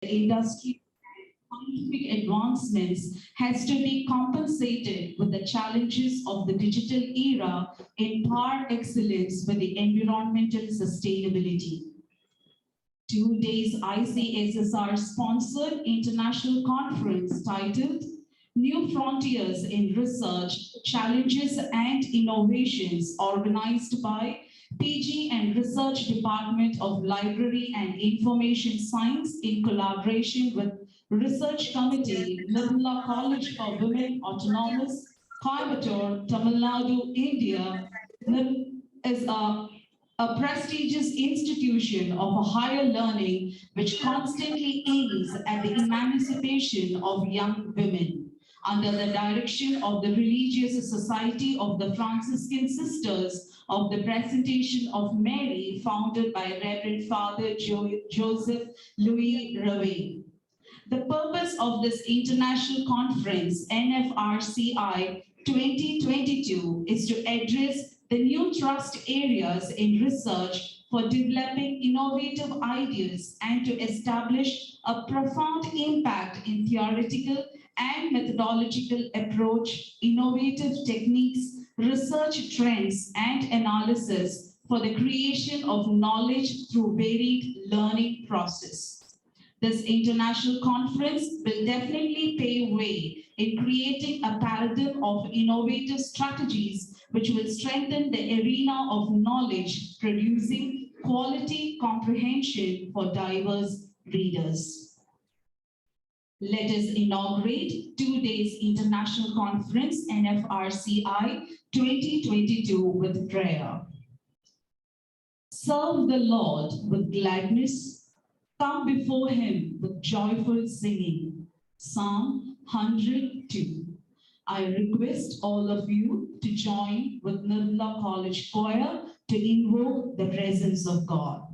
industry scientific advancements has to be compensated with the challenges of the digital era in par excellence with the environmental sustainability. 2 days ICSSR sponsored international conference titled New Frontiers in Research, Challenges and Innovations, organized by PG and Research Department of Library and Information Science in collaboration with Research Committee, Nirmala College for Women, Autonomous, Coimbatore, Tamil Nadu, India, is a prestigious institution of higher learning which constantly aims at the emancipation of young women. Under the direction of the Religious Society of the Franciscan Sisters of the Presentation of Mary, founded by Reverend Father Joseph Louis Rave. The purpose of this international conference, NFRCI 2022, is to address the new thrust areas in research for developing innovative ideas and to establish a profound impact in theoretical and methodological approach, innovative techniques, research trends, and analysis for the creation of knowledge through varied learning process. This international conference will definitely pave way in creating a paradigm of innovative strategies which will strengthen the arena of knowledge, producing quality comprehension for diverse readers. Let us inaugurate 2 days International Conference NFRCI 2022 with prayer. Serve the Lord with gladness, come before him with joyful singing. Psalm 102. I request all of you to join with Nirmala College Choir to invoke the presence of God.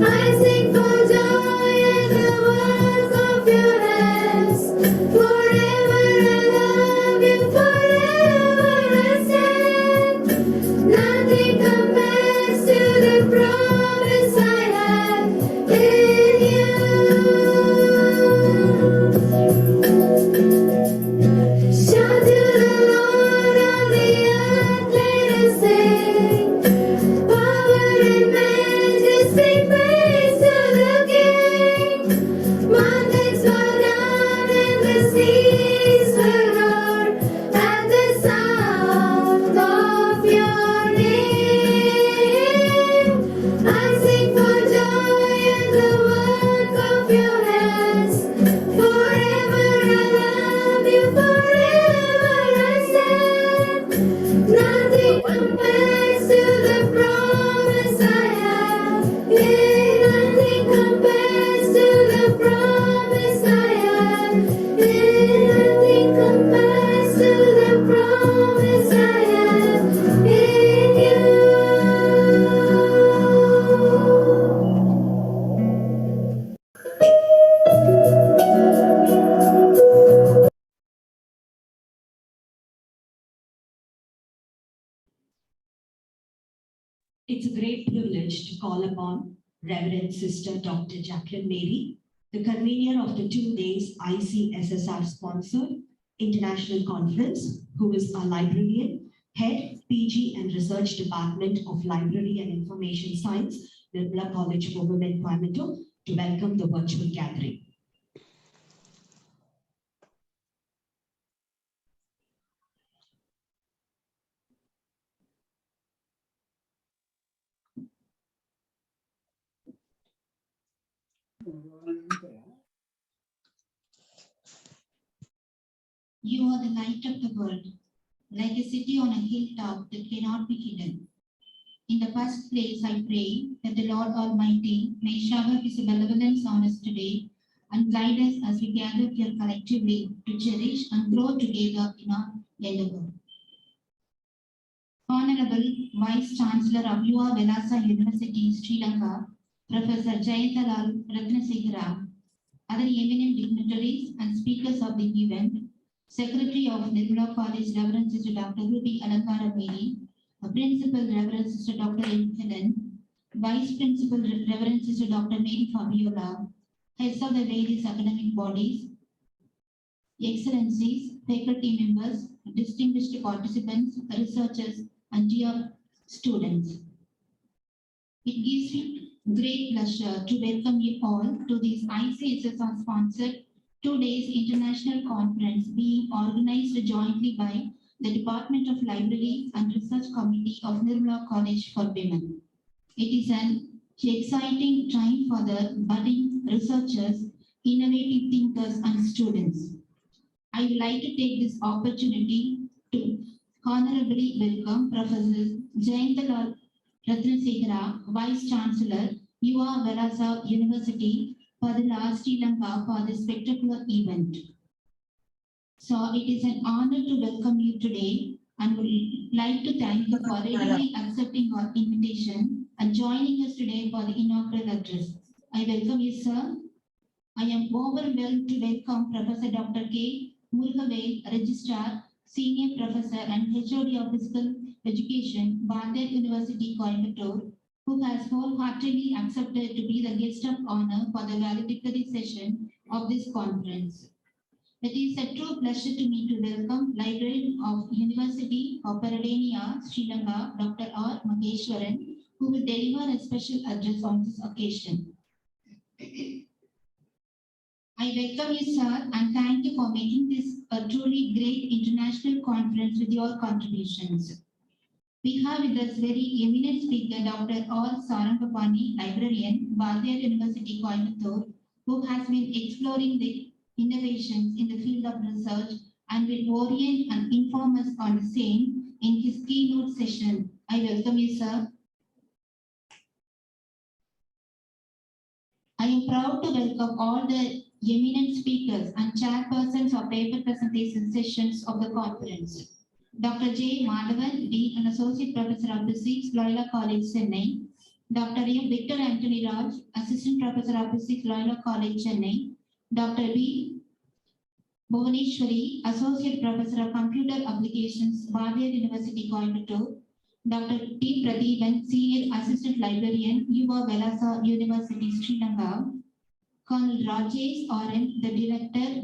I Nothing compares to the promise I have. Nothing compares to the promise I have in you. It's a great privilege to call upon Reverend Sister Dr. Jacqueline Mary, the convener of the 2 days ICSSR sponsored International Conference, who is our librarian, Head, PG and Research Department of Library and Information Science, Nirmala College for Women, Coimbatore, to welcome the virtual gathering. You are the light of the world, like a city on a hilltop that cannot be hidden. In the first place, I pray that the Lord Almighty may shower His benevolence on us today and guide us as we gather here collectively to cherish and grow together in our endeavor. Honorable Vice Chancellor of UA Velasa University, Sri Lanka, Professor Chancellor Ratnasekhara, other eminent dignitaries and speakers of the event, Secretary of Nirmala College, Reverend Sister Dr. Ruby Alankara Mary, Principal Reverend Sister Dr. M. Helen, Vice Principal Reverend Sister Dr. Mary Fabiola, heads of the various academic bodies, Excellencies, faculty members, distinguished participants, researchers, and dear students. It gives me great pleasure to welcome you all to this ICSSR sponsored 2 days international conference being organized jointly by the Department of Library and Research Committee of Nirmala College for Women. It is an exciting time for the budding researchers, innovative thinkers, and students. I would like to take this opportunity to honorably welcome Professor Chancellor Ratnasekhara, Vice Chancellor, UA Velasa University, Padala, Sri Lanka, for this spectacular event. So it is an honor to welcome you today and would like to thank you for readily accepting our invitation and joining us today for the inaugural address. I welcome you, sir. I am overwhelmed to welcome Professor Dr. K. Murugavel, Registrar, Senior Professor and HOD of Physical Education, Bardar University, Coimbatore, who has wholeheartedly accepted to be the guest of honor for the valedictory session of this conference. It is a true pleasure to me to welcome Librarian of University of Peradeniya, Sri Lanka, Dr. R. Maheshwaran, who will deliver a special address on this occasion. I welcome you, sir, and thank you for making this a truly great international conference with your contributions. We have with us very eminent speaker, Dr. R. Sarangapani, librarian, Bardar University, Coimbatore, who has been exploring the innovations in the field of research and will orient and inform us on the same in his keynote session. I welcome you, sir. I am proud to welcome all the eminent speakers and chairpersons of paper presentation sessions of the conference. Dr. J. Madhavan, Dean and Associate Professor of Physics, Loyola College, Chennai. Dr. M. Victor Anthony Raj, Assistant Professor of Physics, Loyola College, Chennai. Dr. B. Bhuvaneshwari, Associate Professor of Computer Applications, Bardar University, Coimbatore. Dr. T. Pradeepan, Senior Assistant Librarian, UA Velasa University, Sri Lanka. Colonel Rajesh R.M., the Director,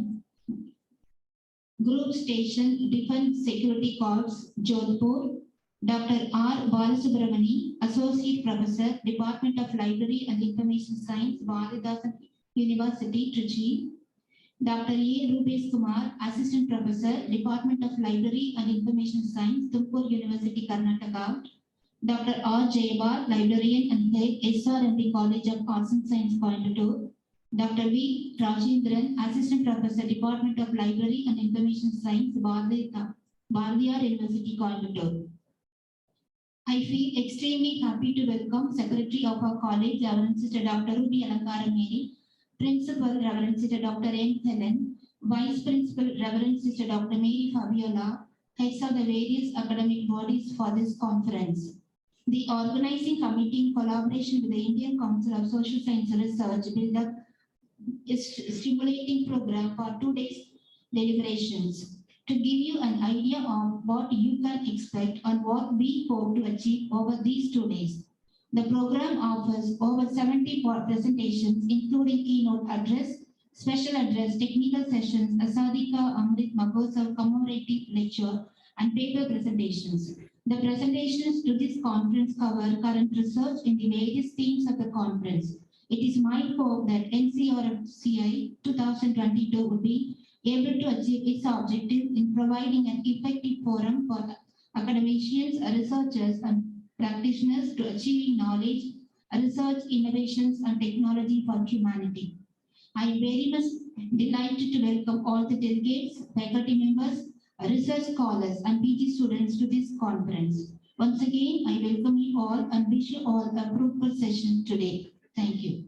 Group Station Defense Security Corps, Jodhpur. Dr. R. Balasubramani, Associate Professor, Department of Library and Information Science, Bharidasan University, Trichy. Dr. A. Rupesh Kumar, Assistant Professor, Department of Library and Information Science, Tumkur University, Karnataka. Dr. R. Jayabal, Librarian and Head, SRMD College of Arts and Science, Coimbatore. Dr. V. Rajendran, Assistant Professor, Department of Library and Information Science, Bardar University, Coimbatore. I feel extremely happy to welcome Secretary of our college, Reverend Sister Dr. Ruby Alankara Mary, Principal, Reverend Sister Dr. M. Helen, Vice Principal, Reverend Sister Dr. Mary Fabiola, heads of the various academic bodies for this conference. The organizing committee, in collaboration with the Indian Council of Social Science Research, built up a stimulating program for 2 days deliberations. To give you an idea of what you can expect and what we hope to achieve over these 2 days. The program offers over 70 presentations, including keynote address, special address, technical sessions, Asadika Amrit Mahosav commemorative lecture, and paper presentations. The presentations to this conference cover current research in the various themes of the conference. It is my hope that NCRFCI 2022 will be able to achieve its objective in providing an effective forum for academicians, researchers, and practitioners to achieving knowledge, research, innovations, and technology for humanity. I am very much delighted to welcome all the delegates, faculty members, research scholars, and PG students to this conference. Once again, I welcome you all and wish you all a fruitful session today. Thank you.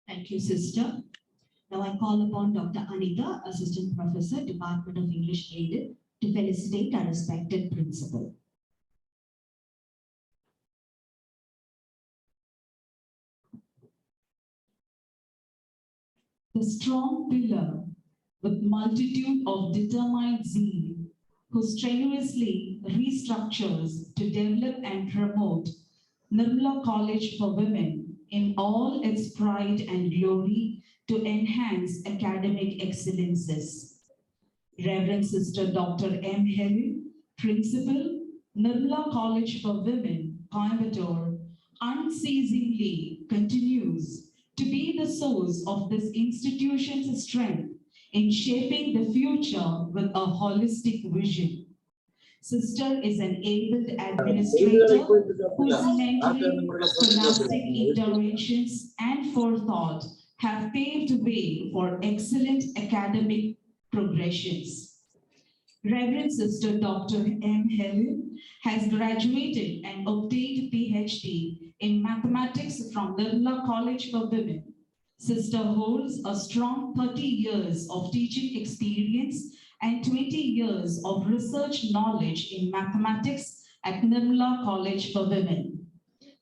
Thank you, Sister. Now I call upon Dr. Anita, Assistant Professor, Department of English Aided, to felicitate our respected principal. The strong pillar with multitude of determined zeal, who strenuously restructures to develop and promote Nirmala College for Women in all its pride and glory to enhance academic excellences. Reverend Sister Dr. M. Helen, Principal, Nirmala College for Women, Coimbatore, unceasingly continues to be the source of this institution's strength in shaping the future with a holistic vision. Sister is an able administrator whose mentoring, scholastic interventions, and forethought have paved the way for excellent academic progressions. Reverend Sister Dr. M. Helen has graduated and obtained PhD in mathematics from Nirmala College for Women. Sister holds a strong 30 years of teaching experience and 20 years of research knowledge in mathematics at Nirmala College for Women.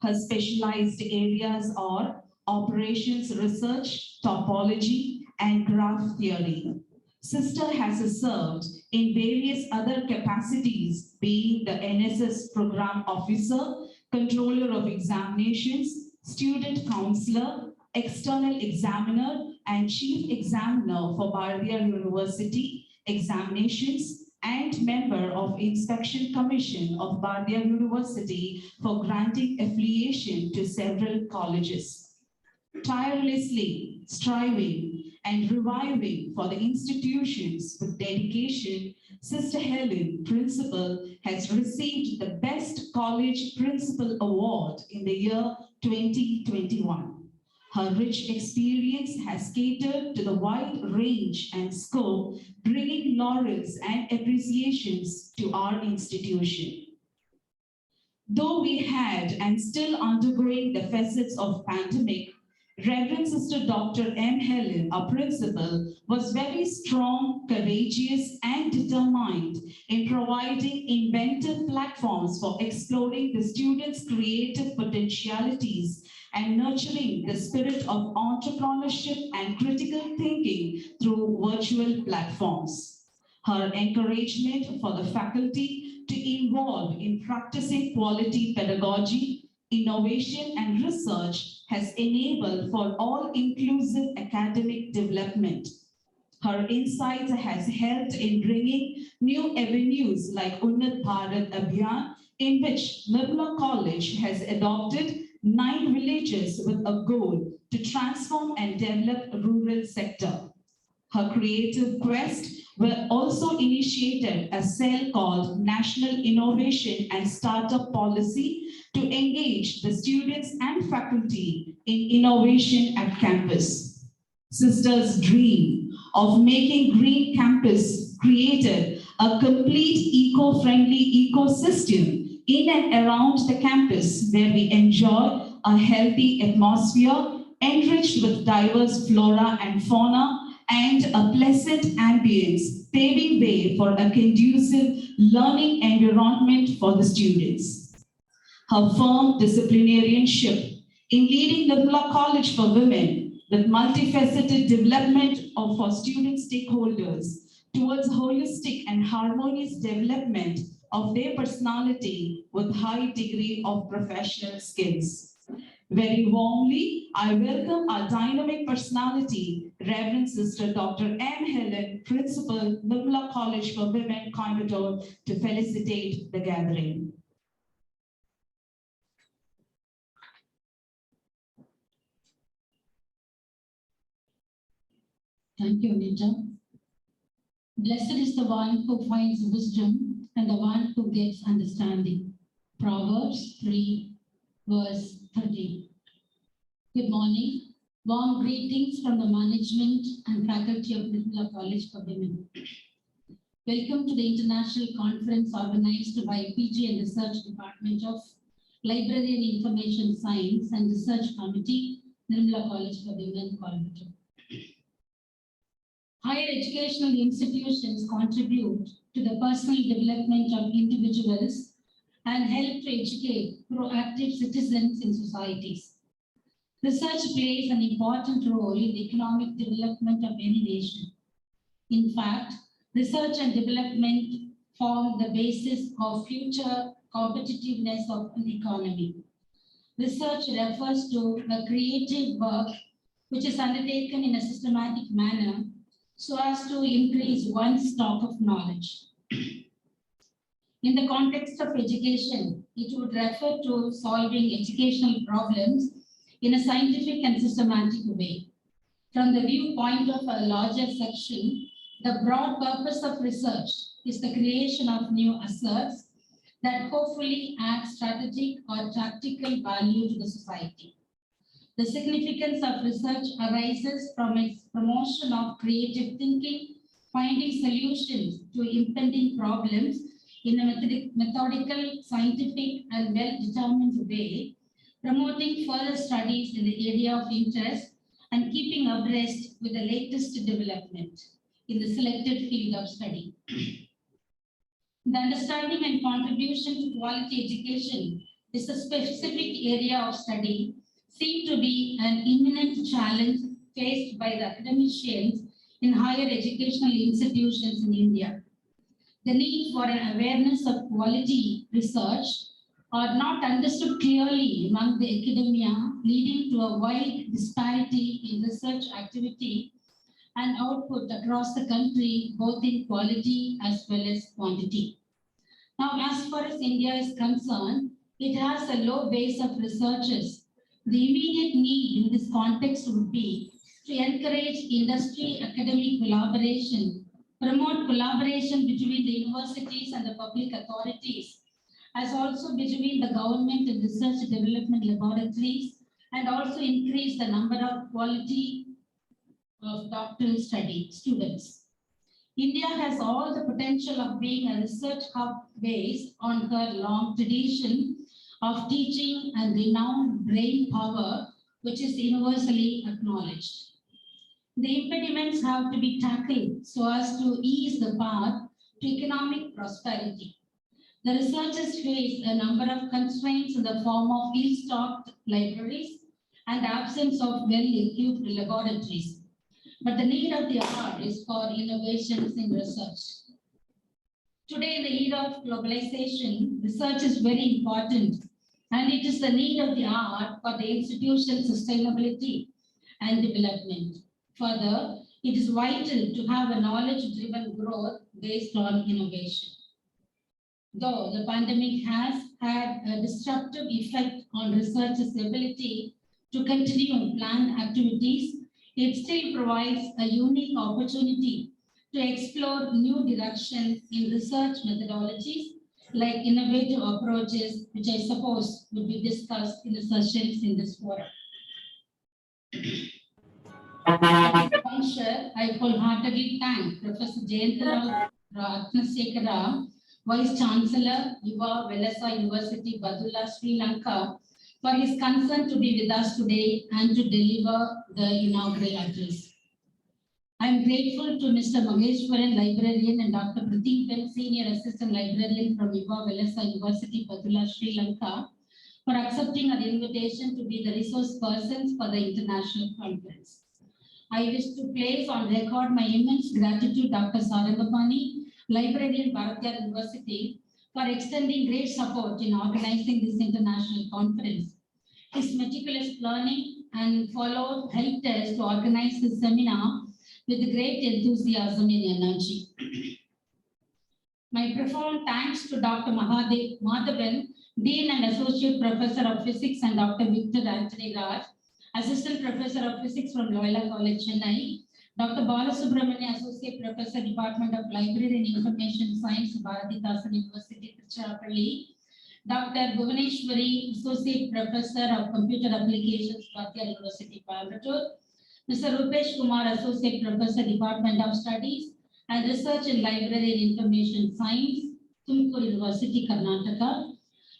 Her specialized areas are operations research, topology, and graph theory. Sister has served in various other capacities, being the NSS Program Officer, Controller of Examinations, Student Counselor, External Examiner, and Chief Examiner for Barbie University Examinations, and member of Inspection Commission of Barbie University for granting affiliation to several colleges. Tirelessly striving and reviving for the institutions with dedication, Sister Helen, Principal, has received the Best College Principal Award in the year 2021. Her rich experience has catered to the wide range and scope, bringing laurels and appreciations to our institution. Though we had and still undergoing the facets of pandemic, Reverend Sister Dr. M. Helen, our principal, was very strong, courageous, and determined in providing inventive platforms for exploring the students' creative potentialities and nurturing the spirit of entrepreneurship and critical thinking through virtual platforms. Her encouragement for the faculty to involve in practicing quality pedagogy, innovation, and research has enabled for all-inclusive academic development. Her insights has helped in bringing new avenues like Unnat Bharat Abhiyan, in which Nirmala College has adopted 9 villages with a goal to transform and develop the rural sector. Her creative quest were also initiated a cell called National Innovation and Startup Policy to engage the students and faculty in innovation at campus. Sister's dream of making Green Campus created a complete eco-friendly ecosystem in and around the campus where we enjoy a healthy atmosphere enriched with diverse flora and fauna and a pleasant ambience, paving way for a conducive learning environment for the students. Her firm disciplinarianship in leading the Law College for Women with multifaceted development of our student stakeholders towards holistic and harmonious development of their personality with high degree of professional skills. Very warmly, I welcome our dynamic personality, Reverend Sister Dr. M. Helen, Principal, Law College for Women, Coimbatore, to felicitate the gathering. Thank you, Anita. Blessed is the one who finds wisdom and the one who gets understanding. Proverbs 3, verse 13. Good morning. Warm greetings from the management and faculty of Law College for Women. Welcome to the International Conference organized by PG and Research Department of Library and Information Science and Research Committee, Law College for Women, Coimbatore. Higher educational institutions contribute to the personal development of individuals and help to educate proactive citizens in societies. Research plays an important role in the economic development of any nation. In fact, research and development form the basis of future competitiveness of an economy. Research refers to a creative work which is undertaken in a systematic manner so as to increase one's stock of knowledge. In the context of education, it would refer to solving educational problems in a scientific and systematic way. From the viewpoint of a larger section, the broad purpose of research is the creation of new asserts that hopefully add strategic or tactical value to the society. The significance of research arises from its promotion of creative thinking, finding solutions to impending problems in a methodical, scientific, and well-determined way, promoting further studies in the area of interest and keeping abreast with the latest development in the selected field of study. The understanding and contribution to quality education is a specific area of study seem to be an imminent challenge faced by the academicians in higher educational institutions in India. The need for an awareness of quality research are not understood clearly among the academia, leading to a wide disparity in research activity and output across the country, both in quality as well as quantity. Now, as far as India is concerned, it has a low base of researchers. The immediate need in this context would be to encourage industry-academic collaboration, promote collaboration between the universities and the public authorities, as also between the government and research development laboratories, and also increase the number of quality of doctoral study students. India has all the potential of being a research hub based on her long tradition of teaching and renowned brain power, which is universally acknowledged. The impediments have to be tackled so as to ease the path to economic prosperity. The researchers face a number of constraints in the form of ill-stocked libraries and absence of well-equipped laboratories. But the need of the hour is for innovations in research. Today, in the era of globalization, research is very important, and it is the need of the hour for the institution's sustainability and development. Further, it is vital to have a knowledge-driven growth based on innovation. Though the pandemic has had a disruptive effect on researchers' ability to continue planned activities, it still provides a unique opportunity to explore new directions in research methodologies like innovative approaches, which I suppose will be discussed in the sessions in this forum. At this juncture, I wholeheartedly thank Professor Jayantha Ratnasekara, Vice Chancellor, Yuva Velasa University, Badulla, Sri Lanka, for his concern to be with us today and to deliver the inaugural address. I am grateful to Mr. Maheshwaran, librarian, and Dr. Pradeepan, Senior Assistant Librarian from Yuva Velasa University, Badulla, Sri Lanka, for accepting our invitation to be the resource persons for the international conference. I wish to place on record my immense gratitude to Dr. Sarangapani, librarian, Bharatiya University, for extending great support in organizing this international conference. His meticulous planning and follow helped us to organize this seminar with great enthusiasm and energy. My profound thanks to Dr. Madhavan, Dean and Associate Professor of Physics, and Dr. Victor Anthony Raj, Assistant Professor of Physics from Loyola College, Chennai, Dr. Balasubramania, Associate Professor, Department of Library and Information Science, Bharathidasan University, Tiruchirappalli, Dr. Bhuvaneshwari, Associate Professor of Computer Applications, Bharathiya University, Coimbatore, Mr. Rupesh Kumar, Associate Professor, Department of Studies and Research in Library and Information Science, Tumkur University, Karnataka,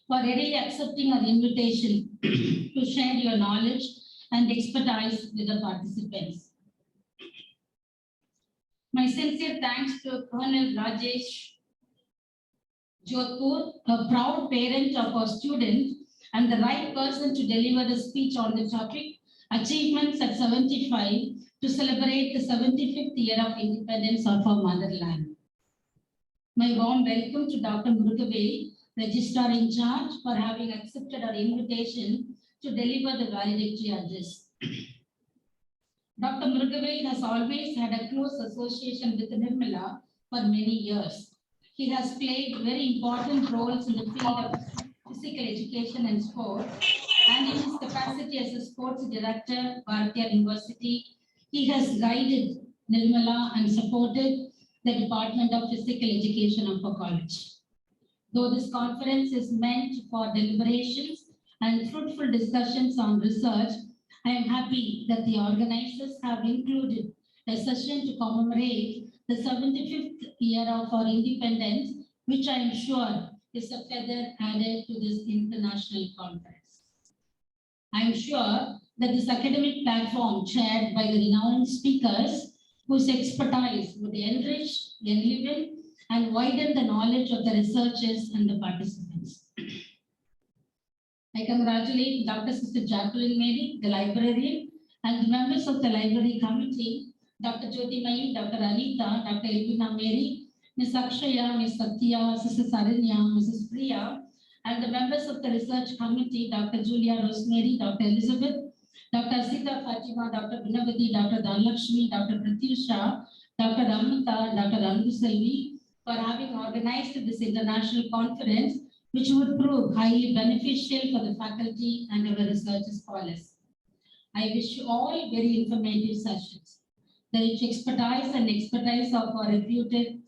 for readily accepting our invitation to share your knowledge and expertise with the participants. My sincere thanks to Colonel Rajesh Jodhpur, a proud parent of our student and the right person to deliver the speech on the topic, Achievements at 75, to celebrate the 75th year of independence of our motherland. My warm welcome to Dr. Murugavel, Registrar in charge, for having accepted our invitation to deliver the valedictory address. Dr. Murugavel has always had a close association with Nirmala for many years. He has played very important roles in the field of physical education and sport, and in his capacity as a sports director, Bharatiya University, he has guided Nirmala and supported the Department of Physical Education of our college. Though this conference is meant for deliberations and fruitful discussions on research, I am happy that the organizers have included a session to commemorate the 75th year of our independence, which I am sure is a feather added to this international conference. I am sure that this academic platform, chaired by the renowned speakers, whose expertise would enrich, enliven, and widen the knowledge of the researchers and the participants. I congratulate Dr. Sister Jacqueline Mary, the librarian, and members of the library committee, Dr. Jyoti Mai, Dr. Anita, Dr. Elvina Mary, Ms. Akshaya, Ms. Satya, Sister Saranya, Mrs. Priya, and the members of the research committee, Dr. Julia Rosemary, Dr. Elizabeth, Dr. Sita Fatima, Dr. Binavati, Dr. Dhanlakshmi, Dr. Pratyusha, Dr. Amrita, Dr. Angusavi, for having organized this international conference, which would prove highly beneficial for the faculty and our research scholars. I wish you all very informative sessions. The rich expertise of our reputed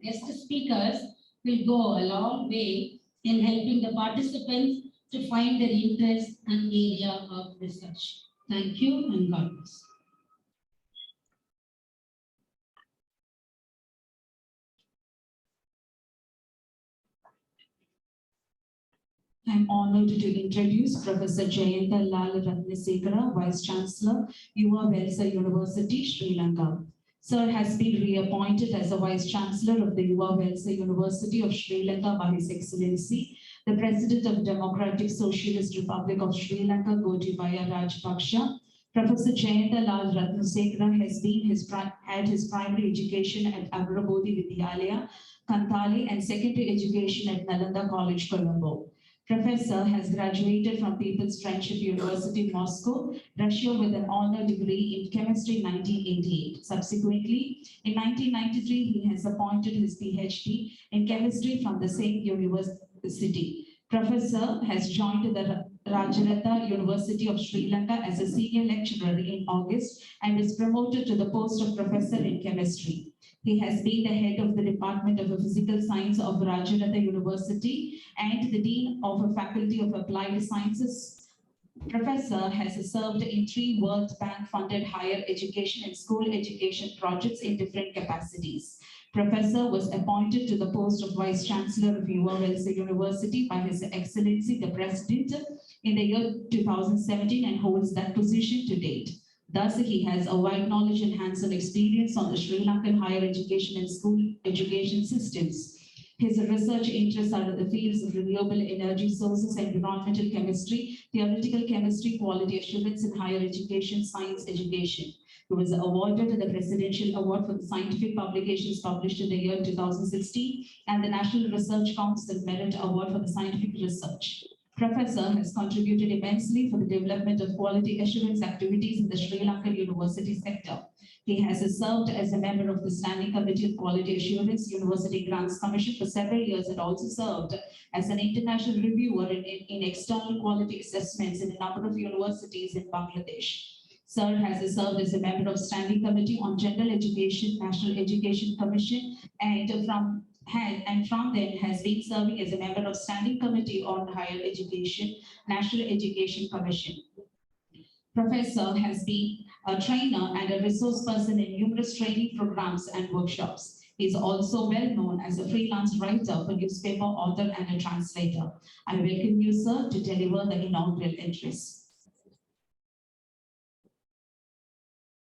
guest speakers will go a long way in helping the participants to find their interest and area of research. Thank you and God bless. I'm honored to introduce Professor Jayantha Lal Ratnasekara, Vice Chancellor, Yuva Velasa University, Sri Lanka. Sir has been reappointed as the Vice Chancellor of the Yuva Velasa University of Sri Lanka by His Excellency, the President of Democratic Socialist Republic of Sri Lanka, Gotabaya Rajapaksa. Professor Jayantha Lal Ratnasekara has had his primary education at Agrabodhi Vidyalaya, Kantale, and secondary education at Nalanda College, Colombo. Professor has graduated from People's Friendship University, Moscow, Russia, with an honor degree in chemistry in 1988. Subsequently, in 1993, he has appointed his PhD in chemistry from the same university. Professor has joined the Rajaratha University of Sri Lanka as a senior lecturer in August and is promoted to the post of professor in chemistry. He has been the head of the Department of Physical Science of Rajaratha University and the Dean of a Faculty of Applied Sciences Professor has served in 3 World Bank-funded higher education and school education projects in different capacities. Professor was appointed to the post of Vice Chancellor of URLC University by His Excellency the President in the year 2017 and holds that position to date. Thus, he has a wide knowledge and hands-on experience on the Sri Lankan higher education and school education systems. His research interests are in the fields of renewable energy sources, environmental chemistry, theoretical chemistry, quality assurance in higher education, science education. He was awarded the Presidential Award for the scientific publications published in the year 2016 and the National Research Council Merit Award for the scientific research. Professor has contributed immensely for the development of quality assurance activities in the Sri Lankan university sector. He has served as a member of the Standing Committee of Quality Assurance University Grants Commission for several years and also served as an international reviewer in external quality assessments in a number of universities in Bangladesh. Sir has served as a member of Standing Committee on General Education, National Education Commission, and from then has been serving as a member of Standing Committee on Higher Education, National Education Commission. Professor has been a trainer and a resource person in numerous training programs and workshops. He is also well known as a freelance writer for newspaper, author, and a translator. I welcome you, sir, to deliver the inaugural address.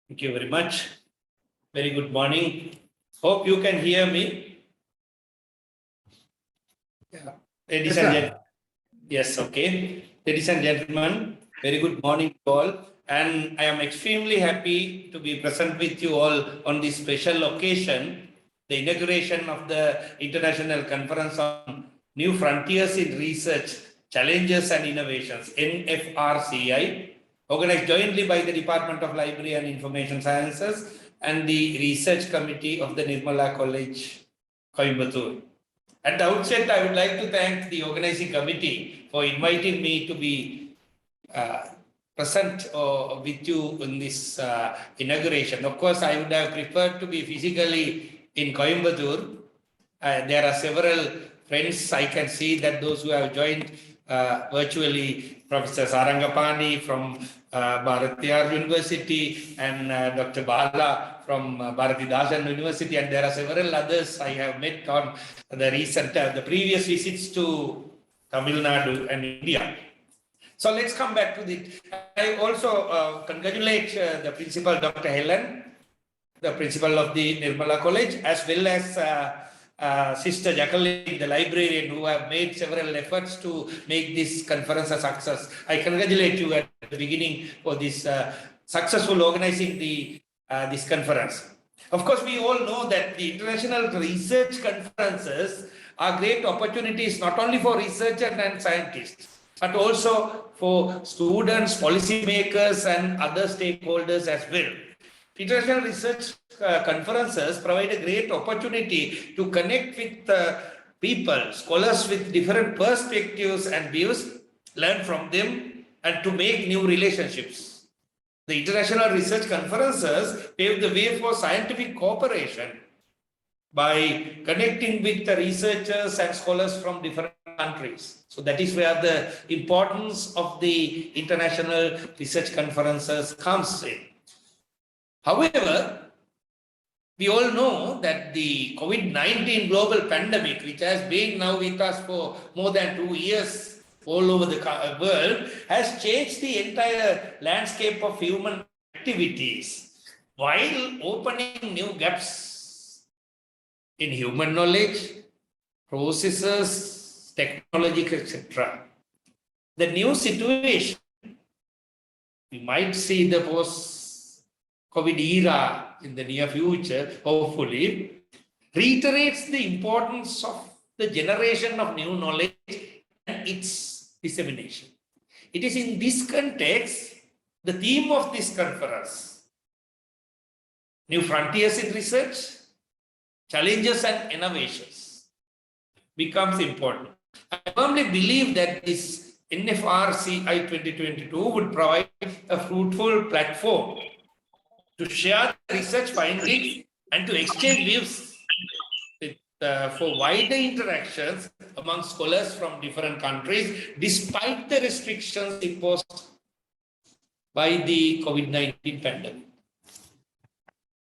Thank you very much. Very good morning. Hope you can hear me. Yeah. Ladies and gentlemen. Yes, okay. Ladies and gentlemen, very good morning to all. And I am extremely happy to be present with you all on this special occasion, the inauguration of the International Conference on New Frontiers in Research, Challenges and Innovations, NFRCI, organized jointly by the Department of Library and Information Sciences and the Research Committee of the Nirmala College, Coimbatore. At the outset, I would like to thank the organizing committee for inviting me to be present with you in this inauguration. Of course, I would have preferred to be physically in Coimbatore. There are several friends I can see that those who have joined virtually, Professor Sarangapani from Bharatiyar University and Dr. Bala from Bharatidasan University, and there are several others I have met on the recent, the previous visits to Tamil Nadu and India. So let's come back to it. I also congratulate the principal, Dr. Helen, the principal of the Nirmala College, as well as Sister Jacqueline, the librarian, who have made several efforts to make this conference a success. I congratulate you at the beginning for this successful organizing this conference. Of course, we all know that the international research conferences are great opportunities not only for researchers and scientists, but also for students, policymakers, and other stakeholders as well. International research conferences provide a great opportunity to connect with people, scholars with different perspectives and views, learn from them, and to make new relationships. The international research conferences pave the way for scientific cooperation by connecting with the researchers and scholars from different countries. So that is where the importance of the international research conferences comes in. However, we all know that the COVID-19 global pandemic, which has been now with us for more than 2 years all over the world, has changed the entire landscape of human activities while opening new gaps in human knowledge, processes, technology, etc. The new situation, we might see the post-COVID era in the near future, hopefully, reiterates the importance of the generation of new knowledge and its dissemination. It is in this context, the theme of this conference, New Frontiers in Research, Challenges and Innovations, becomes important. I firmly believe that this NFRCI 2022 would provide a fruitful platform to share research findings and to exchange views for wider interactions among scholars from different countries, despite the restrictions imposed by the COVID-19 pandemic.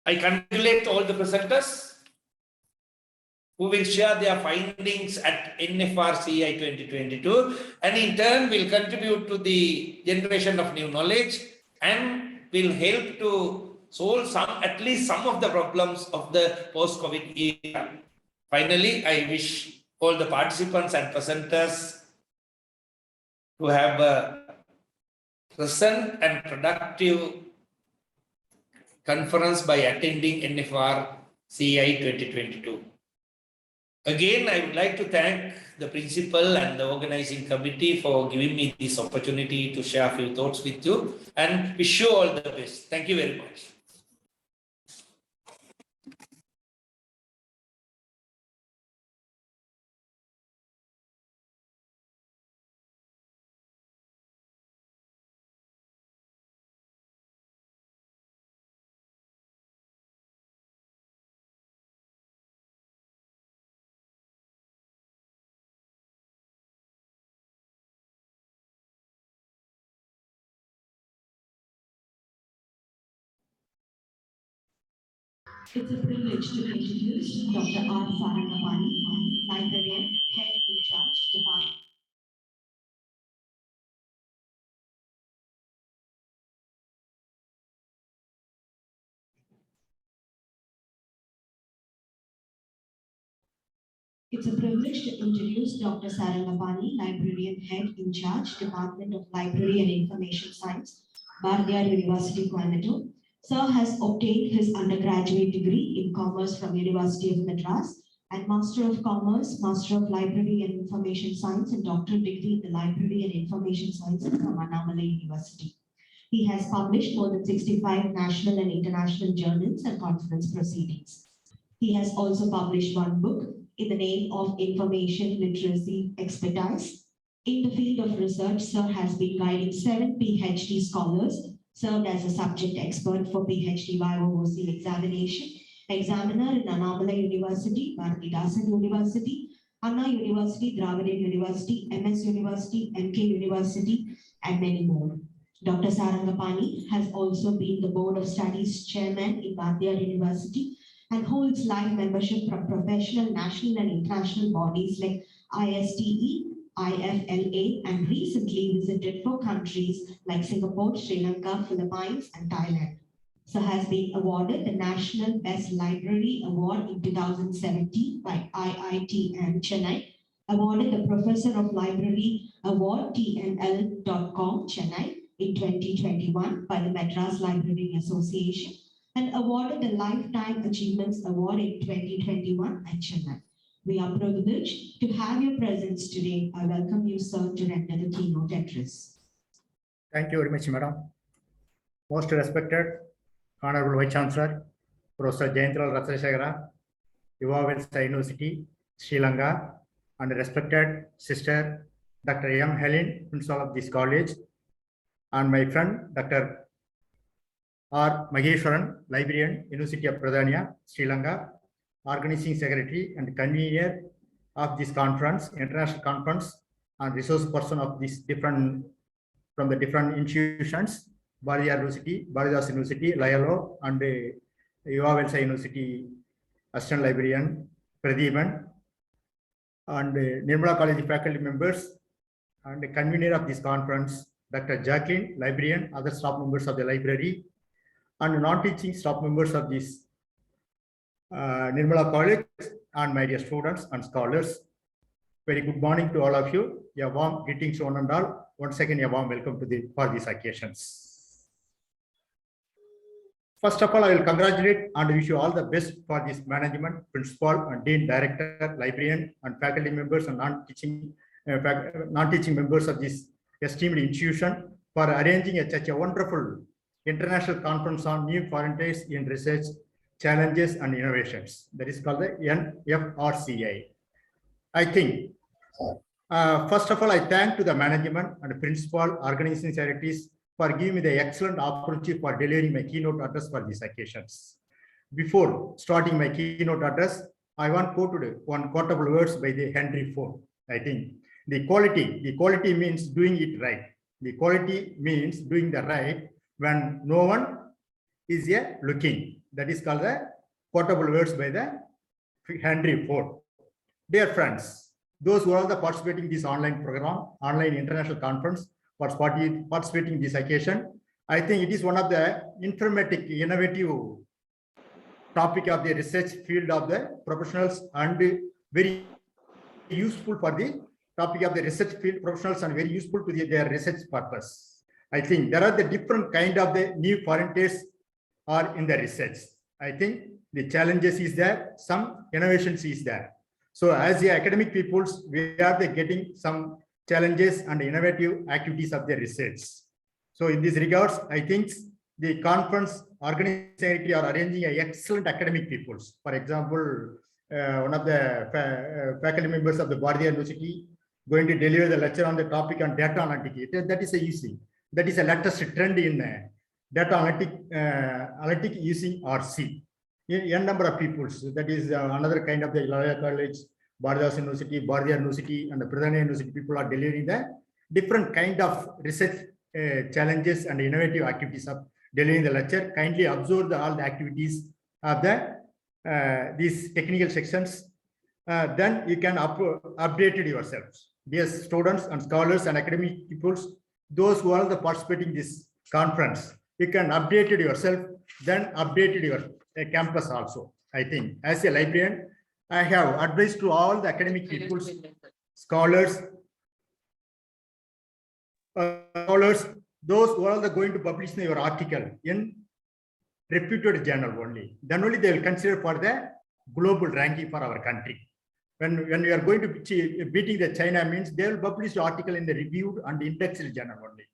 I congratulate all the presenters who will share their findings at NFRCI 2022 and in turn will contribute to the generation of new knowledge and will help to solve at least some of the problems of the post-COVID era. Finally, I wish all the participants and presenters to have a pleasant and productive conference by attending NFRCI 2022. Again, I would like to thank the principal and the organizing committee for giving me this opportunity to share a few thoughts with you and wish you all the best. Thank you very much. It's a privilege to introduce Dr. R. Sarangapani, librarian, head in charge, department. It's a privilege to introduce Dr. Sarangapani, librarian, head in charge, Department of Library and Information Science, Barbie University, Coimbatore. Sir has obtained his undergraduate degree in Commerce from University of Madras and Master of Commerce, Master of Library and Information Science and doctorate degree in the Library and Information Sciences from Annamalai University. He has published more than 65 national and international journals and conference proceedings. He has also published one book in the name of Information Literacy Expertise. In the field of research, Sir has been guiding 7 PhD scholars, served as a subject expert for PhD YOOC examination, examiner in Annamalai University, Bharathidasan University, Anna University, Dravidian University, MS University, MK University, and many more. Dr. Sarangapani has also been the Board of Studies Chairman in Bharathidasan University and holds life membership from professional, national, and international bodies like ISTE, IFLA, and recently visited 4 countries like Singapore, Sri Lanka, Philippines, and Thailand. So has been awarded the National Best Library Award in 2017 by IITM Chennai, awarded the Professor of Library Award TNL.com Chennai in 2021 by the Madras Library Association, and awarded the Lifetime Achievements Award in 2021 at Chennai. We are privileged to have your presence today. I welcome you, sir, to render the keynote address. Thank you very much, Madam. Most respected Honorable Vice Chancellor, Professor Jayantral Rathashekara, Yuva University, Sri Lanka, and respected Sister Dr. M. Helen, Principal of this college, and my friend Dr. R. Maheshwaran, Librarian, University of Pradhania, Sri Lanka, Organizing Secretary and Convener of this conference, International Conference, and resource person of this from the different institutions, Barbie University, Bharathidasan University, Layalo, and Yuva University, Assistant Librarian, Pradeepan, and Nirmala College faculty members, and the convener of this conference, Dr. Jacqueline, Librarian, other staff members of the library, and non-teaching staff members of this Nirmala College, and my dear students and scholars. Very good morning to all of you. A warm greetings to one and all. Once again, a warm welcome to for these occasions. First of all, I will congratulate and wish you all the best for this management, principal and dean, director, librarian, and faculty members and non-teaching members of this esteemed institution for arranging such a wonderful international conference on new frontiers in research, challenges and innovations. That is called the NFRCI. I think, first of all, I thank to the management and principal organizing secretaries for giving me the excellent opportunity for delivering my keynote address for these occasions. Before starting my keynote address, I want to quote one quotable words by the Henry Ford. I think the quality means doing it right. The quality means doing the right when no one is here looking. That is called the quotable words by the Henry Ford. Dear friends, those who are participating in this online program, online international conference, participating in this occasion, I think it is one of the informative, innovative topic of the research field of the professionals and very useful for the topic of the research field professionals and very useful to their research purpose. I think there are the different kind of the new foreign tastes are in the research. I think the challenges is there, some innovations is there. So as the academic peoples, we are getting some challenges and innovative activities of the research. So in this regards, I think the conference organization are arranging an excellent academic peoples. For example, one of the faculty members of the Barbie University going to deliver the lecture on the topic on data analytics. That is easy. That is a latest trend in data analytic using RC. N number of peoples. That is another kind of the Loyola College, Barbie University, and the Pradhan University people are delivering the different kind of research challenges and innovative activities of delivering the lecture. Kindly observe all the activities of the these technical sections. Then you can update it yourselves. Dear students and scholars and academic peoples, those who are participating in this conference, you can update it yourself, then update it your campus also. I think as a librarian, I have advice to all the academic peoples, scholars, those who are going to publish your article in reputed journal only. Then only they will consider for the global ranking for our country. When we are going to be beating the China means they will publish the article in the reviewed and indexed journal only.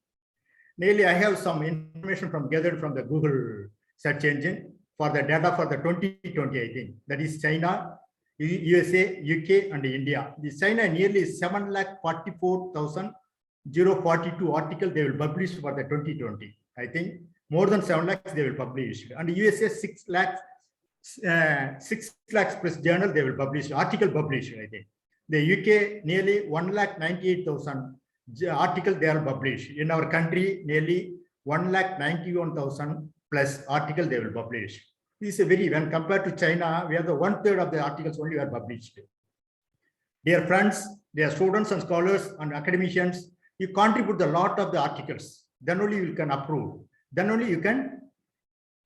Nearly, I have some information gathered from the Google search engine for the data for the 2020, I think. That is China, USA, UK, and India. The China nearly 7,44,042 articles they will publish for the 2020. I think more than 7 lakhs they will publish. And USA 6 lakhs plus journal they will publish, article published, I think. The UK nearly 1,98,000 article they are published. In our country, nearly 1,91,000 plus article they will publish. This is a very, when compared to China, we have the 1/3 of the articles only are published. Dear friends, dear students and scholars and academicians, you contribute a lot of the articles. Then only you can approve. Then only you can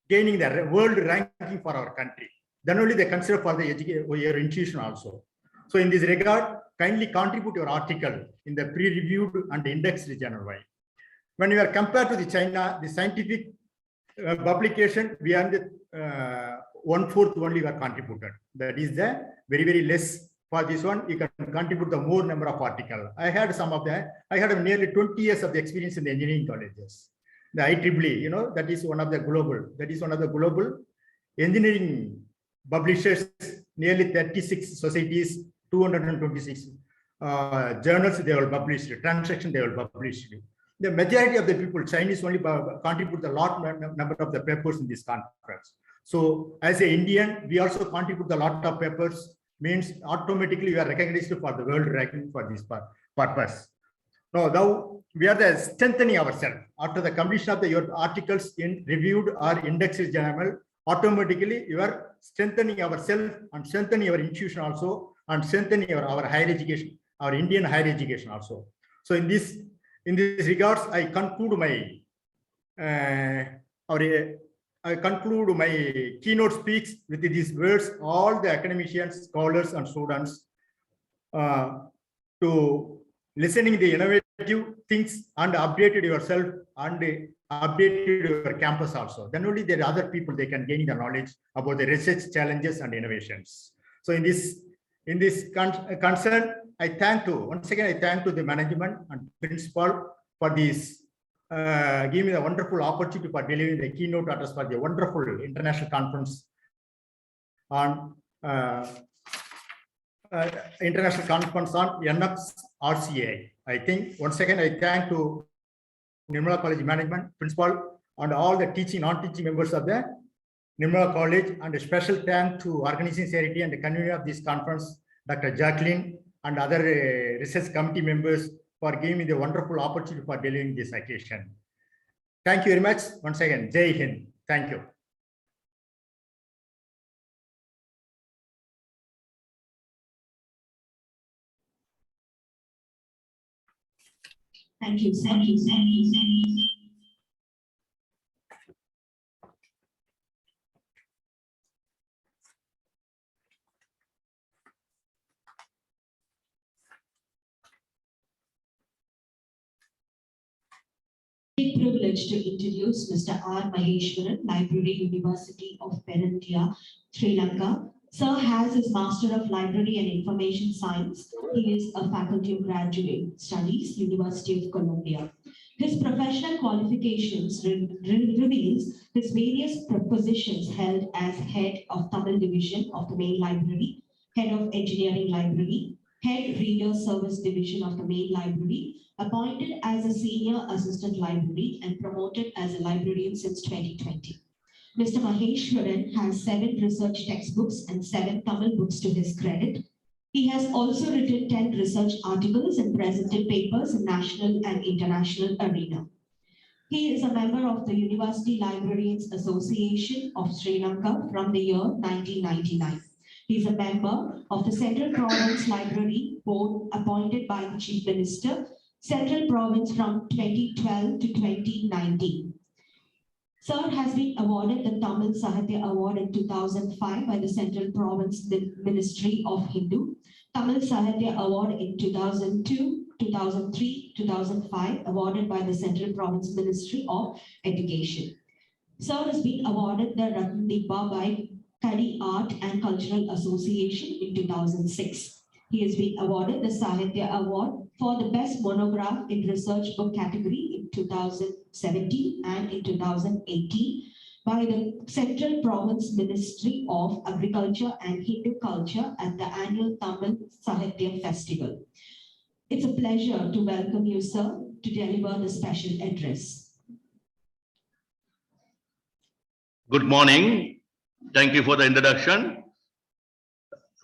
gaining the world ranking for our country. Then only they consider for the your institution also. So in this regard, kindly contribute your article in the pre-reviewed and indexed journal. When you are compared to the China, the scientific publication, we are the 1/4 only were contributed. That is the very, very less. For this one, you can contribute the more number of articles. I had some of that. I had nearly 20 years of the experience in the engineering colleges. The IEEE, that is one of the global engineering publishers, nearly 36 societies, 226 journals they will publish, transaction they will publish. The majority of the people, Chinese only contribute a lot number of the papers in this conference. So as an Indian, we also contribute a lot of papers, means automatically we are recognized for the world ranking for this purpose. Now we are strengthening ourselves after the completion of your articles in reviewed or indexed journal. Automatically you are strengthening ourselves and strengthening our institution also, and strengthening our higher education, our Indian higher education also. So in this regards, I conclude my keynote speaks with these words. All the academicians, scholars, and students to listening the innovative things and updated yourself and updated your campus also. Then only there are other people they can gain the knowledge about the research challenges and innovations. So in this concern, I thank once again the management and principal for this giving me a wonderful opportunity for delivering the keynote address for the wonderful international conference on NFRCI. I think once again I thank to Nirmala College management, principal, and all the teaching, non-teaching members of the Nirmala College, and a special thank to organizing secretary and the convener of this conference, Dr. Jacqueline, and other research committee members, for giving me the wonderful opportunity for delivering this citation. Thank you very much. Once again, Jai Hind. Thank you. Thank you, thank you, thank you, thank you. Privilege to introduce Mr. R. Maheshwaran, Library University of Perantia, Sri Lanka. Sir has his Master of Library and Information Science. He is a Faculty of Graduate Studies, University of Columbia. His professional qualifications reveals his various positions held as Head of Tamil Division of the Main Library, Head of Engineering Library, Head Reader Service Division of the Main Library, appointed as a Senior Assistant Library and promoted as a librarian since 2020. Mr. Maheshwaran has 7 research textbooks and 7 Tamil books to his credit. He has also written 10 research articles and presented papers in national and international arena. He is a member of the University Librarians Association of Sri Lanka from the year 1999. He is a member of the Central Province Library Board appointed by the Chief Minister, Central Province from 2012 to 2019. Sir has been awarded the Tamil Sahitya Award in 2005 by the Central Province Ministry of Hindu, Tamil Sahitya Award in 2002, 2003, 2005, awarded by the Central Province Ministry of Education. Sir has been awarded the Ratna Dibba by Kadi Art and Cultural Association in 2006. He has been awarded the Sahitya Award for the Best Monograph in Research Book category in 2017 and in 2018 by the Central Province Ministry of Agriculture and Hindu Culture at the annual Tamil Sahitya Festival. It's a pleasure to welcome you, sir, to deliver the special address. Good morning. Thank you for the introduction.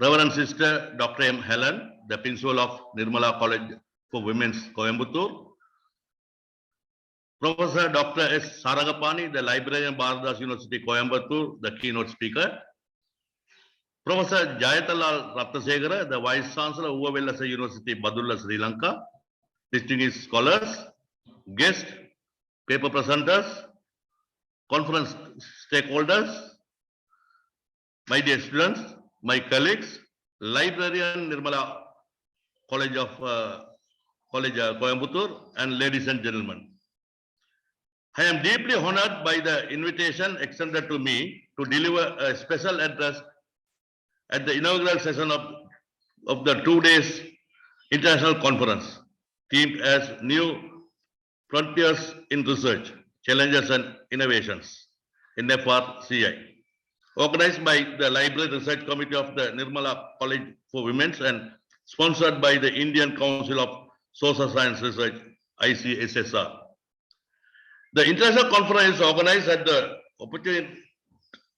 Reverend Sister Dr. M. Helen, the Principal of Nirmala College for Women's, Coimbatore. Professor Dr. S. Saragapani, the Librarian, Bharadas University, Coimbatore, the keynote speaker. Professor Jayatalal Ratnasegara, the Vice Chancellor, Uvavellasa University, Badulla, Sri Lanka. Distinguished scholars, guests, paper presenters, conference stakeholders, my dear students, my colleagues, Librarian Nirmala College of Coimbatore, and ladies and gentlemen. I am deeply honored by the invitation extended to me to deliver a special address at the inaugural session of the 2 days international conference, themed as New Frontiers in Research, Challenges and Innovations, NFRCI. Organized by the Library Research Committee of the Nirmala College for Women's and sponsored by the Indian Council of Social Science Research, ICSSR. The international conference is organized at the opportune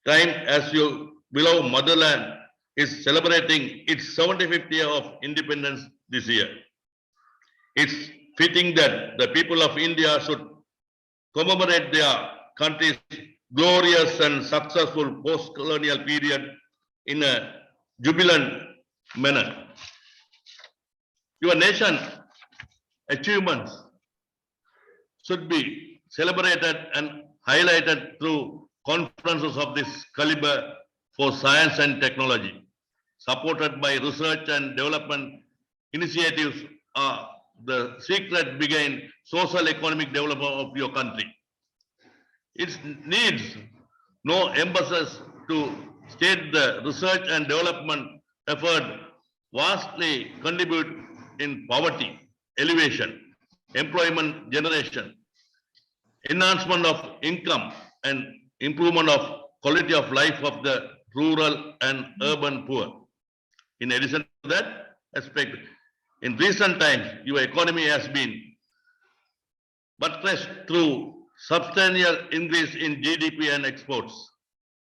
time as your beloved motherland is celebrating its 75th year of independence this year. It's fitting that the people of India should commemorate their country's glorious and successful post-colonial period in a jubilant manner. Your nation achievements should be celebrated and highlighted through conferences of this caliber for science and technology, supported by research and development initiatives are the secret behind social economic development of your country. It needs no emphasis to state the research and development effort vastly contribute in poverty, elevation, employment generation, enhancement of income, and improvement of quality of life of the rural and urban poor. In addition to that aspect, in recent times, your economy has been buttressed through substantial increase in GDP and exports.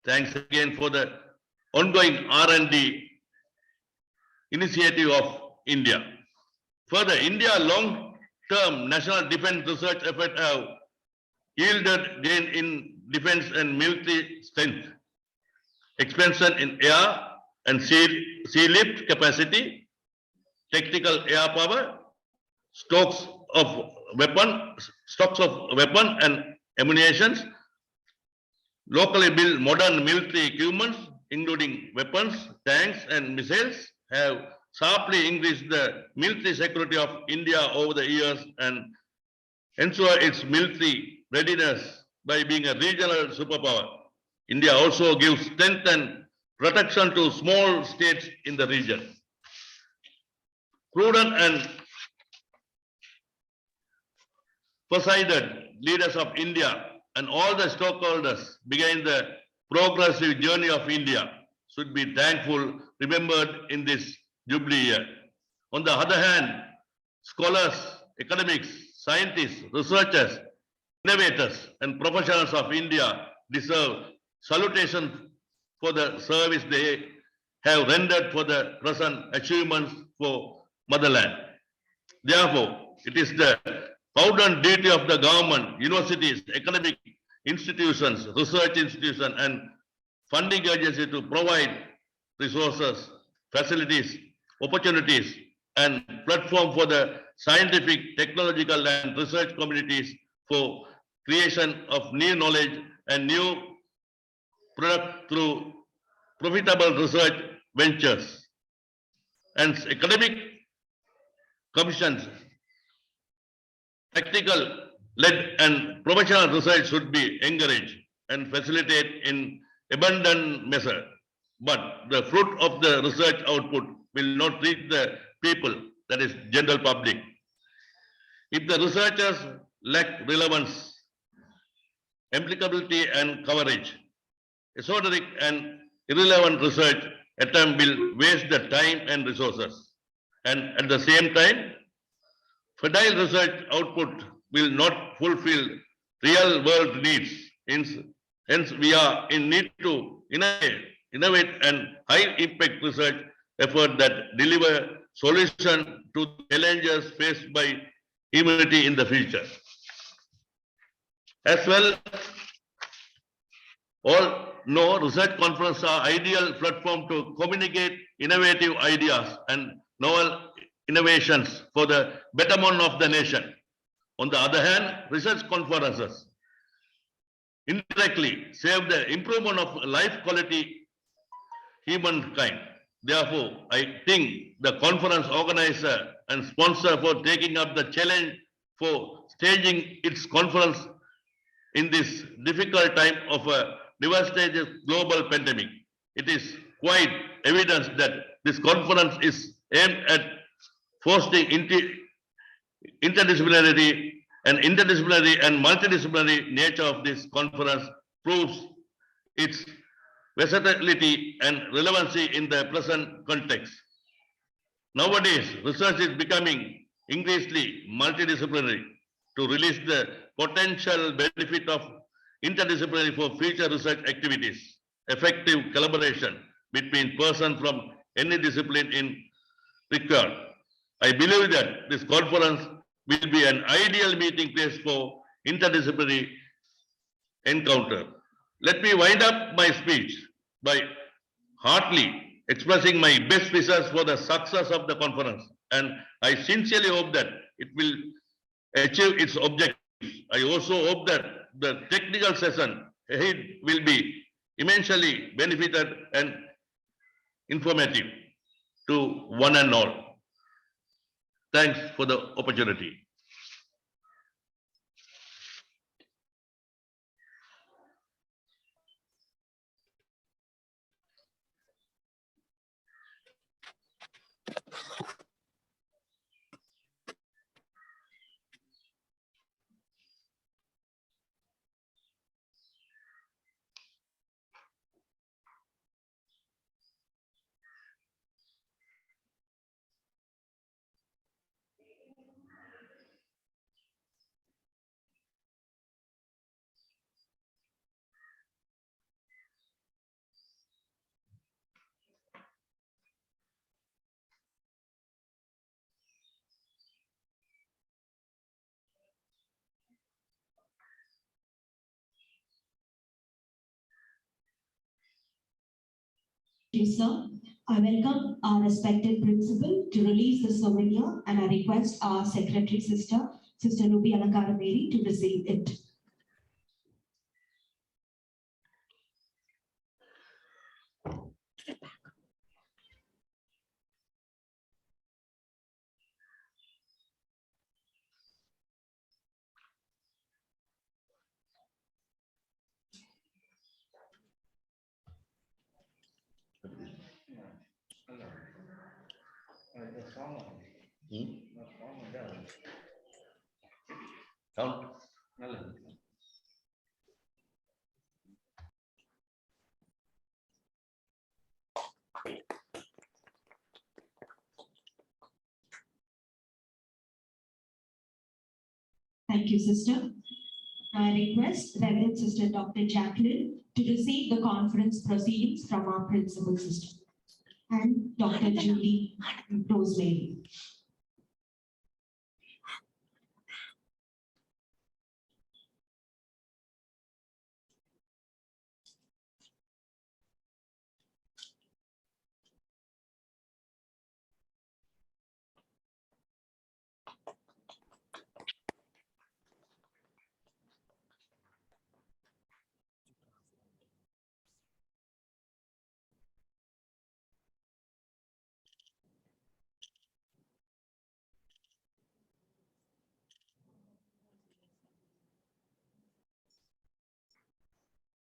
Thanks again for the ongoing R&D initiative of India. Further, India long term national defense research effort have yielded gain in defense and military strength, expansion in air and sea lift capacity, tactical air power, stocks of weapon and ammunition, locally built modern military equipment, including weapons, tanks, and missiles, have sharply increased the military security of India over the years and ensure its military readiness by being a regional superpower. India also gives strength and protection to small states in the region. Prudent and presided leaders of India and all the stakeholders behind the progressive journey of India should be thankful, remembered in this Jubilee year. On the other hand, scholars, academics, scientists, researchers, innovators, and professionals of India deserve salutation for the service they have rendered for the present achievements for motherland. Therefore, it is the bounden duty of the government, universities, academic institutions, research institutions, and funding agencies to provide resources, facilities, opportunities, and platform for the scientific, technological, and research communities for creation of new knowledge and new product through profitable research ventures. And academic commissions, practical-led and professional research should be encouraged and facilitated in abundant measure. But the fruit of the research output will not reach the people, that is, general public. If the researchers lack relevance, applicability, and coverage, esoteric and irrelevant research attempt will waste the time and resources. And at the same time, fertile research output will not fulfill real world needs. Hence, we are in need to innovate and high impact research effort that deliver solution to challenges faced by humanity in the future. As well, all know research conferences are ideal platform to communicate innovative ideas and novel innovations for the betterment of the nation. On the other hand, research conferences indirectly save the improvement of life quality humankind. Therefore, I think the conference organizer and sponsor for taking up the challenge for staging its conference in this difficult time of a devastating global pandemic. It is quite evident that this conference is aimed at fostering interdisciplinary and multidisciplinary nature of this conference proves its versatility and relevancy in the present context. Nowadays, research is becoming increasingly multidisciplinary to release the potential benefit of interdisciplinary for future research activities, effective collaboration between persons from any discipline in required. I believe that this conference will be an ideal meeting place for interdisciplinary encounter. Let me wind up my speech by heartily expressing my best wishes for the success of the conference, and I sincerely hope that it will achieve its objectives. I also hope that the technical session ahead will be immensely benefited and informative to one and all. Thanks for the opportunity. you, sir. I welcome our respected principal to release the souvenir, and I request our secretary sister, Sister Ruby Alankara Mary, to receive it. Count. Thank you, sister. I request Reverend Sister Dr. Jacqueline to receive the conference proceedings from our principal sister and Dr. Julie Rosemary.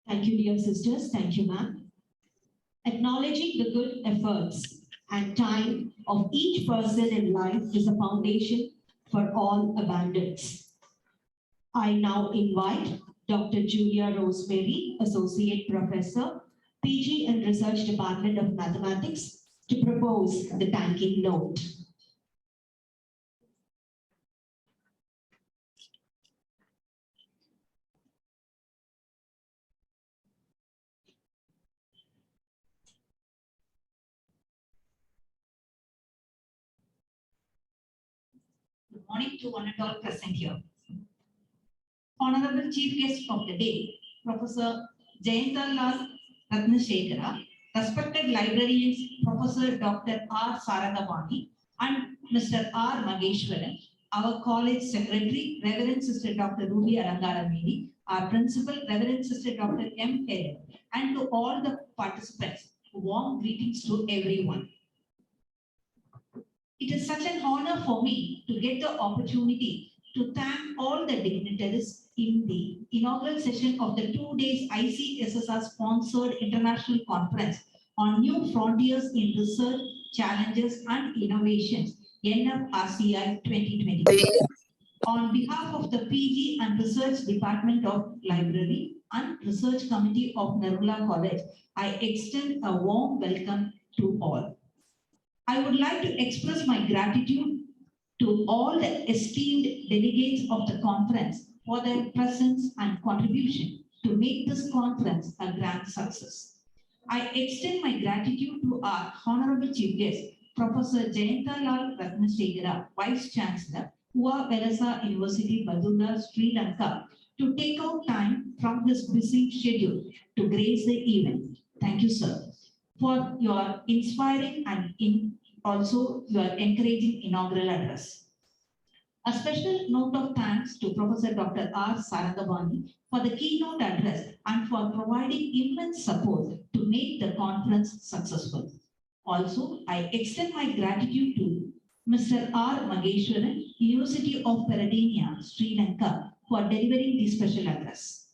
Thank you, dear sisters. Thank you, ma'am. Acknowledging the good efforts and time of each person in life is a foundation for all abundance. I now invite Dr. Julia Rosemary, Associate Professor, PG and Research Department of Mathematics, to propose the thanking note. Good morning to one and all present here. Honorable Chief Guest of the day, Professor Jayantalal Ratnashekara, respected librarians, Professor Dr. R. Sarangamani, and Mr. R. Mageshwaran, our college secretary, Reverend Sister Dr. Ruby Alankara Mary, our principal, Reverend Sister Dr. M. Helen, and to all the participants, warm greetings to everyone. It is such an honor for me to get the opportunity to thank all the dignitaries in the inaugural session of the 2 days ICSSR sponsored International Conference on New Frontiers in Research, Challenges and Innovations, NFRCI 2022. On behalf of the PG and Research Department of Library and Research Committee of Nirmala College, I extend a warm welcome to all. I would like to express my gratitude to all the esteemed delegates of the conference for their presence and contribution to make this conference a grand success. I extend my gratitude to our Honorable Chief Guest, Professor Jayantalal Ratnashekara, Vice Chancellor, Ua Velasa University, Badula, Sri Lanka, to take out time from his busy schedule to grace the event. Thank you, sir, for your inspiring and also your encouraging inaugural address. A special note of thanks to Professor Dr. R. Sarangamani for the keynote address and for providing immense support to make the conference successful. Also, I extend my gratitude to Mr. R. Mageshwaran, University of Peradeniya, Sri Lanka, for delivering the special address.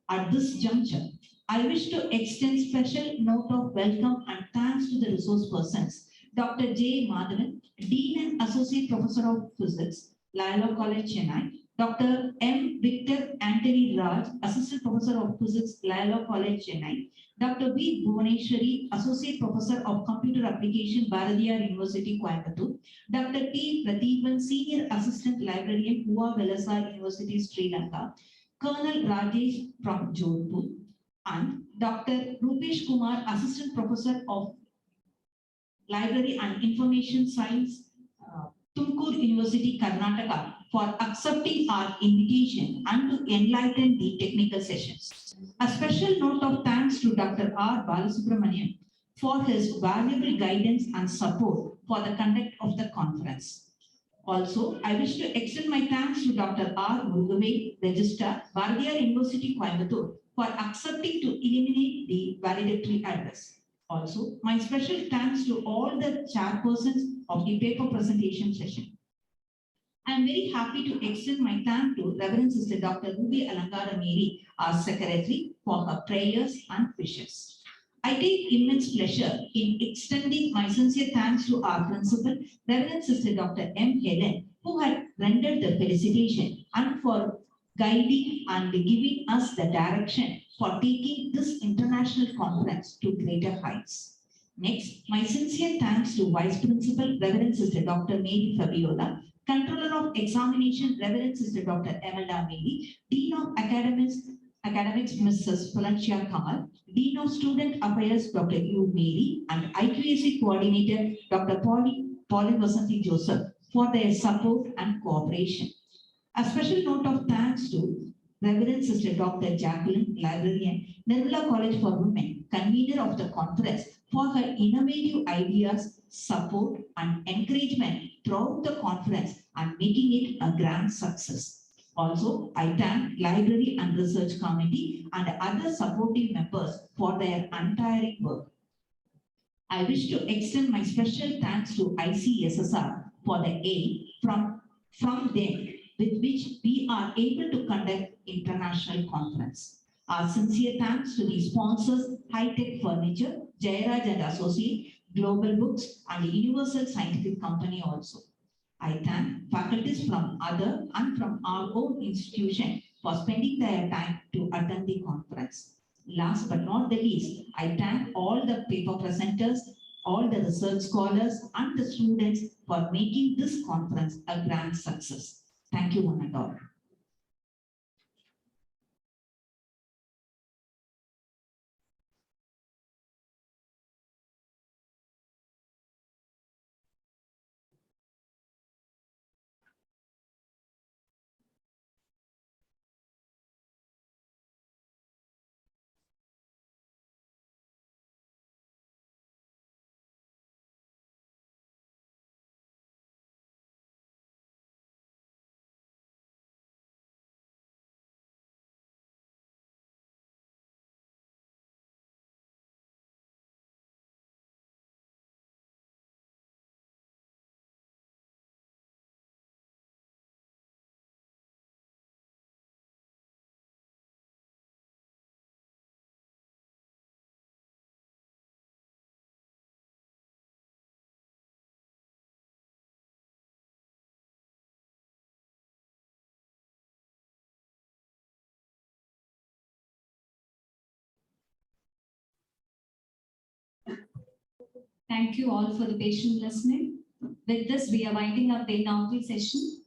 At this juncture, I wish to extend special note of welcome and thanks to the resource persons, Dr. J. Madhavan, Dean and Associate Professor of Physics, Loyola College, Chennai, Dr. M. Victor Anthony Raj, Assistant Professor of Physics, Loyola College, Chennai, Dr. V. Bhuvaneshwari, Associate Professor of Computer Application, Bharatiyar University, Coimbatore, Dr. T. Prathiban, Senior Assistant Librarian, Ua Velasa University, Sri Lanka, Colonel Rajesh from Jodhpur, and Dr. Rupesh Kumar, Assistant Professor of Library and Information Science, Tumkur University, Karnataka, for accepting our invitation and to enlighten the technical sessions. A special note of thanks to Dr. R. Balasubramanian, for his valuable guidance and support for the conduct of the conference. Also, I wish to extend my thanks to Dr. R. Murugavel, Registrar, Barbie University, Coimbatore, for accepting to eliminate the valedictory address. Also, my special thanks to all the chairpersons of the paper presentation session. I am very happy to extend my thanks to Reverend Sister Dr. Ruby Alangara Mary, our secretary, for her prayers and wishes. I take immense pleasure in extending my sincere thanks to our principal, Reverend Sister Dr. M. Helen, who had rendered the felicitation and for guiding and giving us the direction for taking this international conference to greater heights. Next, my sincere thanks to Vice Principal, Reverend Sister Dr. Mary Fabiola, Controller of Examination, Reverend Sister Dr. Emelda Mary, Dean of Academics, Mrs. Valencia Kamal, Dean of Student Affairs, Dr. U. Mary, and IQAC Coordinator, Dr. Pauline Vasanthi Joseph, for their support and cooperation. A special note of thanks to Reverend Sister Dr. Jacqueline, librarian, Nirmala College for Women, convener of the conference, for her innovative ideas, support, and encouragement throughout the conference and making it a grand success. Also, I thank Library and Research Committee and other supportive members for their untiring work. I wish to extend my special thanks to ICSSR for the aid from them with which we are able to conduct international conference. Our sincere thanks to the sponsors, High Tech Furniture, Jairaj and Associate, Global Books, and the Universal Scientific Company also. I thank faculties from other and from our own institution for spending their time to attend the conference. Last but not the least, I thank all the paper presenters, all the research scholars, and the students for making this conference a grand success. Thank you, one and all. Thank you all for the patient listening. With this, we are winding up the inaugural session.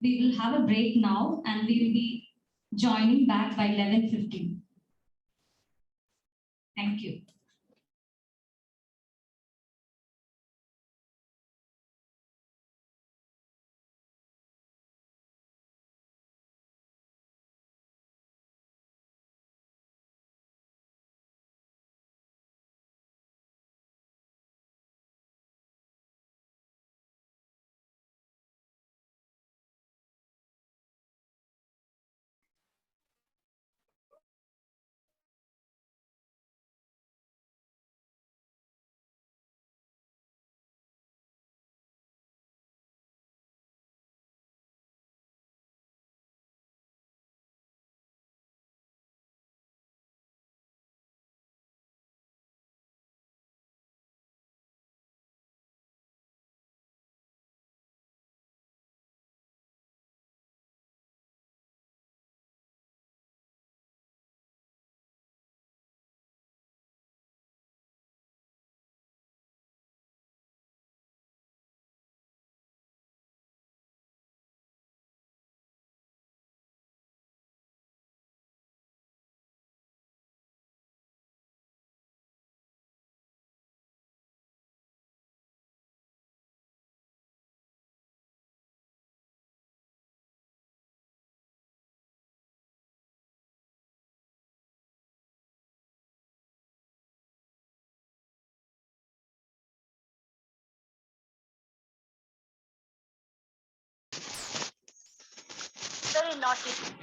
We will have a break now and we will be joining back by 11:15. Thank you. very naughty.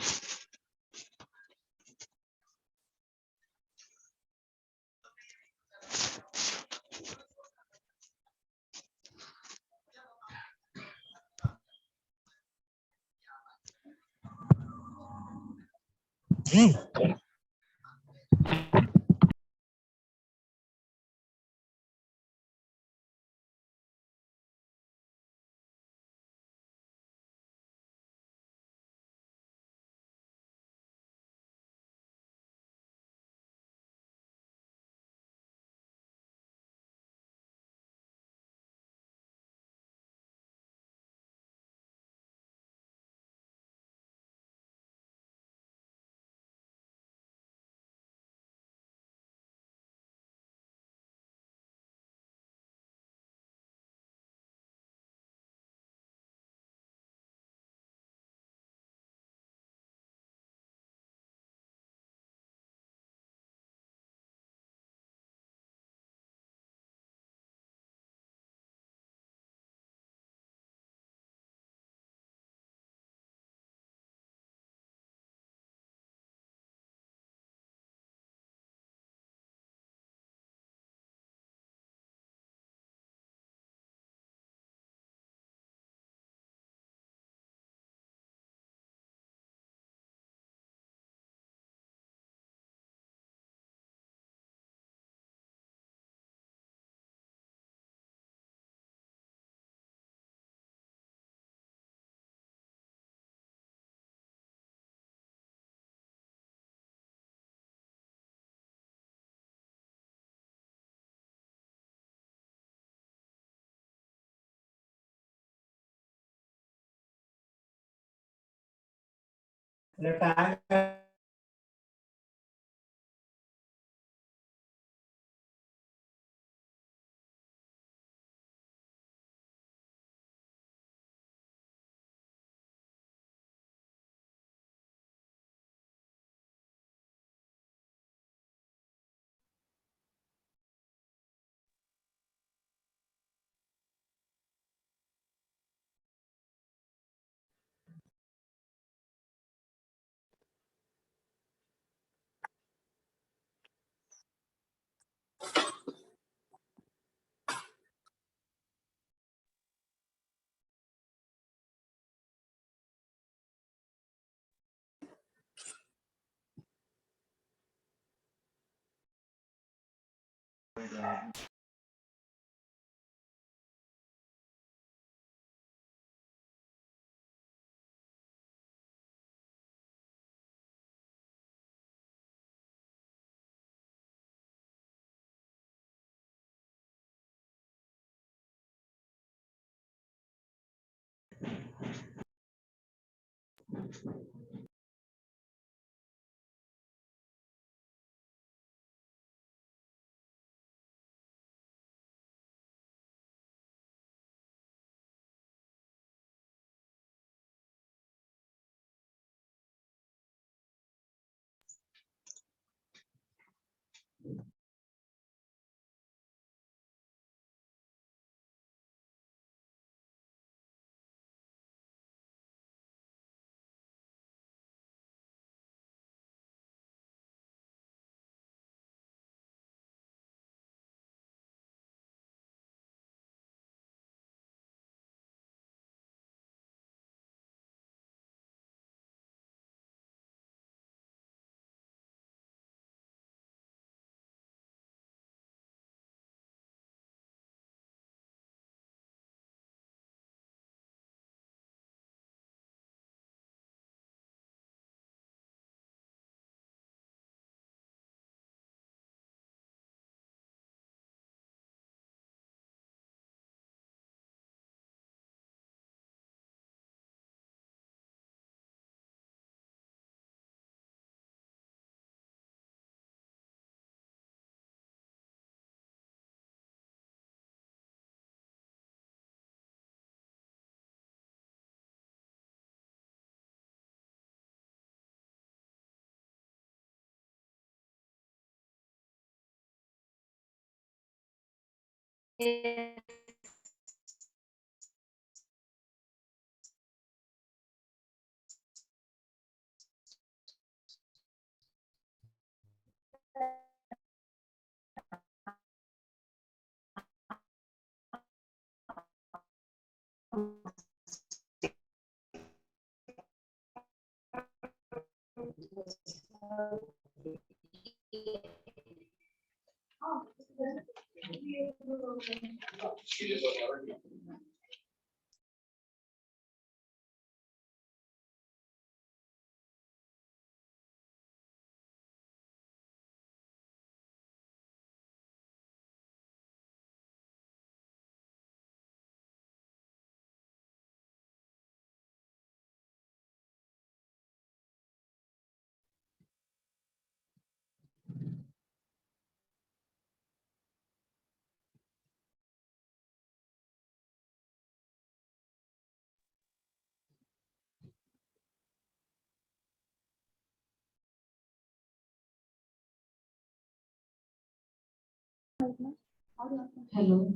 Hello.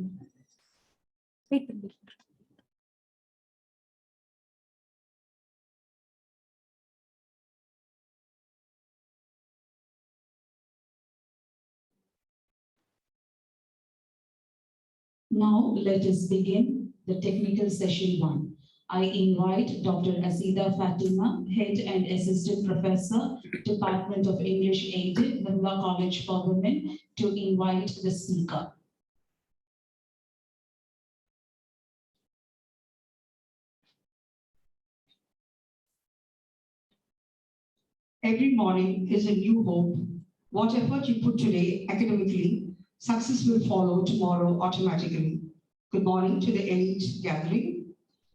Now let us begin the technical session 1. I invite Dr. Asida Fatima, Head and Assistant Professor, Department of English Aided, Manila College for Women, to invite the speaker. Every morning is a new hope. What effort you put today academically, success will follow tomorrow automatically. Good morning to the elite gathering.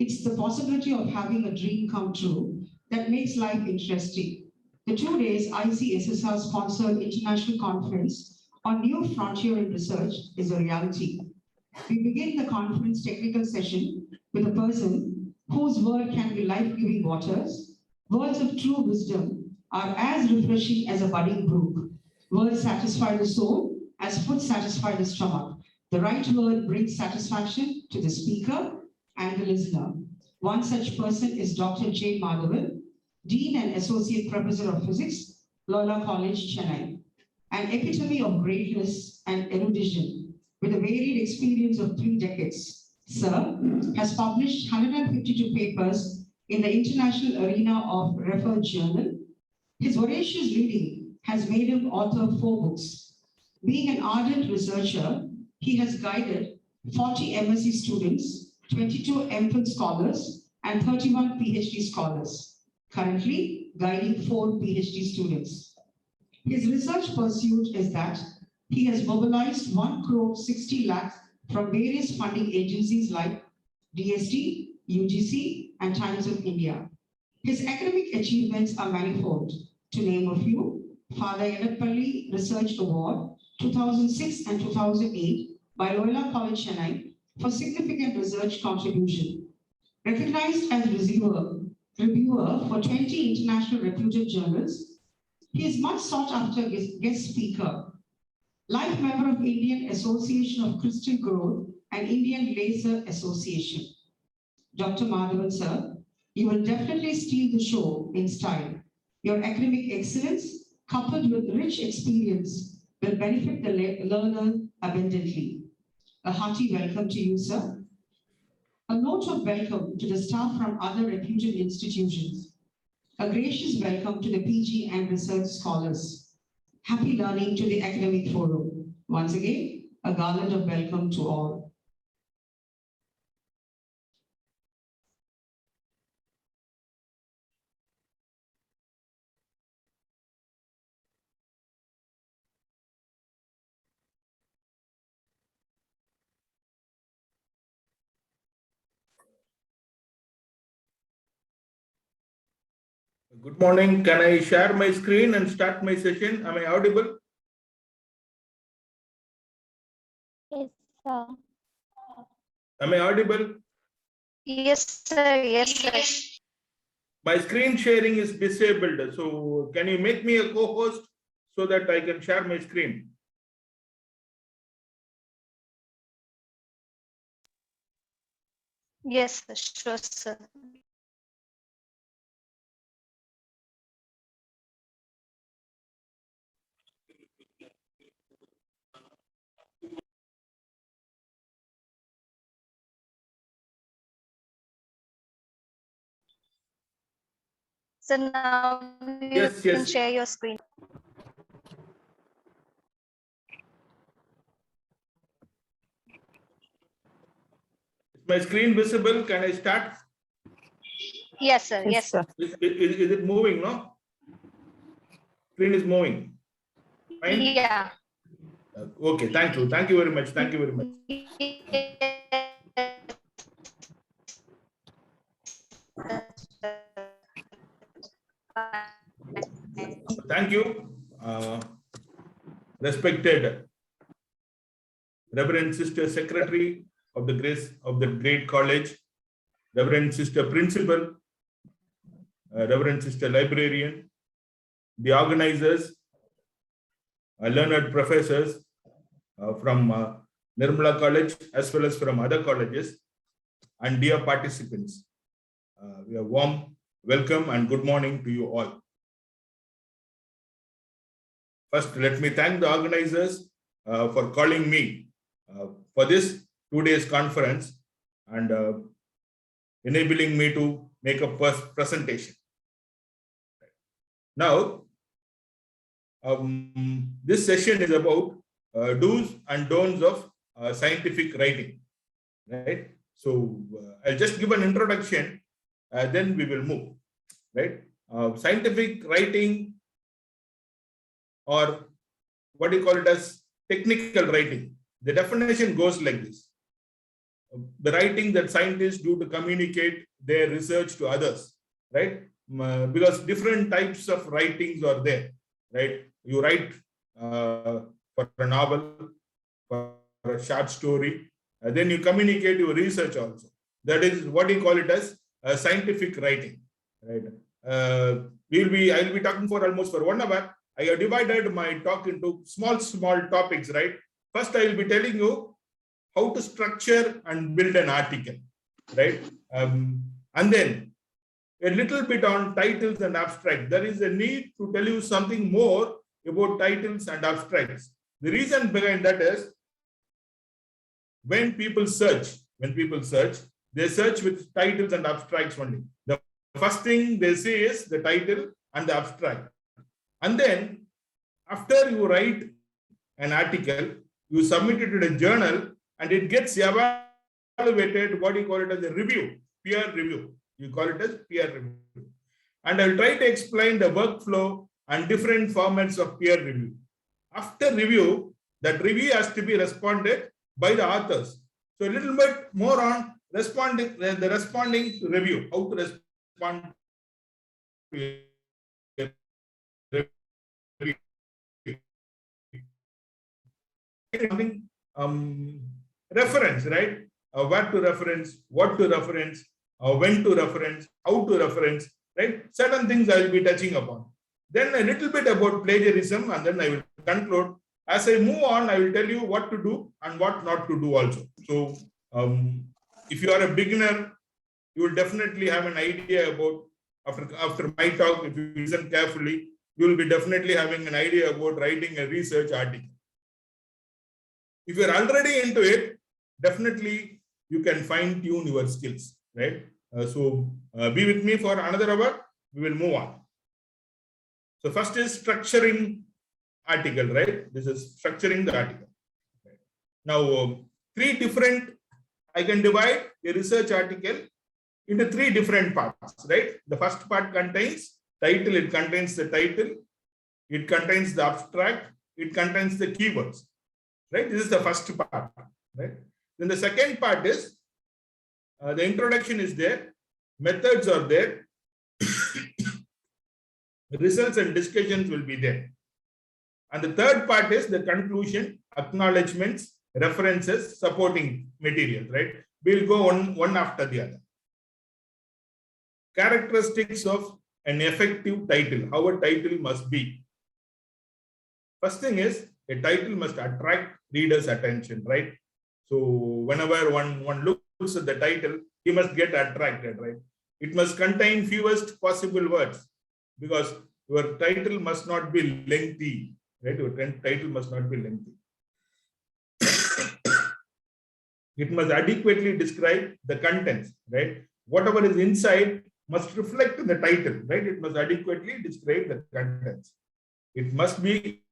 It's the possibility of having a dream come true that makes life interesting. The 2 days ICSSR sponsored International Conference on New Frontier in Research is a reality. We begin the conference technical session with a person whose word can be life-giving waters. Words of true wisdom are as refreshing as a budding brook. Words satisfy the soul as food satisfies the stomach. The right word brings satisfaction to the speaker and the listener. One such person is Dr. J. Madhavan, Dean and Associate Professor of Physics, Loyola College, Chennai. An epitome of greatness and erudition with a varied experience of 3 decades. Sir has published 152 papers in the international arena of referred journal. His voracious reading has made him author of 4 books. Being an ardent researcher, he has guided 40 MSc students, 22 MPhil scholars, and 31 PhD scholars, currently guiding 4 PhD students. His research pursuit is that he has mobilized 1 crore 60 lakhs from various funding agencies like DST, UGC, and Times of India. His academic achievements are manifold. To name a few, Father Edappalli Research Award 2006 and 2008 by Loyola College, Chennai for significant research contribution. Recognized as reviewer for 20 international reputed journals, he is much sought after guest speaker, life member of Indian Association of Crystal Growth and Indian Laser Association. Dr. Madhavan, sir, you will definitely steal the show in style. Your academic excellence, coupled with rich experience, will benefit the learner abundantly. A hearty welcome to you, sir. A note of welcome to the staff from other reputed institutions. A gracious welcome to the PG and research scholars. Happy learning to the academic forum. Once again, a garland of welcome to all. Good morning. Can I share my screen and start my session? Am I audible? Yes, sir. Am I audible? Yes, sir. Yes, sir. My screen sharing is disabled. So can you make me a co-host so that I can share my screen? Yes, sir. Sure, sir. So now you Yes, can yes. share your screen. Is my screen visible? Can I start? Yes, sir. Yes, sir. Is it moving? No? Screen is moving. Fine. Yeah. Okay. Thank you. Thank you very much. Thank you very much. Thank you. Respected Reverend Sister Secretary of the Grace of the Great College, Reverend Sister Principal, Reverend Sister Librarian, the organizers, learned professors from Nirmala College as well as from other colleges, and dear participants. We are warm welcome and good morning to you all. First, let me thank the organizers for calling me for this 2 days conference and enabling me to make a presentation. Now, this session is about do's and don'ts of scientific writing, right? So I'll just give an introduction, then we will move, right? Scientific writing, or what do you call it as technical writing? The definition goes like this: the writing that scientists do to communicate their research to others, right? Because different types of writings are there, right? You write for a novel, for a short story, then you communicate your research also. That is what you call it as scientific writing, right? I'll be talking for almost 1 hour. I have divided my talk into small topics, right? First, I will be telling you how to structure and build an article, right? And then a little bit on titles and abstracts. There is a need to tell you something more about titles and abstracts. The reason behind that is when people search, they search with titles and abstracts only. The first thing they see is the title and the abstract. And then after you write an article, you submit it to a journal and it gets evaluated, what do you call it as a review, peer review. You call it as peer review. And I'll try to explain the workflow and different formats of peer review. After review, that review has to be responded by the authors. So a little bit more on responding to review, how to respond to review. Reference, right? Where to reference, what to reference, when to reference, how to reference, right? Certain things I will be touching upon. Then a little bit about plagiarism, and then I will conclude. As I move on, I will tell you what to do and what not to do also. So if you are a beginner, you will definitely have an idea about, after my talk, if you listen carefully, you will be definitely having an idea about writing a research article. If you're already into it, definitely you can fine tune your skills, right? So be with me for another hour, we will move on. So first is structuring article, right? This is structuring the article. Right. Now, I can divide a research article into 3 different parts, right? The first part contains title, it contains the title, it contains the abstract, it contains the keywords, right? This is the first part, right? Then the second part is the introduction is there, methods are there, results and discussions will be there. And the third part is the conclusion, acknowledgements, references, supporting materials, right? We'll go one after the other. Characteristics of an effective title, how a title must be. First thing is, a title must attract readers' attention, right? So whenever one looks at the title, he must get attracted, right? It must contain fewest possible words, because your title must not be lengthy, right? Your title must not be lengthy. It must adequately describe the contents, right? Whatever is inside must reflect in the title, right? It must adequately describe the contents. It must be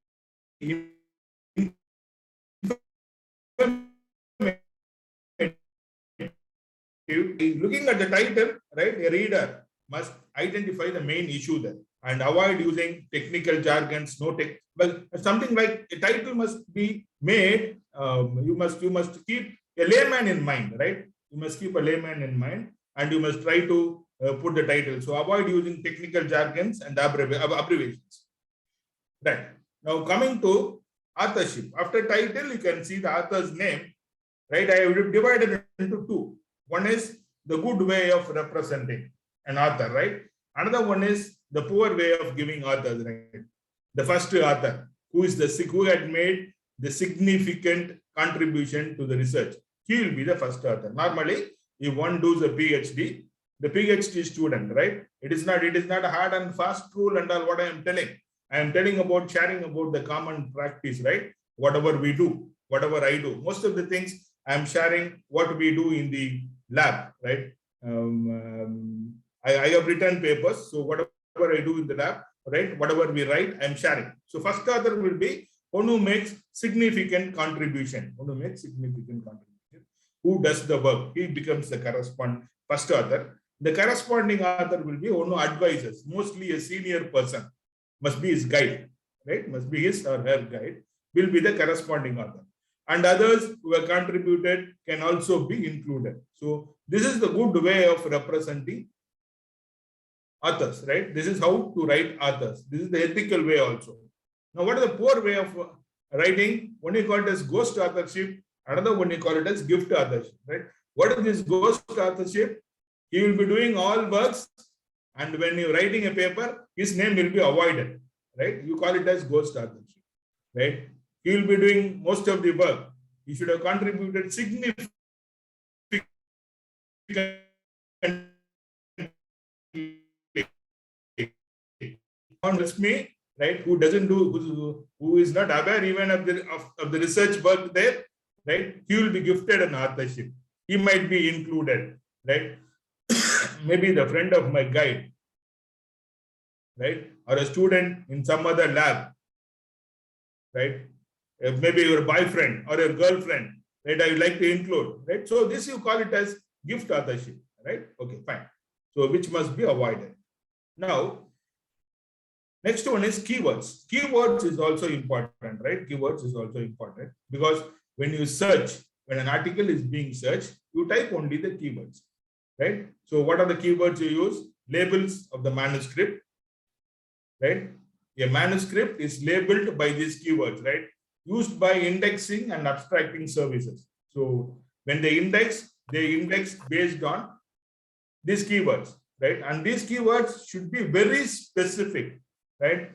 looking at the title, right? A reader must identify the main issue there and avoid using technical jargons. Well, something like a title must be made. You must keep a layman in mind, right? You must keep a layman in mind, and you must try to put the title. So avoid using technical jargons and abbreviations. Right. Now coming to authorship. After title, you can see the author's name. Right. I have divided it into two. One is the good way of representing an author, right? Another one is the poor way of giving authors, right? The first author, who had made the significant contribution to the research. He will be the first author. Normally, if one does a PhD, the PhD student, right? It is not a hard and fast rule and all what I am telling. I am telling about sharing about the common practice, right? Whatever we do, whatever I do. Most of the things I am sharing what we do in the lab, right? I have written papers, so whatever I do in the lab, right? Whatever we write, I am sharing. So first author will be one who makes significant contribution. Who does the work? He becomes the corresponding first author. The corresponding author will be one who advises, mostly a senior person, must be his guide, right? Must be his or her guide, will be the corresponding author. And others who have contributed can also be included. So this is the good way of representing authors, right? This is how to write authors. This is the ethical way also. Now, what is the poor way of writing? One you call it as ghost authorship, another one you call it as gift authorship, right? What is this ghost authorship? He will be doing all works, and when you're writing a paper, his name will be avoided, right? You call it as ghost authorship, right? He will be doing most of the work. He should have contributed significantly. Me, right? Who doesn't do, who is not aware even of the research work there, right? He will be gifted an authorship. He might be included, right? Maybe the friend of my guide, right? Or a student in some other lab, right? Maybe your boyfriend or your girlfriend, right? I would like to include, right? So this you call it as gift authorship, right? Okay, fine. So which must be avoided. Now, next one is keywords. Keywords is also important, right? Keywords is also important because when you search, when an article is being searched, you type only the keywords, right? So what are the keywords you use? Labels of the manuscript, right? A manuscript is labeled by these keywords, right? Used by indexing and abstracting services. So when they index based on these keywords, right? And these keywords should be very specific, right?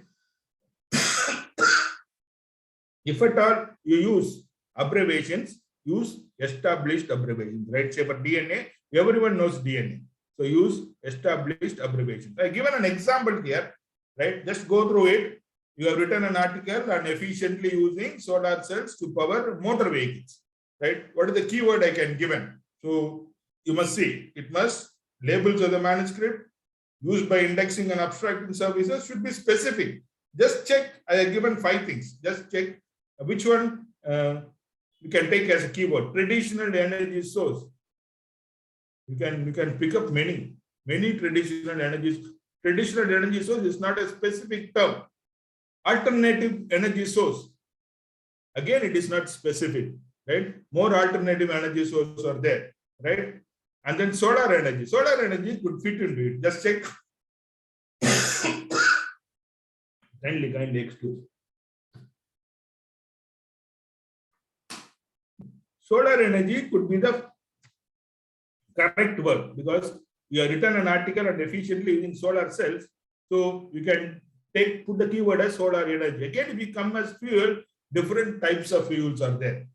If at all you use abbreviations, use established abbreviations, right? Say for DNA, everyone knows DNA. So use established abbreviations. I given an example here, right? Just go through it. You have written an article on efficiently using solar cells to power motor vehicles, right? What is the keyword I can given? So you must see, it must labels of the manuscript used by indexing and abstracting services should be specific. Just check, I have given 5 things. Just check which one you can take as a keyword. Traditional energy source. You can pick up many traditional energies. Traditional energy source is not a specific term. Alternative energy source. Again, it is not specific, right? More alternative energy sources are there, right? And then solar energy. Solar energy could fit into it. Just check. Kindly excuse. Solar energy could be the correct word because you have written an article on efficiently using solar cells. So you can put the keyword as solar energy. Again, if we come as fuel, different types of fuels are there.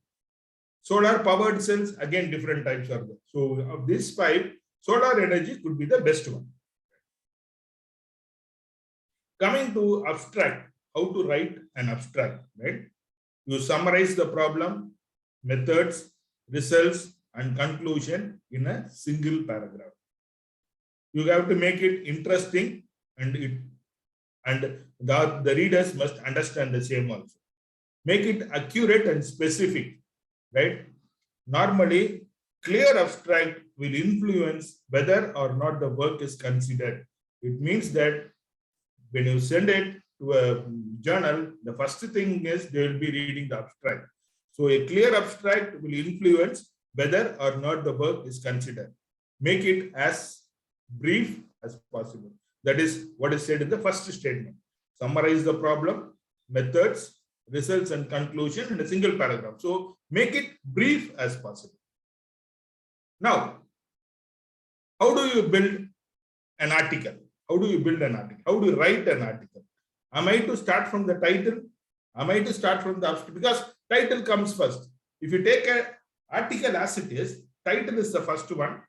Solar powered cells, again, different types are there. So of these 5, solar energy could be the best one. Coming to abstract, how to write an abstract, right? You summarize the problem, methods, results, and conclusion in a single paragraph. You have to make it interesting, and the readers must understand the same also. Make it accurate and specific, right? Normally, clear abstract will influence whether or not the work is considered. It means that when you send it to a journal, the first thing is they will be reading the abstract. So a clear abstract will influence whether or not the work is considered. Make it as brief as possible. That is what is said in the first statement. Summarize the problem, methods, results, and conclusion in a single paragraph. So make it brief as possible. Now, how do you build an article? How do you build an article? How do you write an article? Am I to start from the title? Am I to start from the abstract? Because title comes first. If you take an article as it is, title is the first one,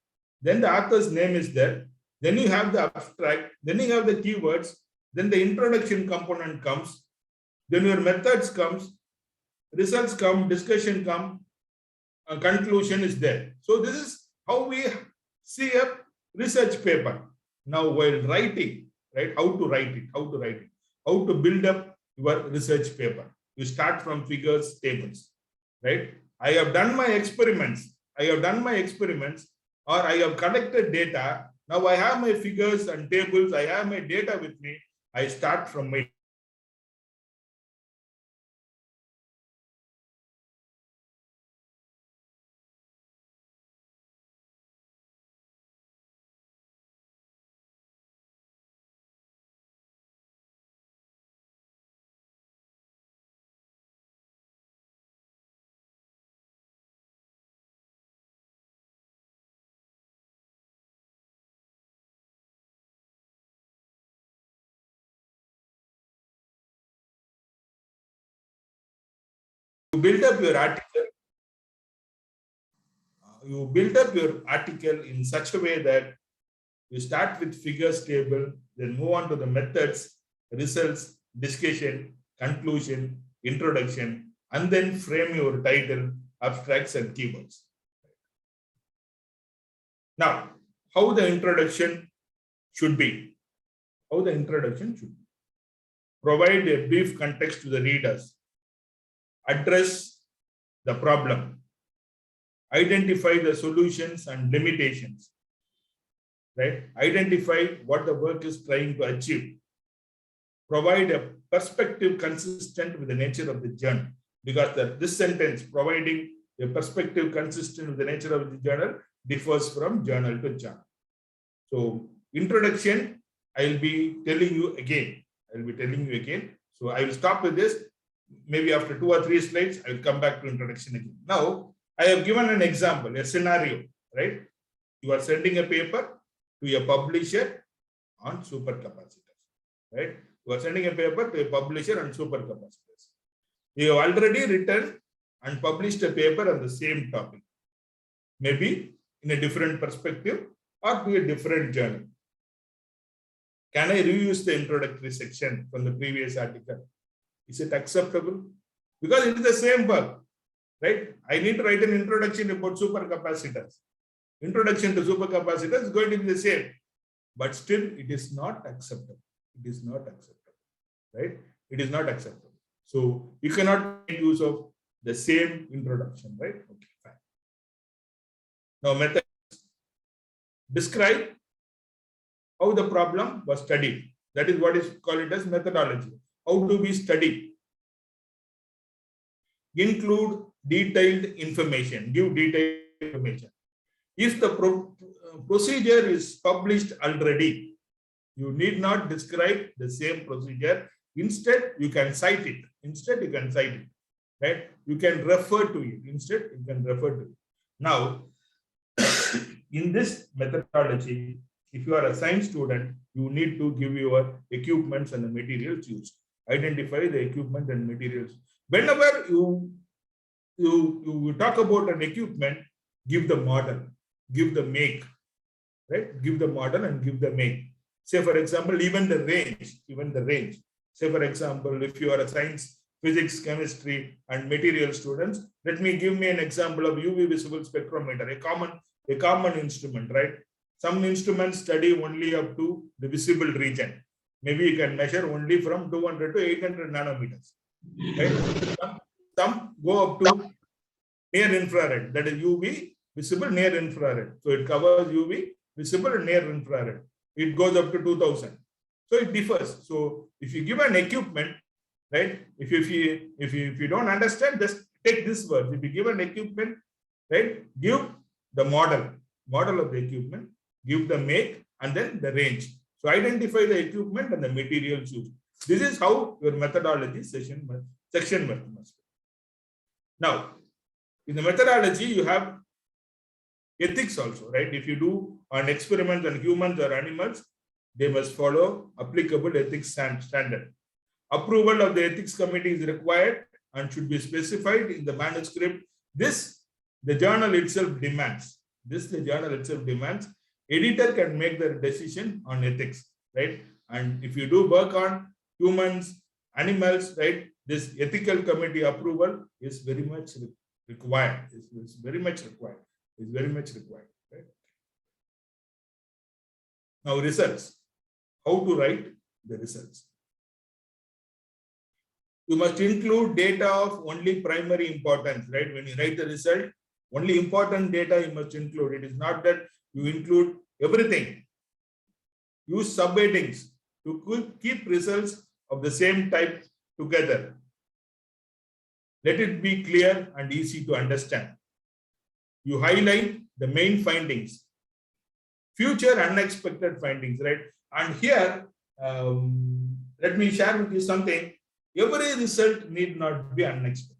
then the author's name is there, then you have the abstract, then you have the keywords, then the introduction component comes, then your methods comes, results come, discussion come, conclusion is there. So this is how we see a research paper. Now while writing, right, how to write it, how to build up your research paper. You start from figures, tables, right? I have done my experiments, or I have collected data. Now I have my figures and tables, I have my data with me. I start from my you build up your article in such a way that you start with figures table, then move on to the methods, results, discussion, conclusion, introduction, and then frame your title, abstracts, and keywords. Now, how the introduction should be. Provide a brief context to the readers. Address the problem. Identify the solutions and limitations. Right? Identify what the work is trying to achieve. Provide a perspective consistent with the nature of the journal. Because this sentence, providing a perspective consistent with the nature of the journal, differs from journal to journal. So, introduction, I will be telling you again. So, I will stop with this. Maybe after 2 or 3 slides, I will come back to introduction again. Now, I have given an example, a scenario, right? You are sending a paper to a publisher on supercapacitors, right? You are sending a paper to a publisher on supercapacitors. You have already written and published a paper on the same topic, maybe in a different perspective or to a different journal. Can I reuse the introductory section from the previous article? Is it acceptable? Because it is the same work, right? I need to write an introduction about supercapacitors. Introduction to supercapacitors is going to be the same, but still it is not acceptable. Right? It is not acceptable. So you cannot make use of the same introduction, right? Okay, fine. Now methods. Describe how the problem was studied. That is what is called as methodology. How do we study? Include detailed information. Give detailed information. If the procedure is published already, you need not describe the same procedure. Instead, you can cite it. Right? You can refer to it. Now, in this methodology, if you are a science student, you need to give your equipments and the materials used. Identify the equipment and materials. Whenever you talk about an equipment, give the model, give the make, right? Give the model and give the make. Say, for example, even the range. Say, for example, if you are a science, physics, chemistry, and material students, give me an example of UV visible spectrometer, a common instrument, right? Some instruments study only up to the visible region. Maybe you can measure only from 200 to 800 nanometers. Right? Some go up to near infrared, that is UV, visible, near infrared. So it covers UV, visible, and near infrared. It goes up to 2000. So it differs. So if you give an equipment, right? If you don't understand, just take this word. If you give an equipment, right? Give the model of the equipment, give the make, and then the range. So identify the equipment and the materials used. This is how your methodology section must be. Now, in the methodology, you have ethics also, right? If you do an experiment on humans or animals, they must follow applicable ethics standard. Approval of the ethics committee is required and should be specified in the manuscript. This the journal itself demands. Editor can make the decision on ethics, right? And if you do work on humans, animals, right, this ethical committee approval is very much required. It's very much required. Right? Now, results. How to write the results? You must include data of only primary importance, right? When you write the result, only important data you must include. It is not that you include everything. Use subheadings to keep results of the same type together. Let it be clear and easy to understand. You highlight the main findings, future unexpected findings, right? And here, let me share with you something. Every result need not be unexpected.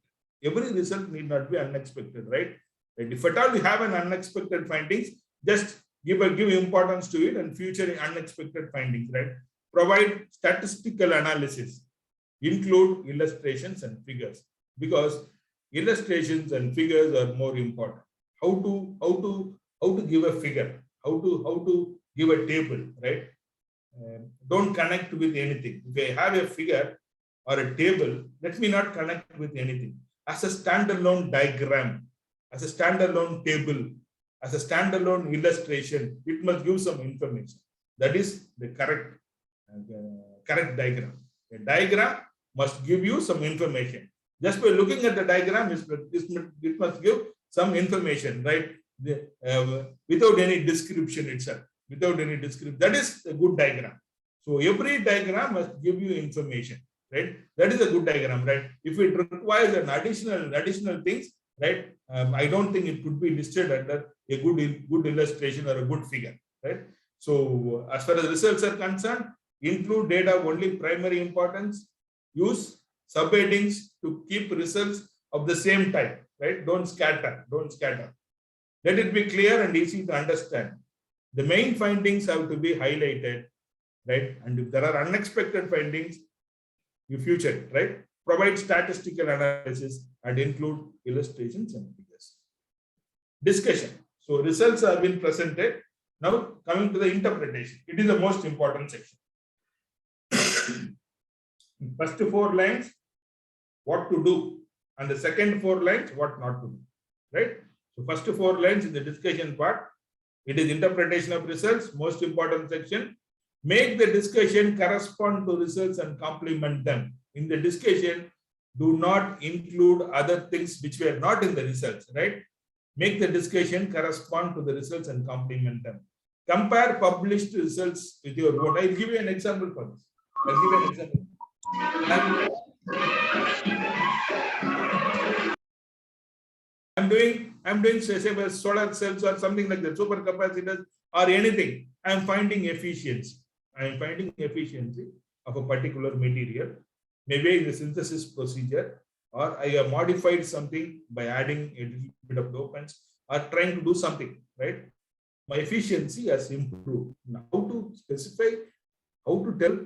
Right? If at all you have an unexpected findings, just give importance to it and future unexpected findings, right? Provide statistical analysis. Include illustrations and figures, because illustrations and figures are more important. How to give a figure, how to give a table, right? Don't connect with anything. If I have a figure or a table, let me not connect with anything. As a standalone diagram, as a standalone table, as a standalone illustration, it must give some information. That is the correct diagram. A diagram must give you some information. Just by looking at the diagram, it must give some information, right? Without any description itself. That is a good diagram. So every diagram must give you information, right? That is a good diagram, right? If it requires an additional things, right? I don't think it could be listed under a good illustration or a good figure, right? So as far as results are concerned, include data of only primary importance. Use subheadings to keep results of the same type, right? Don't scatter. Let it be clear and easy to understand. The main findings have to be highlighted, right? And if there are unexpected findings, you future, right? Provide statistical analysis and include illustrations and figures. Discussion. So results have been presented. Now coming to the interpretation. It is the most important section. First 4 lines, what to do, and the second 4 lines, what not to do, right? So first 4 lines in the discussion part, it is interpretation of results, most important section. Make the discussion correspond to results and complement them. In the discussion, do not include other things which were not in the results, right? Make the discussion correspond to the results and complement them. Compare published results with your own. I'll give you an example for this. I'm doing say solar cells or something like that, supercapacitors or anything. I'm finding efficiency. Of a particular material, maybe in the synthesis procedure, or I have modified something by adding a little bit of dopants or trying to do something, right? My efficiency has improved. Now, how to specify, how to tell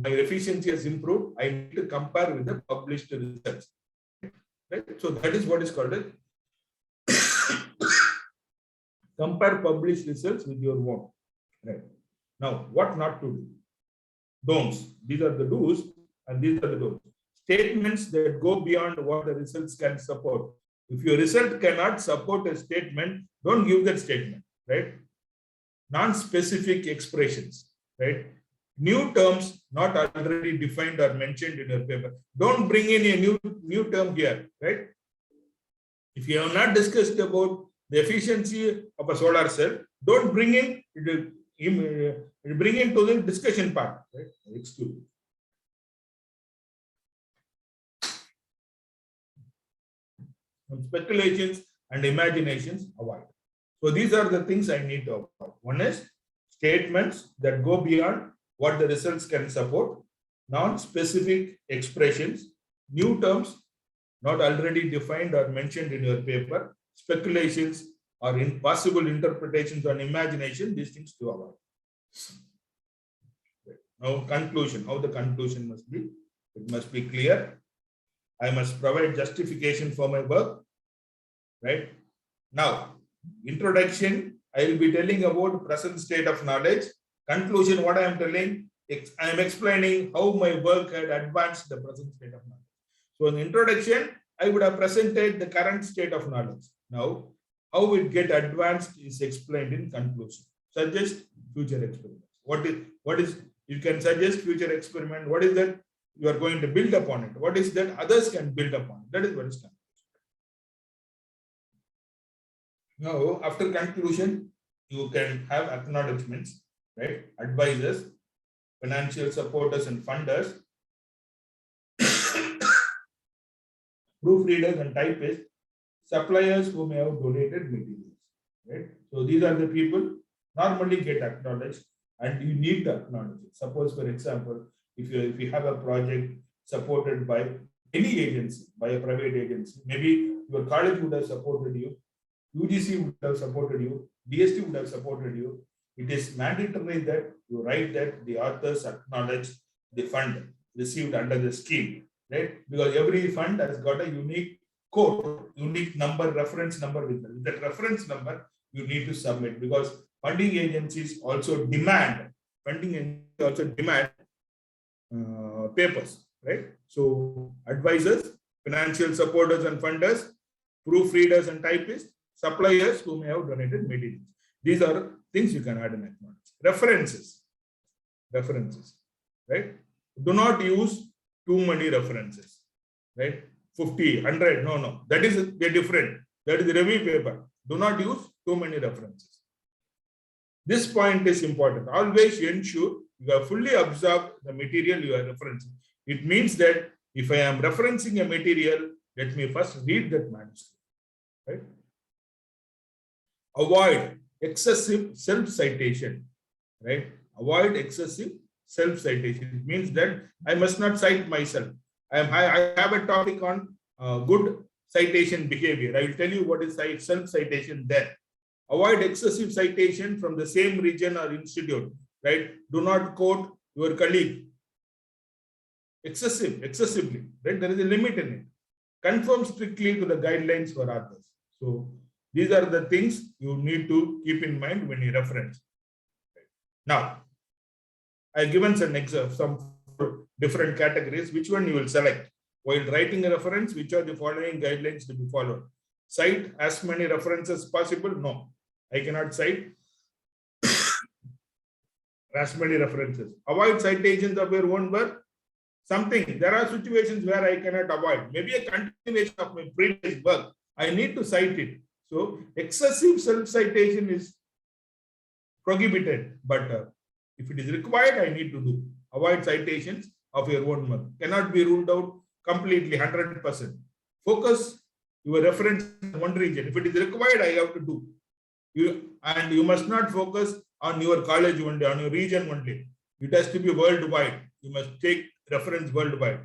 my efficiency has improved, I need to compare with the published results. Right? So that is what is called as compare published results with your own. Right? Now, what not to do? Don'ts. These are the do's and these are the don'ts. Statements that go beyond what the results can support. If your result cannot support a statement, don't give that statement, right? non-specific expressions, right? New terms not already defined or mentioned in your paper. Don't bring in a new term here, right? If you have not discussed about the efficiency of a solar cell, don't bring in bring into the discussion part, right? Exclude. Speculations and imaginations, avoid. So these are the things I need to avoid. One is statements that go beyond what the results can support, non-specific expressions, new terms not already defined or mentioned in your paper, speculations or impossible interpretations on imagination, these things to avoid. Now conclusion, how the conclusion must be, it must be clear. I must provide justification for my work, right? Now, introduction, I will be telling about present state of knowledge. Conclusion, what I am telling, I am explaining how my work had advanced the present state of knowledge. So in introduction, I would have presented the current state of knowledge. Now, how it get advanced is explained in conclusion. Suggest future experiments. What is you can suggest future experiment. What is that you are going to build upon it? What is that others can build upon? That is what is conclusion. Now, after conclusion, you can have acknowledgements, right? Advisors, financial supporters and funders, proofreaders and typists, suppliers who may have donated materials, right? So these are the people normally get acknowledged, and you need to acknowledge it. Suppose, for example, if you have a project supported by any agency, by a private agency, maybe your college would have supported you, UGC would have supported you, DST would have supported you. It is mandatory that you write that the authors acknowledge the fund received under the scheme, right? Because every fund has got a unique code, unique number, reference number with them. That reference number you need to submit, because funding agencies also demand, papers, right? So advisors, financial supporters and funders, proofreaders and typists, suppliers who may have donated materials. These are things you can add in acknowledge. References, right? Do not use too many references, right? 50, 100, no. That is different. That is the review paper. Do not use too many references. This point is important. Always ensure you have fully absorbed the material you are referencing. It means that if I am referencing a material, let me first read that manuscript, right? Avoid excessive self-citation, right? Avoid excessive self-citation. It means that I must not cite myself. I have a topic on good citation behavior. I will tell you what is self-citation there. Avoid excessive citation from the same region or institute, right? Do not quote your colleague excessively, right? There is a limit in it. Conform strictly to the guidelines for authors. So these are the things you need to keep in mind when you reference. Now, I've given some different categories. Which one you will select? While writing a reference, which are the following guidelines to be followed? Cite as many references as possible? No, I cannot cite as many references. Avoid citations of your own work. There are situations where I cannot avoid. Maybe a continuation of my previous work. I need to cite it. So excessive self-citation is prohibited, but if it is required, I need to do. Avoid citations of your own work. Cannot be ruled out completely, 100%. Focus your reference in one region. If it is required, I have to do. You must not focus on your college only, on your region only. It has to be worldwide. You must take reference worldwide.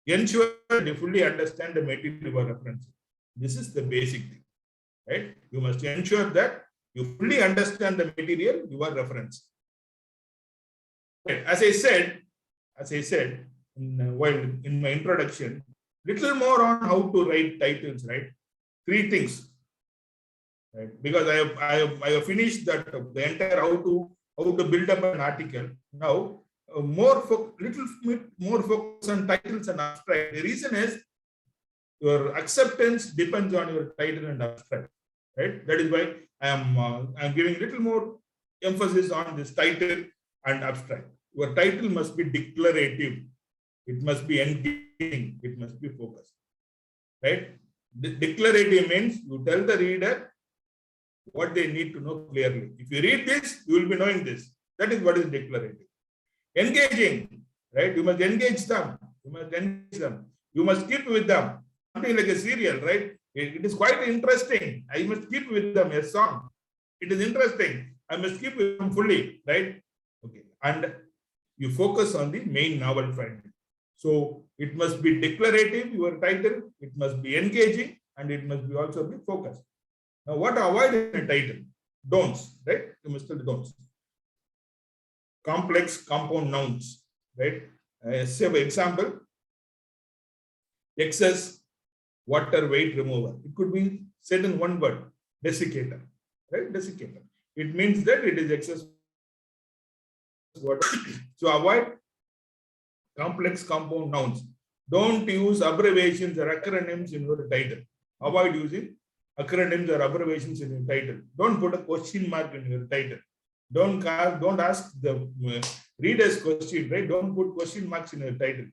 Ensure that you fully understand the material you are referencing. This is the basic thing, right? You must ensure that you fully understand the material you are referencing. As I said in my introduction, little more on how to write titles, right? 3 things, right? Because I have finished that the entire how to build up an article. Now, little bit more focus on titles and abstract. The reason is your acceptance depends on your title and abstract, right? That is why I am giving little more emphasis on this title and abstract. Your title must be declarative. It must be engaging. It must be focused. Right? Declarative means you tell the reader what they need to know clearly. If you read this, you will be knowing this. That is what is declarative. Engaging, right? You must engage them. You must engage them. You must keep with them. Something like a serial, right? It is quite interesting. I must keep with them a song. It is interesting. I must keep with them fully, right? Okay. And you focus on the main novel finding. So it must be declarative, your title. It must be engaging, and it must be also be focused. Now, what to avoid in a title? Don'ts, right? You must tell the don'ts. Complex compound nouns, right? Say for example, excess water weight remover. It could be said in one word, desiccator, right? Desiccator. It means that it is excess water. So avoid complex compound nouns. Don't use abbreviations or acronyms in your title. Avoid using acronyms or abbreviations in your title. Don't put a question mark in your title. Don't ask the reader's question, right? Don't put question marks in your title.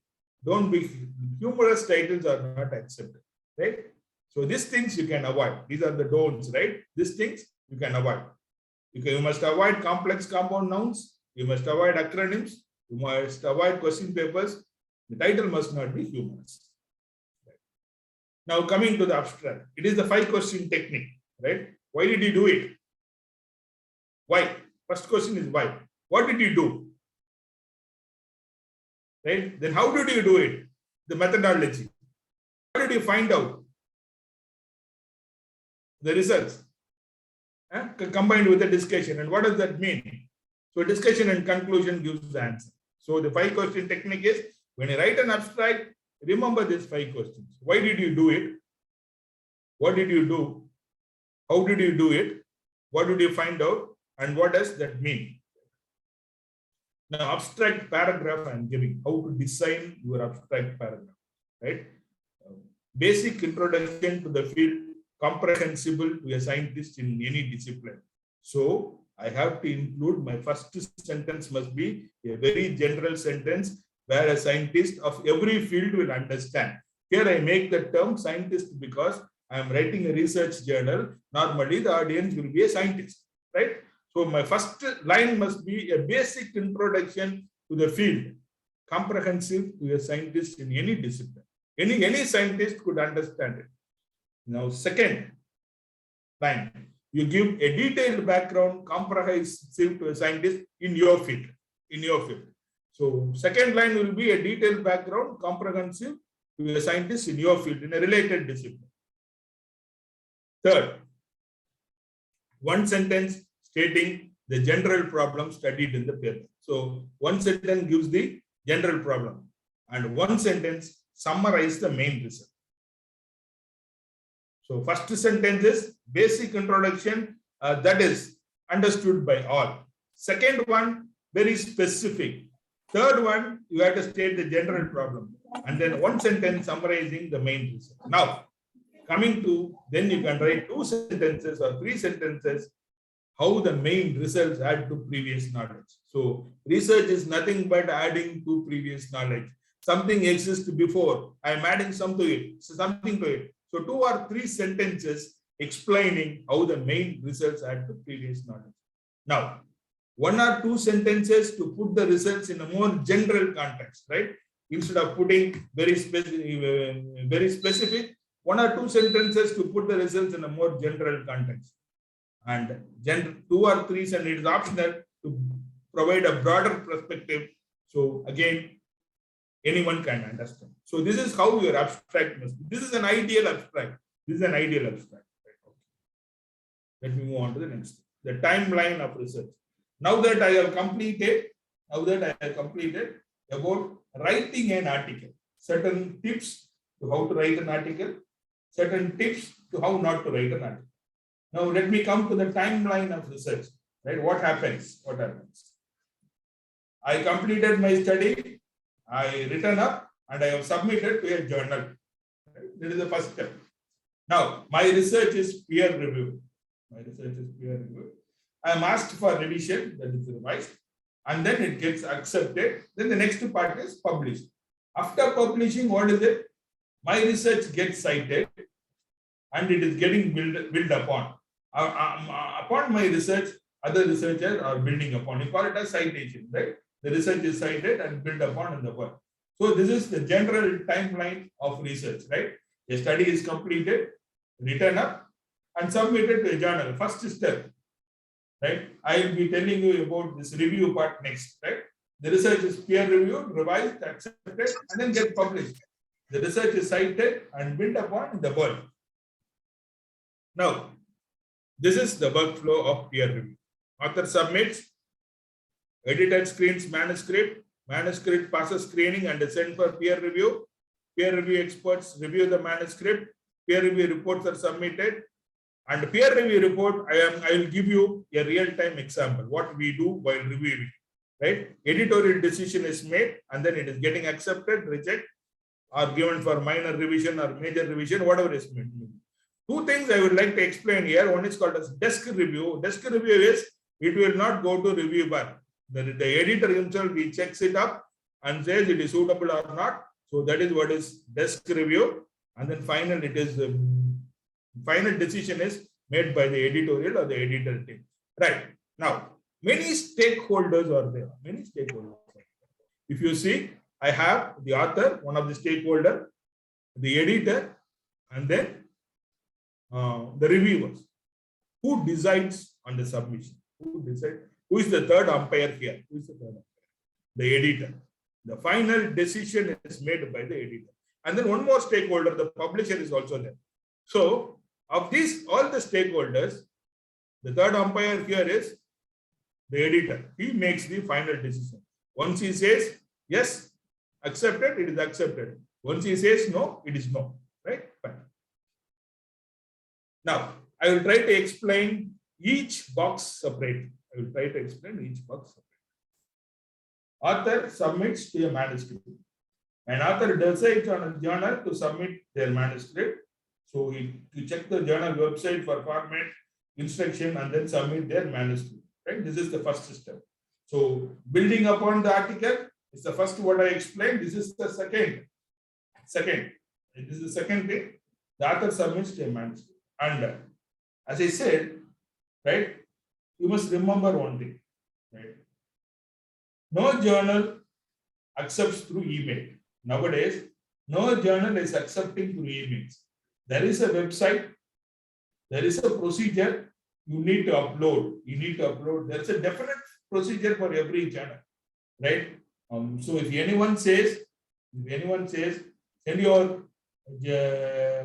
Don't be humorous titles are not accepted, right? So these things you can avoid. These are the don'ts, right? These things you can avoid. You must avoid complex compound nouns. You must avoid acronyms. You must avoid question papers. The title must not be humorous. Now coming to the abstract, it is the 5-question technique, right? Why did you do it? Why? First question is why. What did you do? Right? Then how did you do it? The methodology. What did you find out? The results. Combined with the discussion. And what does that mean? So discussion and conclusion gives the answer. So the 5-question technique is, when you write an abstract, remember these 5 questions. Why did you do it? What did you do? How did you do it? What did you find out? And what does that mean? Now, abstract paragraph I am giving, how to design your abstract paragraph, right? Basic introduction to the field, comprehensible to a scientist in any discipline. So I have to include my first sentence must be a very general sentence where a scientist of every field will understand. Here I make the term scientist because I am writing a research journal. Normally the audience will be a scientist, right? So my first line must be a basic introduction to the field, comprehensive to a scientist in any discipline. Any scientist could understand it. Now, second line, you give a detailed background, comprehensive to a scientist in your field. So second line will be a detailed background, comprehensive to a scientist in your field, in a related discipline. Third, one sentence stating the general problem studied in the paper. So one sentence gives the general problem and one sentence summarizes the main result. So first sentence is basic introduction, that is understood by all. Second one, very specific. Third one, you have to state the general problem. And then one sentence summarizing the main result. Now, coming to, then you can write 2 sentences or 3 sentences, how the main results add to previous knowledge. So research is nothing but adding to previous knowledge. Something exists before, I am adding something to it. So 2 or 3 sentences explaining how the main results add to previous knowledge. Now, 1 or 2 sentences to put the results in a more general context, right? Instead of putting very specific, 1 or 2 sentences to put the results in a more general context. And 2 or 3 sentences, it is optional to provide a broader perspective. So again, anyone can understand. So this is how your abstract must be. This is an ideal abstract. Right? Okay. Let me move on to the next. The timeline of research. Now that I have completed about writing an article, certain tips to how to write an article, certain tips to how not to write an article. Now let me come to the timeline of research. Right? What happens? I completed my study, I written up, and I have submitted to a journal. Right? That is the first step. Now, my research is peer reviewed. I am asked for revision, that is revised, and then it gets accepted. Then the next part is published. After publishing, what is it? My research gets cited and it is getting built upon. Upon my research, other researchers are building upon. You call it as citation, right? The research is cited and built upon in the work. So this is the general timeline of research, right? A study is completed, written up, and submitted to a journal. First step, right? I will be telling you about this review part next, right? The research is peer reviewed, revised, accepted, and then get published. The research is cited and built upon in the world. Now, this is the workflow of peer review. Author submits, editor screens manuscript, manuscript passes screening and is sent for peer review. Peer review experts review the manuscript. Peer review reports are submitted. And peer review report, I will give you a real-time example, what we do while reviewing, right? Editorial decision is made and then it is getting accepted, rejected, or given for minor revision or major revision, whatever is made. Two things I would like to explain here. One is called as desk review. Desk review is, it will not go to review bar. The editor himself, he checks it up and says it is suitable or not. So that is what is desk review. And then final, it is final decision is made by the editorial or the editor team. Right. Now, many stakeholders are there. Many stakeholders. If you see, I have the author, one of the stakeholder, the editor, and then the reviewers. Who decides on the submission? Who decides? Who is the third umpire here? Who is the third umpire? The editor. The final decision is made by the editor. And then one more stakeholder, the publisher, is also there. So, of these, all the stakeholders, the third umpire here is the editor. He makes the final decision. Once he says yes, accepted, it is accepted. Once he says no, it is no. Right? Fine. Now, I will try to explain each box separately. I will try to explain each box separately. Author submits to a manuscript. An author decides on a journal to submit their manuscript. So you check the journal website for format, instruction, and then submit their manuscript. Right? This is the first step. So building upon the article is the first what I explained. This is the second. This is the second thing. The author submits to a manuscript. And as I said, right, you must remember one thing. Right? No journal accepts through email. Nowadays, no journal is accepting through emails. There is a website, there is a procedure you need to upload. There is a definite procedure for every journal, right? So if anyone says, send your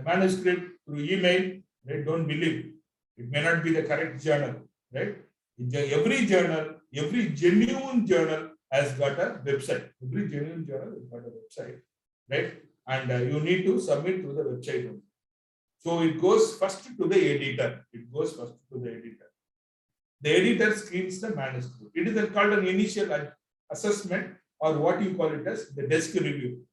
manuscript through email, right? Don't believe. It may not be the correct journal, right? Every journal, every genuine journal has got a website. Every genuine journal has got a website, right? And you need to submit to the website. So it goes first to the editor. The editor screens the manuscript. It is called an initial assessment, or what you call it as the desk review.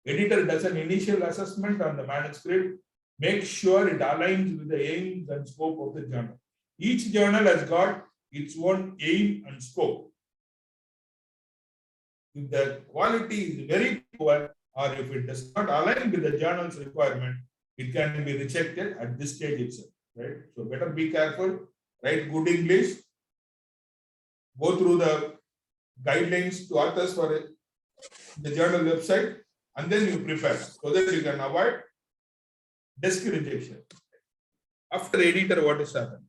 Editor does an initial assessment on the manuscript, make sure it aligns with the aims and scope of the journal. Each journal has got its own aim and scope. If the quality is very poor, or if it does not align with the journal's requirement, it can be rejected at this stage itself, right? So better be careful, write good English, go through the guidelines to authors for the journal website, and then you prepare so that you can avoid desk rejection. After the editor, what is happened?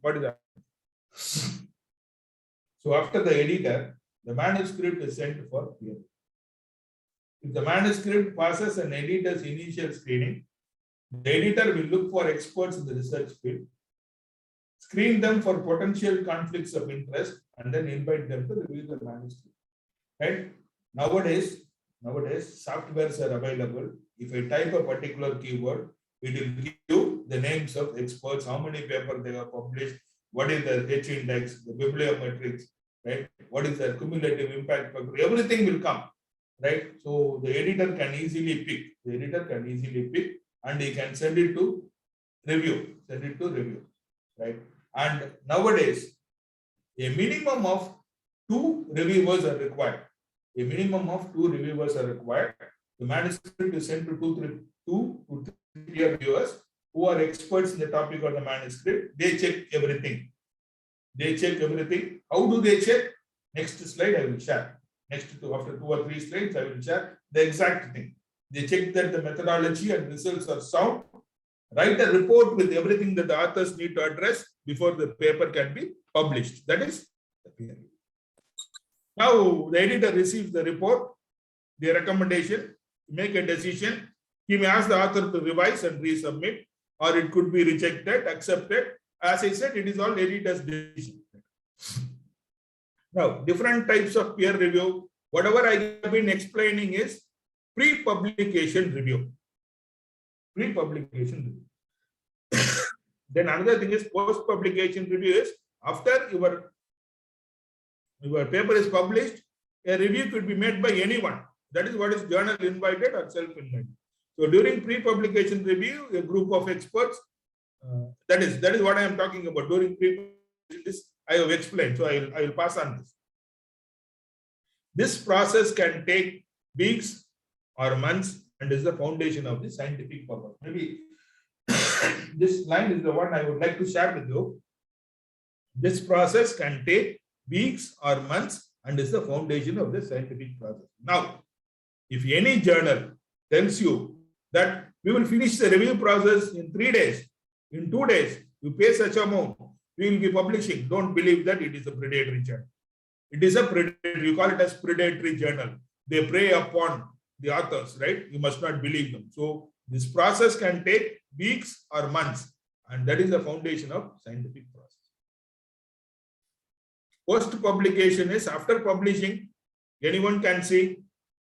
So after the editor, the manuscript is sent for peer. If the manuscript passes an editor's initial screening, the editor will look for experts in the research field, screen them for potential conflicts of interest, and then invite them to review the manuscript. Right? Nowadays, softwares are available. If I type a particular keyword, it will give you the names of experts, how many papers they have published, what is their H index, the bibliometrics, right? What is their cumulative impact factor? Everything will come, right? So the editor can easily pick. And he can send it to review, right? And nowadays, A minimum of 2 reviewers are required. A minimum of 2 reviewers are required. The manuscript is sent to 2 to 3 peer reviewers who are experts in the topic of the manuscript. They check everything. They check everything. How do they check? Next slide I will share. After 2 or 3 slides, I will share the exact thing. They check that the methodology and results are sound. Write a report with everything that the authors need to address before the paper can be published. That is the peer review. Now, the editor receives the report, the recommendation, make a decision. He may ask the author to revise and resubmit, or it could be rejected, accepted. As I said, it is all editor's decision. Now, different types of peer review. Whatever I have been explaining is pre-publication review. Pre-publication review. Then another thing is post-publication review is after your paper is published, a review could be made by anyone. That is what is journal invited or self-invited. So during pre-publication review, a group of experts, that is what I am talking about. During pre-publication, this I have explained. So I will pass on this. This process can take weeks or months and is the foundation of the scientific purpose. Maybe this line is the one I would like to share with you. This process can take weeks or months and is the foundation of the scientific process. Now, if any journal tells you that we will finish the review process in 3 days, in 2 days, you pay such amount, we will be publishing. Don't believe that it is a predatory journal. It is a predatory, you call it as predatory journal. They prey upon the authors, right? You must not believe them. So this process can take weeks or months, and that is the foundation of scientific process. Post-publication is after publishing, anyone can see,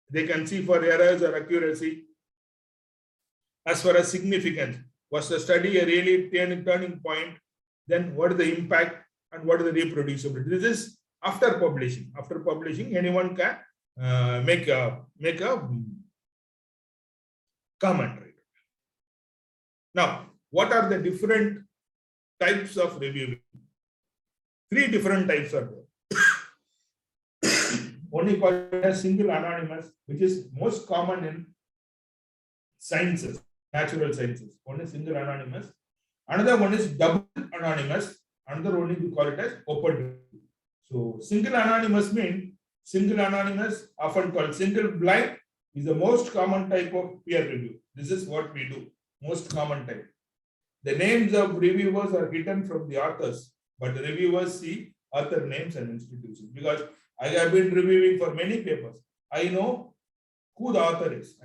they can see for errors or accuracy. As far as significance, was the study a really turning point? Then what is the impact and what is the reproducibility? This is after publishing. After publishing, anyone can make a comment. Right? Now, what are the different types of reviewing? 3 different types are there. One is called as single anonymous, which is most common in sciences, natural sciences. One is single anonymous. Another one is double anonymous. Another one is we call it as open. So single anonymous means single anonymous, often called single blind, is the most common type of peer review. This is what we do, most common type. The names of reviewers are hidden from the authors, but the reviewers see author names and institutions. Because I have been reviewing for many papers. I know who the author is.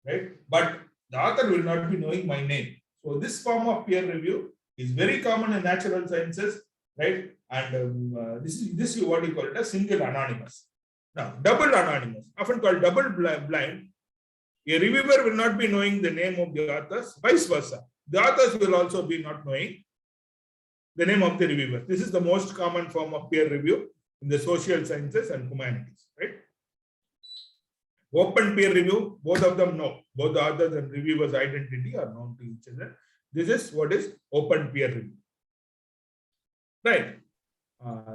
Right? But the author will not be knowing my name. So this form of peer review is very common in natural sciences, right? And this is what you call it as single anonymous. Now, double anonymous, often called double blind. A reviewer will not be knowing the name of the authors, vice versa. The authors will also be not knowing the name of the reviewer. This is the most common form of peer review in the social sciences and humanities, right? Open peer review, both of them know, both the authors and reviewers' identity are known to each other. This is what is open peer review, right?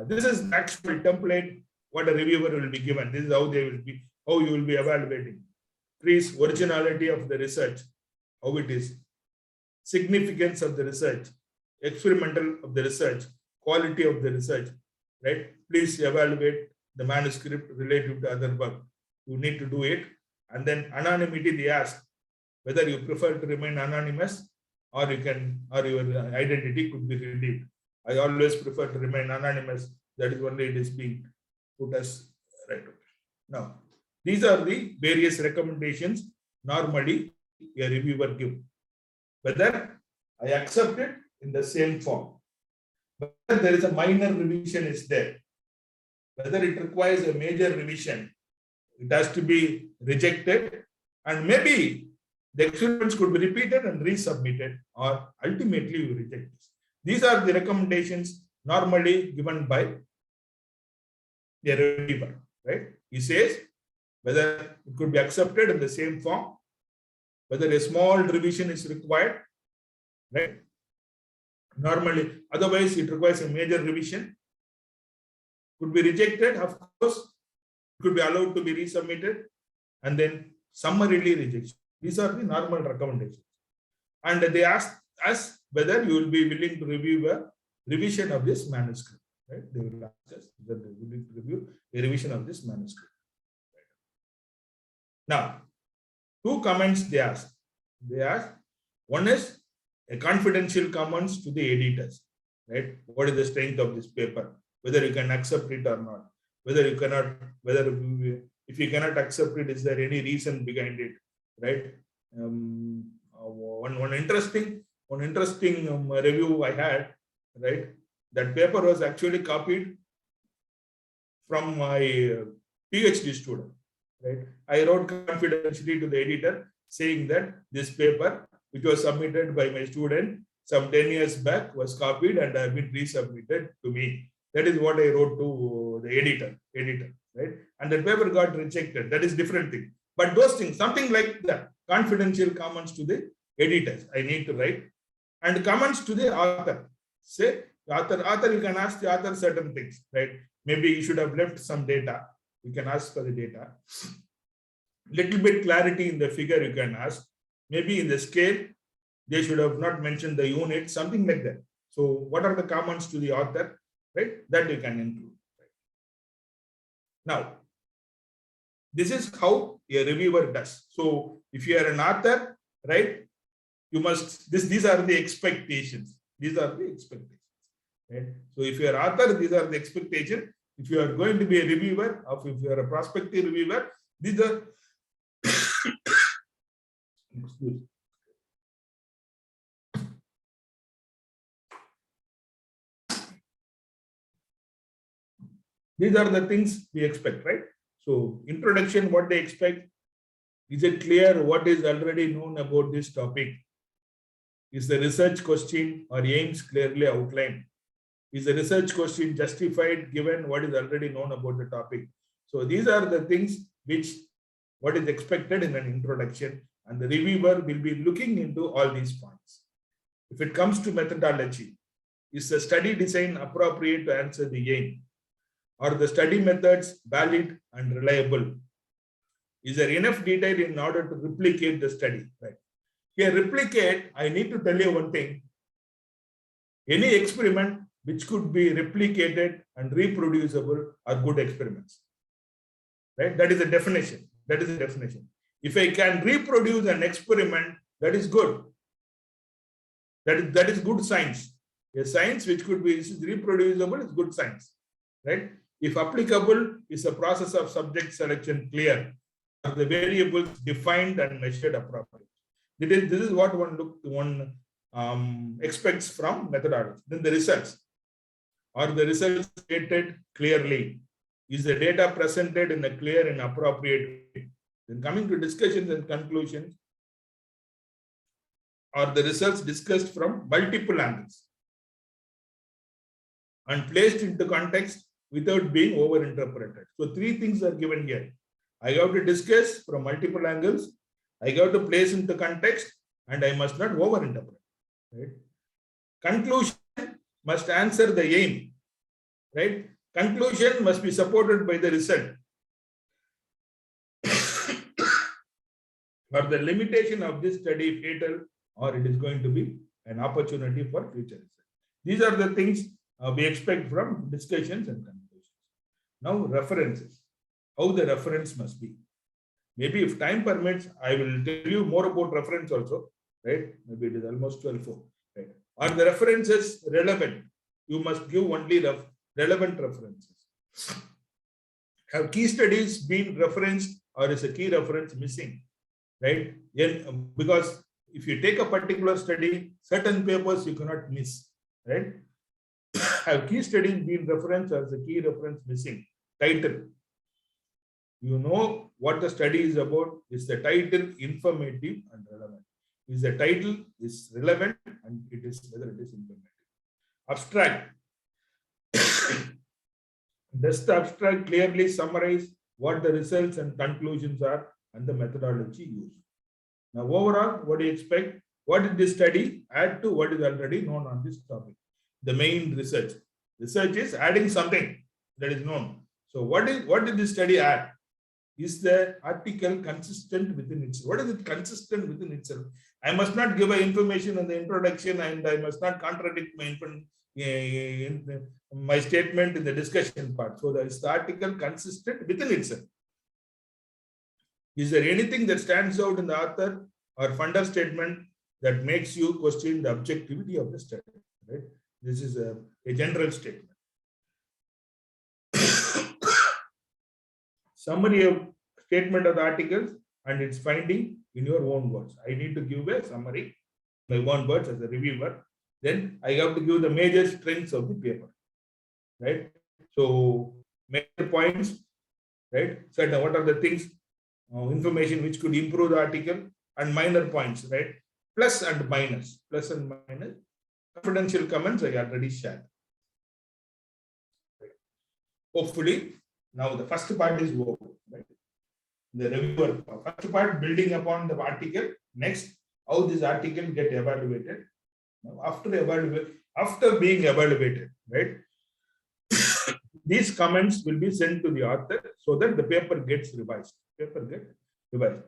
This is the actual template, what a reviewer will be given. This is how they will be, how you will be evaluating. Trees originality of the research, how it is, significance of the research, experimental of the research, quality of the research, right? Please evaluate the manuscript relative to other work. You need to do it. And then anonymity, they ask whether you prefer to remain anonymous or you can, or your identity could be revealed. I always prefer to remain anonymous. That is only it is being put as right. Now, these are the various recommendations normally a reviewer give. Whether I accept it in the same form, whether there is a minor revision is there, whether it requires a major revision, it has to be rejected, and maybe the experiments could be repeated and resubmitted, or ultimately you reject this. These are the recommendations normally given by the reviewer, right? He says whether it could be accepted in the same form, whether a small revision is required, right? Normally, otherwise it requires a major revision. Could be rejected, of course. Could be allowed to be resubmitted, and then summarily rejection. These are the normal recommendations. And they ask us whether you will be willing to review a revision of this manuscript. Right? They will ask us whether they will be willing to review a revision of this manuscript. Right? Now, two comments they ask. They ask, one is a confidential comments to the editors. Right? What is the strength of this paper? Whether you can accept it or not. Whether you cannot, if you cannot accept it, is there any reason behind it? Right? One interesting review I had, right? That paper was actually copied from my PhD student, right? I wrote confidentially to the editor saying that this paper, which was submitted by my student some 10 years back, was copied and have been resubmitted to me. That is what I wrote to the editor, right? And the paper got rejected. That is different thing. But those things, something like that, confidential comments to the editors, I need to write, and comments to the author. Say, author, you can ask the author certain things, right? Maybe you should have left some data. You can ask for the data. Little bit clarity in the figure you can ask. Maybe in the scale, they should have not mentioned the unit, something like that. So what are the comments to the author, right? That you can include. Right? Now, this is how a reviewer does. So if you are an author, right, you must, these are the expectations. These are the expectations. Right? So if you are author, these are the expectations. If you are going to be a reviewer, or if you are a prospective reviewer, these are these are the things we expect, right? So introduction, what they expect. Is it clear what is already known about this topic? Is the research question or aims clearly outlined? Is the research question justified given what is already known about the topic? So these are the things which what is expected in an introduction, and the reviewer will be looking into all these points. If it comes to methodology, is the study design appropriate to answer the aim? Are the study methods valid and reliable? Is there enough detail in order to replicate the study? Right. Here, replicate, I need to tell you one thing. Any experiment which could be replicated and reproducible are good experiments. Right? That is the definition. That is the definition. If I can reproduce an experiment, that is good. That is good science. A science which could be reproducible is good science. Right? If applicable, is the process of subject selection clear? Are the variables defined and measured appropriately? This is what one expects from methodology. Then the results. Are the results stated clearly? Is the data presented in a clear and appropriate way? Then coming to discussions and conclusions, are the results discussed from multiple angles and placed into context without being overinterpreted? So three things are given here. I have to discuss from multiple angles, I have to place into context, and I must not overinterpret. Right? Conclusion must answer the aim. Right? Conclusion must be supported by the result. Or the limitation of this study fatal, or it is going to be an opportunity for future research. These are the things we expect from discussions and conclusions. Now, references. How the reference must be. Maybe if time permits, I will tell you more about reference also. Right? Maybe it is almost 12:04. Right? Are the references relevant? You must give only relevant references. Have key studies been referenced, or is a key reference missing? Right? Because if you take a particular study, certain papers you cannot miss. Right? Have key studies been referenced, or is a key reference missing? Title. You know what the study is about. Is the title informative and relevant? Is the title is relevant, and it is whether it is informative? Abstract. Does the abstract clearly summarize what the results and conclusions are and the methodology used? Now, overall, what do you expect? What did this study add to what is already known on this topic? The main research. Research is adding something that is known. So what did this study add? Is the article consistent within itself? What is it consistent within itself? I must not give information in the introduction, and I must not contradict my statement in the discussion part. So is the article consistent within itself? Is there anything that stands out in the author or funder statement that makes you question the objectivity of the study? Right? This is a general statement. Summary of statement of the articles and its finding in your own words. I need to give a summary, my own words as a reviewer. Then I have to give the major strengths of the paper, right? So major points, right? Certain what are the things, information which could improve the article, and minor points, right? Plus and minus, confidential comments I already shared. Hopefully, now the first part is over, right? The reviewer, first part building upon the article. Next, how this article get evaluated. Now, after being evaluated, right? These comments will be sent to the author so that the paper gets revised. Right?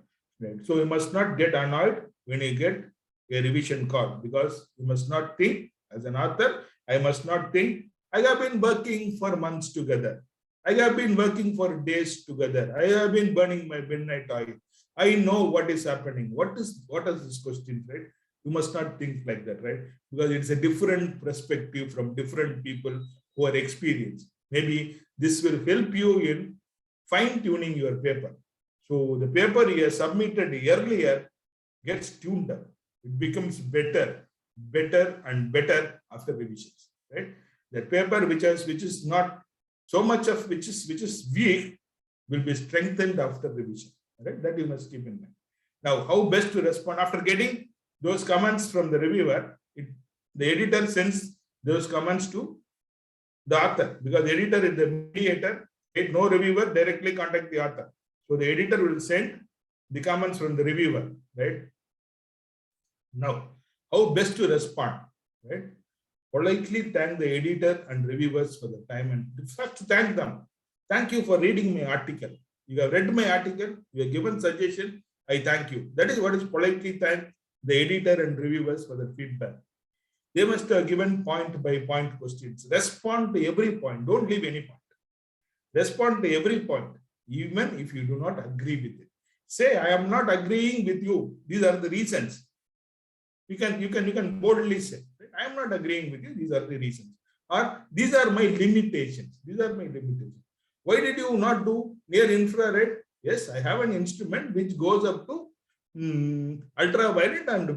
So you must not get annoyed when you get a revision call, because you must not think, as an author, I must not think, I have been working for months together. I have been working for days together. I have been burning my midnight oil. I know what is happening. What is this question, right? You must not think like that, right? Because it's a different perspective from different people who are experienced. Maybe this will help you in fine-tuning your paper. So the paper you have submitted earlier gets tuned up. It becomes better and better after revisions, right? The paper which is not so much of which is weak will be strengthened after revision, right? That you must keep in mind. Now, how best to respond after getting those comments from the reviewer? The editor sends those comments to the author, because the editor is the mediator. No reviewer directly contact the author. So the editor will send the comments from the reviewer, right? Now, how best to respond, right? Politely thank the editor and reviewers for the time, and first thank them. Thank you for reading my article. You have read my article, you have given suggestion, I thank you. That is what is politely thank the editor and reviewers for the feedback. They must have given point by point questions. Respond to every point. Don't leave any point. Respond to every point, even if you do not agree with it. Say, I am not agreeing with you. These are the reasons. You can boldly say, I am not agreeing with you. These are the reasons. Or these are my limitations. These are my limitations. Why did you not do near infrared? Yes, I have an instrument which goes up to ultraviolet and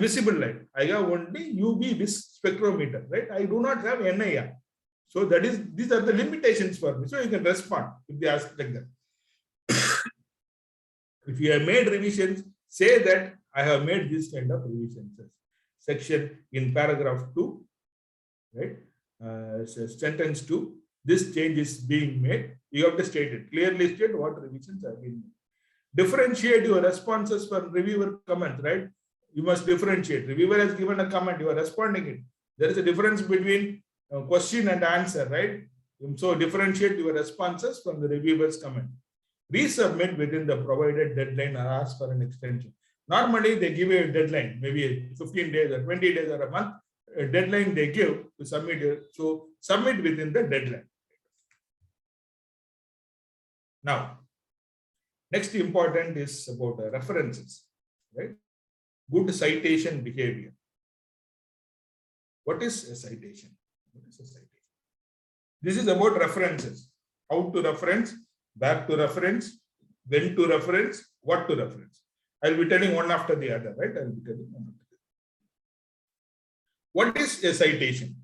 visible light. I have only UV spectrometer, right? I do not have NIR. So these are the limitations for me. So you can respond if they ask like that. If you have made revisions, say that I have made this kind of revisions. Section in paragraph 2, right? Sentence 2, this change is being made. You have to state it. Clearly state what revisions have been made. Differentiate your responses from reviewer comments, right? You must differentiate. Reviewer has given a comment, you are responding it. There is a difference between question and answer, right? So differentiate your responses from the reviewer's comment. Resubmit within the provided deadline or ask for an extension. Normally, they give a deadline, maybe 15 days or 20 days or a month, a deadline they give to submit it. So submit within the deadline. Now, next important is about the references, right? Good citation behavior. What is a citation? What is a citation? This is about references. How to reference, back to reference, when to reference, what to reference. I'll be telling one after the other, right? I'll be telling one after the other. What is a citation?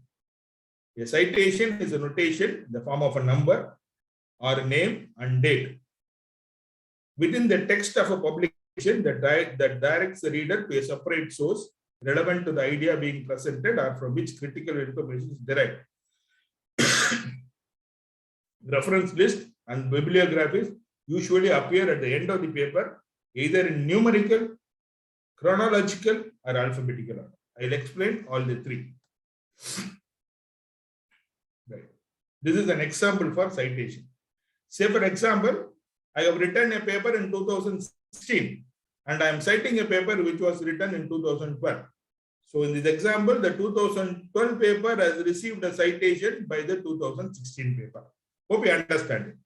A citation is a notation in the form of a number or a name and date within the text of a publication that directs the reader to a separate source relevant to the idea being presented or from which critical information is derived. Reference list and bibliographies usually appear at the end of the paper, either in numerical, chronological or alphabetical order. I'll explain all the three. Right. This is an example for citation. Say for example, I have written a paper in 2016 and I am citing a paper which was written in 2012. So in this example, the 2012 paper has received a citation by the 2016 paper. Hope you understand it,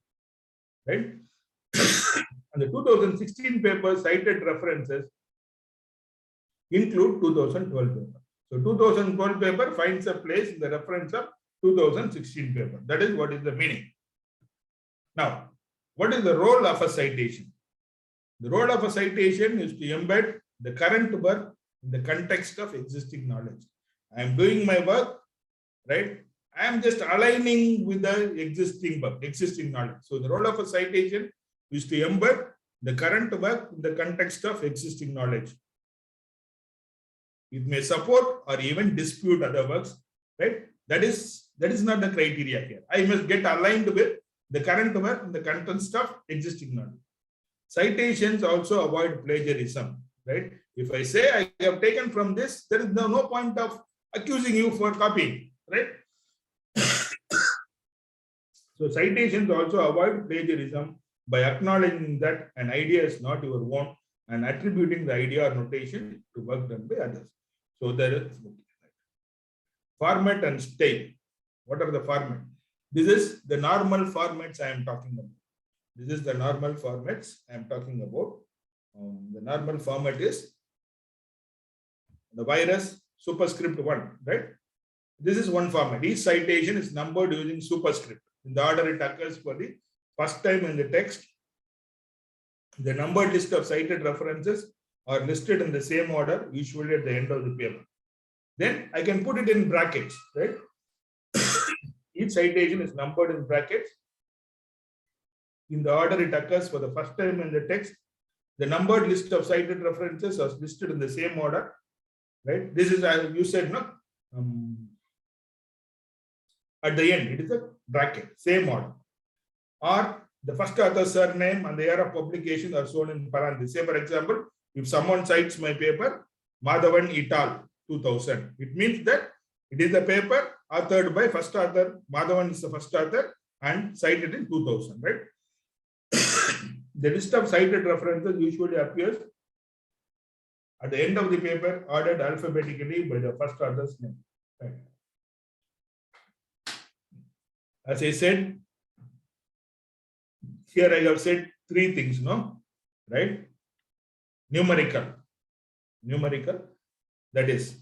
right? And the 2016 paper cited references include 2012 paper. So 2012 paper finds a place in the reference of 2016 paper. That is what is the meaning. Now, what is the role of a citation? The role of a citation is to embed the current work in the context of existing knowledge. I am doing my work, right? I am just aligning with the existing work, existing knowledge. So the role of a citation is to embed the current work in the context of existing knowledge. It may support or even dispute other works, right? That is not the criteria here. I must get aligned with the current work in the context of existing knowledge. Citations also avoid plagiarism, right? If I say I have taken from this, there is no point of accusing you for copying, right? So citations also avoid plagiarism by acknowledging that an idea is not your own and attributing the idea or notation to work done by others. So there is format and style. What are the format? This is the normal formats I am talking about. This is the normal formats I am talking about. The normal format is the virus superscript 1, right? This is one format. Each citation is numbered using superscript. In the order it occurs for the first time in the text. The numbered list of cited references are listed in the same order, usually at the end of the paper. Then I can put it in brackets, right? Each citation is numbered in brackets. In the order it occurs for the first time in the text. The numbered list of cited references are listed in the same order, right? This is, as you said, no? At the end, it is a bracket, same order. Or the first author's surname and the year of publication are shown in parentheses. Say, for example, if someone cites my paper, Madhavan et al. 2000, it means that it is a paper authored by first author. Madhavan is the first author and cited in 2000, right? The list of cited references usually appears at the end of the paper, ordered alphabetically by the first author's name, right? As I said, here I have said three things, no? Right? Numerical, that is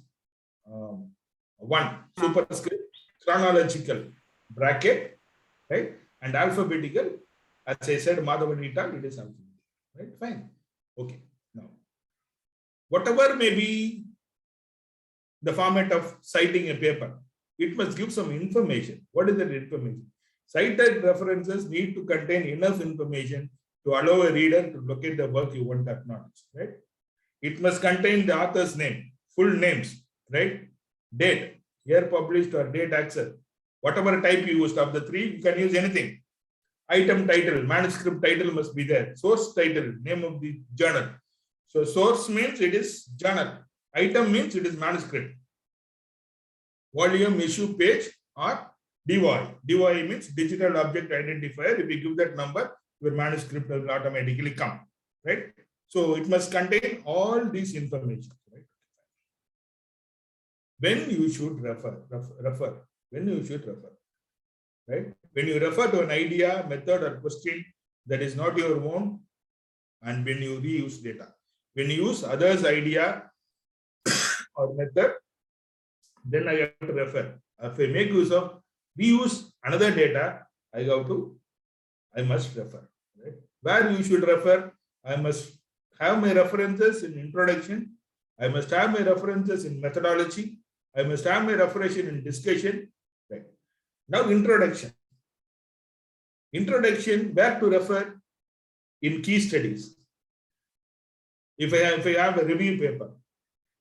one, superscript, chronological, bracket, right? And alphabetical, as I said, Madhavan et al, it is alphabetical, right? Fine. Okay. Now, whatever may be the format of citing a paper, it must give some information. What is that information? Cited references need to contain enough information to allow a reader to locate the work you want to acknowledge, right? It must contain the author's name, full names, right? Date, year published or date access. Whatever type you used of the three, you can use anything. Item title, manuscript title must be there. Source title, name of the journal. So source means it is journal. Item means it is manuscript. Volume, issue, page, or DOI. DOI means digital object identifier. If you give that number, your manuscript will automatically come, right? So it must contain all these information, right? When you should refer, when you should refer, right? When you refer to an idea, method, or question that is not your own, and when you reuse data. When you use others' idea or method, then I have to refer. If I make use of reuse another data, I must refer. Right? Where you should refer, I must have my references in introduction. I must have my references in methodology. I must have my reference in discussion. Right. Now, introduction. Introduction, where to refer? In key studies. If I have a review paper,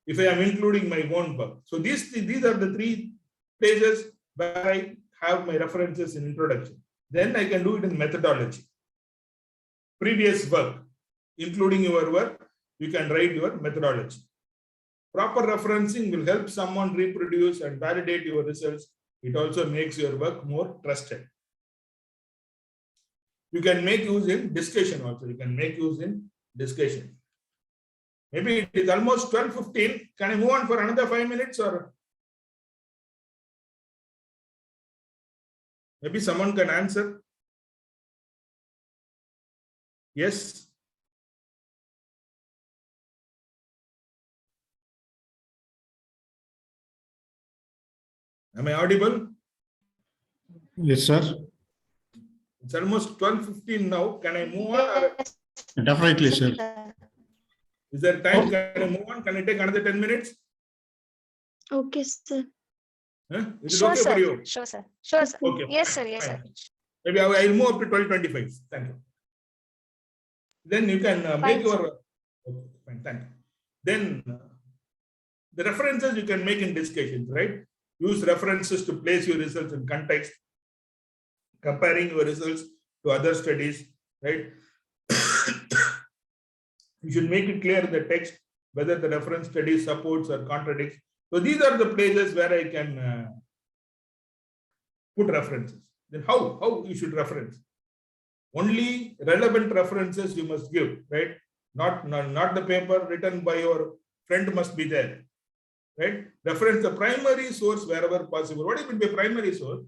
if I am including my own work. So these are the three places where I have my references in introduction. Then I can do it in methodology. Previous work, including your work, you can write your methodology. Proper referencing will help someone reproduce and validate your results. It also makes your work more trusted. You can make use in discussion also. You can make use in discussion. Maybe it is almost 12:15. Can I move on for another 5 minutes, or maybe someone can answer? Yes. Am I audible? Yes, sir. It's almost 12:15 now. Can I move on? Or Yes, Definitely, sir. is there time? Can I move on? Can I take another 10 minutes? Okay, sir. Huh? Is it Sure, okay for sir. you? Sure, sir. Sure, sir. Okay. Yes, sir. Yes, sir. Fine. Maybe I'll move up to 12:25. Thank you. Then you can make Fine, your. Okay, fine. Thank you. Then the references you can make in discussions, right? Use references to place your results in context, comparing your results to other studies, right? You should make it clear in the text whether the reference study supports or contradicts. So these are the places where I can put references. Then how you should reference? Only relevant references you must give, right? Not the paper written by your friend must be there, right? Reference the primary source wherever possible. What will be a primary source?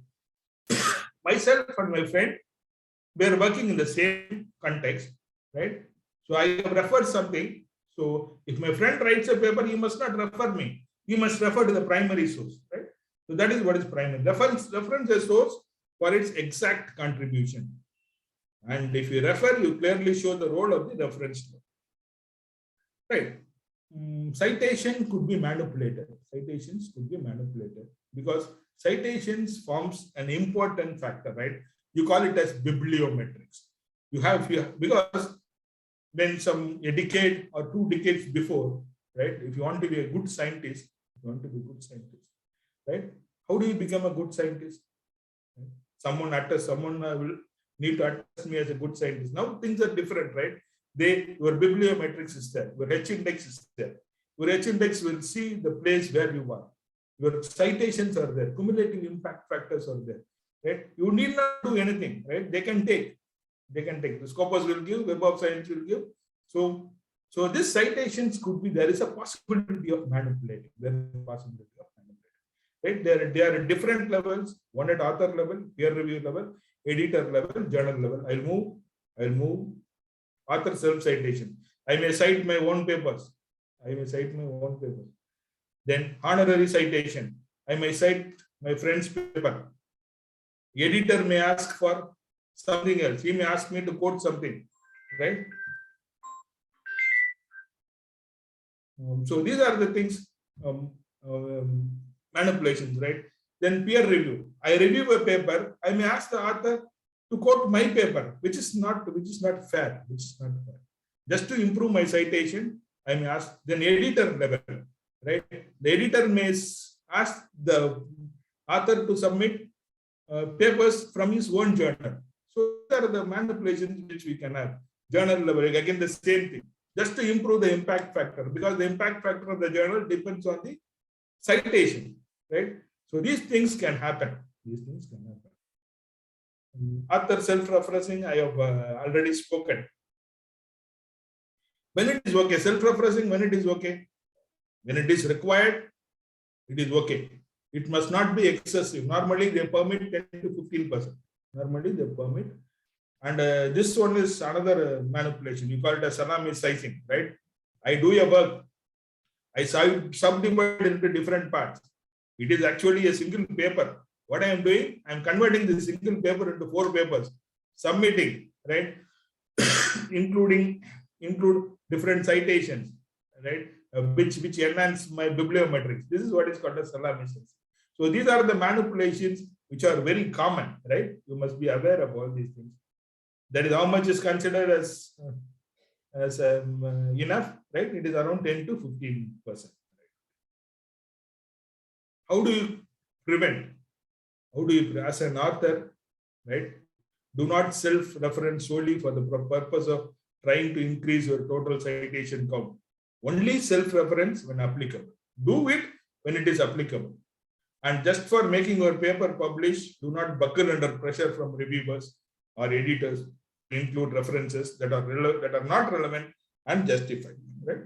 Myself and my friend, we are working in the same context, right? So I have referred something. So if my friend writes a paper, he must not refer me. He must refer to the primary source, right? So that is what is primary. Reference a source for its exact contribution. And if you refer, you clearly show the role of the reference. Right. Citation could be manipulated. Citations could be manipulated because citations forms an important factor, right? You call it as bibliometrics. Because when a decade or 2 decades before, right? If you want to be a good scientist, right? How do you become a good scientist? Someone will need to attest me as a good scientist. Now things are different, right? Your bibliometrics is there. Your H index is there. Your H index will see the place where you are. Your citations are there. Cumulative impact factors are there, right? You need not do anything, right? They can take. The Scopus will give, Web of Science will give. So these citations could be, there is a possibility of manipulating. Right? There are different levels, one at author level, peer review level, editor level, journal level. I'll move author self-citation. I may cite my own papers. Then honorary citation. I may cite my friend's paper. Editor may ask for something else. He may ask me to quote something, right? So these are the things, manipulations, right? Then peer review. I review a paper. I may ask the author to quote my paper, which is not fair. Just to improve my citation, I may ask. Then editor level, right? The editor may ask the author to submit papers from his own journal. So these are the manipulations which we can have. Journal level, again the same thing. Just to improve the impact factor, because the impact factor of the journal depends on the citation, right? So these things can happen. Author self-referencing, I have already spoken. When it is okay, self-referencing, when it is okay, when it is required, it is okay. It must not be excessive. Normally they permit 10 to 15%. Normally they permit. And this one is another manipulation. You call it a salami sizing, right? I do a work. I subdivide into different parts. It is actually a single paper. What I am doing, I am converting the single paper into 4 papers, submitting, right? Include different citations, right? Which enhance my bibliometrics. This is what is called a salami sizing. So these are the manipulations which are very common, right? You must be aware of all these things. That is how much is considered as enough, right? It is around 10 to 15%. How do you prevent? As an author, right? Do not self-reference solely for the purpose of trying to increase your total citation count. Only self-reference when applicable. Do it when it is applicable. And just for making your paper published, do not buckle under pressure from reviewers or editors to include references that are not relevant and justified. Right?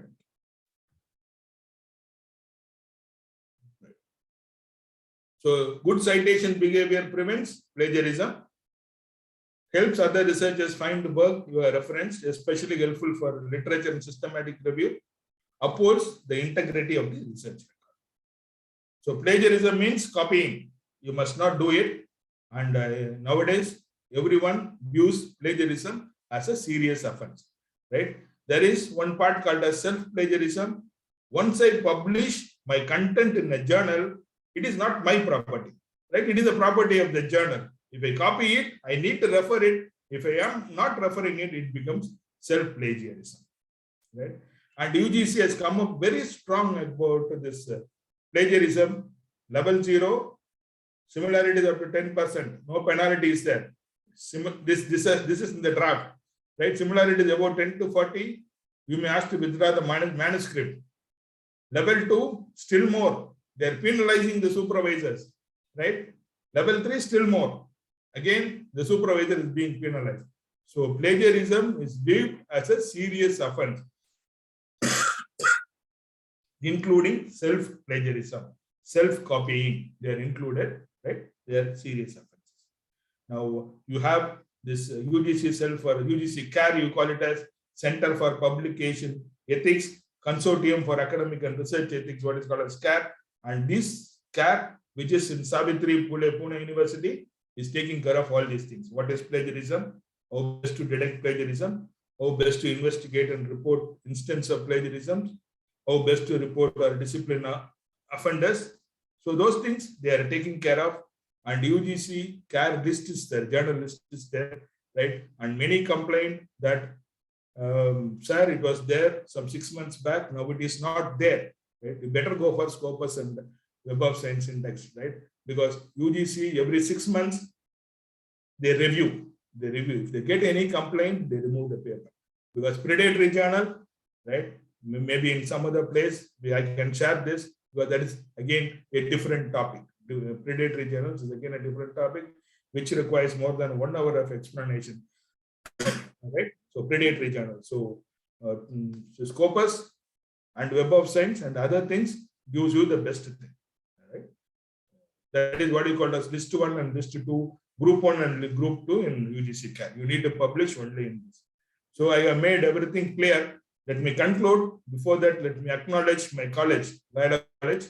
So good citation behavior prevents plagiarism, helps other researchers find the work you are referenced, especially helpful for literature and systematic review, upholds the integrity of the research record. So plagiarism means copying. You must not do it. And nowadays, everyone views plagiarism as a serious offense, right? There is one part called as self-plagiarism. Once I publish my content in a journal, it is not my property, right? It is the property of the journal. If I copy it, I need to refer it. If I am not referring it, it becomes self-plagiarism, right? And UGC has come up very strong about this plagiarism. Level 0, similarity is up to 10%. No penalty is there. This is in the draft, right? Similarity is about 10 to 40. You may ask to withdraw the manuscript. Level 2, still more. They are penalizing the supervisors, right? Level 3, still more. Again, the supervisor is being penalized. So plagiarism is viewed as a serious offense, including self-plagiarism, self-copying. They are included, right? They are serious offenses. Now you have this UGC self or UGC CAR, you call it as Center for Publication Ethics, Consortium for Academic and Research Ethics, what is called as CAR. And this CAR, which is in Savitri Pune University, is taking care of all these things. What is plagiarism? How best to detect plagiarism? How best to investigate and report instance of plagiarism? How best to report or discipline offenders? So those things they are taking care of. And UGC CAR list is there, journal list is there, right? And many complained that, sir, it was there some 6 months back. Now it is not there. Right? You better go for Scopus and Web of Science Index, right? Because UGC every 6 months they review. If they get any complaint, they remove the paper. Because predatory journal, right? Maybe in some other place I can share this, because that is again a different topic. Predatory journals is again a different topic, which requires more than 1 hour of explanation. Right? So predatory journal. So Scopus and Web of Science and other things gives you the best thing. Right? That is what you call as list 1 and list 2, group 1 and group 2 in UGC CAR. You need to publish only in this. So I have made everything clear. Let me conclude. Before that, let me acknowledge my college, Lanka College,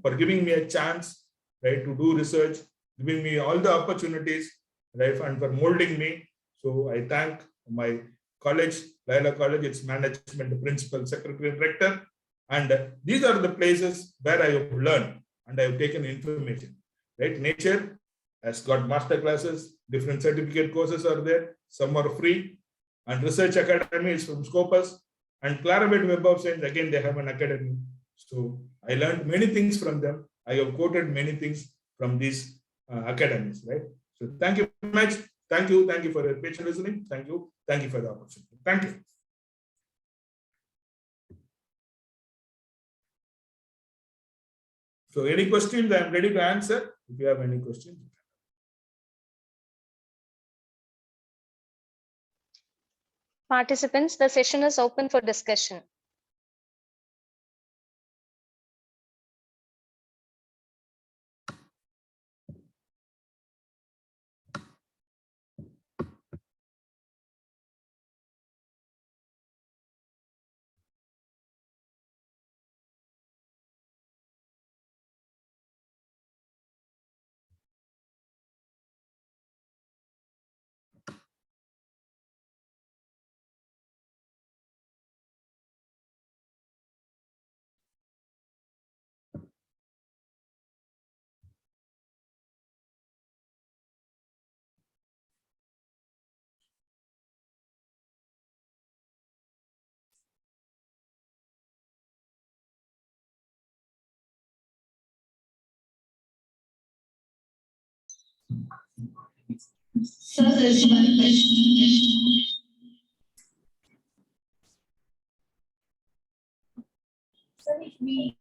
for giving me a chance, right, to do research, giving me all the opportunities, right, and for molding me. So I thank my college, Lanka College, its management, principal, secretary, and rector. And these are the places where I have learned and I have taken information. Right? Nature has got master classes, different certificate courses are there, some are free. And Research Academy is from Scopus. And Clarivate Web of Science, again, they have an academy. So I learned many things from them. I have quoted many things from these academies, right? So thank you very much. Thank you for your patient listening. Thank you for the opportunity. Thank you. So any questions, I am ready to answer. If you have any questions. Participants, the session is open for discussion. Sir, there is one question. Sir, if we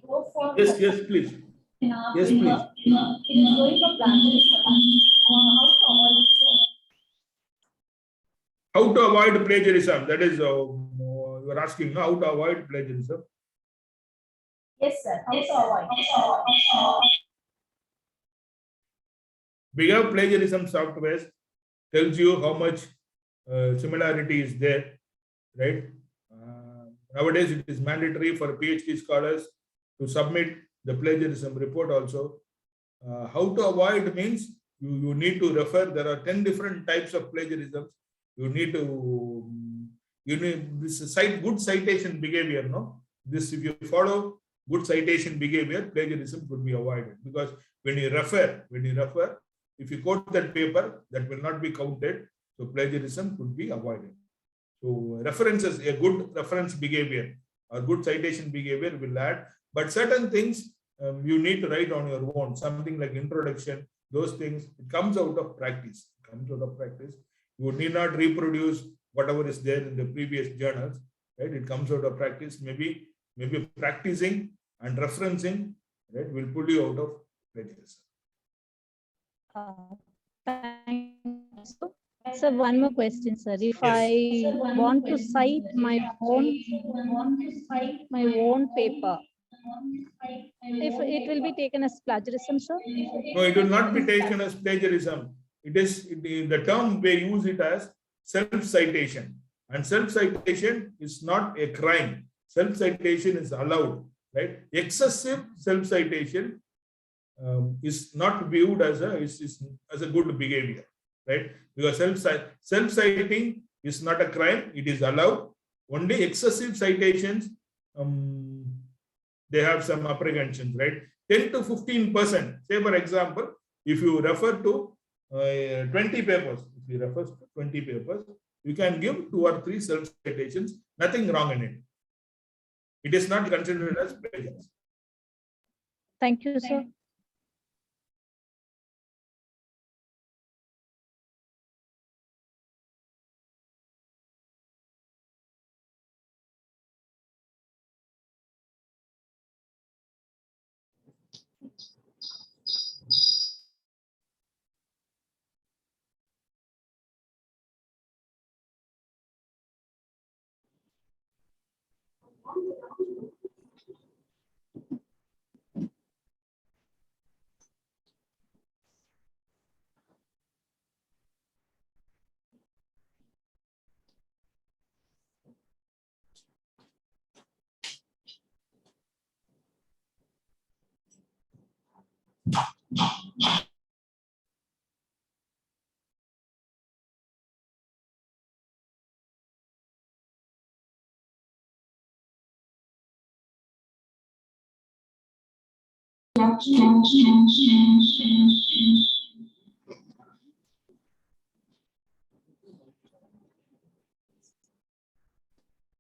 go for Yes, yes, please. Yes, please. it is going for plagiarism. How to avoid plagiarism? That is, you are asking how to avoid plagiarism. Yes, sir. How to avoid? We have plagiarism software, tells you how much similarity is there, right? Nowadays, it is mandatory for PhD scholars to submit the plagiarism report also. How to avoid means you need to refer. There are 10 different types of plagiarism. You need this good citation behavior. No, this if you follow good citation behavior, plagiarism could be avoided, because when you refer, if you quote that paper, that will not be counted. So plagiarism could be avoided. So references, a good reference behavior or good citation behavior will add, but certain things you need to write on your own, something like introduction, those things, it comes out of practice. You need not reproduce whatever is there in the previous journals, right? It comes out of practice. Maybe practicing and referencing, right, will pull you out of plagiarism. Thank you. So one more question, sir. If Yes. I want to cite my own paper, if it will be taken as plagiarism, sir? No, it will not be taken as plagiarism. The term we use it as self-citation, and self-citation is not a crime. Self-citation is allowed, right? Excessive self-citation is not viewed as a good behavior, right? Because self-citing is not a crime, it is allowed. Only excessive citations, they have some apprehensions, right? 10 to 15%. Say, for example, if you refer to 20 papers, you can give 2 or 3 self-citations, nothing wrong in it. It is not considered as plagiarism. Thank you, sir.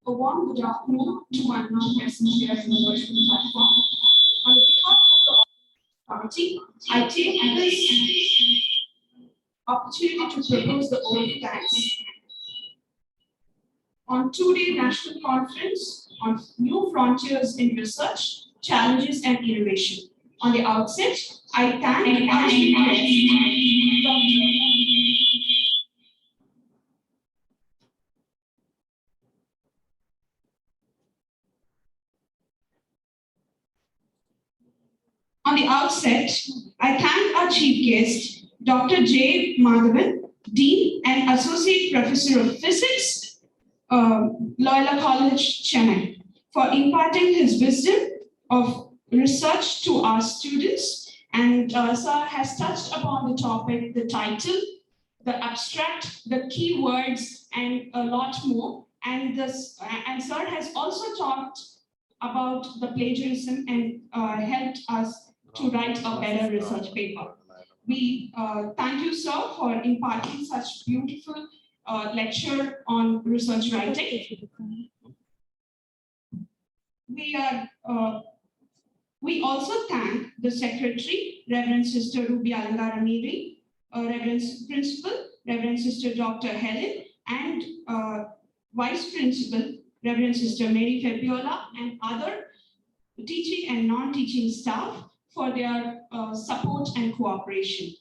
A warm good afternoon to my non-present here in the virtual platform. On behalf of the committee, I take this opportunity to propose the oath of thanks on two-day National Conference on New Frontiers in Research, Challenges and Innovation. On the outset, I thank our chief guest, On the outset, I thank our chief guest, Dr. J. Madhavan, Dean and Associate Professor of Physics, Loyola College, Chennai, for imparting his wisdom of research to our students. And Sir has touched upon the topic, the title, the abstract, the keywords, and a lot more. And Sir has also talked about the plagiarism and helped us to write a better research paper. We thank you, sir, for imparting such beautiful lecture on research writing. We also thank the Secretary, Reverend Sister Ruby Alangaramiri, Reverend Principal, Reverend Sister Dr. Helen, and Vice Principal, Reverend Sister Mary Fabiola, and other teaching and non-teaching staff for their support and cooperation.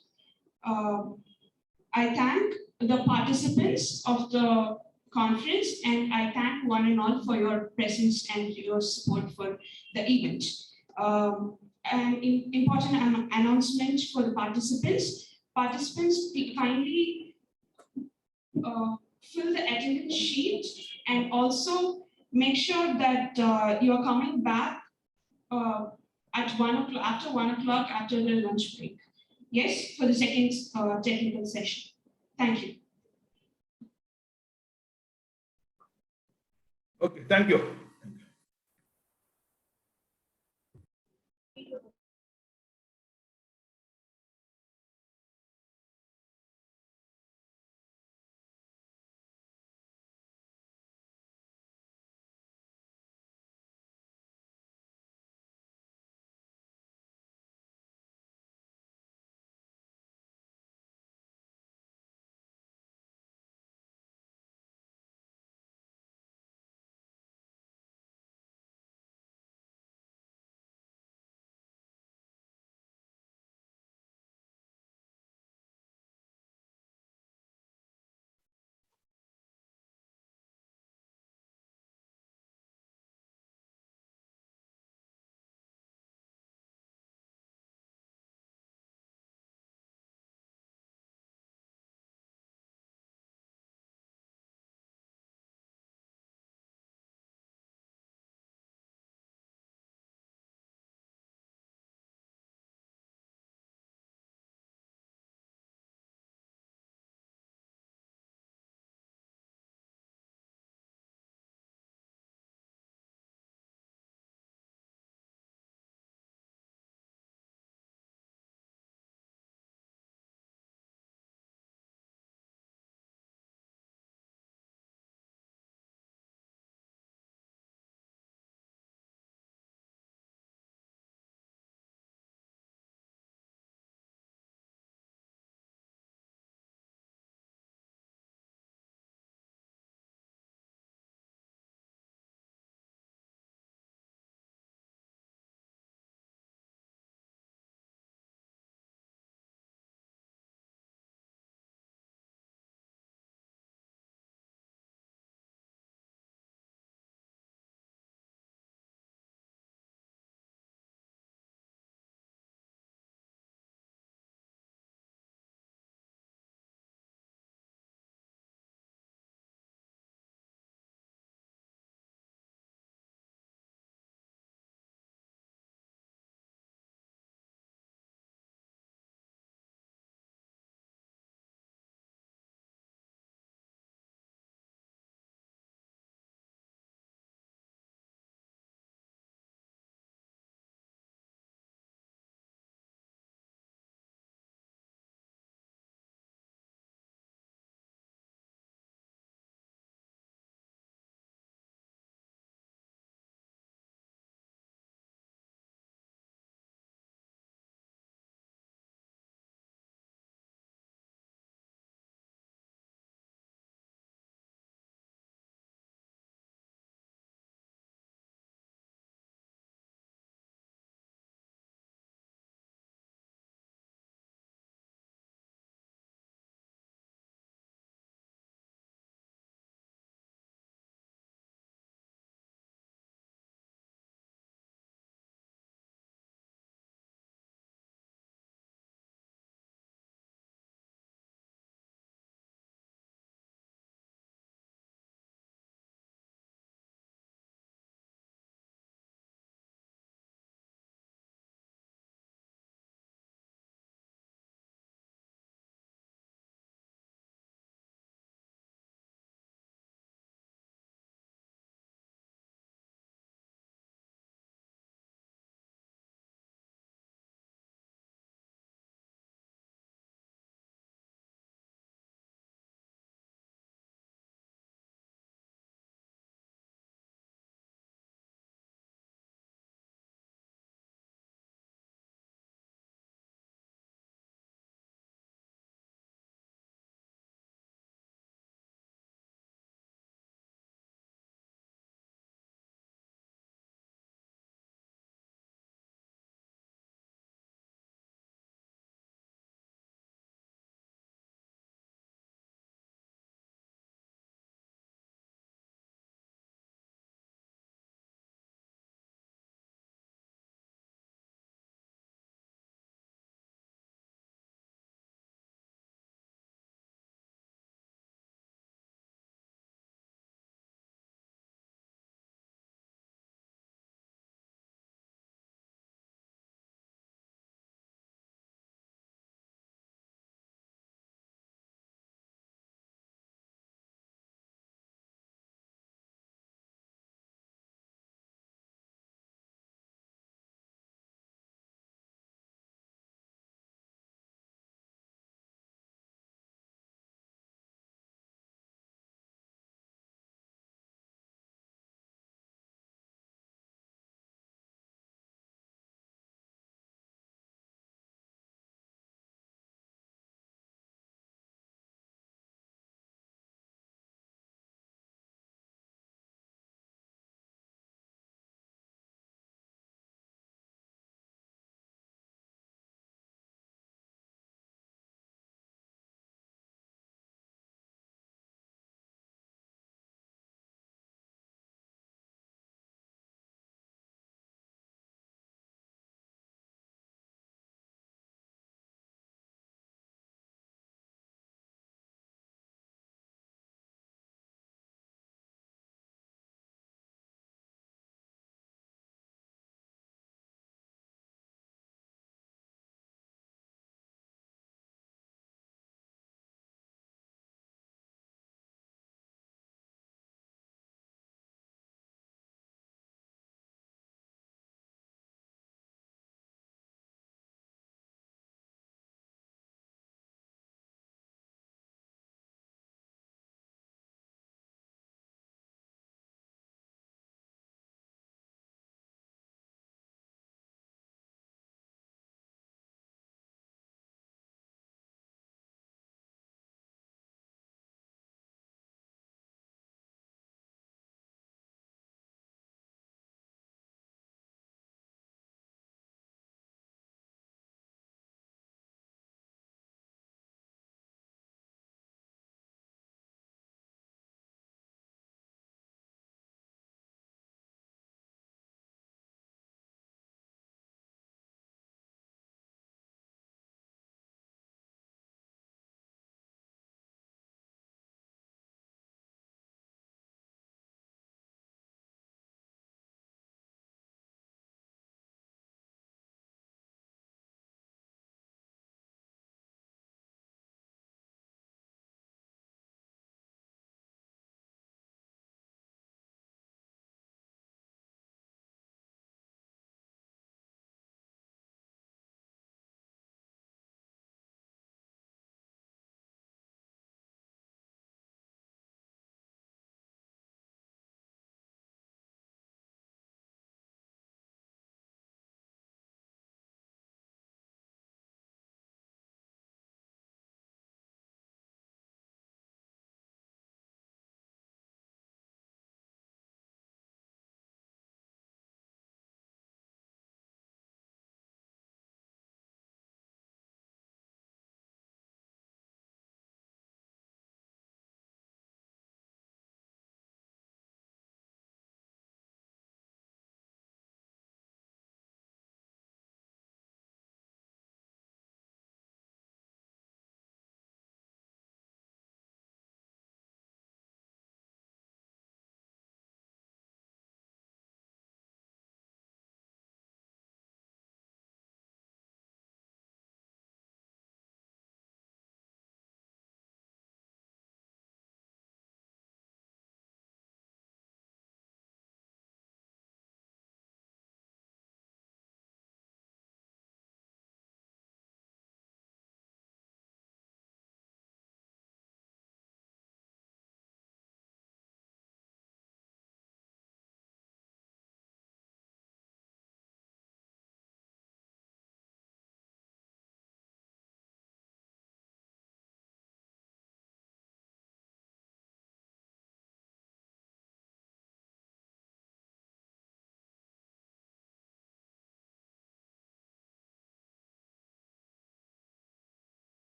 I thank the participants of the conference, and I thank one and all for your presence and your support for the event. An important announcement for the participants. Participants, kindly fill the attendance sheet and also make sure that you're coming back at 1 o'clock, after 1 o'clock, after the lunch break. Yes, for the second technical session. Thank you. Okay, thank you.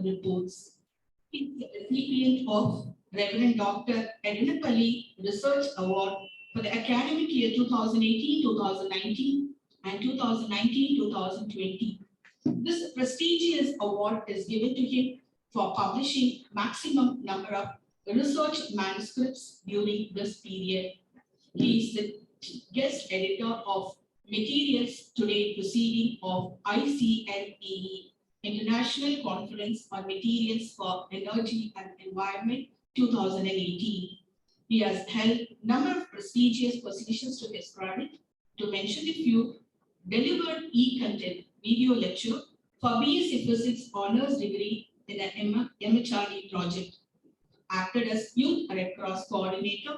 reports. He is the recipient of Reverend Dr. Edinapalli Research Award for the academic year 2018-2019 and 2019-2020. This prestigious award is given to him for publishing maximum number of research manuscripts during this period. He is the guest editor of Materials Today proceeding of ICSSR, International Conference on Materials for Energy and Environment 2018. He has held a number of prestigious positions to his credit. To mention a few, delivered e-content video lecture for BSc Physics Honours degree in the MHRD project, acted as Youth Red Cross Coordinator,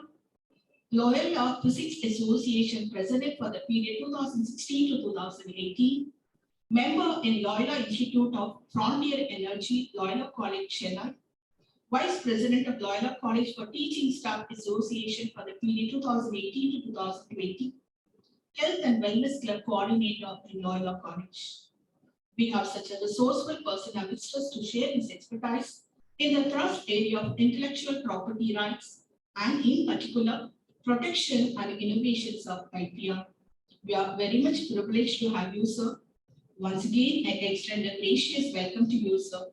Loyola Physics Association President for the period 2016 to 2018, member in Loyola Institute of Frontier Energy, Loyola College, Chennai, Vice President of Loyola College for Teaching Staff Association for the period 2018 to 2020, Health and Wellness Club Coordinator in Loyola College. We have such a resourceful person amidst us to share his expertise in the thrust area of intellectual property rights and in particular, protection and innovations of IPR. We are very much privileged to have you, sir. Once again, I extend a gracious welcome to you, sir.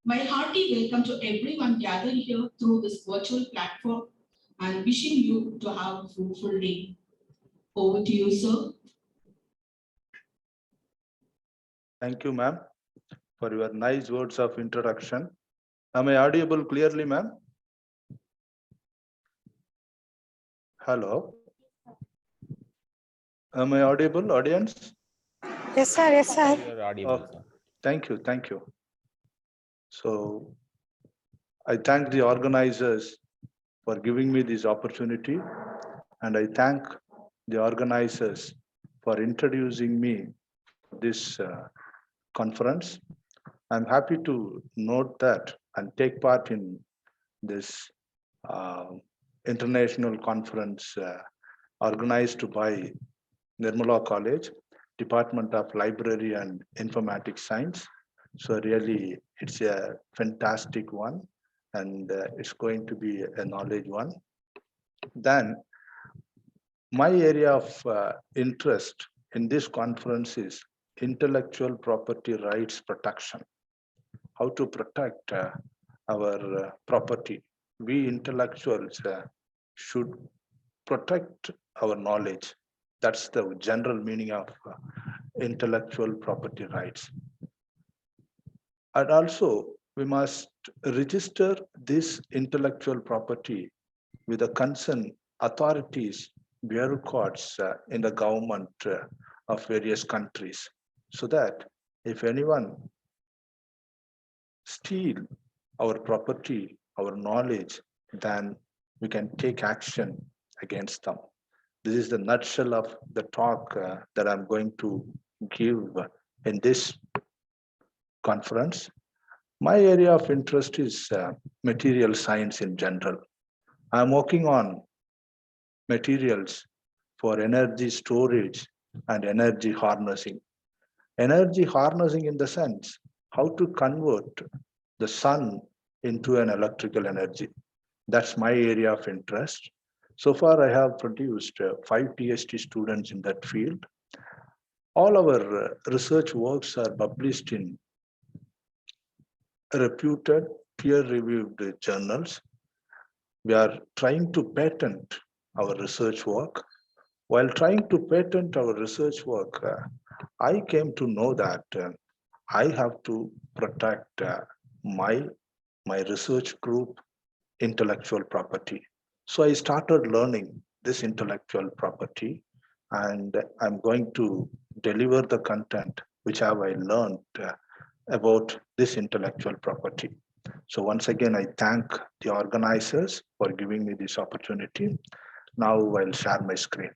My hearty welcome to everyone gathered here through this virtual platform and wishing you to have a fruitful day. Over to you, sir. Thank you, ma'am, for your nice words of introduction. Am I audible clearly, ma'am? Hello. Am I audible, audience? Yes, sir. Yes, sir. Thank you. Thank you. So I thank the organizers for giving me this opportunity, and I thank the organizers for introducing me to this conference. I'm happy to note that and take part in this international conference organized by Nirmala College, Department of Library and Informatics Science. So really, it's a fantastic one, and it's going to be a knowledge one. Then, my area of interest in this conference is intellectual property rights protection. How to protect our property. We intellectuals should protect our knowledge. That's the general meaning of intellectual property rights. And also, we must register this intellectual property with the concerned authorities, bureaucrats in the government of various countries, so that if anyone steal our property, our knowledge, then we can take action against them. This is the nutshell of the talk that I'm going to give in this conference. My area of interest is material science in general. I'm working on materials for energy storage and energy harnessing. Energy harnessing in the sense, how to convert the sun into an electrical energy. That's my area of interest. So far, I have produced 5 PhD students in that field. All our research works are published in reputed, peer-reviewed journals. We are trying to patent our research work. While trying to patent our research work, I came to know that I have to protect my research group intellectual property. So I started learning this intellectual property, and I'm going to deliver the content which have I learned about this intellectual property. So once again, I thank the organizers for giving me this opportunity. Now I'll share my screen.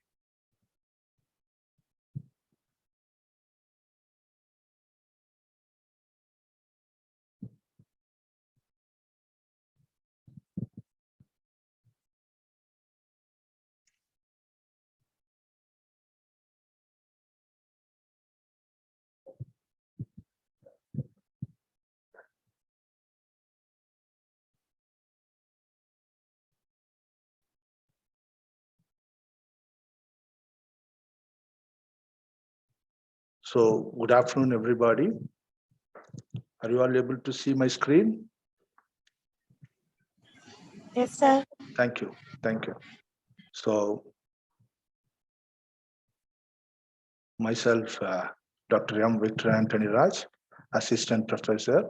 So good afternoon, everybody. Are you all able to see my screen? Yes, sir. Thank you. Thank you. So myself, Dr. M. Victor Anthony Raj, Assistant Professor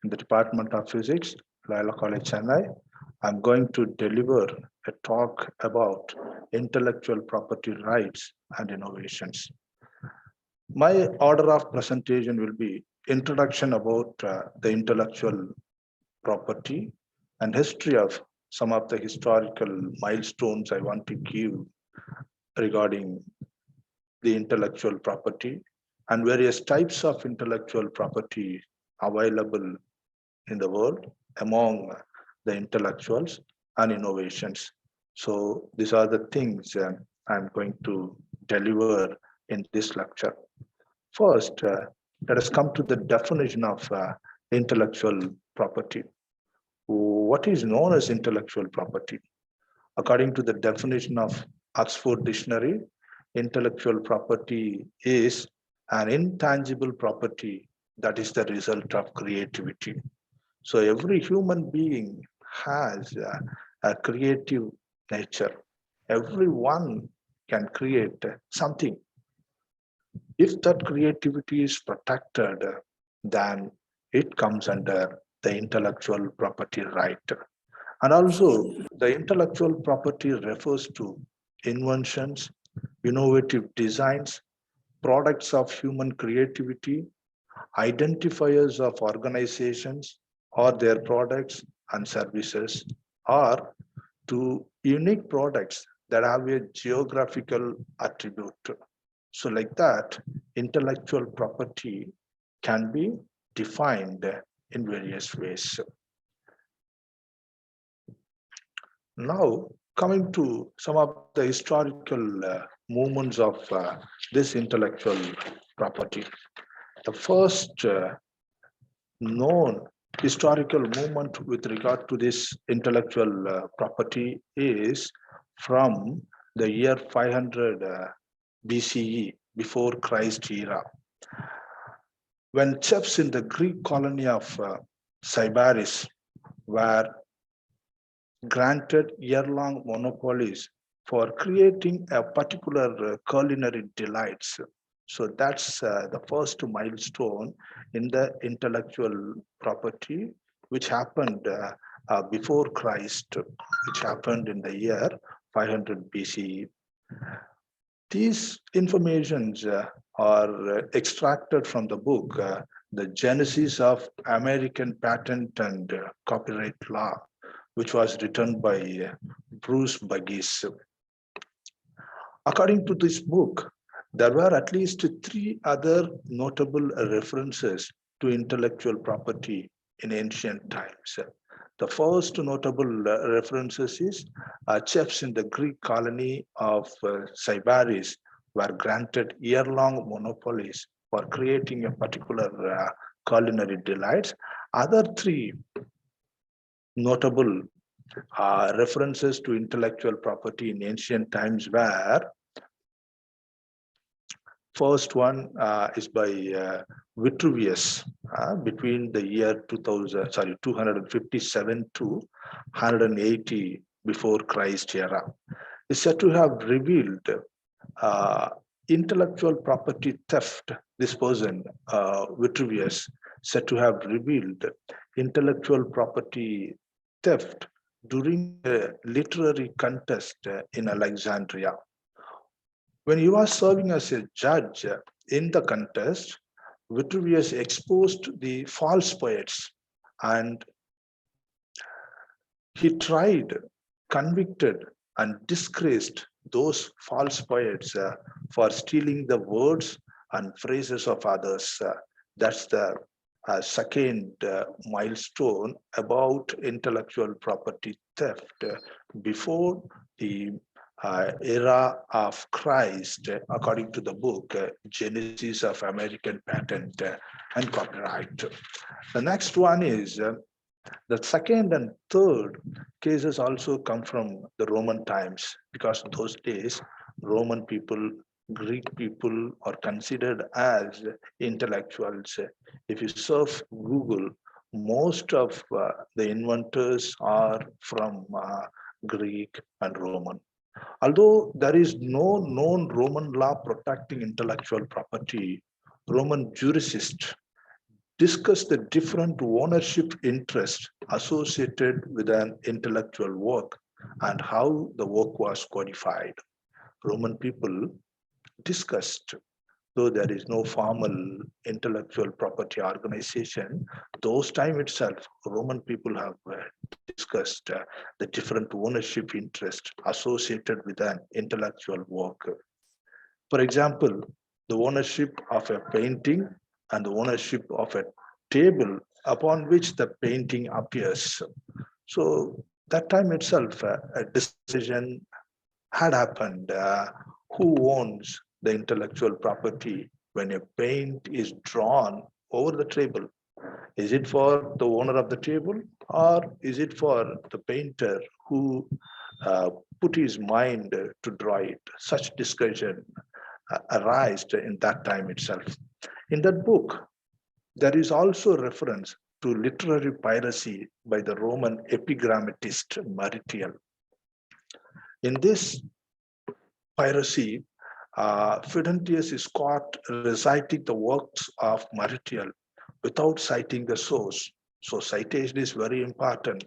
in the Department of Physics, Loyola College, Chennai. I'm going to deliver a talk about intellectual property rights and innovations. My order of presentation will be introduction about the intellectual property and history of some of the historical milestones I want to give regarding the intellectual property and various types of intellectual property available in the world among the intellectuals and innovations. So these are the things I'm going to deliver in this lecture. First, let us come to the definition of intellectual property. What is known as intellectual property? According to the definition of Oxford Dictionary, intellectual property is an intangible property that is the result of creativity. So every human being has a creative nature. Everyone can create something. If that creativity is protected, then it comes under the intellectual property right. And also, the intellectual property refers to inventions, innovative designs, products of human creativity, identifiers of organizations or their products and services, or to unique products that have a geographical attribute. So like that, intellectual property can be defined in various ways. Now, coming to some of the historical movements of this intellectual property. The first known historical movement with regard to this intellectual property is from the year 500 BCE, before Christ era, when chiefs in the Greek colony of Sybaris were granted year-long monopolies for creating a particular culinary delights. So that's the first milestone in the intellectual property, which happened before Christ, which happened in the year 500 BCE. These informations are extracted from the book, The Genesis of American Patent and Copyright Law, which was written by Bruce Buggies. According to this book, there were at least 3 other notable references to intellectual property in ancient times. The first notable references is chiefs in the Greek colony of Sybaris were granted year-long monopolies for creating a particular culinary delights. Other 3 notable references to intellectual property in ancient times were, first one is by Vitruvius between the year 257 to 180 before Christ era. Is said to have revealed intellectual property theft. This person, Vitruvius, said to have revealed intellectual property theft during a literary contest in Alexandria. When he was serving as a judge in the contest, Vitruvius exposed the false poets and he tried, convicted, and disgraced those false poets for stealing the words and phrases of others. That's the second milestone about intellectual property theft before the era of Christ, according to the book Genesis of American Patent and Copyright. The next one is the second and third cases also come from the Roman times, because in those days Roman people Greek people are considered as intellectuals. If you surf Google, most of the inventors are from Greek and Roman. Although there is no known Roman law protecting intellectual property, Roman jurists discuss the different ownership interests associated with an intellectual work and how the work was codified. Roman people discussed, though there is no formal intellectual property organization, those time itself, Roman people have discussed the different ownership interests associated with an intellectual work. For example, the ownership of a painting and the ownership of a table upon which the painting appears. So that time itself, a decision had happened. Who owns the intellectual property when a paint is drawn over the table? Is it for the owner of the table, or is it for the painter who put his mind to draw it? Such discussion arose in that time itself. In that book, there is also reference to literary piracy by the Roman epigrammatist Martial. In this piracy, Fidentius is caught reciting the works of Martial without citing the source. So citation is very important.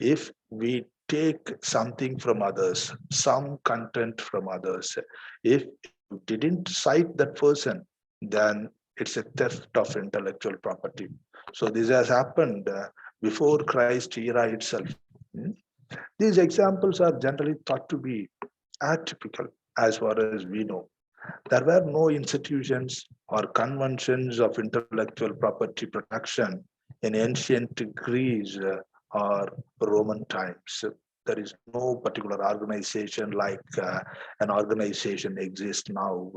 If we take something from others, some content from others, if you didn't cite that person, then it's a theft of intellectual property. So this has happened before Christ era itself. These examples are generally thought to be atypical as far as we know. There were no institutions or conventions of intellectual property protection in ancient Greece or Roman times. There is no particular organization like an organization exists now,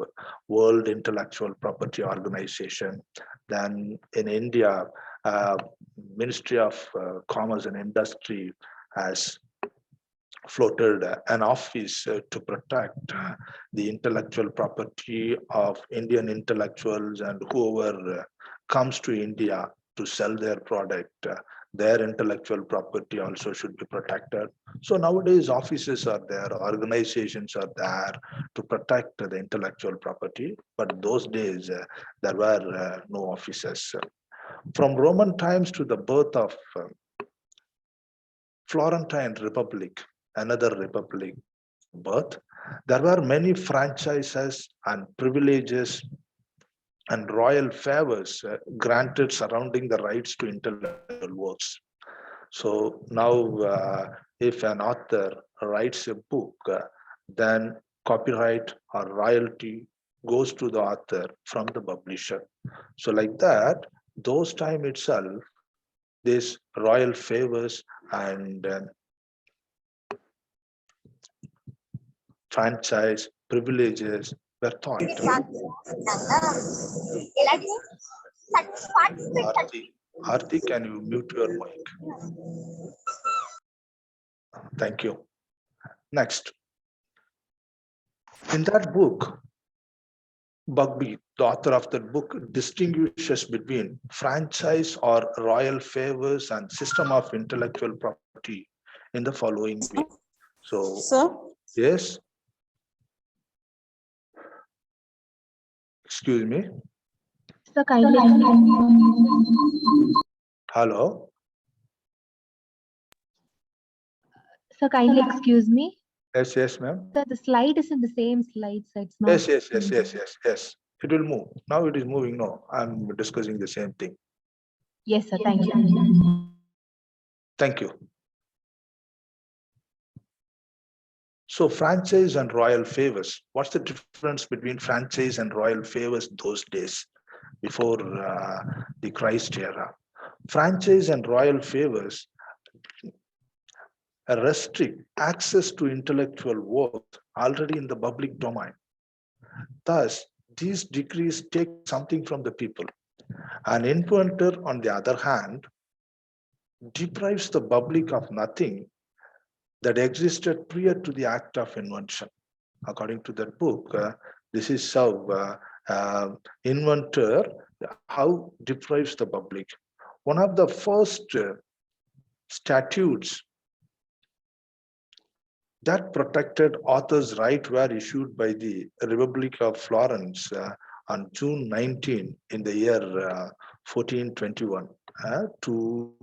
World Intellectual Property Organization. Then in India, Ministry of Commerce and Industry has floated an office to protect the intellectual property of Indian intellectuals, and whoever comes to India to sell their product, their intellectual property also should be protected. So nowadays offices are there, organizations are there to protect the intellectual property, but those days there were no offices. From Roman times to the birth of Florentine Republic, another republic birth, there were many franchises and privileges and royal favors granted surrounding the rights to intellectual works. So now if an author writes a book, then copyright or royalty goes to the author from the publisher. So like that, those time itself, these royal favors and franchise privileges were taught. Aarti, can you mute your mic? Thank you. Next. In that book, Barbie, the author of that book, distinguishes between franchise or royal favors and system of intellectual property in the following way. So, sir? Yes. Excuse me. Sir, kindly. Hello. Sir, kindly excuse me. Yes, yes, ma'am. Sir, the slide is in the same slide, so it's not. Yes. It will move. Now it is moving. No, I'm discussing the same thing. Yes, sir. Thank you. Thank you. So franchise and royal favors. What's the difference between franchise and royal favors those days before the Christ era? Franchise and royal favors restrict access to intellectual work already in the public domain. Thus, these decrees take something from the people. An inventor, on the other hand, deprives the public of nothing that existed prior to the act of invention. According to that book, This is how inventor, how deprives the public. One of the first statutes that protected authors' right were issued by the Republic of Florence on June 19 in the year 1421 to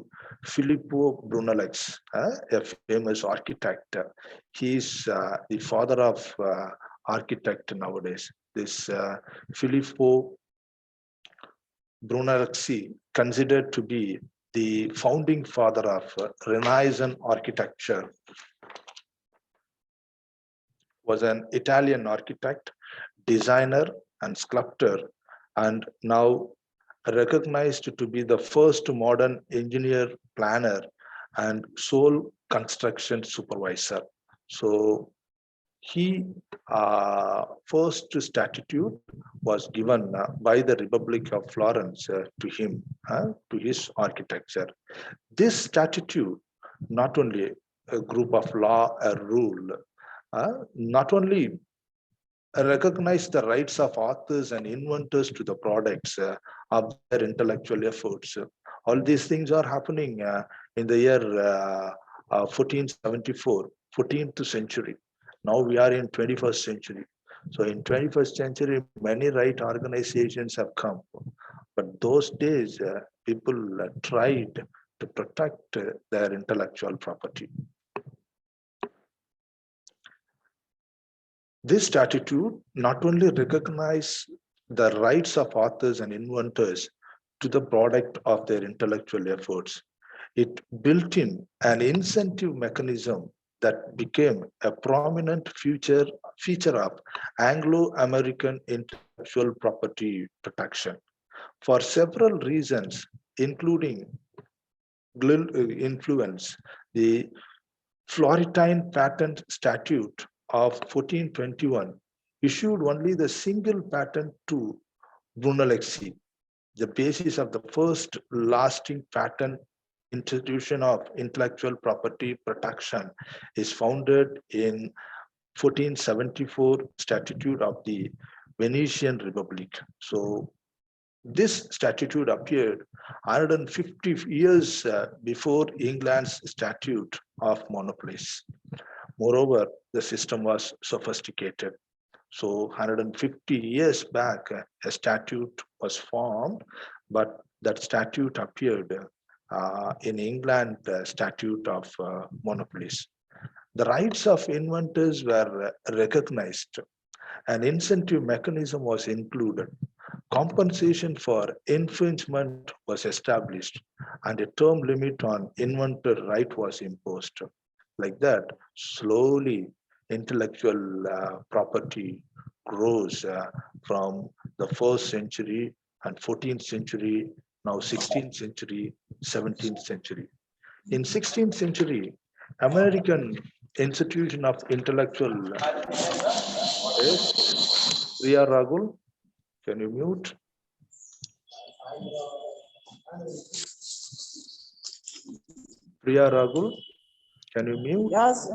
Filippo Brunelleschi, a famous architect. He is the father of architect nowadays. This Filippo Brunelleschi, considered to be the founding father of Renaissance architecture, was an Italian architect, designer, and sculptor, and now recognized to be the first modern engineer, planner, and sole construction supervisor. So he first statute was given by the Republic of Florence to him, to his architecture. This statute, not only a group of law, a rule, not only recognize the rights of authors and inventors to the products of their intellectual efforts. All these things are happening in the year 1474, 14th century. Now we are in 21st century. So in 21st century, many right organizations have come. But those days, people tried to protect their intellectual property. This statute not only recognizes the rights of authors and inventors to the product of their intellectual efforts, it built in an incentive mechanism that became a prominent feature of Anglo-American intellectual property protection. For several reasons, including influence, the Florentine Patent Statute of 1421 issued only the single patent to Brunelleschi, the basis of the first lasting patent institution of intellectual property protection is founded in 1474 Statute of the Venetian Republic. So this statute appeared 150 years before England's Statute of Monopolies. Moreover, the system was sophisticated. So 150 years back, a statute was formed, but that statute appeared in England, Statute of Monopolies. The rights of inventors were recognized. An incentive mechanism was included. Compensation for infringement was established, and a term limit on inventor right was imposed. Like that, slowly intellectual property grows from the 1st century and 14th century, now 16th century, 17th century. In 16th century, American Institution of Intellectual Priya Ragul, can you mute? Priya Ragul, can you mute? Yes.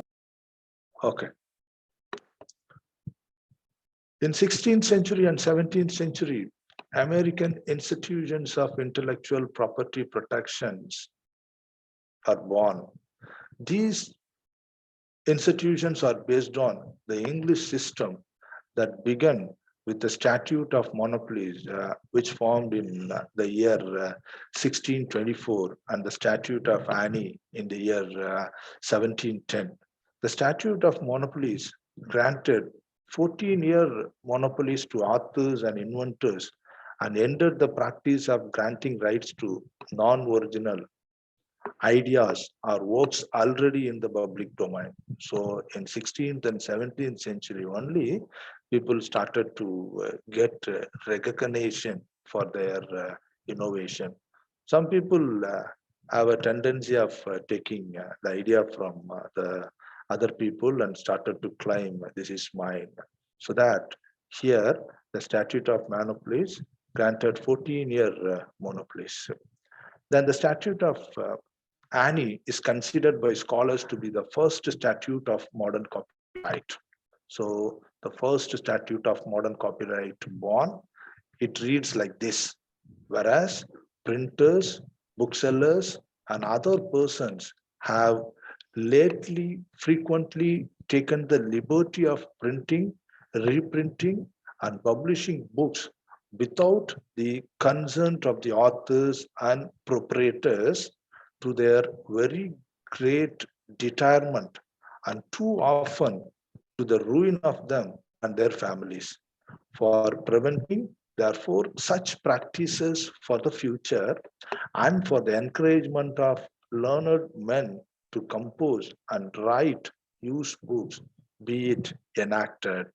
Okay. In 16th century and 17th century, American institutions of intellectual property protections are born. These institutions are based on the English system that began with the Statute of Monopolies, which formed in the year 1624, and the Statute of Anne in the year 1710. The Statute of Monopolies granted 14-year monopolies to authors and inventors and ended the practice of granting rights to non-original ideas or works already in the public domain. So in 16th and 17th century only, people started to get recognition for their innovation. Some people have a tendency of taking the idea from the other people and started to claim this is mine. So that here the Statute of Monopolies granted 14-year monopolies. Then the Statute of Anne is considered by scholars to be the first statute of modern copyright. So the first statute of modern copyright born. It reads like this: whereas printers, booksellers, and other persons have lately frequently taken the liberty of printing, reprinting, and publishing books without the consent of the authors and proprietors, to their very great detriment, and too often to the ruin of them and their families. For preventing, therefore, such practices for the future, and for the encouragement of learned men to compose and write used books, be it enacted.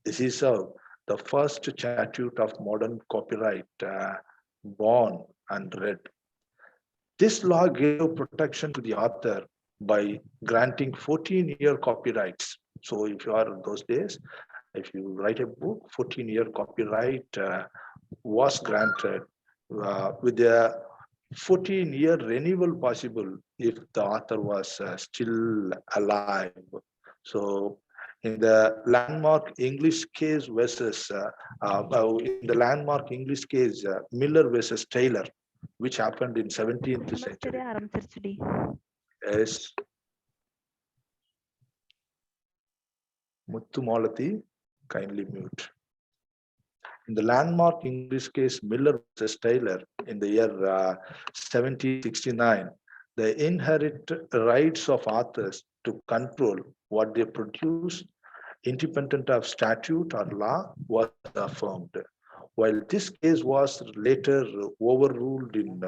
This is how the first statute of modern copyright born and read. This law gave protection to the author by granting 14-year copyrights. So if you are in those days, if you write a book, 14-year copyright was granted with a 14-year renewal possible if the author was still alive. So in the landmark English case versus Miller versus Taylor, which happened in 17th century. Yes. Muthu Malati, kindly mute. In the landmark English case Miller versus Taylor in the year 1769, the inherent rights of authors to control what they produce, independent of statute or law, was affirmed. While this case was later overruled in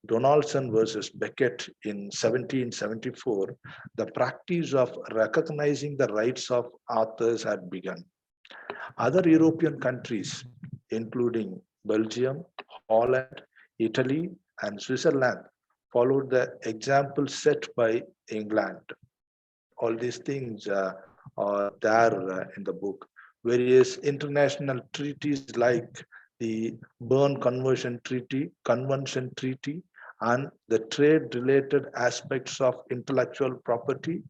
Donaldson versus Beckett in 1774, the practice of recognizing the rights of authors had begun. Other European countries, including Belgium, Holland, Italy, and Switzerland, followed the example set by England. All these things are there in the book. Various international treaties like the Berne Convention Treaty, and the trade-related aspects of intellectual property,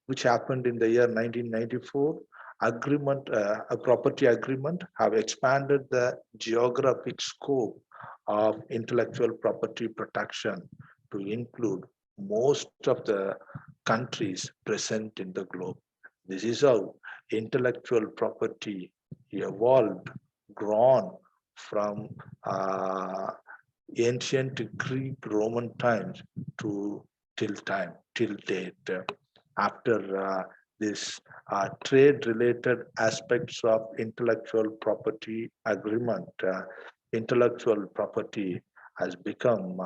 which happened in the year 1994, a property agreement, have expanded the geographic scope of intellectual property protection to include most of the countries present in the globe. This is how intellectual property evolved, grown from ancient Greek Roman times to till date. After this trade-related aspects of intellectual property agreement, intellectual property has become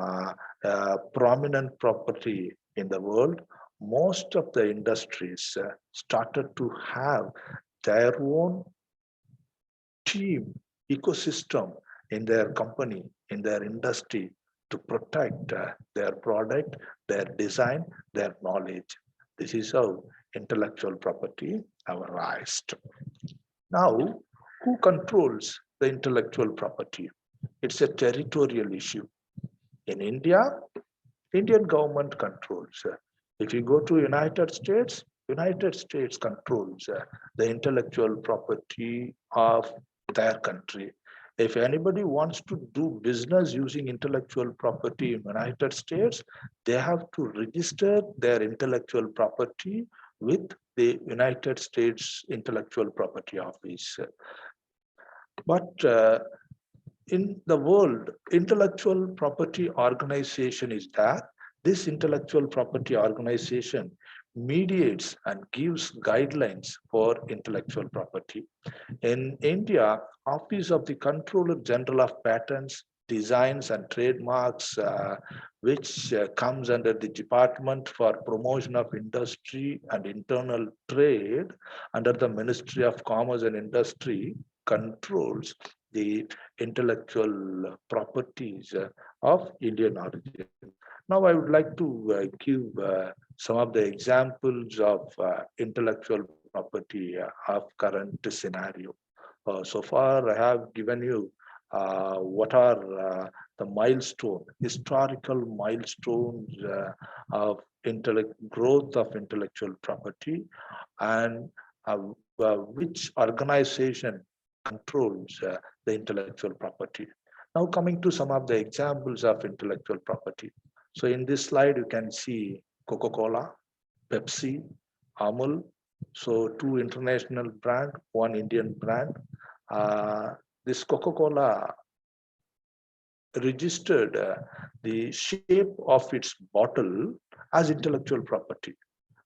prominent property in the world. Most of the industries started to have their own team, ecosystem in their company, in their industry, to protect their product, their design, their knowledge. This is how intellectual property have arisen. Now, who controls the intellectual property? It's a territorial issue. In India, Indian government controls. If you go to United States controls the intellectual property of their country. If anybody wants to do business using intellectual property in United States, they have to register their intellectual property with the United States Intellectual Property Office. But in the world, intellectual property organization is there. This intellectual property organization mediates and gives guidelines for intellectual property. In India, Office of the Controller General of Patents, Designs and Trademarks, which comes under the Department for Promotion of Industry and Internal Trade under the Ministry of Commerce and Industry, controls the intellectual properties of Indian origin. Now, I would like to give some of the examples of intellectual property of current scenario. So far, I have given you what are the historical milestones of growth of intellectual property, and which organization controls the intellectual property. Now coming to some of the examples of intellectual property. So in this slide, you can see Coca-Cola, Pepsi, Amul. So 2 international brand, 1 Indian brand. This Coca-Cola registered the shape of its bottle as intellectual property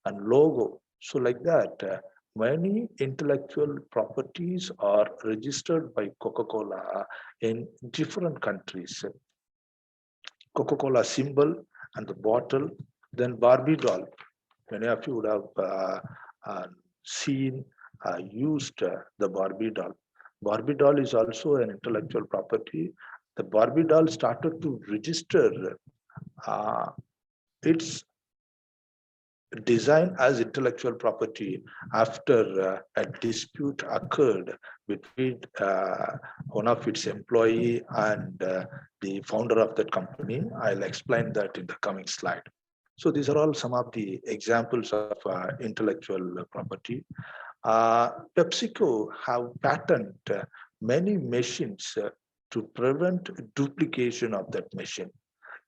and logo. So like that, many intellectual properties are registered by Coca-Cola in different countries. Coca-Cola symbol and the bottle, then Barbie doll. Many of you would have seen, used the Barbie doll. Barbie doll is also an intellectual property. The Barbie doll started to register its design as intellectual property after a dispute occurred between one of its employee and the founder of that company. I'll explain that in the coming slide. So these are all some of the examples of intellectual property. PepsiCo have patented many machines to prevent duplication of that machine.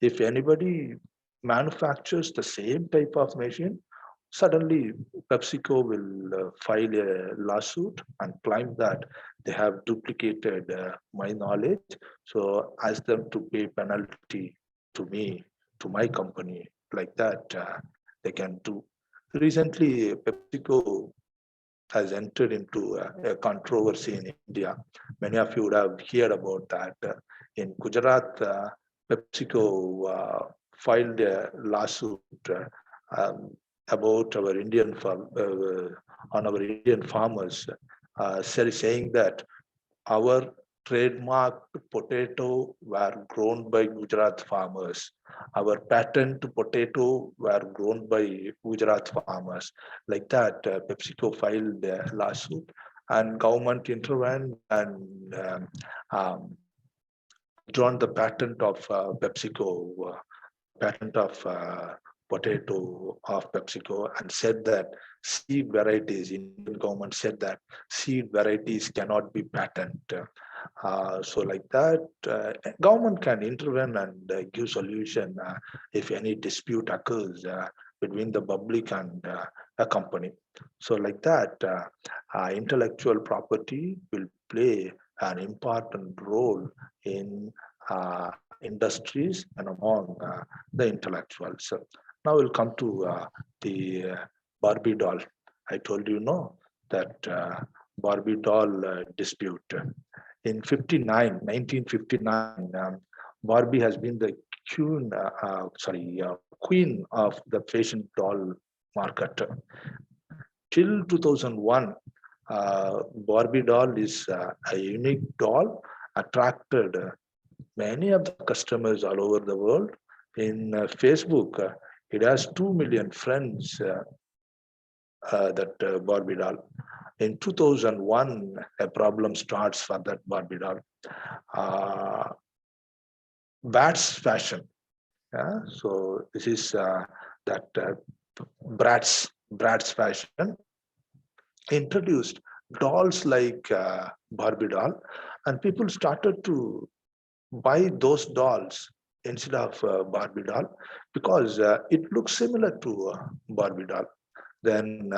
If anybody manufactures the same type of machine, suddenly PepsiCo will file a lawsuit and claim that they have duplicated my knowledge. So ask them to pay penalty to me, to my company, like that they can do. Recently, PepsiCo has entered into a controversy in India. Many of you would have heard about that. In Gujarat, PepsiCo filed a lawsuit about our Indian on our Indian farmers, saying that our trademark potato were grown by Gujarat farmers. Our patent potato were grown by Gujarat farmers. Like that, PepsiCo filed a lawsuit, and government intervened and drawn the patent of PepsiCo, patent of potato of PepsiCo, and said that seed varieties, Indian government said that seed varieties cannot be patented. So like that, government can intervene and give solution if any dispute occurs between the public and a company. So like that, intellectual property will play an important role in industries and among the intellectuals. So now we'll come to the Barbie doll. I told you that Barbie doll dispute. In 1959, Barbie has been the queen of the fashion doll market. Till 2001, Barbie doll is a unique doll, attracted many of the customers all over the world. In Facebook, it has 2 million friends, that Barbie doll. In 2001, a problem starts for that Barbie doll. Bratz fashion. So this is that Bratz fashion introduced dolls like Barbie doll, and people started to buy those dolls instead of Barbie doll because it looks similar to Barbie doll. Then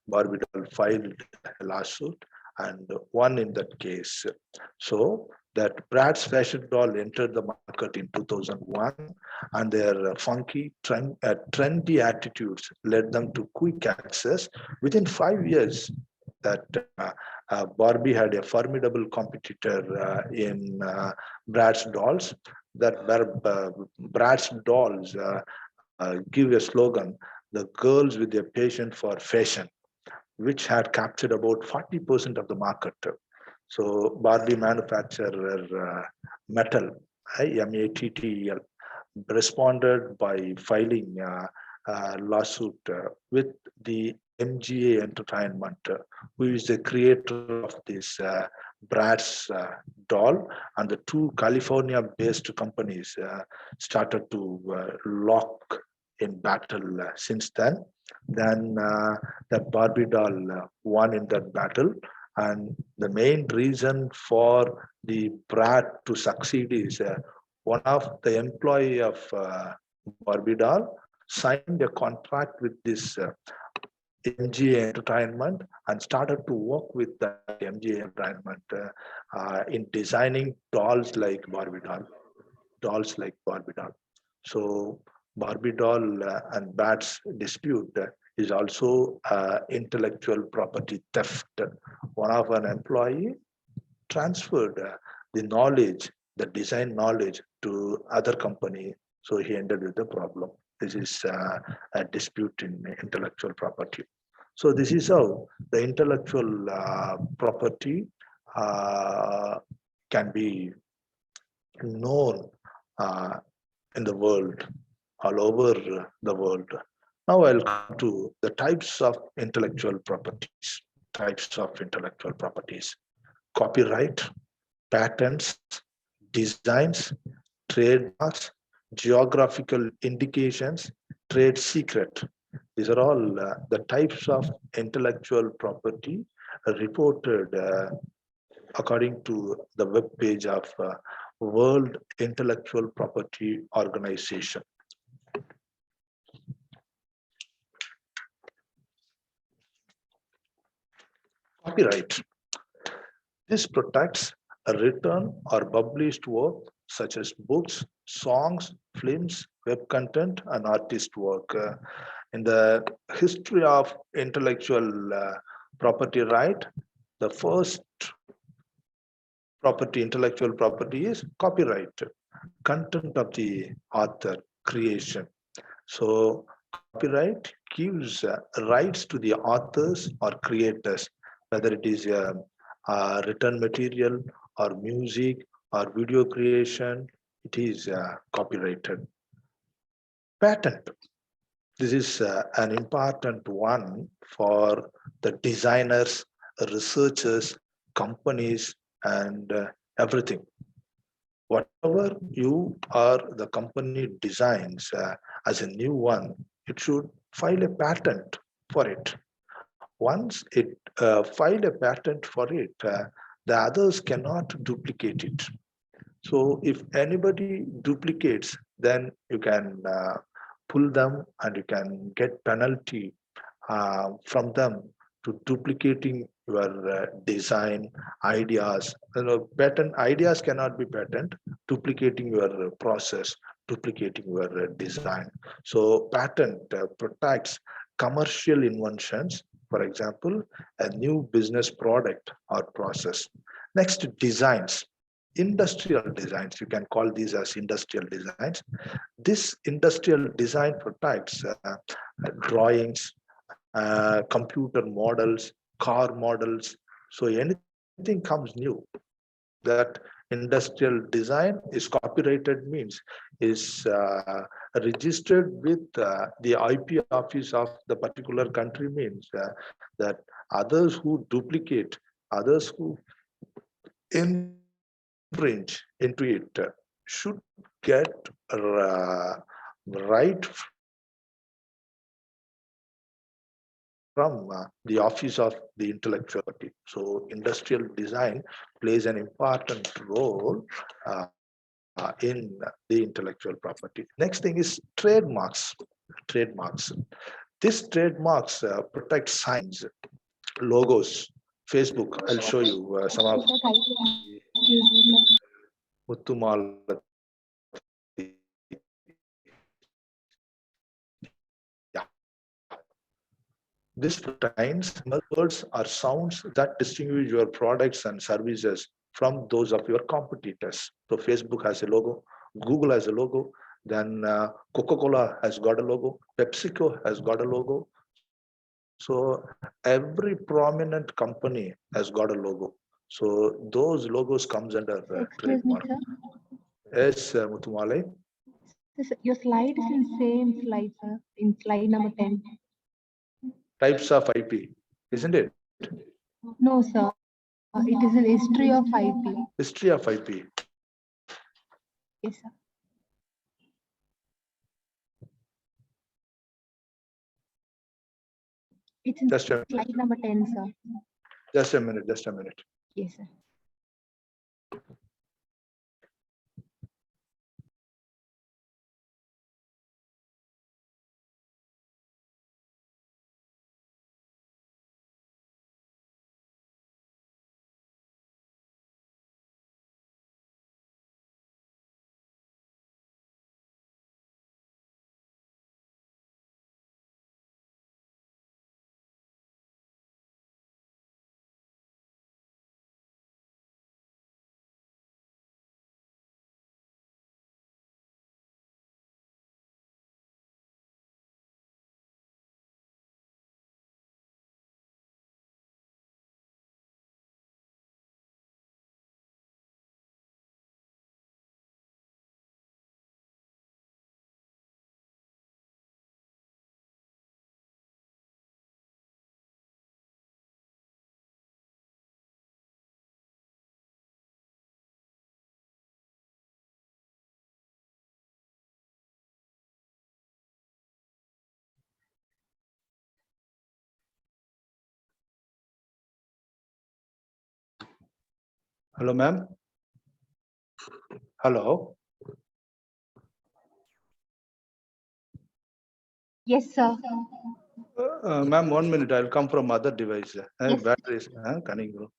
Barbie doll filed a lawsuit and won in that case. So that Bratz fashion doll entered the market in 2001, and their funky, trendy attitudes led them to quick access. Within 5 years, that Barbie had a formidable competitor in Bratz dolls. That Bratz dolls give a slogan, "The girls with a passion for fashion," which had captured about 40% of the market. So Barbie manufacturer Mattel, M-A-T-T-E-L, responded by filing a lawsuit with the MGA Entertainment, who is the creator of this Bratz doll, and the 2 California-based companies started to lock in battle since then. Then that Barbie doll won in that battle. And the main reason for the brat to succeed is one of the employee of Barbie doll signed a contract with this MGA Entertainment and started to work with the MGA Entertainment in designing dolls like Barbie doll. So Barbie doll and bats dispute is also intellectual property theft. One of an employee transferred the knowledge, the design knowledge to other company. So he ended with the problem. This is a dispute in intellectual property. So this is how the intellectual property can be known in the world, all over the world. Now I'll come to the types of intellectual properties. Copyright, patents, designs, trademarks, geographical indications, trade secret. These are all the types of intellectual property reported according to the web page of World Intellectual Property Organization. Copyright. This protects a written or published work such as books, songs, films, web content, and artist work. In the history of intellectual property right, the first intellectual property is copyright, content of the author, creation. So copyright gives rights to the authors or creators, whether it is written material or music or video creation, it is copyrighted. Patent. This is an important one for the designers, researchers, companies, and everything. Whatever you or the company designs as a new one, it should file a patent for it. Once it filed a patent for it, the others cannot duplicate it. So if anybody duplicates, then you can pull them and you can get penalty from them to duplicating your design ideas. Patent ideas cannot be patent, duplicating your process, duplicating your design. So patent protects commercial inventions, for example, a new business product or process. Next, designs. Industrial designs, you can call these as industrial designs. This industrial design protects drawings, computer models, car models. So anything comes new, that industrial design is copyrighted means is registered with the IP office of the particular country, means that others who duplicate, others who infringe into it should get right from the office of the intellectual property. So industrial design plays an important role in the intellectual property. Next thing is trademarks. This trademarks protect signs, logos. Facebook, I'll show you some of Muttumal. This contains words or sounds that distinguish your products and services from those of your competitors. So Facebook has a logo, Google has a logo, then Coca-Cola has got a logo, PepsiCo has got a logo. So every prominent company has got a logo. So those logos comes under trademark. Yes, Muthumale. Your slide is in same slide, sir, in slide number 10. Types of IP, isn't it? No, sir. It is an history of IP. History of IP. Yes, sir. It's in Just a, slide number 10, sir. just a minute, just a minute. Yes, sir. Hello, ma'am. Hello. Yes, sir. Ma'am, 1 minute. I'll come from other device. Yes. Batteries. Can you go?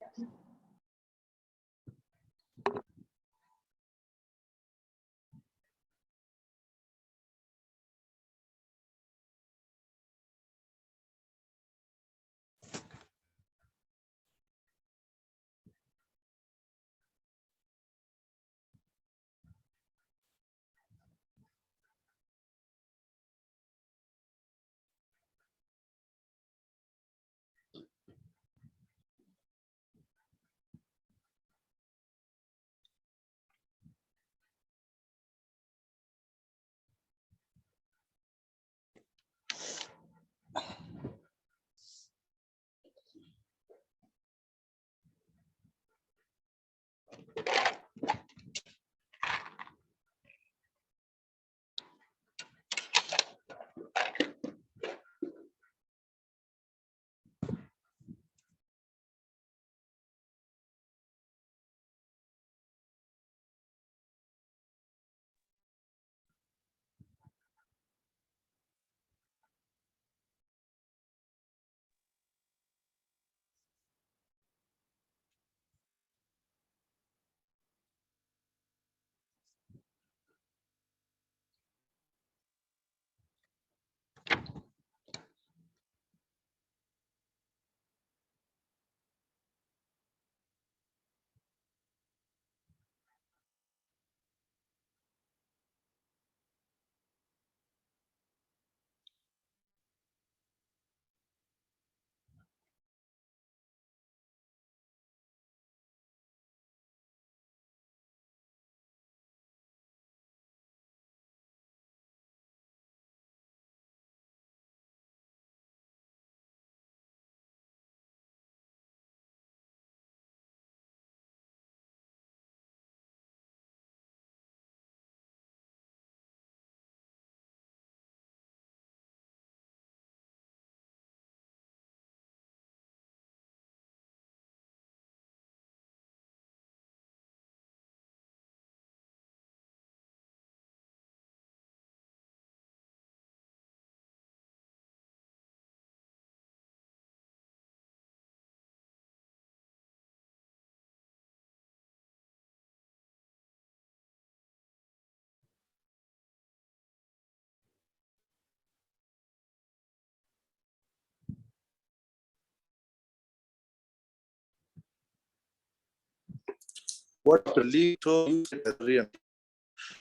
What the lead to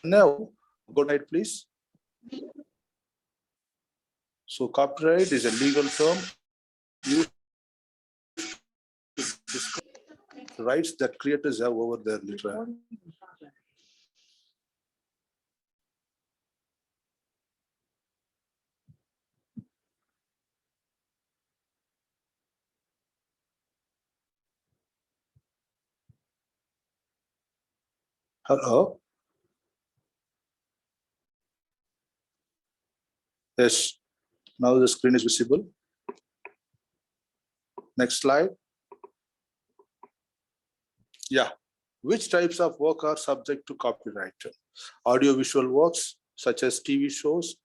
now, good night, please. So copyright is a legal term used to describe the rights that creators have over their literature. Hello. Yes, now the screen is visible. Next slide. Yeah. Which types of work are subject to copyright? Audiovisual works such as TV shows,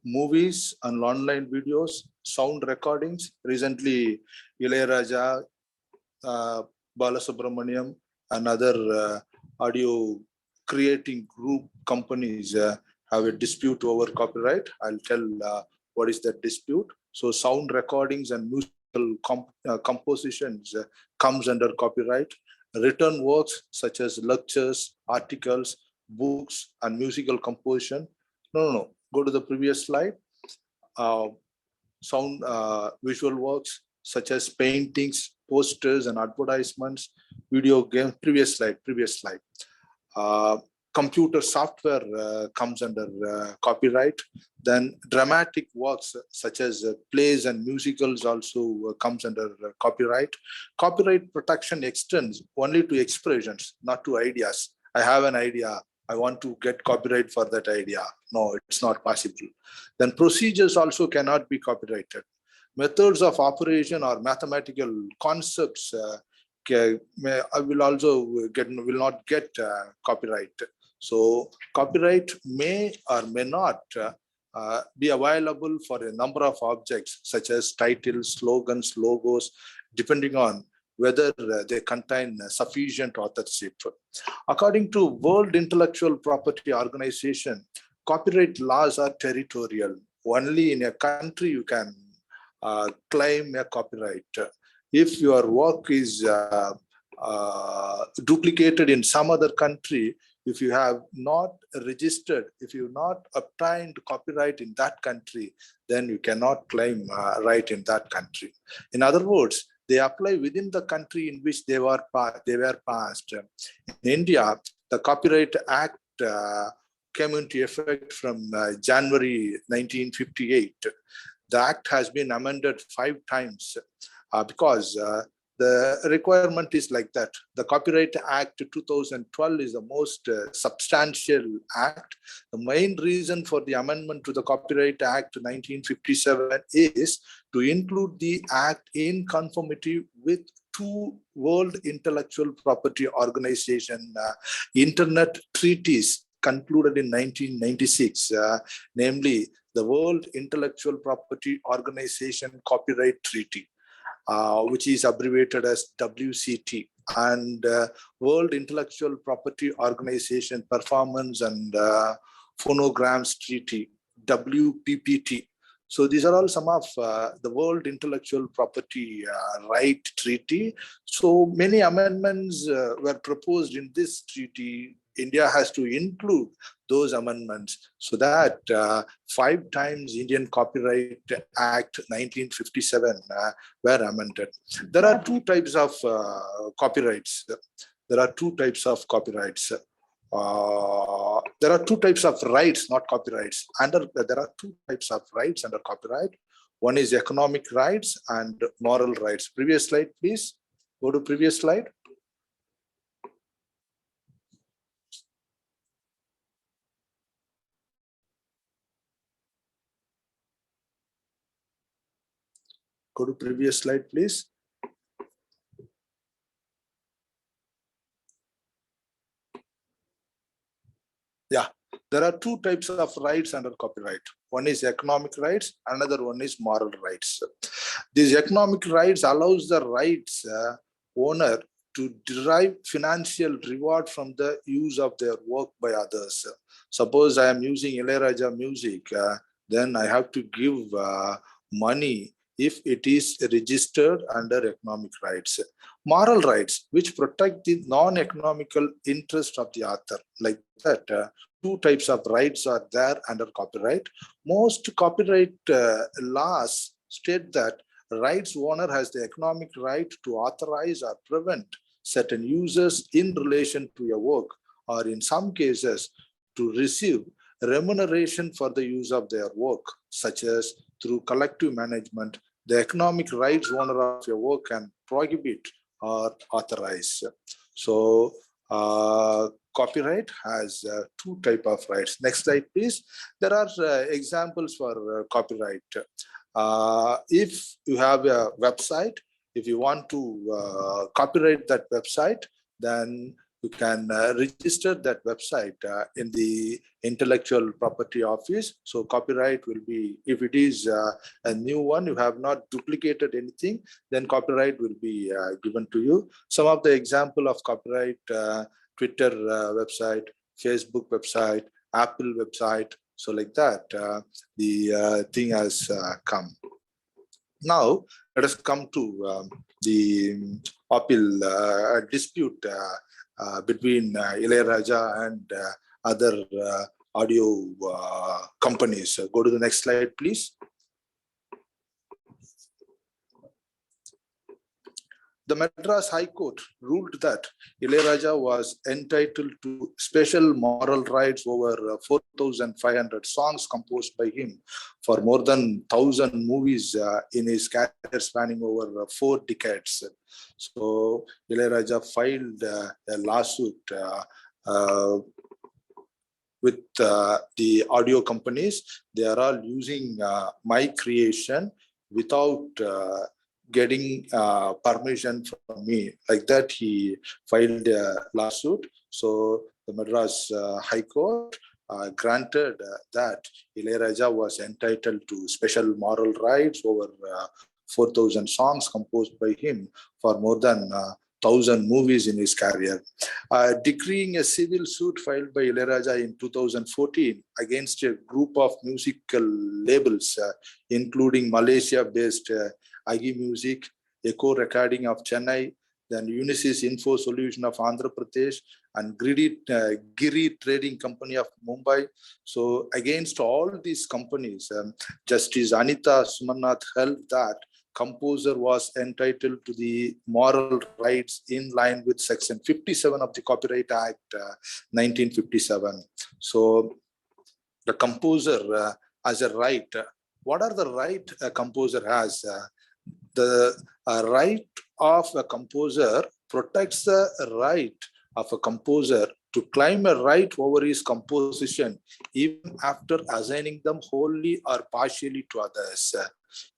movies and online videos, sound recordings. Recently, Ilayaraja, Balasubramaniam and other audio creating group companies have a dispute over copyright. I'll tell what is that dispute. So sound recordings and musical compositions comes under copyright. Written works such as lectures, articles, books, and musical composition. No. Go to the previous slide. Sound visual works such as paintings, posters, and advertisements, video games. Previous slide. Computer software comes under copyright. Then dramatic works such as plays and musicals also comes under copyright. Copyright protection extends only to expressions, not to ideas. I have an idea. I want to get copyright for that idea. No, it's not possible. Then procedures also cannot be copyrighted. Methods of operation or mathematical concepts will not get copyright. So copyright may or may not be available for a number of objects such as titles, slogans, logos, depending on whether they contain sufficient authorship. According to World Intellectual Property Organization, copyright laws are territorial. Only in a country you can claim a copyright. If your work is duplicated in some other country, if you have not registered, if you have not obtained copyright in that country, then you cannot claim right in that country. In other words, they apply within the country in which they were passed. In India, the Copyright Act came into effect from January 1958. The act has been amended 5 times because the requirement is like that. The Copyright Act 2012 is the most substantial act. The main reason for the amendment to the Copyright Act 1957 is to include the act in conformity with 2 World Intellectual Property Organization Internet treaties concluded in 1996, namely the World Intellectual Property Organization Copyright Treaty, which is abbreviated as WCT, and World Intellectual Property Organization Performance and Phonograms Treaty, WPPT. So these are all some of the World Intellectual Property Right Treaty. So many amendments were proposed in this treaty. India has to include those amendments so that 5 times Indian Copyright Act 1957 were amended. There are 2 types of copyrights. There are 2 types of copyrights. There are 2 types of rights, not copyrights. There are 2 types of rights under copyright. One is economic rights and moral rights. Previous slide, please. Go to previous slide. Go to previous slide, please. Yeah, there are 2 types of rights under copyright. One is economic rights, another one is moral rights. These economic rights allows the rights owner to derive financial reward from the use of their work by others. Suppose I am using Ilayaraja music, then I have to give money if it is registered under economic rights. Moral rights, which protect the non-economical interest of the author. Like that, 2 types of rights are there under copyright. Most copyright laws state that rights owner has the economic right to authorize or prevent certain uses in relation to a work, or in some cases to receive remuneration for the use of their work, such as through collective management. The economic rights owner of a work can prohibit or authorize. So copyright has 2 types of rights. Next slide, please. There are examples for copyright. If you have a website, if you want to copyright that website, then you can register that website in the intellectual property office. So copyright will be, if it is a new one, you have not duplicated anything, then copyright will be given to you. Some of the example of copyright, Twitter website, Facebook website, Apple website. So like that, the thing has come. Now, let us come to the appeal dispute between Ilayaraja and other audio companies. Go to the next slide, please. The Madras High Court ruled that Ilayaraja was entitled to special moral rights over 4,500 songs composed by him for more than 1,000 movies in his career spanning over 4 decades. So Ilayaraja filed a lawsuit with the audio companies. They are all using my creation without getting permission from me. Like that, he filed a lawsuit. So the Madras High Court granted that Ilayaraja was entitled to special moral rights over 4,000 songs composed by him for more than 1,000 movies in his career. Decreeing a civil suit filed by Ilayaraja in 2014 against a group of musical labels, including Malaysia-based Agi Music, Echo Recording of Chennai, then Unisys Info Solution of Andhra Pradesh, and Giri Trading Company of Mumbai. So against all these companies, Justice Anita Sumannath held that composer was entitled to the moral rights in line with Section 57 of the Copyright Act 1957. So the composer has a right. What are the right a composer has? The right of a composer protects the right of a composer to claim a right over his composition even after assigning them wholly or partially to others.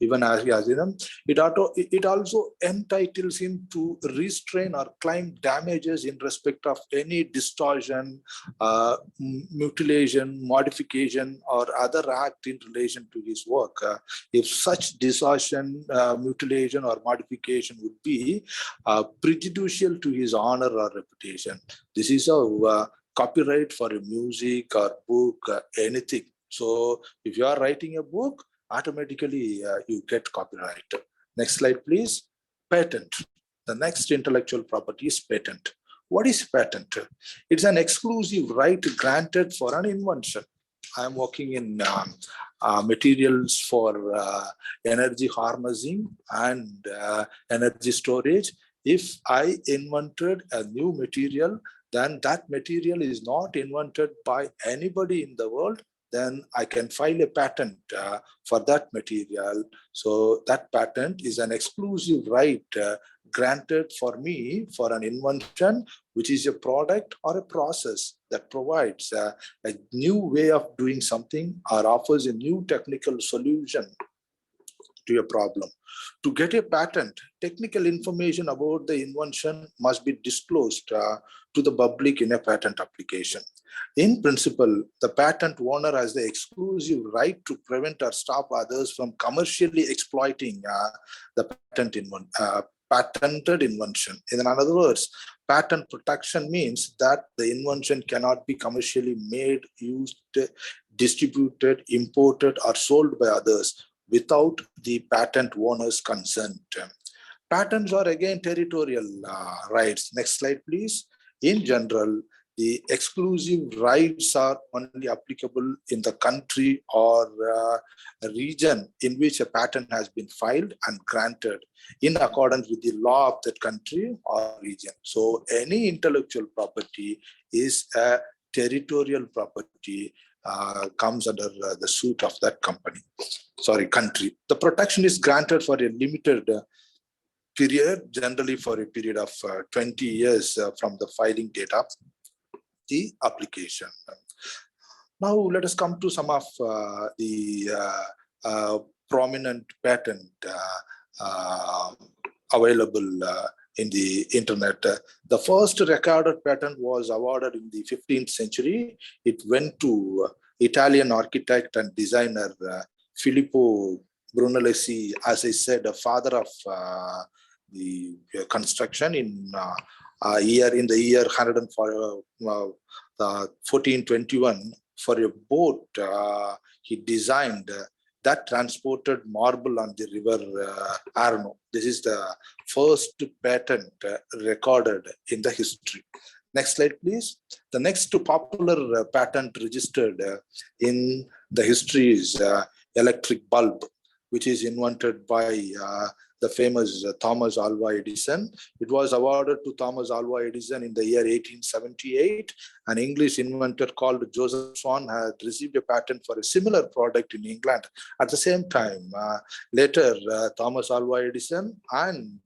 Even as he has them, it also entitles him to restrain or claim damages in respect of any distortion, mutilation, modification, or other act in relation to his work. If such distortion, mutilation, or modification would be prejudicial to his honor or reputation. This is a copyright for a music or book, anything. So if you are writing a book, automatically you get copyright. Next slide, please. Patent. The next intellectual property is patent. What is patent? It's an exclusive right granted for an invention. I'm working in materials for energy harnessing and energy storage. If I invented a new material, then that material is not invented by anybody in the world, then I can file a patent for that material. So that patent is an exclusive right granted for me for an invention, which is a product or a process that provides a new way of doing something or offers a new technical solution to a problem. To get a patent, technical information about the invention must be disclosed to the public in a patent application. In principle, the patent owner has the exclusive right to prevent or stop others from commercially exploiting the patented invention. In other words, patent protection means that the invention cannot be commercially made, used, distributed, imported, or sold by others without the patent owner's consent. Patents are again territorial rights. Next slide, please. In general, the exclusive rights are only applicable in the country or region in which a patent has been filed and granted in accordance with the law of that country or region. So any intellectual property is a territorial property, comes under the suit of that country. The protection is granted for a limited period, generally for a period of 20 years from the filing date of the application. Now let us come to some of the prominent patent available in the internet. The first recorded patent was awarded in the 15th century. It went to Italian architect and designer Filippo Brunelleschi, as I said, a father of the construction in the year 1421 for a boat he designed that transported marble on the river Arno. This is the first patent recorded in the history. Next slide, please. The next popular patent registered in the history is electric bulb, which is invented by the famous Thomas Alva Edison. It was awarded to Thomas Alva Edison in the year 1878. An English inventor called Joseph Swan had received a patent for a similar product in England. At the same time, later Thomas Alva Edison and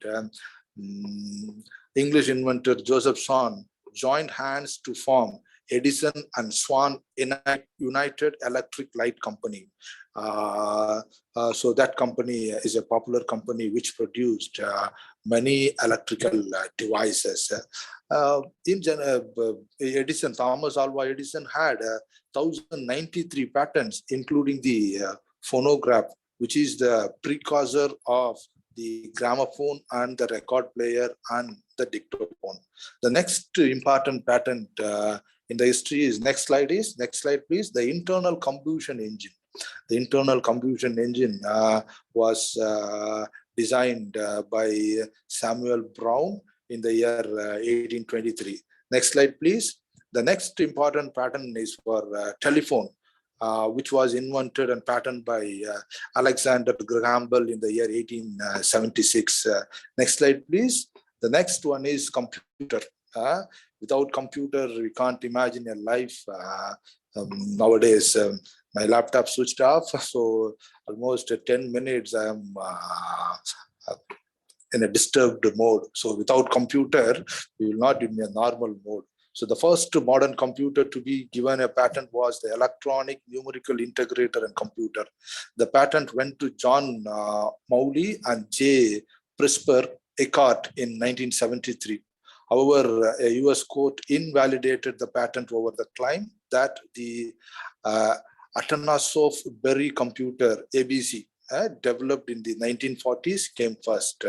English inventor Joseph Swan joined hands to form Edison and Swan United Electric Light Company. So that company is a popular company which produced many electrical devices. Edison, Thomas Alva Edison had 1,093 patents, including the phonograph, which is the precursor of the gramophone and the record player and the dictaphone. The next important patent in the history is, next slide please, the internal combustion engine. The internal combustion engine was designed by Samuel Brown in the year 1823. Next slide, please. The next important patent is for telephone, which was invented and patented by Alexander Graham Bell in the year 1876. Next slide, please. The next one is computer. Without computer, we can't imagine a life. Nowadays, my laptop switched off, so almost 10 minutes I am in a disturbed mode. So without computer, we will not be in a normal mode. So the first modern computer to be given a patent was the electronic numerical integrator and computer. The patent went to John Mowley and J. Presper Eckart in 1973. However, a US court invalidated the patent over the claim that the Atanasoff Berry computer, ABC, developed in the 1940s came first.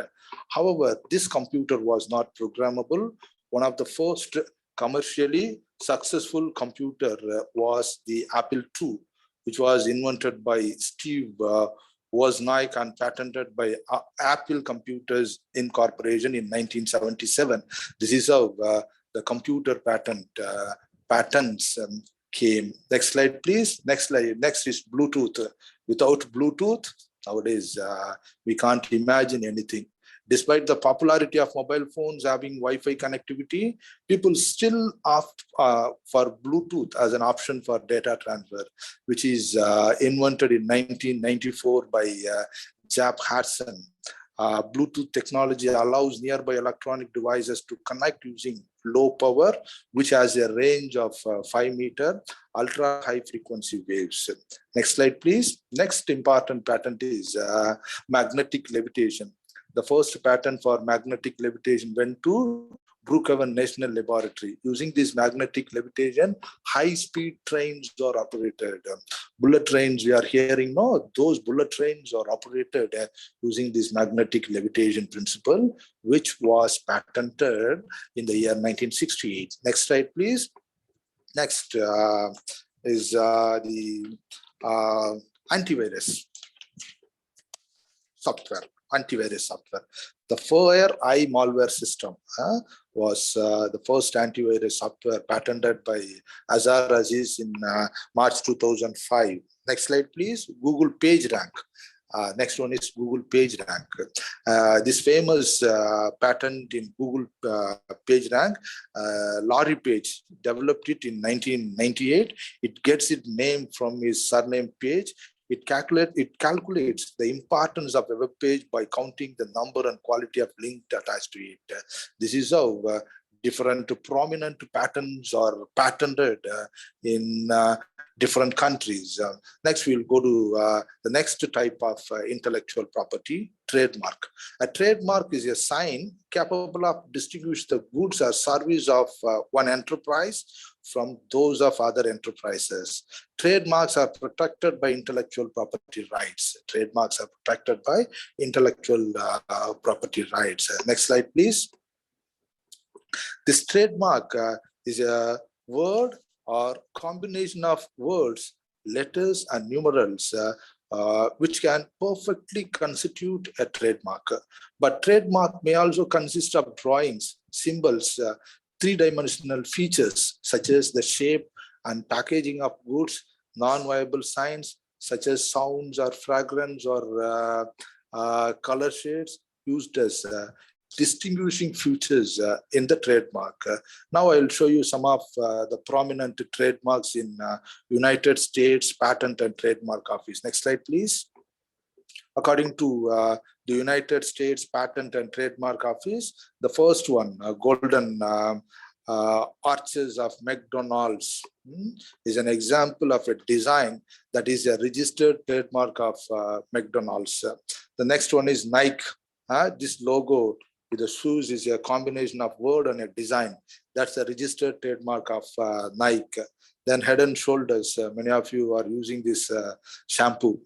However, this computer was not programmable. One of the first commercially successful computer was the Apple II, which was invented by Steve Wozniak and patented by Apple Computers Incorporation in 1977. This is how the computer patents came. Next slide, please. Next slide. Next is Bluetooth. Without Bluetooth, nowadays we can't imagine anything. Despite the popularity of mobile phones having Wi-Fi connectivity, people still opt for Bluetooth as an option for data transfer, which is invented in 1994 by Jap Hudson. Bluetooth technology allows nearby electronic devices to connect using low power, which has a range of 5 meter, ultra high frequency waves. Next slide, please. Next important patent is magnetic levitation. The first patent for magnetic levitation went to Brookhaven National Laboratory. Using this magnetic levitation, high-speed trains are operated. Bullet trains we are hearing, no, those bullet trains are operated using this magnetic levitation principle, which was patented in the year 1968. Next slide, please. Next is the antivirus software. Antivirus software. The FireEye malware system was the first antivirus software patented by Azhar Aziz in March 2005. Next slide, please. Google PageRank. Next one is Google PageRank. This famous patent in Google PageRank, Larry Page developed it in 1998. It gets its name from his surname Page. It calculates the importance of a web page by counting the number and quality of links attached to it. This is how different prominent patents are patented in different countries. Next, we'll go to the next type of intellectual property, trademark. A trademark is a sign capable of distinguish the goods or service of one enterprise from those of other enterprises. Trademarks are protected by intellectual property rights. Trademarks are protected by intellectual property rights. Next slide, please. This trademark is a word or combination of words, letters, and numerals, which can perfectly constitute a trademark. But trademark may also consist of drawings, symbols, three-dimensional features such as the shape and packaging of goods, non-viable signs such as sounds or fragrance or color shades used as distinguishing features in the trademark. Now I'll show you some of the prominent trademarks in United States Patent and Trademark Office. Next slide, please. According to the United States Patent and Trademark Office, the first one, golden arches of McDonald's, is an example of a design that is a registered trademark of McDonald's. The next one is Nike. This logo with the shoes is a combination of word and a design. That's a registered trademark of Nike. Then Head and Shoulders, many of you are using this shampoo,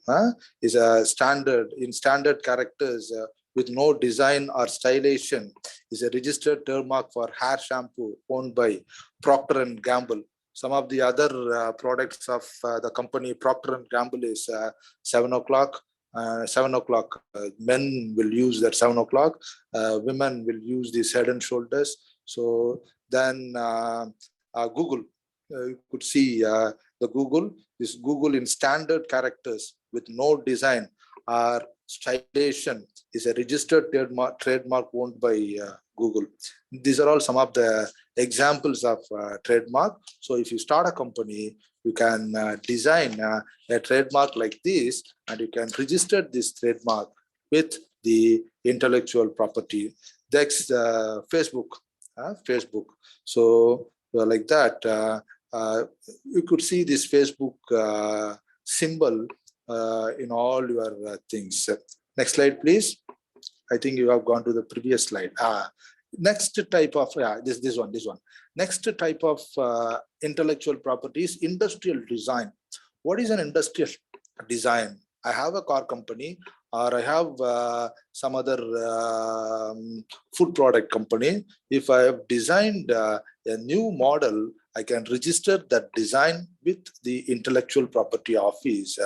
is a standard characters with no design or stylization, is a registered trademark for hair shampoo owned by Procter & Gamble. Some of the other products of the company Procter & Gamble is 7 o'clock. 7 o'clock, men will use that 7 o'clock, women will use this Head and Shoulders. So then Google, you could see the Google, this Google in standard characters with no design or stylization is a registered trademark owned by Google. These are all some of the examples of trademark. So if you start a company, you can design a trademark like this, and you can register this trademark with the intellectual property. Next, Facebook. So like that, you could see this Facebook symbol in all your things. Next slide, please. I think you have gone to the previous slide. Next type of, this one. Next type of intellectual property is industrial design. What is an industrial design? I have a car company, or I have some other food product company. If I have designed a new model, I can register that design with the intellectual property office.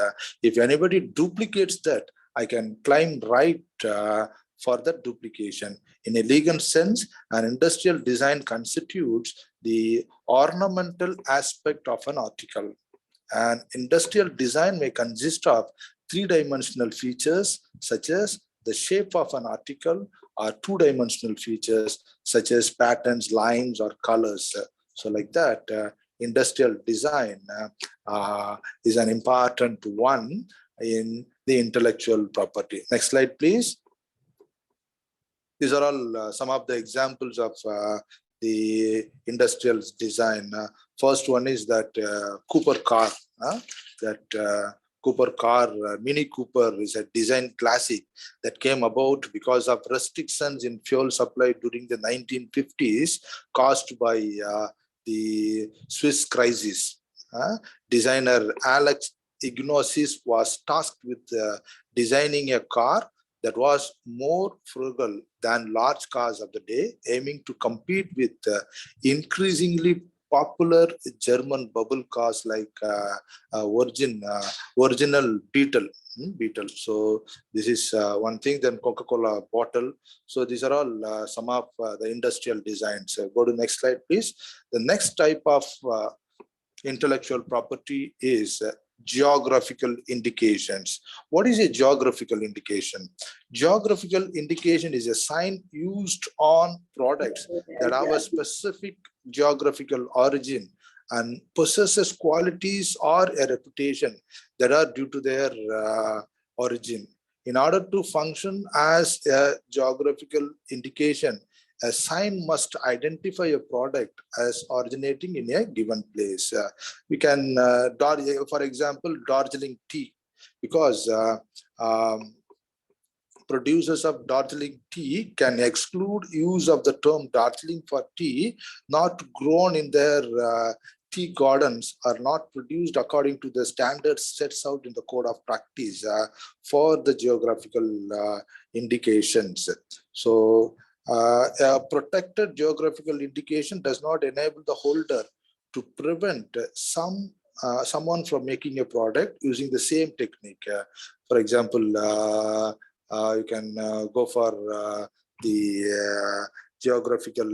If anybody duplicates that, I can claim right for that duplication. In a legal sense, an industrial design constitutes the ornamental aspect of an article. An industrial design may consist of three-dimensional features such as the shape of an article, or two-dimensional features such as patterns, lines, or colors. So like that, industrial design is an important one in the intellectual property. Next slide, please. These are all some of the examples of the industrial design. First one is that Cooper car. Cooper car, Mini Cooper, is a design classic that came about because of restrictions in fuel supply during the 1950s caused by the Swiss crisis. Designer Alex Ignatius was tasked with designing a car that was more frugal than large cars of the day, aiming to compete with increasingly popular German bubble cars like original Beetle. So this is one thing. Then Coca-Cola bottle. So these are all some of the industrial designs. Go to the next slide, please. The next type of intellectual property is geographical indications. What is a geographical indication? Geographical indication is a sign used on products that have a specific geographical origin and possesses qualities or a reputation that are due to their origin. In order to function as a geographical indication, a sign must identify a product as originating in a given place. We can, for example, Darjeeling tea, because producers of Darjeeling tea can exclude use of the term Darjeeling for tea not grown in their tea gardens or not produced according to the standards set out in the code of practice for the geographical indications. So a protected geographical indication does not enable the holder to prevent someone from making a product using the same technique. For example, you can go for the geographical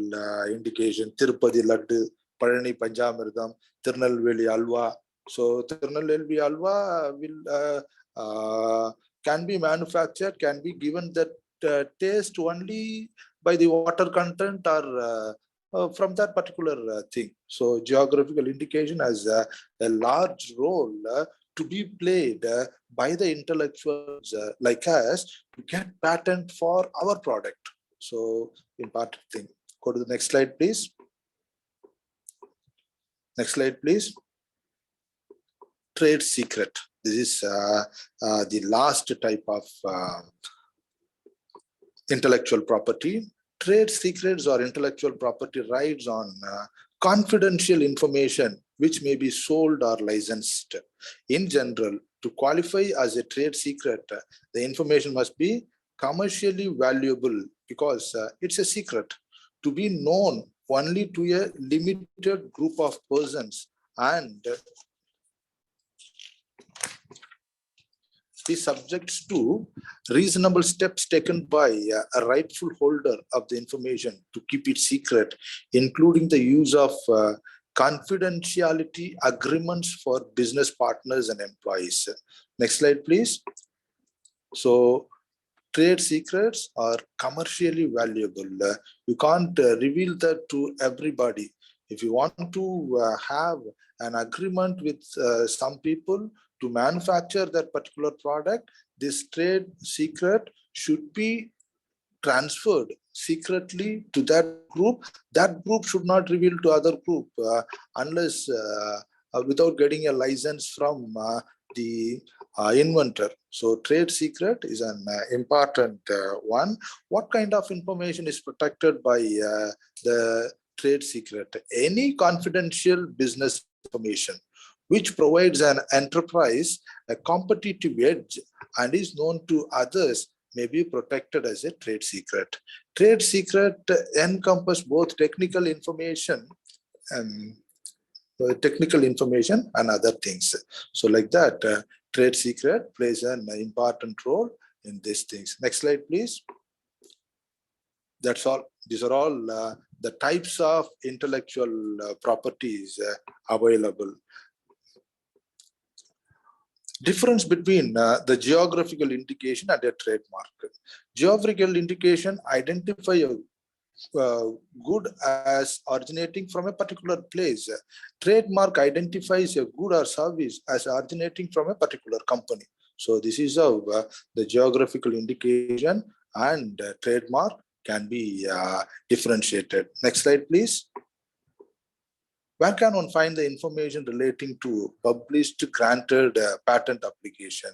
indication, Tirupati Laddu, Palani Panjamirdam, Tirunelveli Alva. So Tirunelveli Alva will can be manufactured, can be given that taste only by the water content or from that particular thing. So geographical indication has a large role to be played by the intellectuals like us to get patent for our product. So important thing. Go to the next slide, please. Next slide, please. Trade secret. This is the last type of intellectual property. Trade secrets or intellectual property rights on confidential information which may be sold or licensed. In general, to qualify as a trade secret, the information must be commercially valuable because it's a secret to be known only to a limited group of persons and be subject to reasonable steps taken by a rightful holder of the information to keep it secret, including the use of confidentiality agreements for business partners and employees. Next slide, please. So trade secrets are commercially valuable. You can't reveal that to everybody. If you want to have an agreement with some people to manufacture that particular product, this trade secret should be transferred secretly to that group. That group should not reveal to other group unless without getting a license from the inventor. So trade secret is an important one. What kind of information is protected by the trade secret? Any confidential business information which provides an enterprise a competitive edge and is known to others may be protected as a trade secret. Trade secret encompass both technical information and other things. So like that, trade secret plays an important role in these things. Next slide, please. That's all. These are all the types of intellectual properties available. Difference between the geographical indication and a trademark. Geographical indication identify a good as originating from a particular place. Trademark identifies a good or service as originating from a particular company. So this is how the geographical indication and trademark can be differentiated. Next slide, please. Where can one find the information relating to published granted patent application?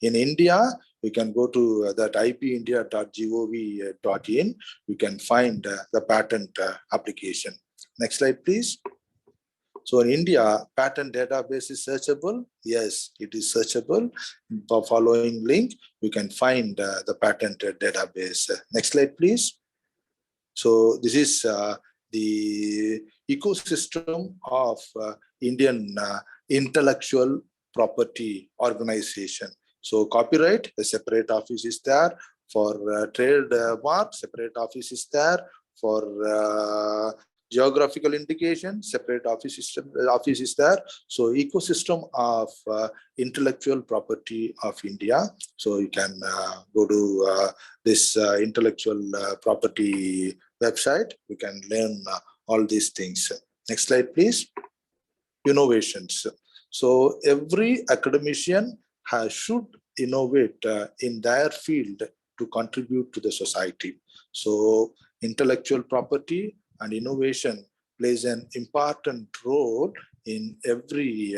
In India, we can go to that ipindia.gov.in. We can find the patent application. Next slide, please. So in India, patent database is searchable. Yes, it is searchable. For following link, you can find the patent database. Next slide, please. So this is the ecosystem of Indian intellectual property organization. So copyright, a separate office is there. For trademark, separate office is there. For geographical indication, separate office is there. So ecosystem of intellectual property of India. So you can go to this intellectual property website. You can learn all these things. Next slide, please. Innovations. So every academician should innovate in their field to contribute to the society. So intellectual property and innovation plays an important role in every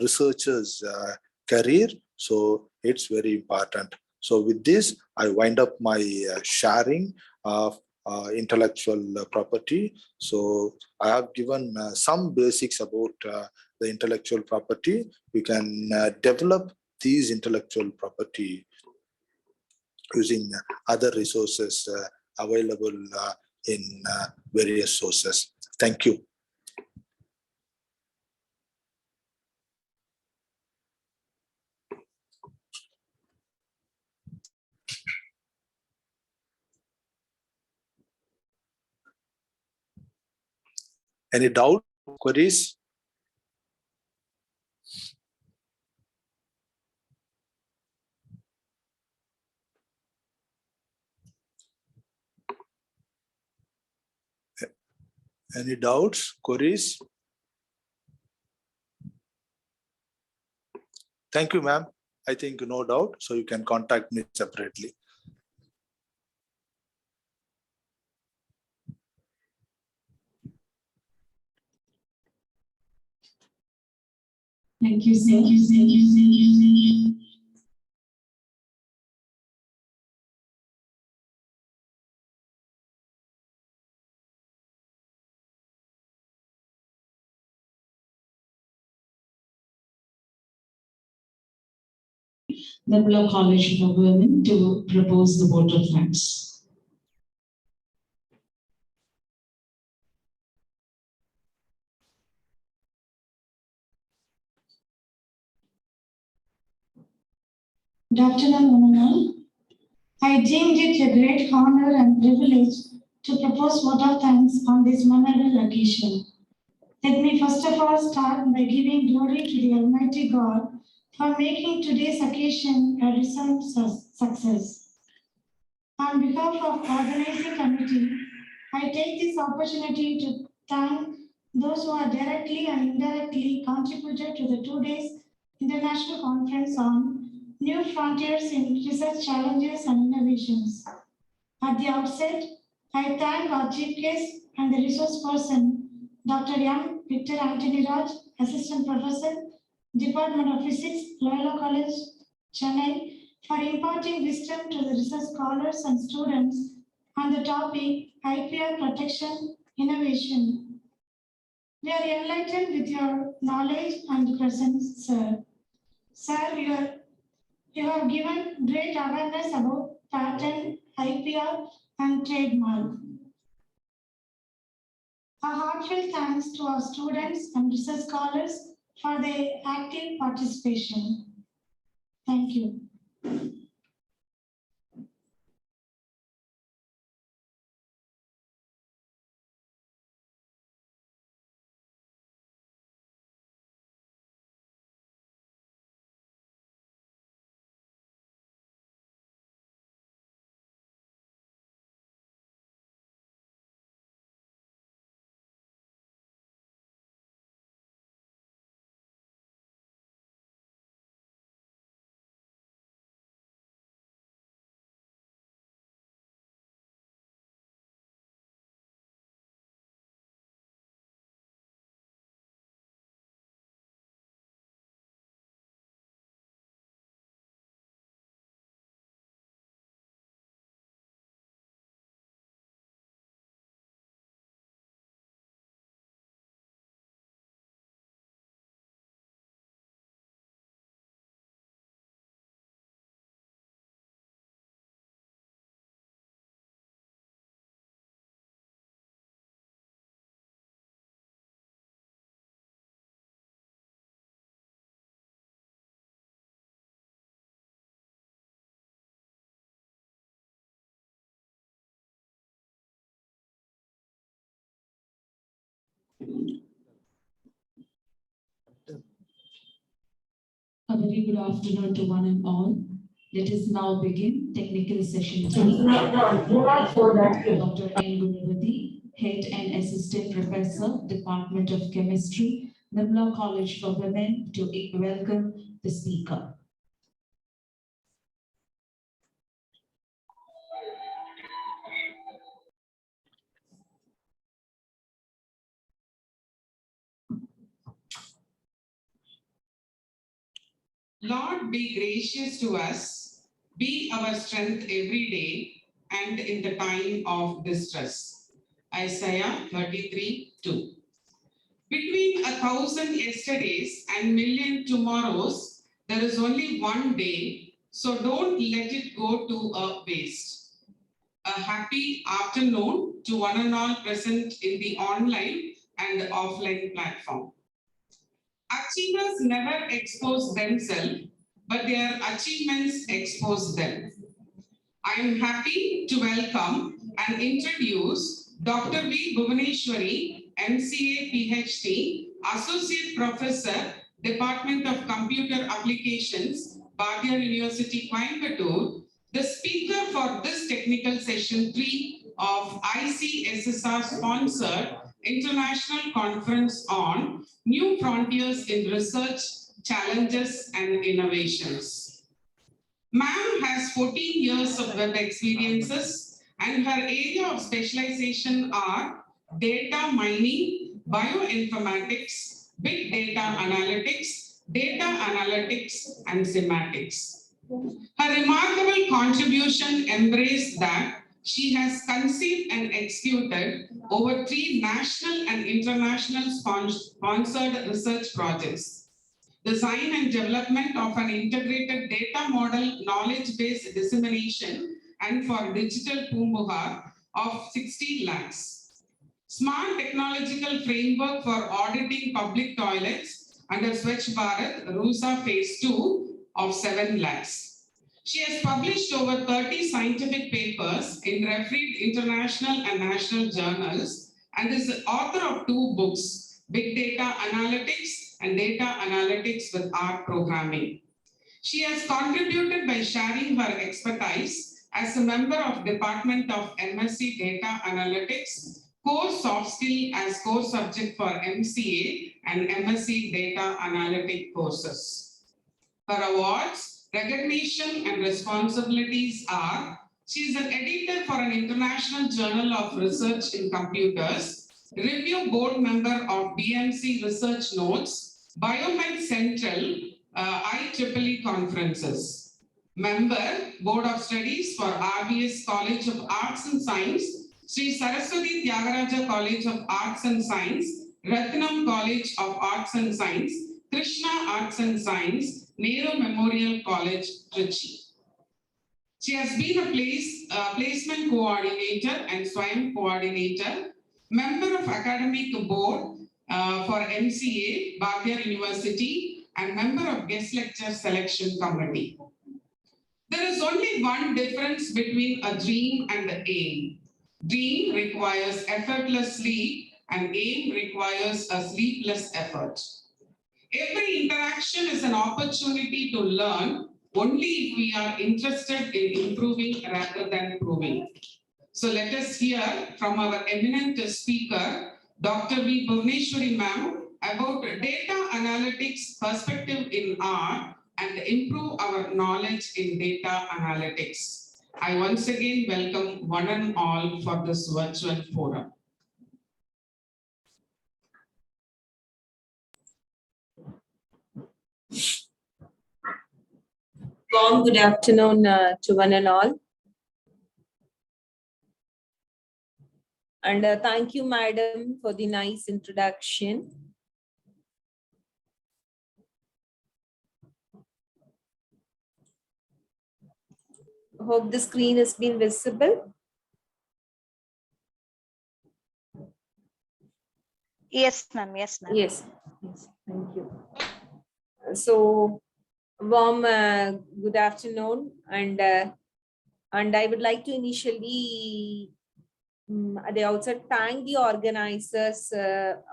researcher's career. So it's very important. So with this, I wind up my sharing of intellectual property. So I have given some basics about the intellectual property. We can develop these intellectual property using other resources available in various sources. Thank you. Any doubt, queries? Any doubts, queries? Thank you, ma'am. I think no doubt, so you can contact me separately. Thank you, thank you, thank you, thank you, thank you. The Law College for Women to propose the vote of thanks. Good afternoon, one and all. I deemed it a great honor and privilege to propose vote of thanks on this memorable occasion. Let me first of all start by giving glory to the Almighty God for making today's occasion a recent success. On behalf of the organizing committee, I take this opportunity to thank those who have directly and indirectly contributed to the 2 days International Conference on New Frontiers in Research Challenges and Innovations. At the outset, I thank our chief guest and the resource person, Dr. M. Victor Anthony Raj, Assistant Professor, Department of Physics, Loyola College, Chennai, for imparting wisdom to the research scholars and students on the topic IPR protection innovation. We are enlightened with your knowledge and presence, sir. Sir, you have given great awareness about patent, IPR, and trademark. A heartfelt thanks to our students and research scholars for their active participation. Thank you. A very good afternoon to one and all. Let us now begin technical session 3. Dr. N. Gunavati, Head and Assistant Professor, Department of Chemistry, Law College for Women, to welcome the speaker. Lord, be gracious to us, be our strength every day and in the time of distress. Isaiah 33:2. Between 1,000 yesterdays and million tomorrows, there is only one day, so don't let it go to a waste. A happy afternoon to one and all present in the online and offline platform. Achievers never expose themselves, but their achievements expose them. I am happy to welcome and introduce Dr. V. Bhuvaneshwari, MCA, PhD, Associate Professor, Department of Computer Applications, Barbie University, Coimbatore, the speaker for this technical session 3 of ICSSR sponsored International Conference on New Frontiers in Research, Challenges and Innovations. Ma'am has 14 years of web experiences and her area of specialization are data mining, bioinformatics, big data analytics and semantics. Her remarkable contribution embraced that she has conceived and executed over 3 national and international sponsored research projects. Design and development of an integrated data model knowledge-based dissemination and for digital Poombuhar of 60 lakhs. Smart technological framework for auditing public toilets under Swachh Bharat RUSA Phase 2 of 7 lakhs. She has published over 30 scientific papers in refereed international and national journals and is the author of 2 books, Big Data Analytics and Data Analytics with R Programming. She has contributed by sharing her expertise as a member of Department of MSc Data Analytics, core soft skill as core subject for MCA and MSc Data Analytic courses. Her awards, recognition and responsibilities are, she is an editor for an international journal of research in computers, review board member of BMC Research Notes, Biomed Central IEEE conferences. Member, Board of Studies for RBS College of Arts and Science, Sri Saraswati Tyagaraja College of Arts and Science, Ratnam College of Arts and Science, Krishna Arts and Science, Nehru Memorial College, Trichy. She has been a placement coordinator and SWAYAM coordinator, member of academic board for MCA, Barbie University, and member of guest lecture selection committee. There is only one difference between a dream and an aim. Dream requires effortless sleep and aim requires a sleepless effort. Every interaction is an opportunity to learn only if we are interested in improving rather than proving. So let us hear from our eminent speaker, Dr. V. Bhuvaneshwari ma'am, about data analytics perspective in R and improve our knowledge in data analytics. I once again welcome one and all for this virtual forum. Warm good afternoon to one and all. And thank you, madam, for the nice introduction. Hope the screen has been visible. Yes, ma'am. Yes, ma'am. Yes. Yes. Thank you. So, warm good afternoon, and I would like to initially at the outset thank the organizers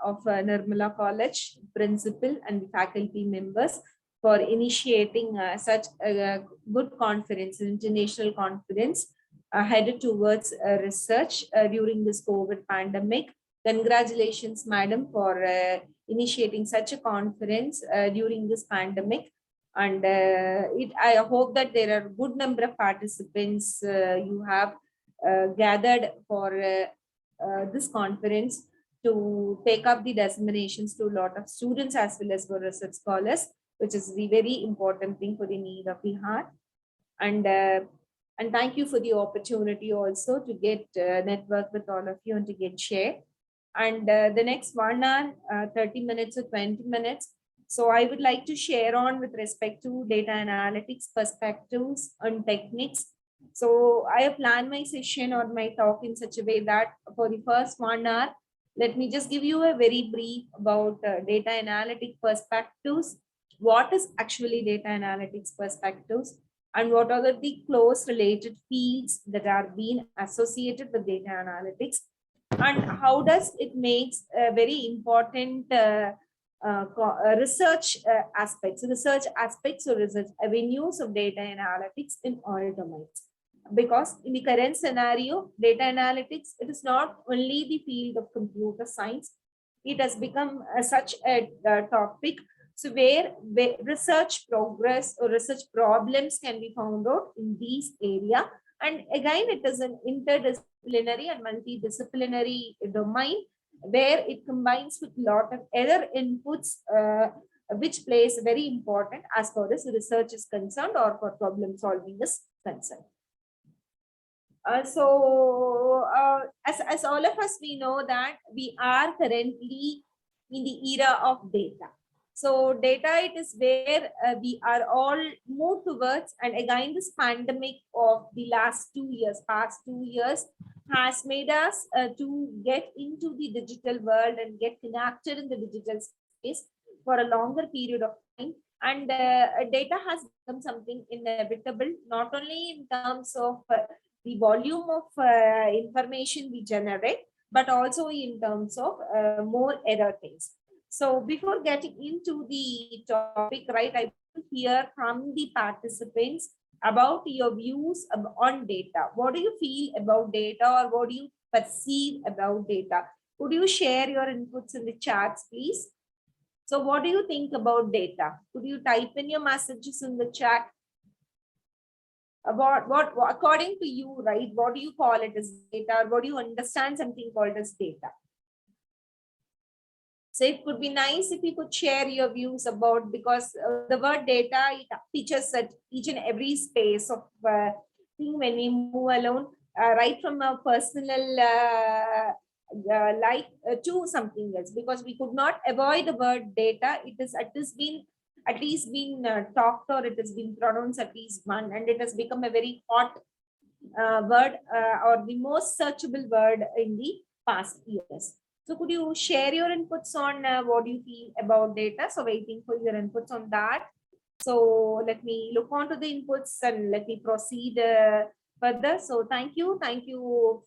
of Nirmala College, principal and faculty members for initiating such a good conference, international conference headed towards research during this COVID pandemic. Congratulations, madam, for initiating such a conference during this pandemic. And I hope that there are a good number of participants you have gathered for this conference to take up the disseminations to a lot of students as well as for research scholars. which is the very important thing for the need of the heart. And thank you for the opportunity also to get network with all of you and to get share. And the next 1 hour, 30 minutes or 20 minutes. So I would like to share on with respect to data analytics perspectives and techniques. So I have planned my session or my talk in such a way that for the first 1 hour, let me just give you a very brief about data analytic perspectives. What is actually data analytics perspectives and what are the close related fields that are being associated with data analytics, and how does it makes a very important research aspects or research avenues of data analytics in all domains. Because in the current scenario, data analytics, it is not only the field of computer science, it has become such a topic. So where research progress or research problems can be found out in these area. And again, it is an interdisciplinary and multidisciplinary domain where it combines with a lot of other inputs, which plays very important as far as research is concerned or for problem solving is concerned. As all of us, we know that we are currently in the era of data. So data, it is where we are all moved towards, and again, this pandemic of the past 2 years has made us to get into the digital world and get connected in the digital space for a longer period of time. And data has become something inevitable, not only in terms of the volume of information we generate, but also in terms of more other things. So before getting into the topic, right, I will hear from the participants about your views on data. What do you feel about data, or what do you perceive about data? Could you share your inputs in the chats, please? So what do you think about data? Could you type in your messages in the chat? About what according to you, right, what do you call it as data, or what do you understand something called as data? So it would be nice if you could share your views about, because the word data, it features at each and every space of thing when we move along, right from a personal life to something else, because we could not avoid the word data. It is at least been talked, or it has been pronounced at least one, and it has become a very hot word or the most searchable word in the past years. So could you share your inputs on what you feel about data? So waiting for your inputs on that. So let me look onto the inputs and let me proceed further. So thank you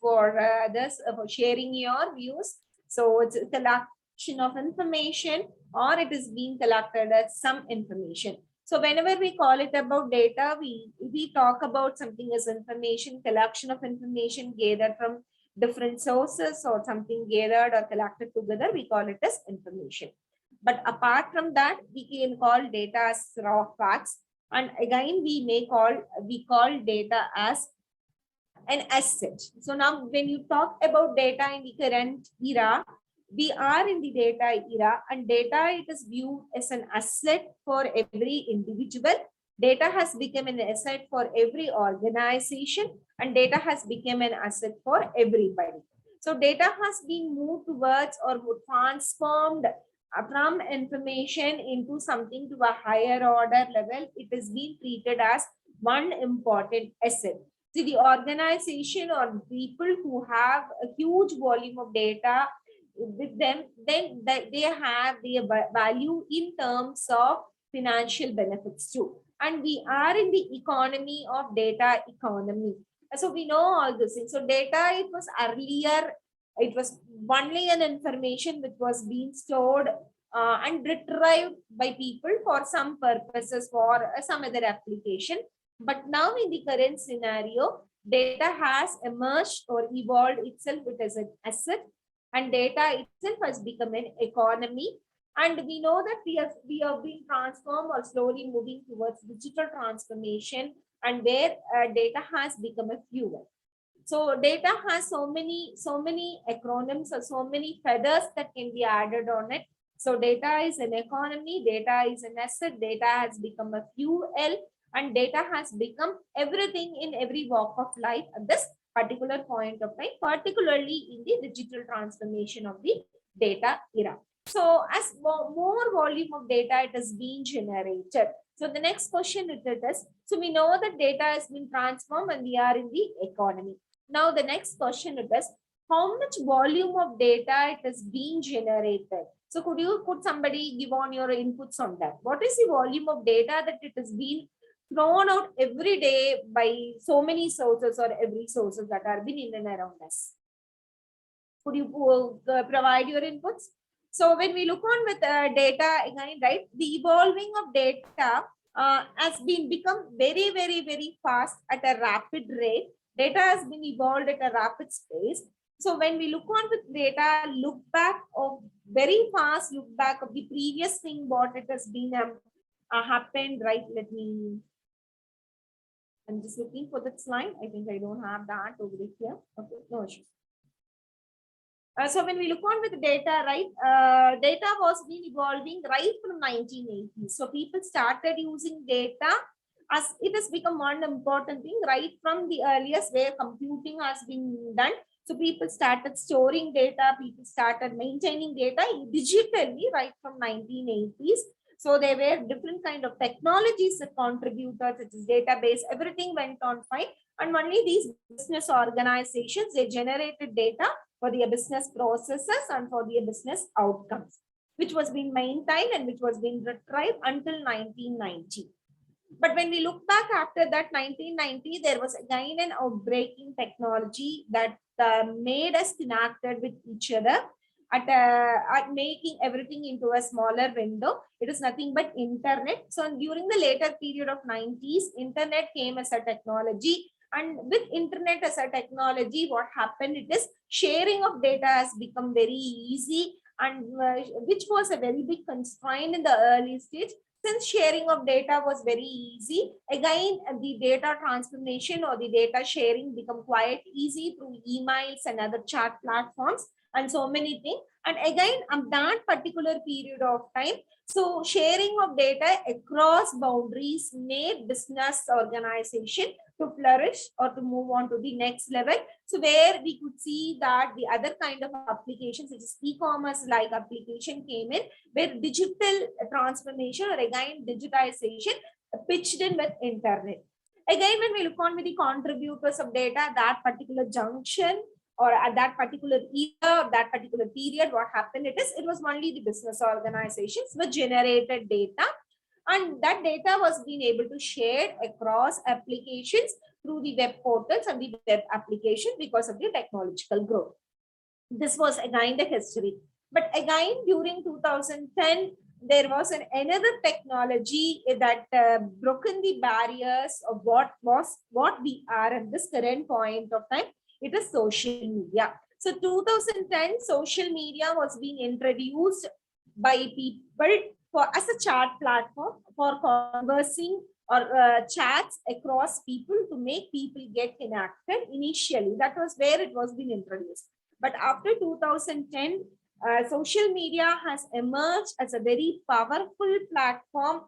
for this for sharing your views. So it's a collection of information, or it is being collected as some information. So whenever we call it about data, we talk about something as information, collection of information gathered from different sources or something gathered or collected together, we call it as information. But apart from that, we can call data as raw facts. And again, we call data as an asset. So now when you talk about data in the current era, we are in the data era, and data, it is viewed as an asset for every individual. Data has become an asset for every organization, and data has become an asset for everybody. So data has been moved towards or transformed from information into something to a higher order level. It is being treated as one important asset. See, the organization or people who have a huge volume of data with them, then they have the value in terms of financial benefits too. And we are in the economy of data economy. So we know all this things. So data, it was earlier, it was only an information which was being stored and retrieved by people for some purposes, for some other application. But now in the current scenario, data has emerged or evolved itself as an asset, and data itself has become an economy. And we know that we are being transformed or slowly moving towards digital transformation, and where data has become a fuel. So data has so many acronyms or so many feathers that can be added on it. So data is an economy, data is an asset, data has become a fuel, and data has become everything in every walk of life at this particular point of time, particularly in the digital transformation of the data era. So as more volume of data it is being generated. So the next question it is, so we know that data has been transformed and we are in the economy. Now the next question it is, how much volume of data it is being generated? So could somebody give on your inputs on that? What is the volume of data that it has been thrown out every day by so many sources or every sources that are been in and around us? Could you provide your inputs? So when we look on with data again, right, the evolving of data has been become very, very, very fast at a rapid rate. Data has been evolved at a rapid pace. So when we look on with data, look back of very fast look back of the previous thing what it has been happened, right? I'm just looking for that slide. I think I don't have that over here. Okay, no issue. So when we look on with the data, right, data was been evolving right from 1980s. So people started using data as it has become one important thing right from the earliest where computing has been done. So people started storing data, people started maintaining data digitally right from 1980s. So there were different kind of technologies that contributed, such as database, everything went on fine. And only these business organizations, they generated data for their business processes and for their business outcomes, which was being maintained and which was being retrieved until 1990. But when we look back after that 1990, there was again an outbreaking technology that made us connected with each other at making everything into a smaller window. It is nothing but internet. So during the later period of 90s, internet came as a technology. And with internet as a technology, what happened, it is sharing of data has become very easy, and which was a very big constraint in the early stage. Since sharing of data was very easy, again, the data transformation or the data sharing become quite easy through emails and other chat platforms and so many things. And again, that particular period of time, so sharing of data across boundaries made business organization to flourish or to move on to the next level. So where we could see that the other kind of applications, such as e-commerce like application came in, where digital transformation or again digitization pitched in with internet. Again, when we look on with the contributors of data, that particular junction or at that particular year, that particular period, what happened, it was only the business organizations which generated data, and that data was being able to share across applications through the web portals and the web application because of the technological growth. This was again the history. But again, during 2010, there was another technology that broken the barriers of what we are at this current point of time. It is social media. So 2010, social media was being introduced by people as a chat platform for conversing or chats across people to make people get connected. Initially, that was where it was being introduced. But after 2010, social media has emerged as a very powerful platform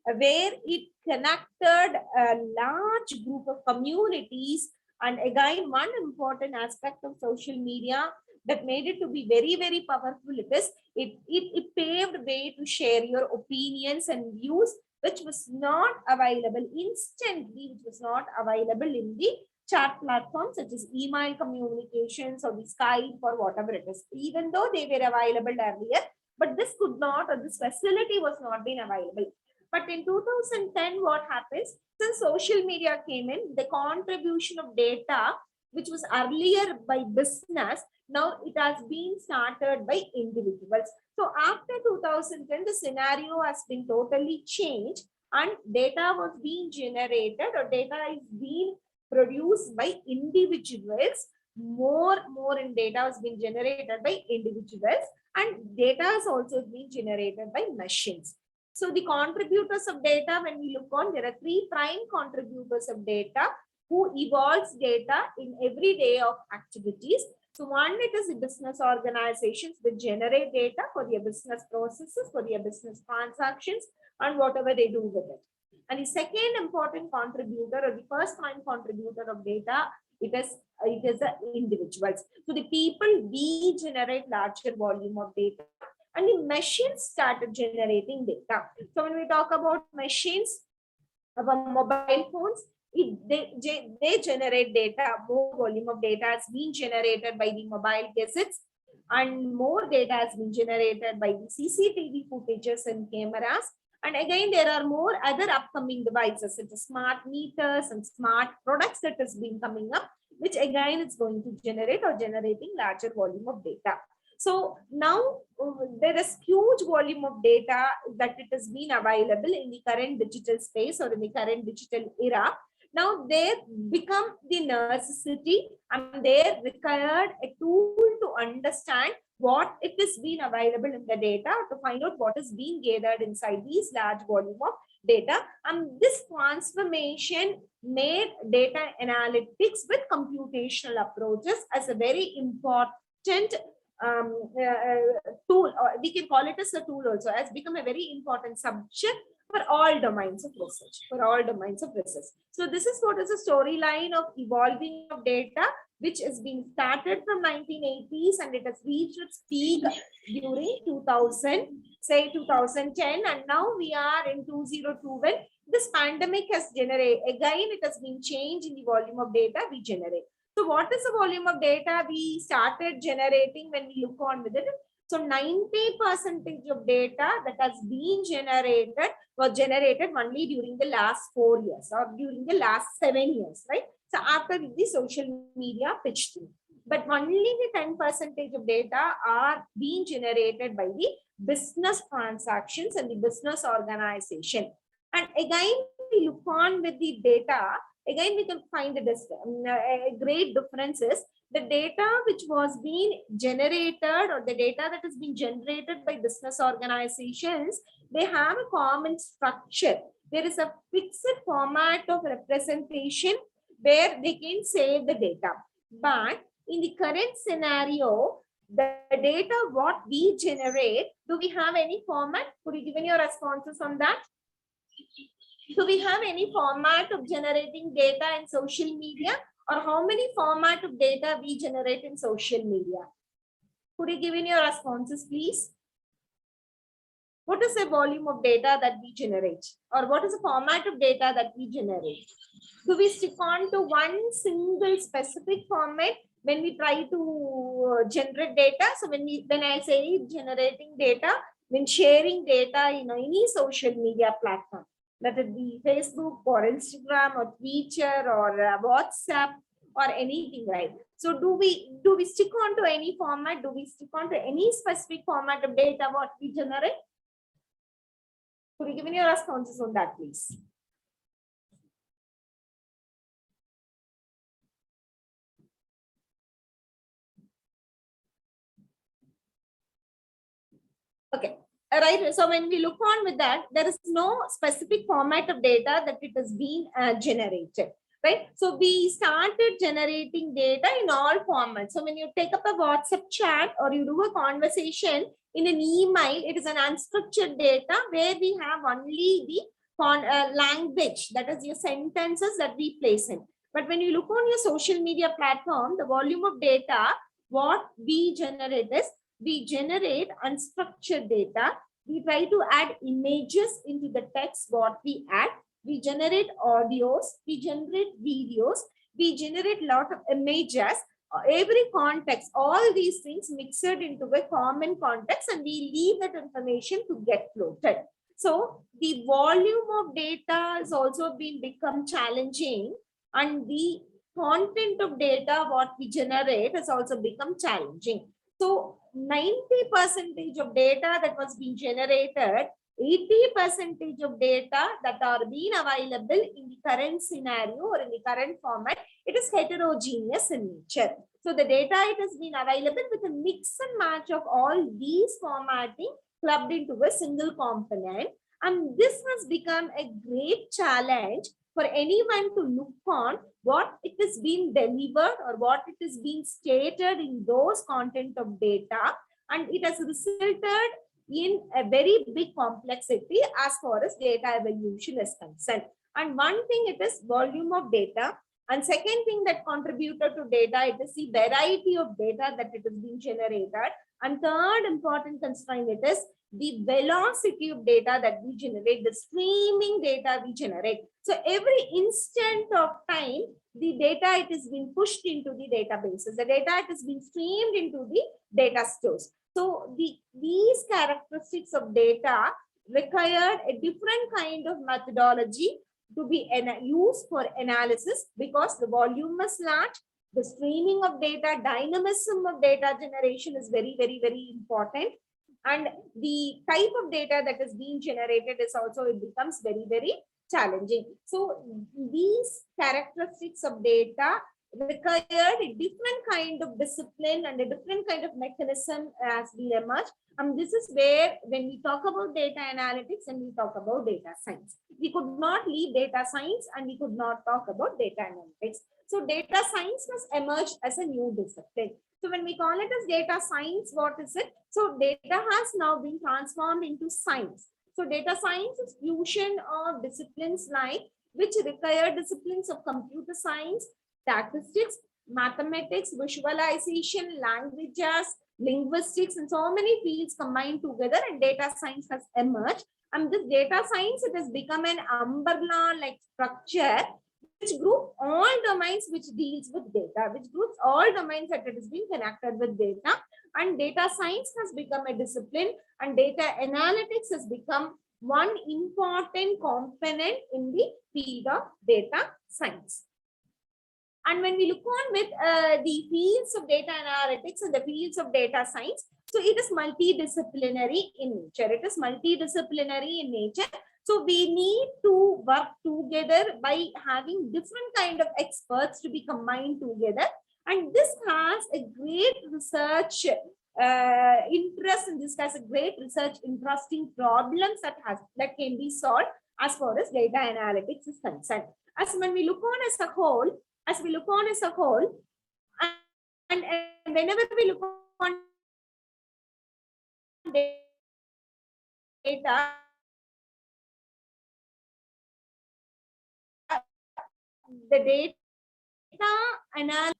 where it connected a large group of communities. And again, one important aspect of social media that made it to be very, very powerful is it paved way to share your opinions and views, which was not available instantly, which was not available in the chat platforms such as email communications or the Skype or whatever it is, even though they were available earlier, but this could not, or this facility was not being available. But in 2010, what happens, since social media came in, the contribution of data, which was earlier by business, now it has been started by individuals. So after 2010, the scenario has been totally changed and data was being generated or data is being produced by individuals. More in data has been generated by individuals, and data has also been generated by machines. So the contributors of data, when we look on, there are three prime contributors of data who evolves data in every day of activities. So one, it is the business organizations which generate data for your business processes, for your business transactions, and whatever they do with it. And the second important contributor, or the first time contributor of data, it is the individuals. So the people, we generate larger volume of data, and the machines started generating data. So when we talk about machines, our mobile phones, they generate data. More volume of data has been generated by the mobile gadgets, and more data has been generated by the CCTV footages and cameras. And again, there are more other upcoming devices such as smart meters and smart products that has been coming up, which again is going to generate or generating larger volume of data. So now there is huge volume of data that it has been available in the current digital space or in the current digital era. Now they become the necessity, and they required a tool to understand what it is being available in the data, to find out what is being gathered inside these large volume of data. And this transformation made data analytics with computational approaches as a very important tool, or we can call it as a tool also, has become a very important subject for all domains of research, So this is what is the storyline of evolving of data, which has been started from 1980s, and it has reached its peak during 2000, say 2010, and now we are in 2021. This pandemic has generated, again, it has been changed in the volume of data we generate. So what is the volume of data we started generating when we look on with it? So 90% of data that has been generated was generated only during the last 4 years or during the last 7 years, right? So after the social media pitched in. But only the 10% of data are being generated by the business transactions and the business organization. And again, we look on with the data, again, we can find a great difference is the data which was being generated, or the data that has been generated by business organizations, they have a common structure. There is a fixed format of representation where they can save the data. But in the current scenario, the data what we generate, do we have any format? Could you give me your responses on that? Do we have any format of generating data in social media, or how many format of data we generate in social media? Could you give in your responses, please? What is the volume of data that we generate, or what is the format of data that we generate? Do we stick on to one single specific format when we try to generate data? So when I say generating data, when sharing data in any social media platform, let it be Facebook or Instagram or Twitter or WhatsApp or anything, right? So do we stick on to any format? Do we stick on to any specific format of data what we generate? Could you give me your responses on that, please? Okay. Right. So when we look on with that, there is no specific format of data that it has been generated, right? So we started generating data in all formats. So when you take up a WhatsApp chat or you do a conversation in an email, it is an unstructured data where we have only the language, that is your sentences that we place in. But when you look on your social media platform, the volume of data, what we generate is, we generate unstructured data. We try to add images into the text what we add. We generate audios. We generate videos. We generate a lot of images. Every context, all these things mixed into a common context, and we leave that information to get floated. So the volume of data has also become challenging, and the content of data what we generate has also become challenging. So 90% of data that was being generated, 80% of data that are being available in the current scenario or in the current format, it is heterogeneous in nature. So the data, it has been available with a mix and match of all these formatting clubbed into a single component. And this has become a great challenge for anyone to look on what it is being delivered or what it is being stated in those content of data, and it has resulted in a very big complexity as far as data evolution is concerned. And one thing, it is volume of data, and second thing that contributed to data, it is the variety of data that it is being generated, and third important constraint, it is the velocity of data that we generate, the streaming data we generate. So every instant of time, the data, it is being pushed into the databases. The data, it is being streamed into the data stores. So these characteristics of data required a different kind of methodology to be used for analysis, because the volume is large, the streaming of data, dynamism of data generation is very, very, very important. And the type of data that is being generated is also, it becomes very, very challenging. So these characteristics of data required a different kind of discipline and a different kind of mechanism has been emerged. And this is where, when we talk about data analytics and we talk about data science, we could not leave data science and we could not talk about data analytics. So data science has emerged as a new discipline. So when we call it as data science, what is it? So data has now been transformed into science. So data science is fusion of disciplines like, which require disciplines of computer science, statistics, mathematics, visualization, languages, linguistics, and so many fields combined together, and data science has emerged. And this data science, it has become an umbrella-like structure which group all domains which deals with data, which groups all domains that it has been connected with data. And data science has become a discipline, and data analytics has become one important component in the field of data science. And when we look on with the fields of data analytics and the fields of data science, so it is multidisciplinary in nature. It is multidisciplinary in nature. So we need to work together by having different kind of experts to be combined together. And this has a great research interest, and this has a great research interesting problems that can be solved as far as data analytics is concerned. As when we look on as a whole, and whenever we look on data, the data analysis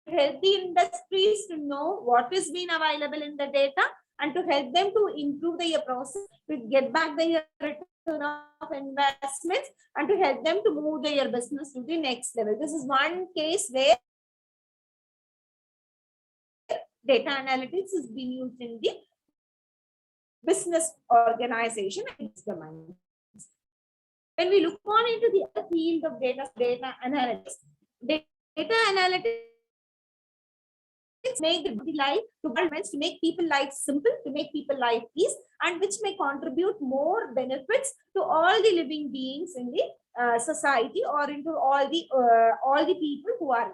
help the industries to know what is being available in the data, and to help them to improve their process, to get back their return of investments, and to help them to move their business to the next level. This is one case where data analytics is being used in the business organization and its domains. When we look on into the other field of data analytics, data analytics make the life to make people life simple, to make people life easy, and which may contribute more benefits to all the living beings in the society, or into all the people who are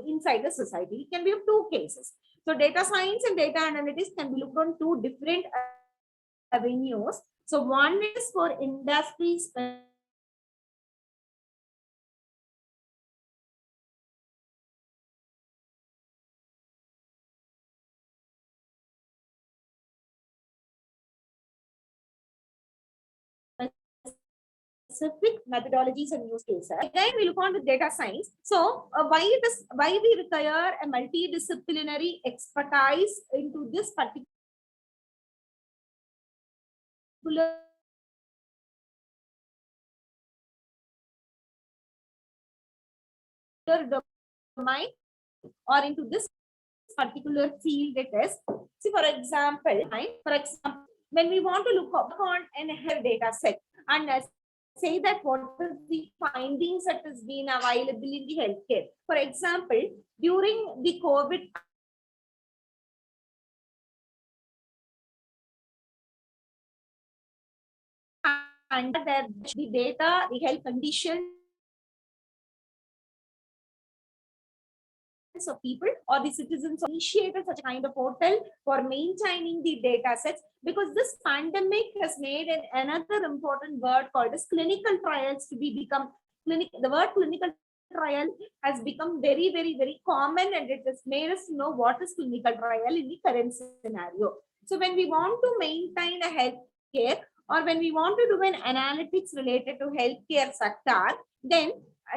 inside the society. It can be of two cases. So data science and data analytics can be looked on two different avenues. So one is for industry specific methodologies and use cases. Again, we look on to data science. So why we require a multidisciplinary expertise into this particular domain or into this particular field. It is, see, for example, when we want to look upon an health data set and say that what is the findings that has been available in the healthcare. For example, during the COVID and the data, the health condition of people or the citizens initiated such a kind of portal for maintaining the data sets, because this pandemic has made another important word called as clinical trials to become the word clinical trial has become very, very, very common, and it has made us know what is clinical trial in the current scenario. So when we want to maintain a healthcare, or when we want to do an analytics related to healthcare sector, then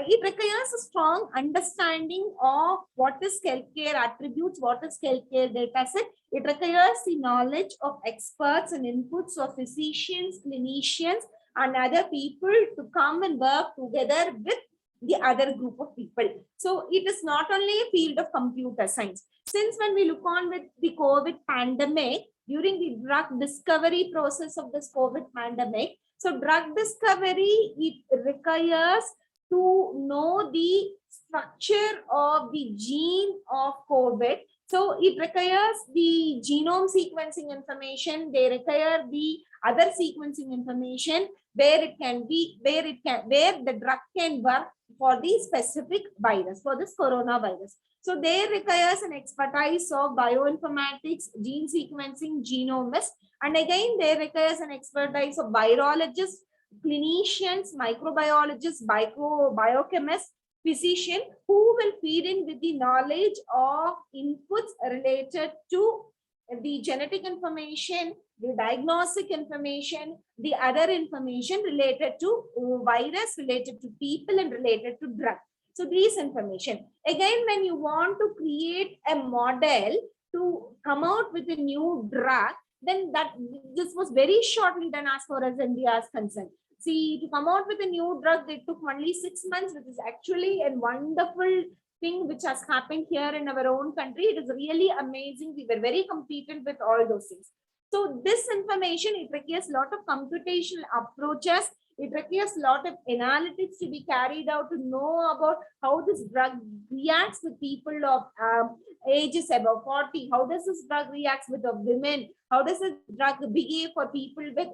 it requires a strong understanding of what is healthcare attributes, what is healthcare data set. It requires the knowledge of experts and inputs of physicians, clinicians, and other people to come and work together with the other group of people. So it is not only a field of computer science. Since when we look on with the COVID pandemic, during the drug discovery process of this COVID pandemic, so drug discovery, it requires to know the structure of the gene of COVID. So it requires the genome sequencing information. They require the other sequencing information where it can be, where the drug can work for the specific virus, for this coronavirus. So there requires an expertise of bioinformatics, gene sequencing, genomists, and again there requires an expertise of virologists, clinicians, microbiologists, biochemists, physician, who will feed in with the knowledge of inputs related to the genetic information, the diagnostic information, the other information related to virus, related to people, and related to drug. So these information. Again, when you want to create a model to come out with a new drug, then this was very shortly done as far as India is concerned. See, to come out with a new drug, they took only 6 months, which is actually a wonderful thing which has happened here in our own country. It is really amazing. We were very competent with all those things. So this information, it requires a lot of computational approaches. It requires a lot of analytics to be carried out to know about how this drug reacts with people of ages above 40. How does this drug react with the women? How does this drug behave for people with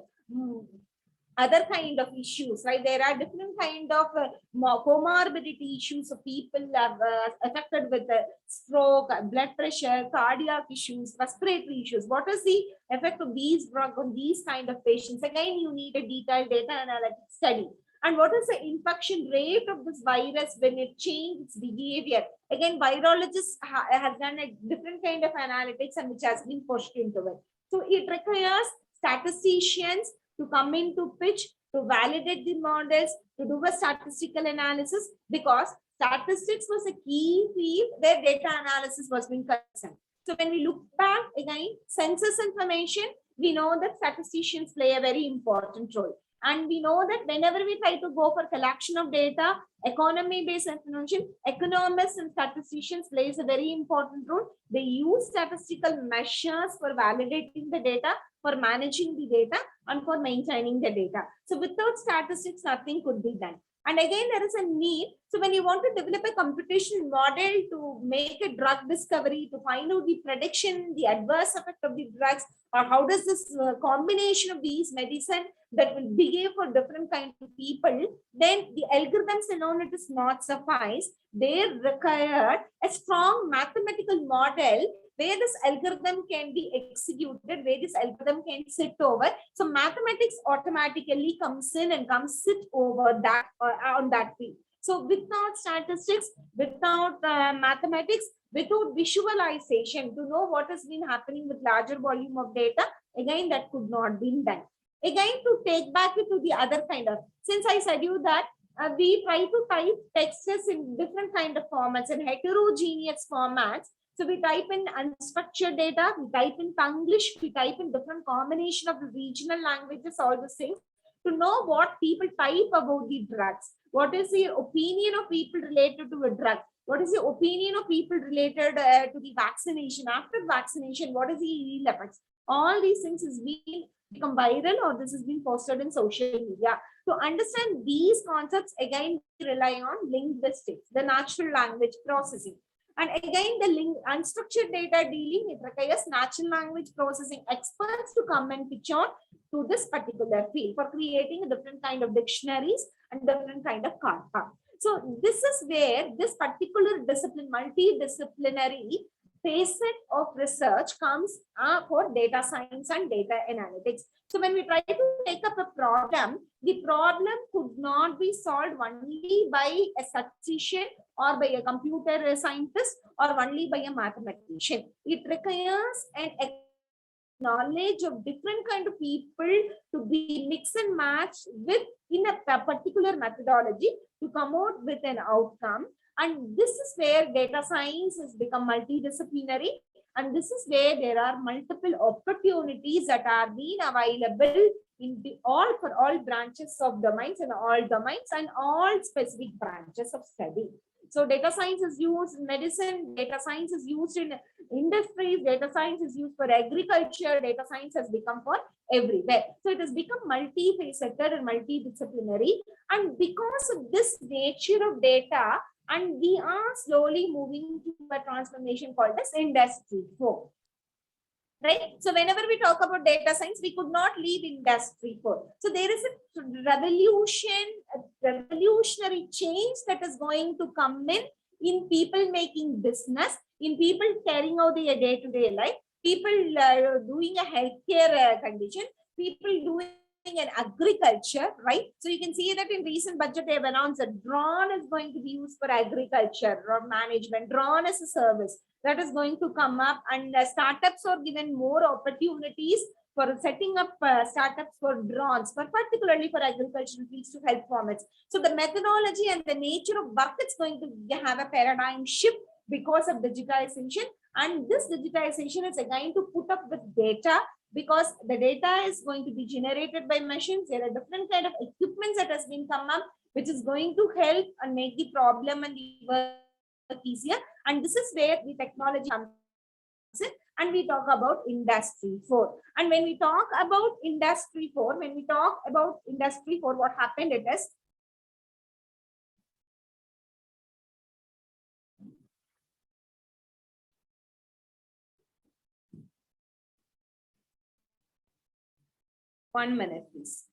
other kind of issues, right? There are different kind of comorbidity issues of people are affected with stroke, blood pressure, cardiac issues, respiratory issues. What is the effect of these drugs on these kind of patients? Again, you need a detailed data analytics study. And what is the infection rate of this virus when it changes its behavior? Again, virologists have done a different kind of analytics and which has been pushed into it. So it requires statisticians to come into pitch, to validate the models, to do a statistical analysis, because statistics was a key field where data analysis was being concerned. So when we look back again, census information, we know that statisticians play a very important role. And we know that whenever we try to go for collection of data, economy-based information, economists and statisticians plays a very important role. They use statistical measures for validating the data, for managing the data, and for maintaining the data. So without statistics, nothing could be done. And again, there is a need. So when you want to develop a computational model to make a drug discovery, to find out the prediction, the adverse effect of the drugs, or how does this combination of these medicine that will behave for different kinds of people, then the algorithms alone, it is not suffice. They require a strong mathematical model where this algorithm can be executed, where this algorithm can sit over. So mathematics automatically comes in and comes sit over that on that field. So without statistics, without mathematics, without visualization to know what has been happening with larger volume of data, again, that could not be done. Again, to take back it to the other kind of, since I said you that we try to type texts in different kind of formats and heterogeneous formats. So we type in unstructured data, we type in Tanglish, we type in different combination of the regional languages, all those things, to know what people type about the drugs. What is the opinion of people related to a drug? What is the opinion of people related to the vaccination? After vaccination, what is the ill effects? All these things has been become viral, or this has been posted in social media. To understand these concepts, again, we rely on linguistics, the natural language processing. And again, the unstructured data dealing, it requires natural language processing experts to come and pitch on to this particular field for creating a different kind of dictionaries and different kind of corpus. So this is where this particular discipline, multidisciplinary facet of research comes for data science and data analytics. So when we try to take up a problem, the problem could not be solved only by a statistician or by a computer scientist or only by a mathematician. It requires an knowledge of different kind of people to be mix and match with in a particular methodology to come out with an outcome. And this is where data science has become multidisciplinary. And this is where there are multiple opportunities that are being available in for all branches of domains and all specific branches of study. So data science is used in medicine, data science is used in industries, data science is used for agriculture, data science has become for everywhere. So it has become multifaceted and multidisciplinary. And because of this nature of data, and we are slowly moving to a transformation called as Industry 4. Right? So whenever we talk about data science, we could not leave Industry 4. So there is a revolutionary change that is going to come in people making business, in people carrying out their day-to-day life, people doing a healthcare condition, people doing in agriculture, right? So you can see that in recent budget they have announced that drone is going to be used for agriculture or management. Drone as a service that is going to come up, and startups are given more opportunities for setting up startups for drones, particularly for agricultural fields to help farmers. So the methodology and the nature of work is going to have a paradigm shift because of digitization, and this digitization is again to put up with data, because the data is going to be generated by machines. There are different kind of equipments that has been come up, which is going to help and make the problem and the work easier. And this is where the technology comes in, and we talk about Industry 4. And when we talk about Industry 4, what happened it is, one minute, please.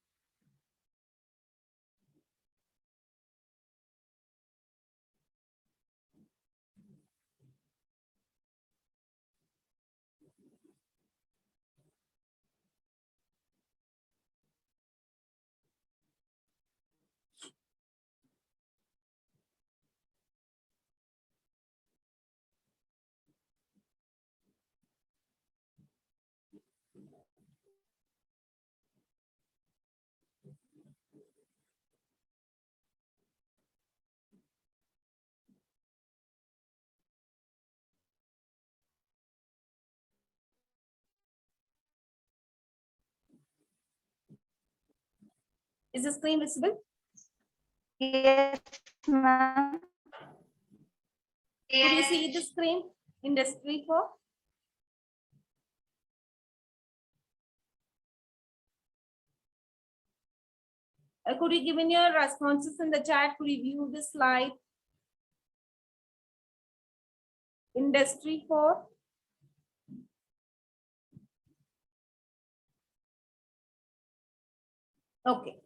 Is the screen visible? Yes, ma'am. Could you see the screen? Industry 4. Could you give in your responses in the chat? Could you view the slide? Industry 4. Okay.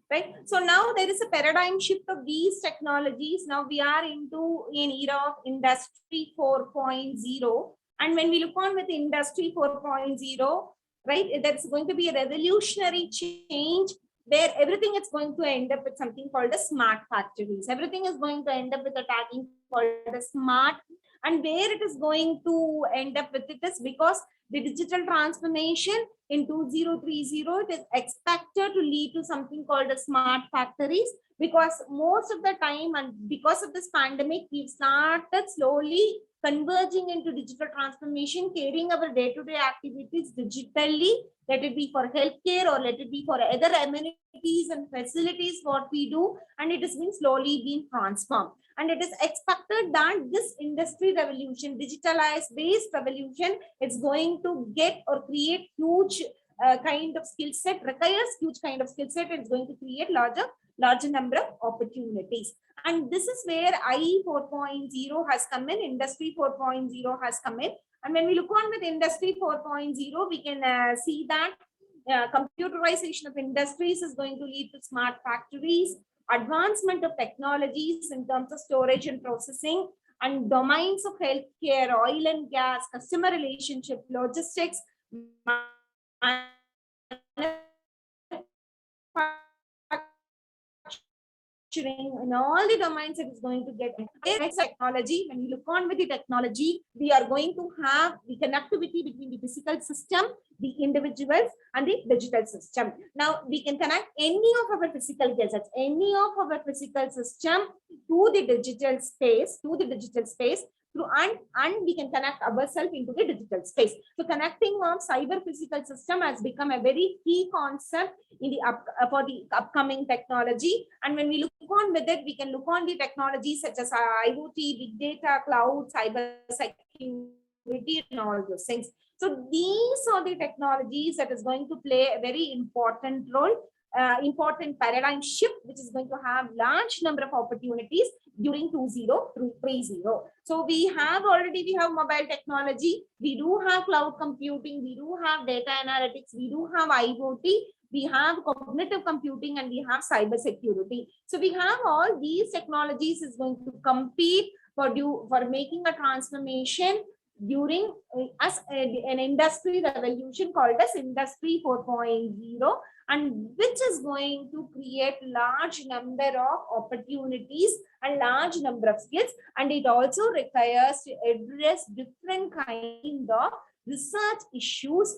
Right. So now there is a paradigm shift of these technologies. Now we are into an era of Industry 4.0. And when we look on with Industry 4.0, right, that's going to be a revolutionary change where everything is going to end up with something called the smart factories. Everything is going to end up with a tagging called the smart. And where it is going to end up with it is because the digital transformation in 2030, it is expected to lead to something called the smart factories, because most of the time, and because of this pandemic, we've started slowly converging into digital transformation, carrying our day-to-day activities digitally, let it be for healthcare or let it be for other amenities and facilities, what we do, and it has been slowly being transformed. And it is expected that this industry revolution, digitalized based revolution, is going to get or create huge kind of skill set, requires huge kind of skill set, and it's going to create larger number of opportunities. And this is where IE 4.0 has come in, Industry 4.0 has come in. And when we look on with Industry 4.0, we can see that computerization of industries is going to lead to smart factories, advancement of technologies in terms of storage and processing, and domains of healthcare, oil and gas, customer relationship, logistics, in all the domains it is going to get technology. When we look on with the technology, we are going to have the connectivity between the physical system, the individuals, and the digital system. Now we can connect any of our physical gadgets, any of our physical system to the digital space, through and we can connect ourselves into the digital space. So connecting of cyber physical system has become a very key concept in the for the upcoming technology. And when we look on with it, we can look on the technologies such as IoT, big data, cloud, cyber security, and all those things. So these are the technologies that is going to play a very important role, important paradigm shift, which is going to have large number of opportunities during 2.0 through 3.0. So we have mobile technology, we do have cloud computing, we do have data analytics, we do have IoT, we have cognitive computing, and we have cyber security. So we have all these technologies is going to compete for making a transformation during an industry revolution called as Industry 4.0, and which is going to create large number of opportunities and large number of skills, and it also requires to address different kind of research issues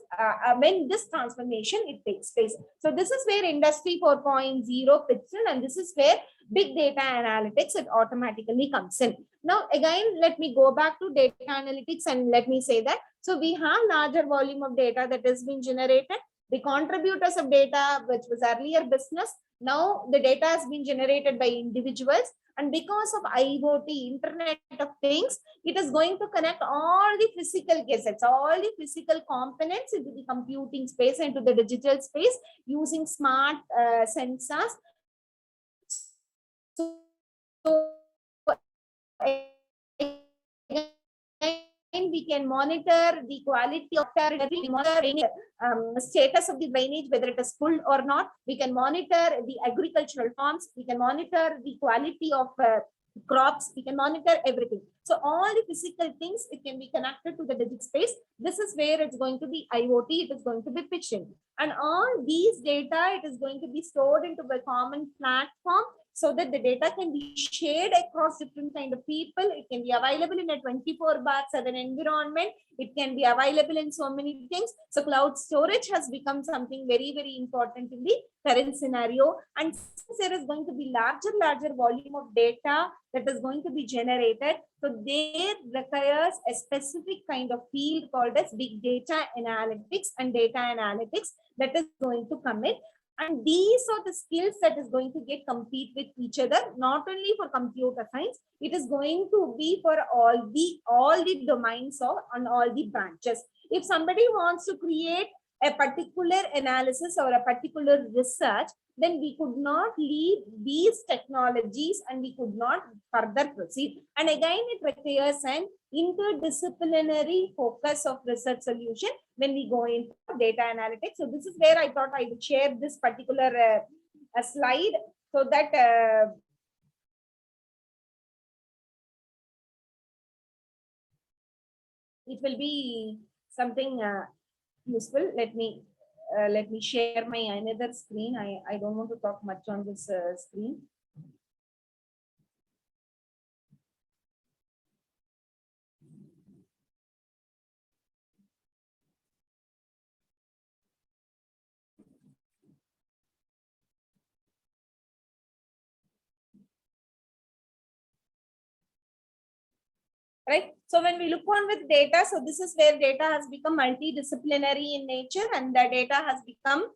when this transformation it takes place. So this is where Industry 4.0 fits in, and this is where big data analytics it automatically comes in. Now again, let me go back to data analytics and let me say that, so we have larger volume of data that has been generated. The contributors of data, which was earlier business, now the data has been generated by individuals, and because of IoT, Internet of Things, it is going to connect all the physical gadgets, all the physical components into the computing space and to the digital space using smart sensors. And we can monitor the quality of status of the drainage, whether it is full or not. We can monitor the agricultural farms. We can monitor the quality of crops. We can monitor everything. So all the physical things, it can be connected to the digital space. This is where it's going to be IoT. It is going to be pitching. And all these data, it is going to be stored into a common platform, so that the data can be shared across different kind of people. It can be available in a 24/7 environment. It can be available in so many things. So cloud storage has become something very, very important in the current scenario. And since there is going to be larger volume of data that is going to be generated, so there requires a specific kind of field called as big data analytics and data analytics that is going to come in. And these are the skills that is going to get compete with each other, not only for computer science, it is going to be for all the domains of and all the branches. If somebody wants to create a particular analysis or a particular research, then we could not leave these technologies and we could not further proceed. And again, it requires an interdisciplinary focus of research solution when we go into data analytics. So this is where I thought I would share this particular slide, so that it will be something useful. Let me share my another screen. I don't want to talk much on this screen. Right. So when we look on with data, so this is where data has become multidisciplinary in nature, and the data has become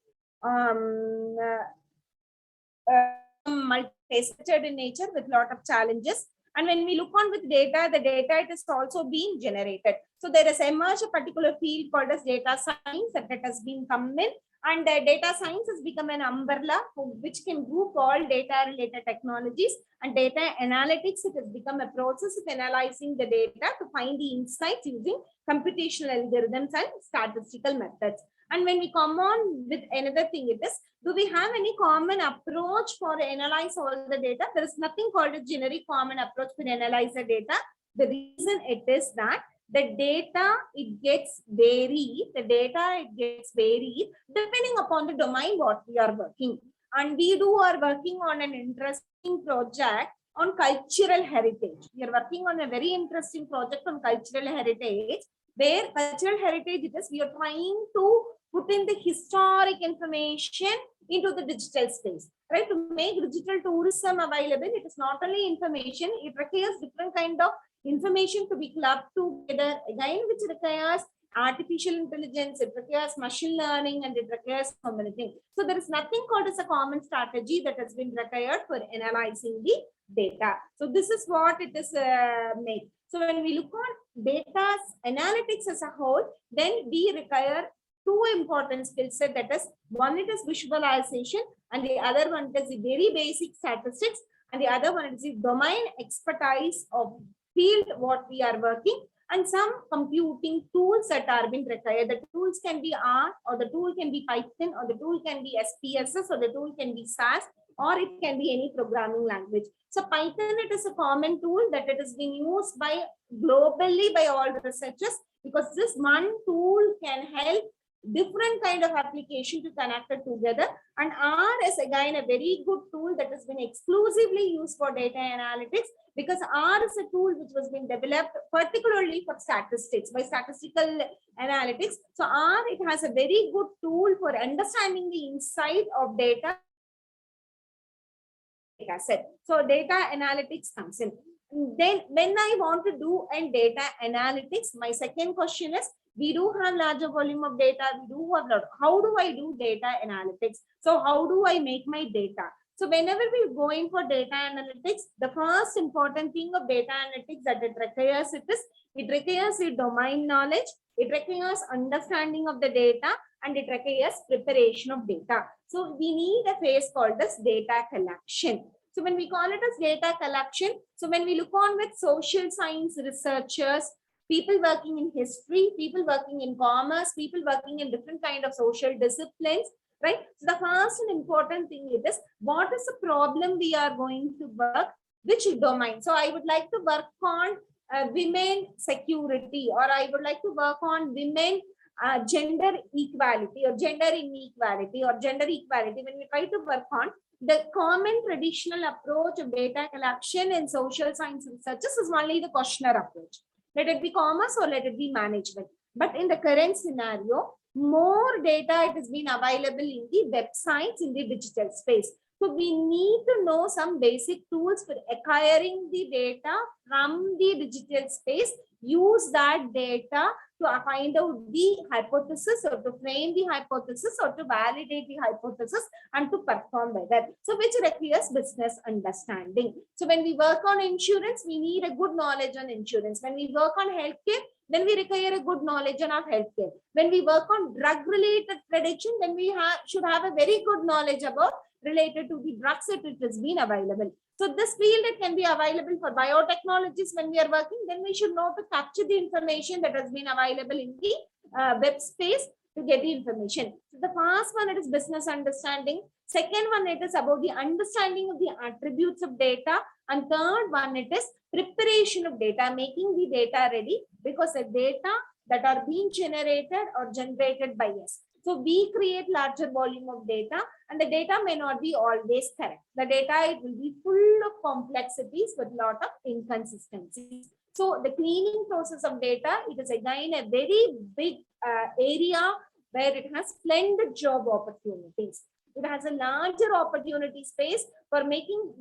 multifaceted in nature with lot of challenges. And when we look on with data, the data it is also being generated. So there is emerged a particular field called as data science that has been come in. And data science has become an umbrella which can group all data related technologies, and data analytics, it has become a process of analyzing the data to find the insights using computational algorithms and statistical methods. And when we come on with another thing, it is, do we have any common approach for analyze all the data? There is nothing called a generic common approach to analyze the data. The reason it is that the data, it gets varied. The data, it gets varied depending upon the domain what we are working. And we are working on an interesting project on cultural heritage. We are working on a very interesting project on cultural heritage, where cultural heritage is, we are trying to put in the historic information into the digital space, right? To make digital tourism available, it is not only information, it requires different kind of information to be clubbed together, again, which requires artificial intelligence, it requires machine learning, and it requires so many things. So there is nothing called as a common strategy that has been required for analyzing the data. So this is what it is made. So when we look on data analytics as a whole, then we require two important skill set. That is, one it is visualization, and the other one is the very basic statistics, and the other one is the domain expertise of field what we are working, and some computing tools that are being required. The tools can be R, or the tool can be Python, or the tool can be SPSS, or the tool can be SAS, or it can be any programming language. So Python, it is a common tool that it is being used by globally by all the researchers, because this one tool can help different kind of application to connect it together. And R is again a very good tool that has been exclusively used for data analytics, because R is a tool which was being developed particularly for statistics, by statistical analytics. So R, it has a very good tool for understanding the insight of data set. So data analytics comes in. Then when I want to do a data analytics, my second question is, we do have larger volume of data, we do have lot. How do I do data analytics? So how do I make my data? So whenever we go in for data analytics, the first important thing of data analytics that it requires the domain knowledge, it requires understanding of the data, and it requires preparation of data. So we need a phase called as data collection. So when we call it as data collection, so when we look on with social science researchers, people working in history, people working in commerce, people working in different kind of social disciplines, right? So the first and important thing is, what is the problem we are going to work, which domain? So I would like to work on women security, or I would like to work on women gender equality, or gender inequality, or gender equality. When we try to work on the common traditional approach of data collection in social science researches is only the questionnaire approach. Let it be commerce or let it be management. But in the current scenario, more data it has been available in the websites in the digital space. So we need to know some basic tools for acquiring the data from the digital space, use that data to find out the hypothesis, or to frame the hypothesis, or to validate the hypothesis, and to perform better. So which requires business understanding. So when we work on insurance, we need a good knowledge on insurance. When we work on healthcare, then we require a good knowledge on our healthcare. When we work on drug related prediction, then we should have a very good knowledge about related to the drugs that it has been available. So this field, it can be available for biotechnologies when we are working, then we should know to capture the information that has been available in the web space to get the information. So the first one, it is business understanding. Second one, it is about the understanding of the attributes of data. And third one, it is preparation of data, making the data ready, because the data that are being generated or generated by us. So we create larger volume of data, and the data may not be always correct. The data, it will be full of complexities with a lot of inconsistencies. So the cleaning process of data, it is again a very big area where it has splendid job opportunities. It has a larger opportunity space for making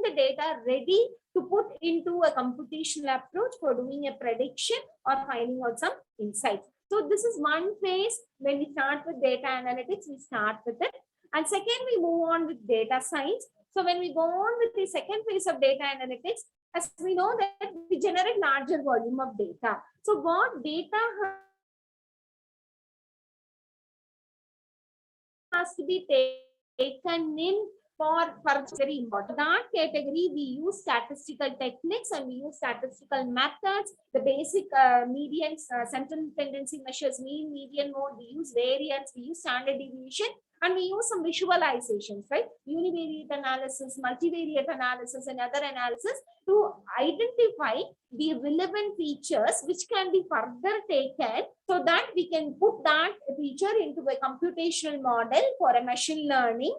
the data ready to put into a computational approach for doing a prediction or finding out some insights. So this is one phase. When we start with data analytics, we start with it. And second, we move on with data science. So when we go on with the second phase of data analytics, as we know that we generate larger volume of data. So what data has to be taken in very important. That category, we use statistical techniques and we use statistical methods. The basic median central tendency measures, mean, median, mode. We use variance, we use standard deviation, and we use some visualizations, right? Univariate analysis, multivariate analysis, and other analysis to identify the relevant features which can be further taken so that we can put that feature into a computational model for a machine learning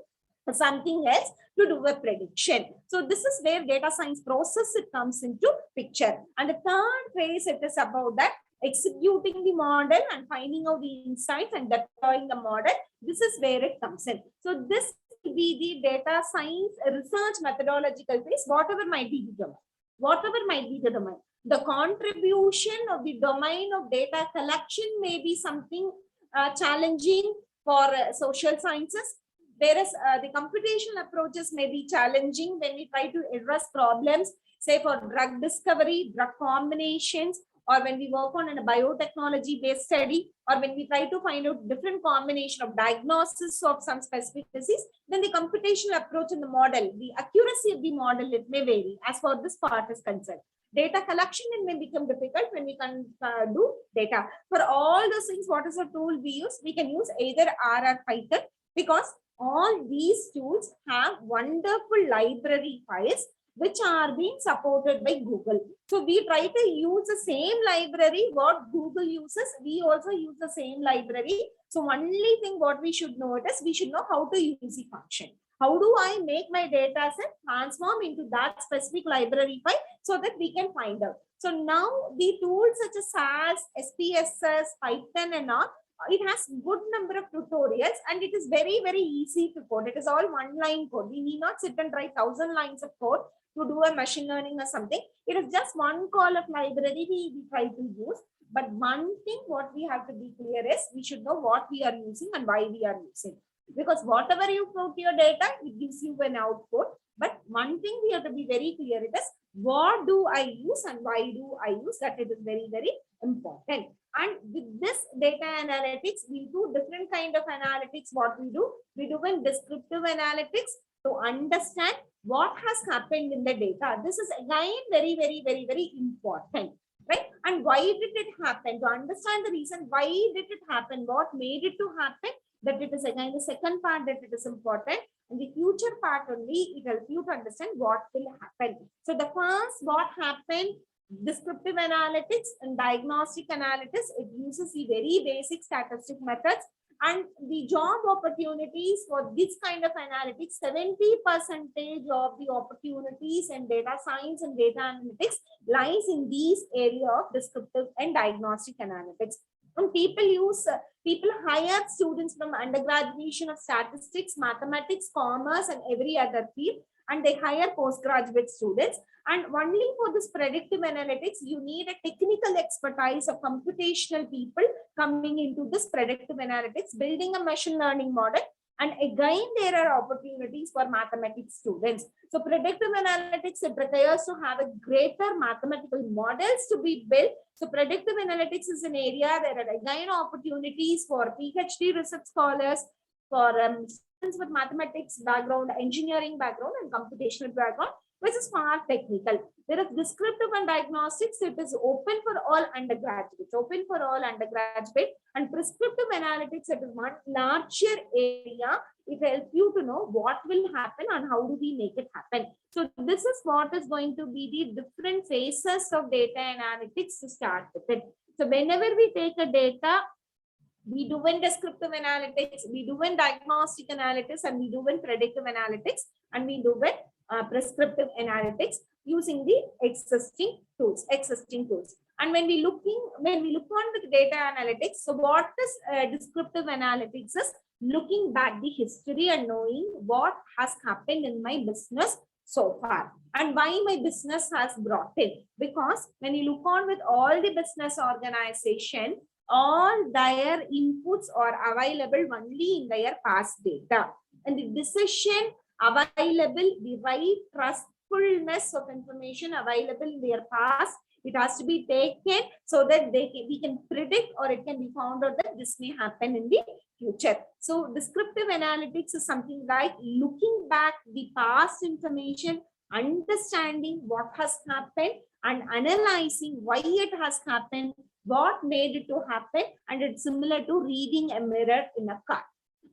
or something else to do a prediction. So this is where data science process it comes into picture. And the third phase, it is about that executing the model and finding out the insights and deploying the model. This is where it comes in. So this will be the data science research methodological phase, whatever might be the domain. Whatever might be the domain. The contribution of the domain of data collection may be something challenging for social sciences, whereas the computational approaches may be challenging when we try to address problems, say for drug discovery, drug combinations, or when we work on a biotechnology-based study, or when we try to find out different combination of diagnosis of some specific disease, then the computational approach in the model, the accuracy of the model, it may vary as far this part is concerned. Data collection it may become difficult when we can do data. For all those things, what is the tool we use? We can use either R or Python, because all these tools have wonderful library files which are being supported by Google. So we try to use the same library what Google uses. We also use the same library. So only thing what we should know is we should know how to use the function. How do I make my data set transform into that specific library file so that we can find out. So now the tools such as SAS, SPSS, Python and all, it has good number of tutorials and it is very, very easy to code. It is all one-line code. We need not sit and write 1,000 lines of code to do a machine learning or something. It is just one call of library we try to use. But one thing what we have to be clear is we should know what we are using and why we are using. Because whatever you put your data, it gives you an output. But one thing we have to be very clear it is what do I use and why do I use, that it is very, very important. And with this data analytics, we do different kind of analytics. What we do in descriptive analytics to understand what has happened in the data. This is again very, very, very, very important, right? And why did it happen? To understand the reason why did it happen, what made it to happen, that it is again the second part that it is important. And the future part only, it helps you to understand what will happen. So the first, what happened, descriptive analytics and diagnostic analytics, it uses the very basic statistic methods. And the job opportunities for this kind of analytics, 70% of the opportunities in data science and data analytics lies in these areas of descriptive and diagnostic analytics. And people hire students from undergraduation of statistics, mathematics, commerce, and every other field, and they hire postgraduate students. And only for this predictive analytics, you need a technical expertise of computational people coming into this predictive analytics, building a machine learning model. And again, there are opportunities for mathematics students. So predictive analytics, it requires to have a greater mathematical models to be built. So predictive analytics is an area, there are again opportunities for PhD research scholars, for students with mathematics background, engineering background, and computational background, which is far technical. Whereas descriptive and diagnostics, it is open for all undergraduates, and prescriptive analytics, it is one larger area. It helps you to know what will happen and how do we make it happen. So this is what is going to be the different phases of data analytics to start with it. So whenever we take a data, we do in descriptive analytics, we do in diagnostic analytics, and we do in predictive analytics, and we do with prescriptive analytics using the existing tools. And when we look on the data analytics, so what is descriptive analytics is looking back the history and knowing what has happened in my business so far and why my business has brought it. Because when you look on with all the business organization, all their inputs are available only in their past data, and the decision available, the right trustfulness of information available in their past It has to be taken so that we can predict, or it can be found out that this may happen in the future. So descriptive analytics is something like looking back the past information, understanding what has happened and analyzing why it has happened, what made it to happen, and it's similar to reading a mirror in a car.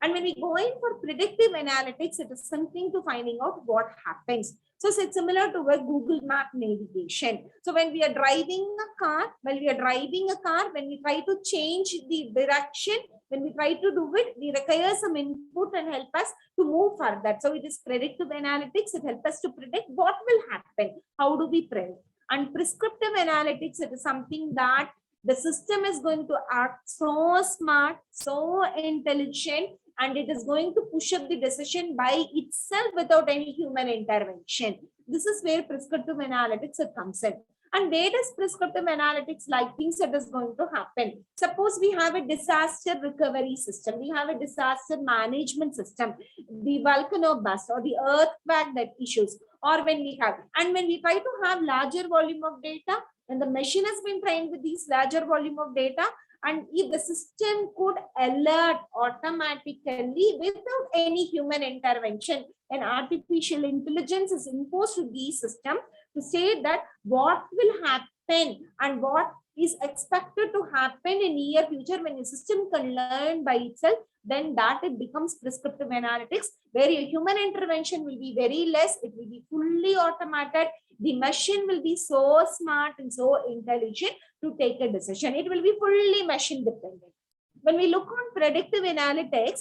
And when we go in for predictive analytics, it is something to finding out what happens. So it's similar to a Google Map navigation. So when we are driving a car, when we try to change the direction, when we try to do it, we require some input and help us to move further. So it is predictive analytics. It helps us to predict what will happen. How do we predict? And prescriptive analytics, it is something that the system is going to act so smart, so intelligent, and it is going to push up the decision by itself without any human intervention. This is where prescriptive analytics comes in. And where does prescriptive analytics like things that is going to happen? Suppose we have a disaster recovery system, we have a disaster management system, the volcano burst or the earthquake that issues, or when we try to have larger volume of data, and the machine has been trained with these larger volume of data, and if the system could alert automatically without any human intervention, an artificial intelligence is imposed to the system to say that what will happen and what is expected to happen in near future. When a system can learn by itself, then that it becomes prescriptive analytics, where a human intervention will be very less, it will be fully automated. The machine will be so smart and so intelligent to take a decision. It will be fully machine dependent. When we look on predictive analytics,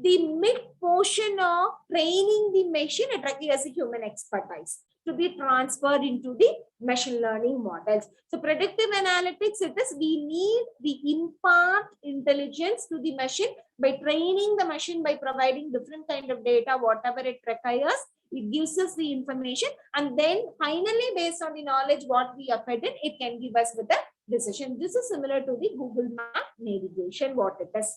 the mid portion of training the machine, it requires a human expertise to be transferred into the machine learning models. So predictive analytics, it is we impart intelligence to the machine by training the machine, by providing different kind of data, whatever it requires. It gives us the information, and then finally, based on the knowledge what we are fed in, it can give us with a decision. This is similar to the Google Map navigation, what it is.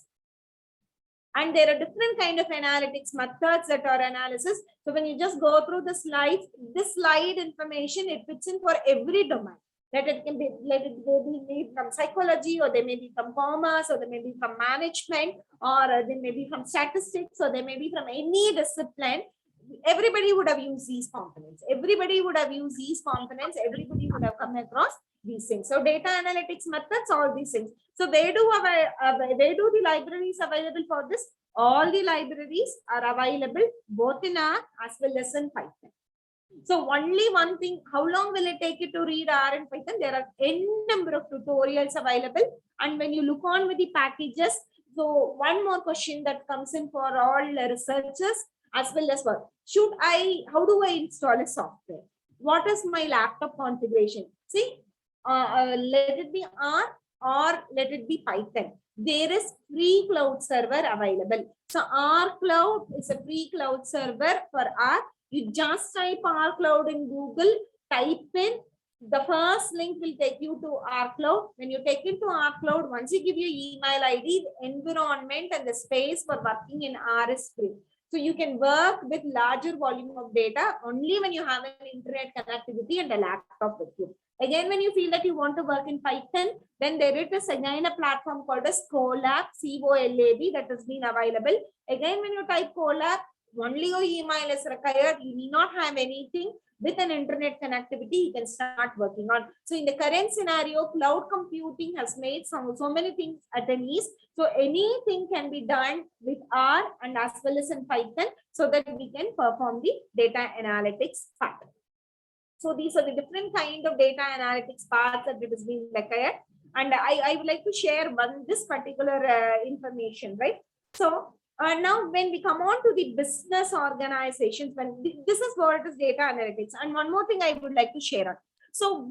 And there are different kind of analytics methods that are analysis. So when you just go through the slides, this slide information, it fits in for every domain. Let it be from psychology, or they may be from commerce, or they may be from management, or they may be from statistics, or they may be from any discipline. Everybody would have used these components. Everybody would have used these components. Everybody would have come across these things. So data analytics methods, all these things. So where do the libraries available for this? All the libraries are available both in R as well as in Python. So only one thing, how long will it take you to read R and Python? There are n number of tutorials available. And when you look on with the packages, so one more question that comes in for all researchers as well as what? How do I install a software? What is my laptop configuration? See, let it be R or let it be Python. There is free cloud server available. So R Cloud is a free cloud server for R. You just type R Cloud in Google, type in, the first link will take you to R Cloud. When you take it to R Cloud, once you give your email ID, the environment and the space for working in R is free. So you can work with larger volume of data only when you have an internet connectivity and a laptop with you. Again, when you feel that you want to work in Python, then there is again a platform called as Colab, C-O-L-A-B, that has been available. Again, when you type Colab, only your email is required. You need not have anything. With an internet connectivity, you can start working on. So in the current scenario, cloud computing has made so many things at an ease. So anything can be done with R and as well as in Python, so that we can perform the data analytics part. So these are the different kind of data analytics parts that it has been required. And I would like to share this particular information, right? So now when we come on to the business organizations, this is what is data analytics. And one more thing I would like to share. So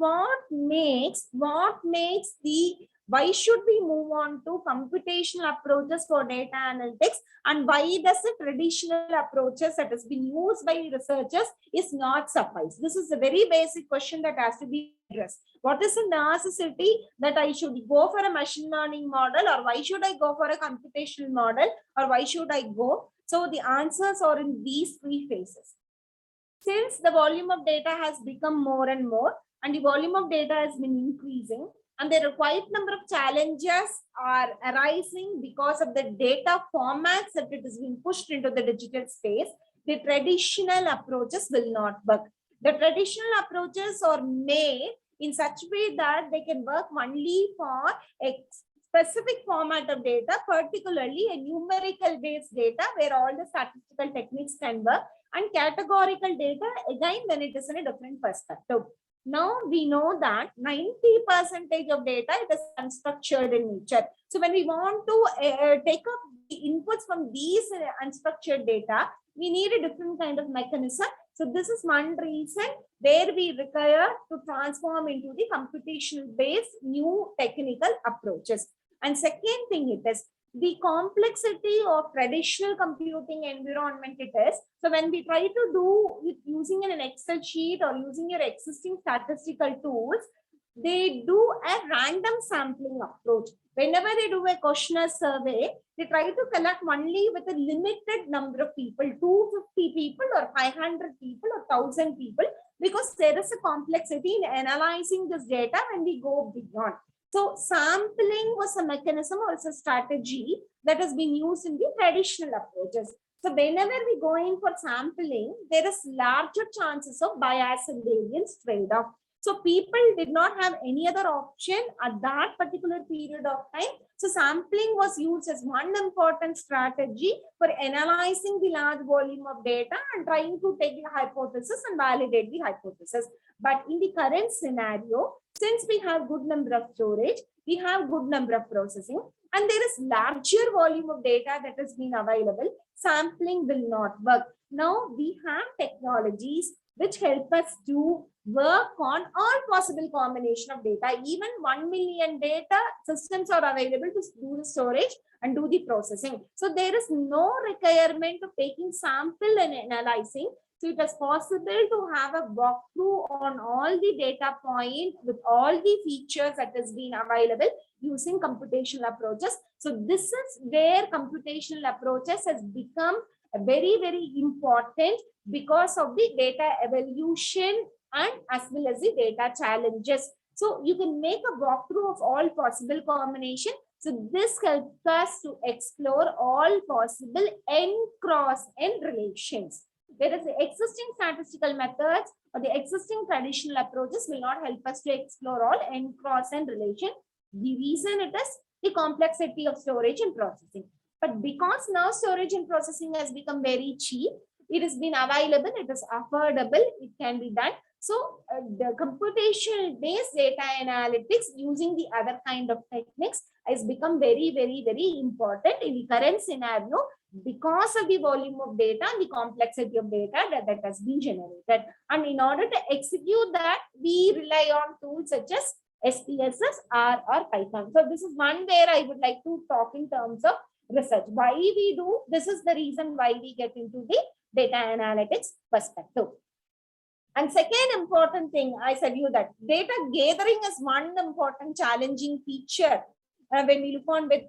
why should we move on to computational approaches for data analytics, and why does the traditional approaches that has been used by researchers is not suffice? This is a very basic question that has to be addressed. What is the necessity that I should go for a machine learning model, or why should I go for a computational model, or why should I go? So the answers are in these three phases. Since the volume of data has become more and more, and the volume of data has been increasing, and there are quite a number of challenges are arising because of the data formats that it is being pushed into the digital space. The traditional approaches will not work. The traditional approaches are made in such a way that they can work only for a specific format of data, particularly a numerical based data where all the statistical techniques can work, and categorical data again when it is in a different perspective. Now we know that 90% of data it is unstructured in nature. So when we want to take up the inputs from these unstructured data, we need a different kind of mechanism. So this is one reason where we require to transform into the computational based new technical approaches. And second thing it is the complexity of traditional computing environment it is. So when we try to do it using an Excel sheet or using your existing statistical tools, they do a random sampling approach. Whenever they do a questionnaire survey, they try to collect only with a limited number of people, 250 people or 500 people or 1,000 people, because there is a complexity in analyzing this data when we go beyond. So sampling was a mechanism or a strategy that has been used in the traditional approaches. So whenever we go in for sampling, there is larger chances of bias and variance trade-off. So people did not have any other option at that particular period of time. So sampling was used as one important strategy for analyzing the large volume of data and trying to take the hypothesis and validate the hypothesis. But in the current scenario, since we have good number of storage, we have good number of processing, and there is larger volume of data that has been available, sampling will not work. Now we have technologies which help us to work on all possible combination of data. Even 1 million data systems are available to do the storage and do the processing. So there is no requirement of taking sample and analyzing. So it is possible to have a walkthrough on all the data points with all the features that has been available using computational approaches. So this is where computational approaches has become very, very important because of the data evolution and as well as the data challenges. So you can make a walkthrough of all possible combination. So this helps us to explore all possible N cross N relations. Whereas the existing statistical methods or the existing traditional approaches will not help us to explore all N cross N relation. The reason it is the complexity of storage and processing. But because now storage and processing has become very cheap, it has been available, it is affordable, it can be done. So the computational based data analytics using the other kind of techniques has become very, very, very important in the current scenario because of the volume of data and the complexity of data that has been generated. And in order to execute that, we rely on tools such as SPSS, or Python. So this is one where I would like to talk in terms of research. Why we do, this is the reason why we get into the data analytics perspective. And second important thing, I said you that data gathering is one important challenging feature when we look on with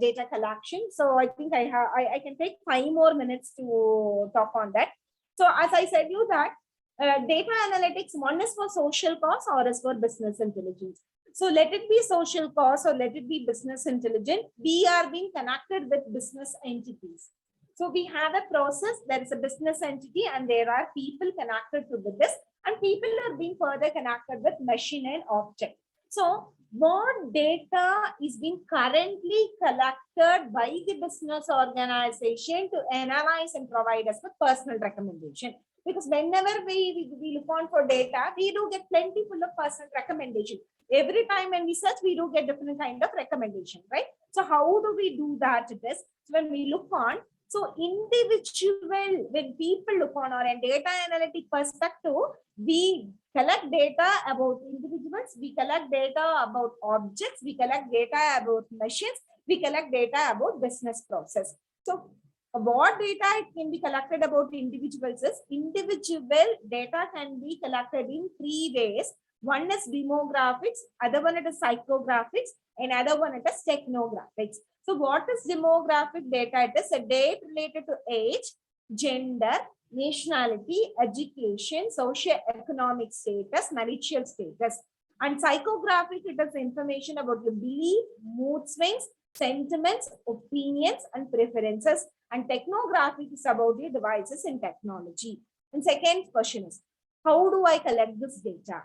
data collection. So I think I can take 5 more minutes to talk on that. So as I said you that data analytics, one is for social cause or is for business intelligence. So let it be social cause or let it be business intelligence, we are being connected with business entities. So we have a process, there is a business entity and there are people connected to this, and people are being further connected with machine and object. So what data is being currently collected by the business organization to analyze and provide us with personal recommendation. Because whenever we look on for data, we do get plenty full of personal recommendation. Every time when we search, we do get different kind of recommendation, right? So how do we do that? It is when we look on, so individual, when people look on our data analytic perspective, we collect data about individuals, we collect data about objects, we collect data about machines, we collect data about business process. So what data can be collected about individuals is individual data can be collected in 3 ways. One is demographics, other one it is psychographics, and other one it is technographics. So what is demographic data? It is a data related to age, gender, nationality, education, socio-economic status, marital status. And psychographic, it is information about your belief, mood swings, sentiments, opinions, and preferences. And technographic is about your devices and technology. And second question is, how do I collect this data?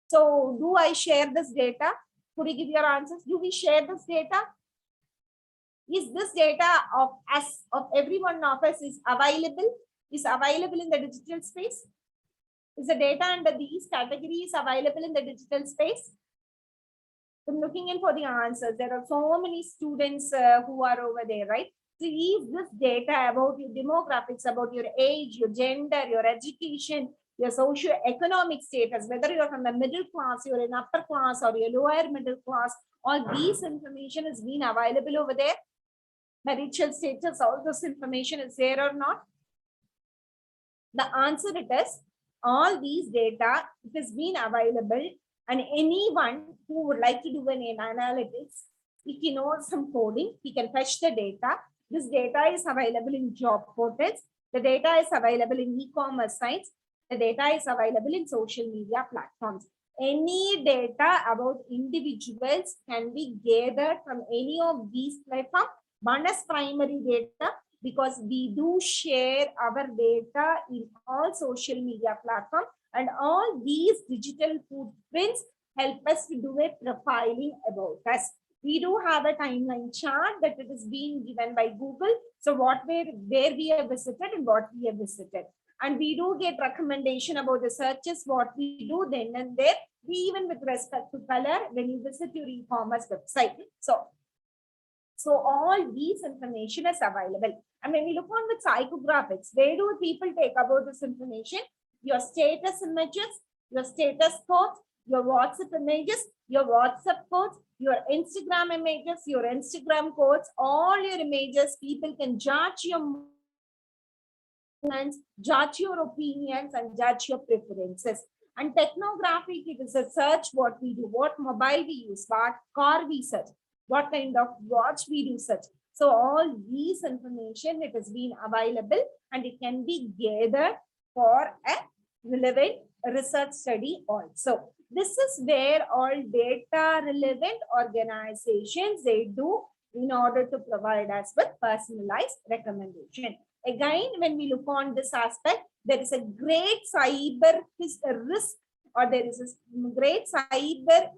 So do I share this data? Could you give your answers? Do we share this data? Is this data of us, of every one of us, is available in the digital space? Is the data under these categories available in the digital space? I'm looking in for the answers. There are so many students who are over there, right? So is this data about your demographics, about your age, your gender, your education, your socio-economic status, whether you're from the middle class, you're in upper class, or you're lower middle class, all these information is being available over there? Marital status, all this information is there or not? The answer it is, all these data, it has been available, and anyone who would like to do an analytics, if he knows some coding, he can fetch the data. This data is available in job portals. The data is available in e-commerce sites. The data is available in social media platforms. Any data about individuals can be gathered from any of these platforms. One is primary data, because we do share our data in all social media platforms, and all these digital footprints help us to do a profiling about us. We do have a timeline chart that it is being given by Google. So where we have visited and what we have visited. And we do get recommendation about the searches, what we do then and there, even with respect to color when you visit your e-commerce website. So all these information is available. And when we look on with psychographics, where do people take about this information? Your status images, your status codes, your WhatsApp images, your WhatsApp codes, your Instagram images, your Instagram codes, all your images, people can judge your movements, judge your opinions, and judge your preferences. And technographic, it is a search what we do, what mobile we use, what car we search, what kind of watch we do search. So all these information, it has been available and it can be gathered for a relevant research study also. This is where all data relevant organizations, they do in order to provide us with personalized recommendation. Again, when we look on this aspect, there is a great cyber risk, or there is a great cyber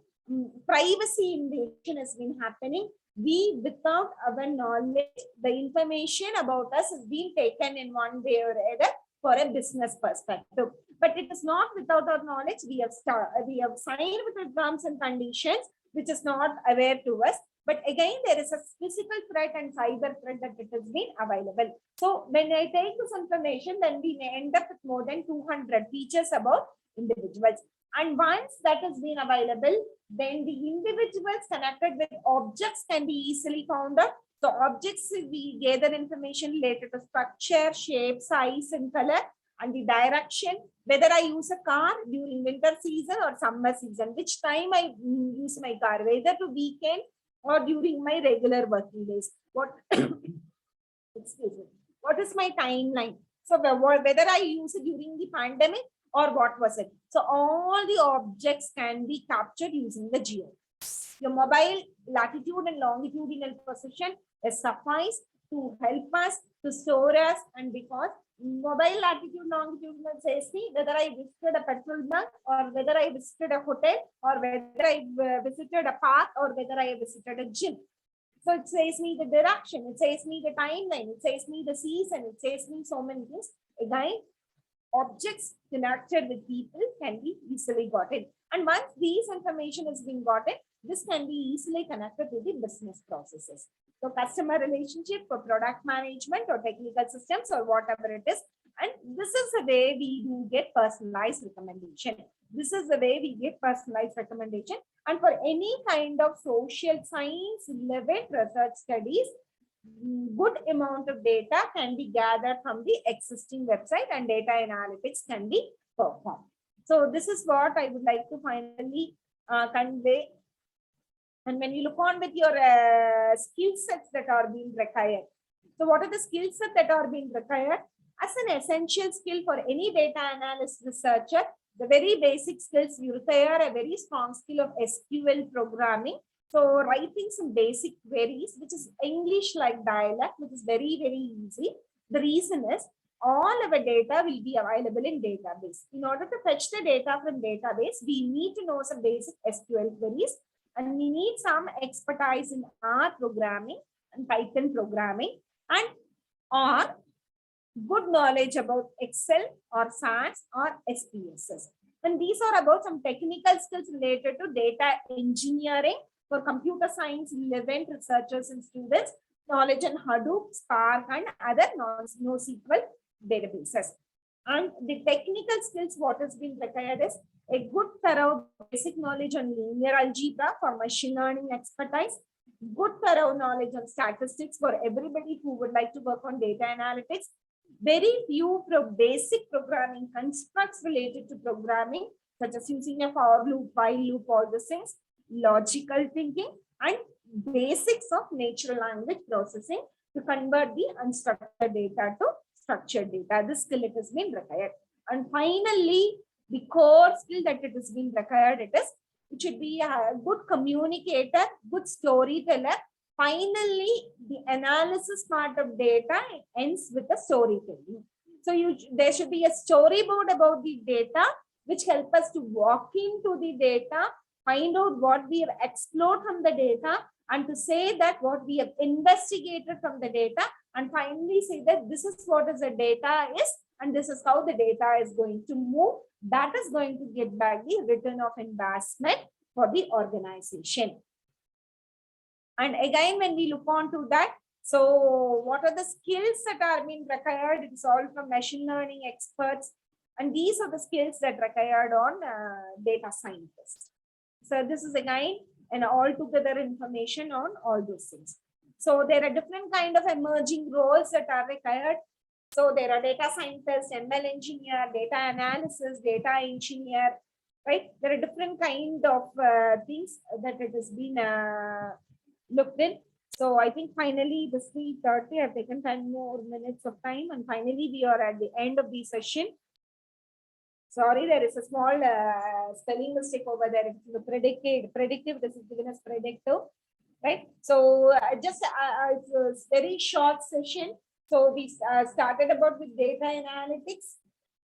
privacy invasion has been happening. We, without our knowledge, the information about us is being taken in one way or other for a business perspective. But it is not without our knowledge. We have signed with the terms and conditions, which is not aware to us. But again, there is a physical threat and cyber threat that it has been available. So when I take this information, then we may end up with more than 200 features about individuals. And once that has been available, then the individuals connected with objects can be easily found out. So objects, we gather information related to structure, shape, size, and color, and the direction, whether I use a car during winter season or summer season, which time I use my car, whether to weekend or during my regular working days. Excuse me. What is my timeline? So whether I use it during the pandemic or what was it? So all the objects can be captured using the geo. Your mobile latitude and longitudinal position is suffice to help us to store us, and because mobile latitude longitudinal says me whether I visited a petrol bunk or whether I visited a hotel or whether I visited a park or whether I visited a gym. So it says me the direction, it says me the timeline, it says me the season, it says me so many things. Again, objects connected with people can be easily gotten. And once these information has been gotten, this can be easily connected to the business processes. So customer relationship, for product management or technical systems or whatever it is. And this is the way we do get personalized recommendation. This is the way we get personalized recommendation. And for any kind of social science relevant research studies, good amount of data can be gathered from the existing website and data analytics can be performed. So this is what I would like to finally convey. And when you look on with your skill sets that are being required. So what are the skill sets that are being required? As an essential skill for any data analyst researcher, the very basic skills you require a very strong skill of SQL programming. So writing some basic queries, which is English-like dialect, which is very, very easy. The reason is all our data will be available in database. In order to fetch the data from database, we need to know some basic SQL queries, and we need some expertise in R programming and Python programming, and or good knowledge about Excel or SAS or SPSS. And these are about some technical skills related to data engineering for computer science relevant researchers and students, knowledge in Hadoop, Spark, and other NoSQL databases. And the technical skills, what has been required is a good thorough basic knowledge on linear algebra for machine learning expertise, good thorough knowledge on statistics for everybody who would like to work on data analytics, very few basic programming constructs related to programming, such as using a for loop, while loop, all these things, logical thinking, and basics of natural language processing to convert the unstructured data to structured data. This skill it has been required. And finally, the core skill that it has been required, it should be a good communicator, good storyteller. Finally, the analysis part of data ends with the storytelling. So there should be a storyboard about the data, which help us to walk into the data, find out what we have explored from the data, and to say that what we have investigated from the data, and finally say that this is what is the data is, and this is how the data is going to move. That is going to get back the return of investment for the organization. And again, when we look on to that, so what are the skills that are being required? It's all from machine learning experts. And these are the skills that are required on data scientists. So this is again an altogether information on all those things. So there are different kind of emerging roles that are required. So there are data scientists, ML engineer, data analysis, data engineer, right? There are different kind of things that it has been looked in. So I think finally this 3:30, I've taken 10 more minutes of time, and finally we are at the end of the session. Sorry, there is a small spelling mistake over there. It's the predictive, this is given as predictive, right? So it's a very short session. So we started about with data analytics.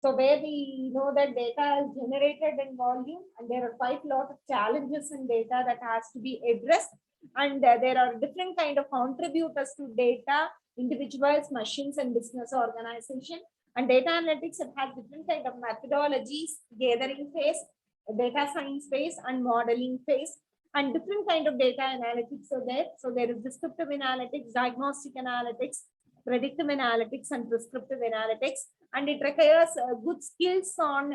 So where we know that data is generated in volume, and there are quite a lot of challenges in data that has to be addressed. And there are different kind of contributors to data, individuals, machines, and business organization. And data analytics, it has different kind of methodologies, gathering phase, data science phase, and modeling phase, and different kind of data analytics are there. So there is descriptive analytics, diagnostic analytics, predictive analytics, and prescriptive analytics. And it requires good skills on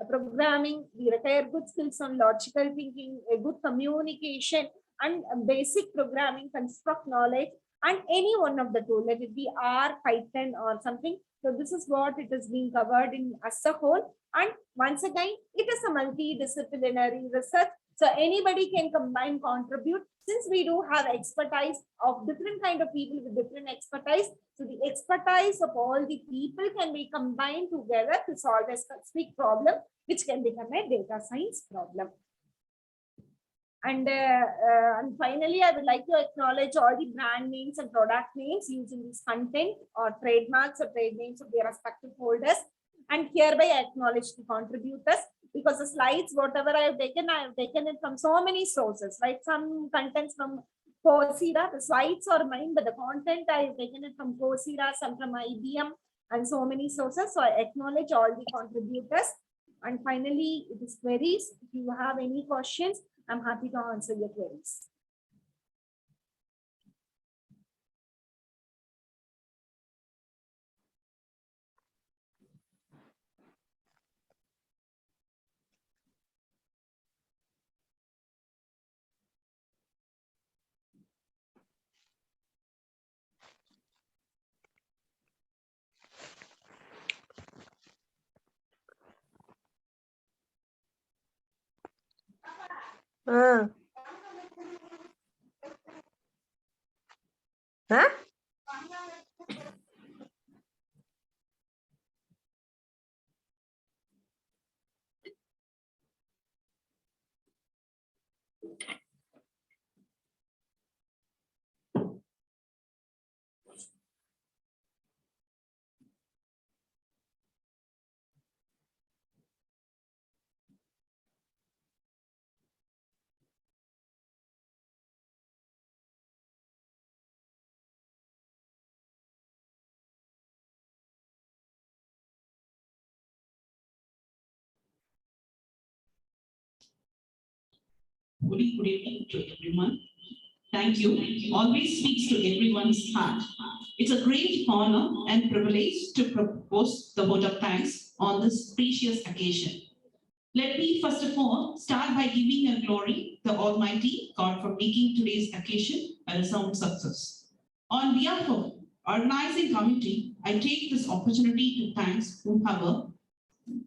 programming. We require good skills on logical thinking, a good communication, and basic programming, construct knowledge, and any one of the tools, let it be R, Python, or something. So this is what it is being covered in as a whole. And once again, it is a multidisciplinary research. So anybody can combine, contribute, since we do have expertise of different kind of people with different expertise. So the expertise of all the people can be combined together to solve a specific problem, which can become a data science problem. And finally, I would like to acknowledge all the brand names and product names using this content, or trademarks or trade names of their respective holders. And hereby I acknowledge the contributors, because the slides, whatever I have taken it from so many sources, right? Some contents from Coursera, the slides are mine, but the content I have taken it from Coursera, some from IBM, and so many sources. So I acknowledge all the contributors. And finally, it is queries. If you have any questions, I'm happy to answer your queries. Huh? Very good evening to everyone. Thank you. Always speaks to everyone's heart. It's a great honor and privilege to propose the vote of thanks on this precious occasion. Let me first of all start by giving a glory to the Almighty God for making today's occasion a resounding success. On behalf of organizing committee, I take this opportunity to thank whoever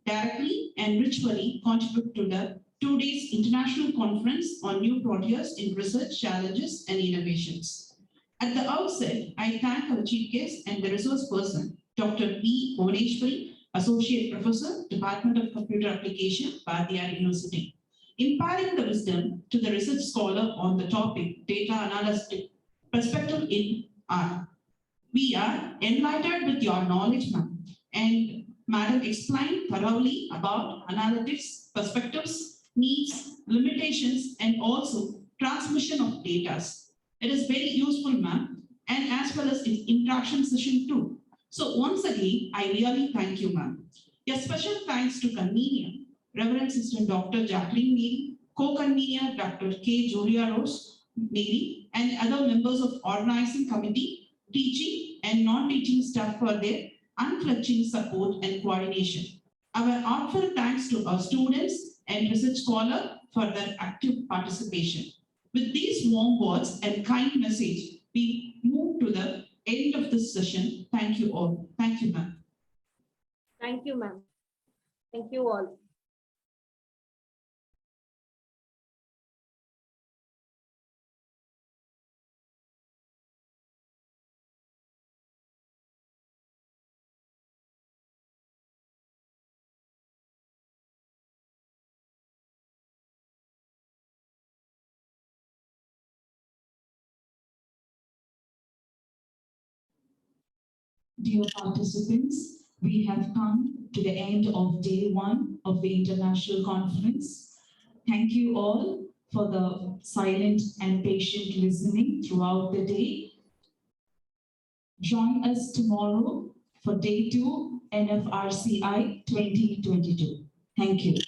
directly and virtually contribute to the 2 days International Conference on New Frontiers in Research, Challenges and Innovations. At the outset, I thank our chief guest and the resource person, Dr. B. Bhuvaneshwari, Associate Professor, Department of Computer Application, Barbie University, imparting the wisdom to the research scholar on the topic data analytic perspective in R. We are enlightened with your knowledge, ma'am, and Madam explained thoroughly about analytics, perspectives, needs, limitations, and also transmission of data. It is very useful, ma'am, and as well as its interaction session too. So once again, I really thank you, ma'am. A special thanks to convener, Reverend Sister Dr. Jacqueline Mary, co-convener Dr. K. Julia Rose Mary, and other members of organizing committee, teaching and non-teaching staff for their unflinching support and coordination. Our heartfelt thanks to our students and research scholars for their active participation. With these warm words and kind message, we move to the end of this session. Thank you all. Thank you, ma'am. Thank you, ma'am. Thank you all. Dear participants, we have come to the end of day 1 of the International Conference. Thank you all for the silent and patient listening throughout the day. Join us tomorrow for day 2 NFRCI 2022. Thank you.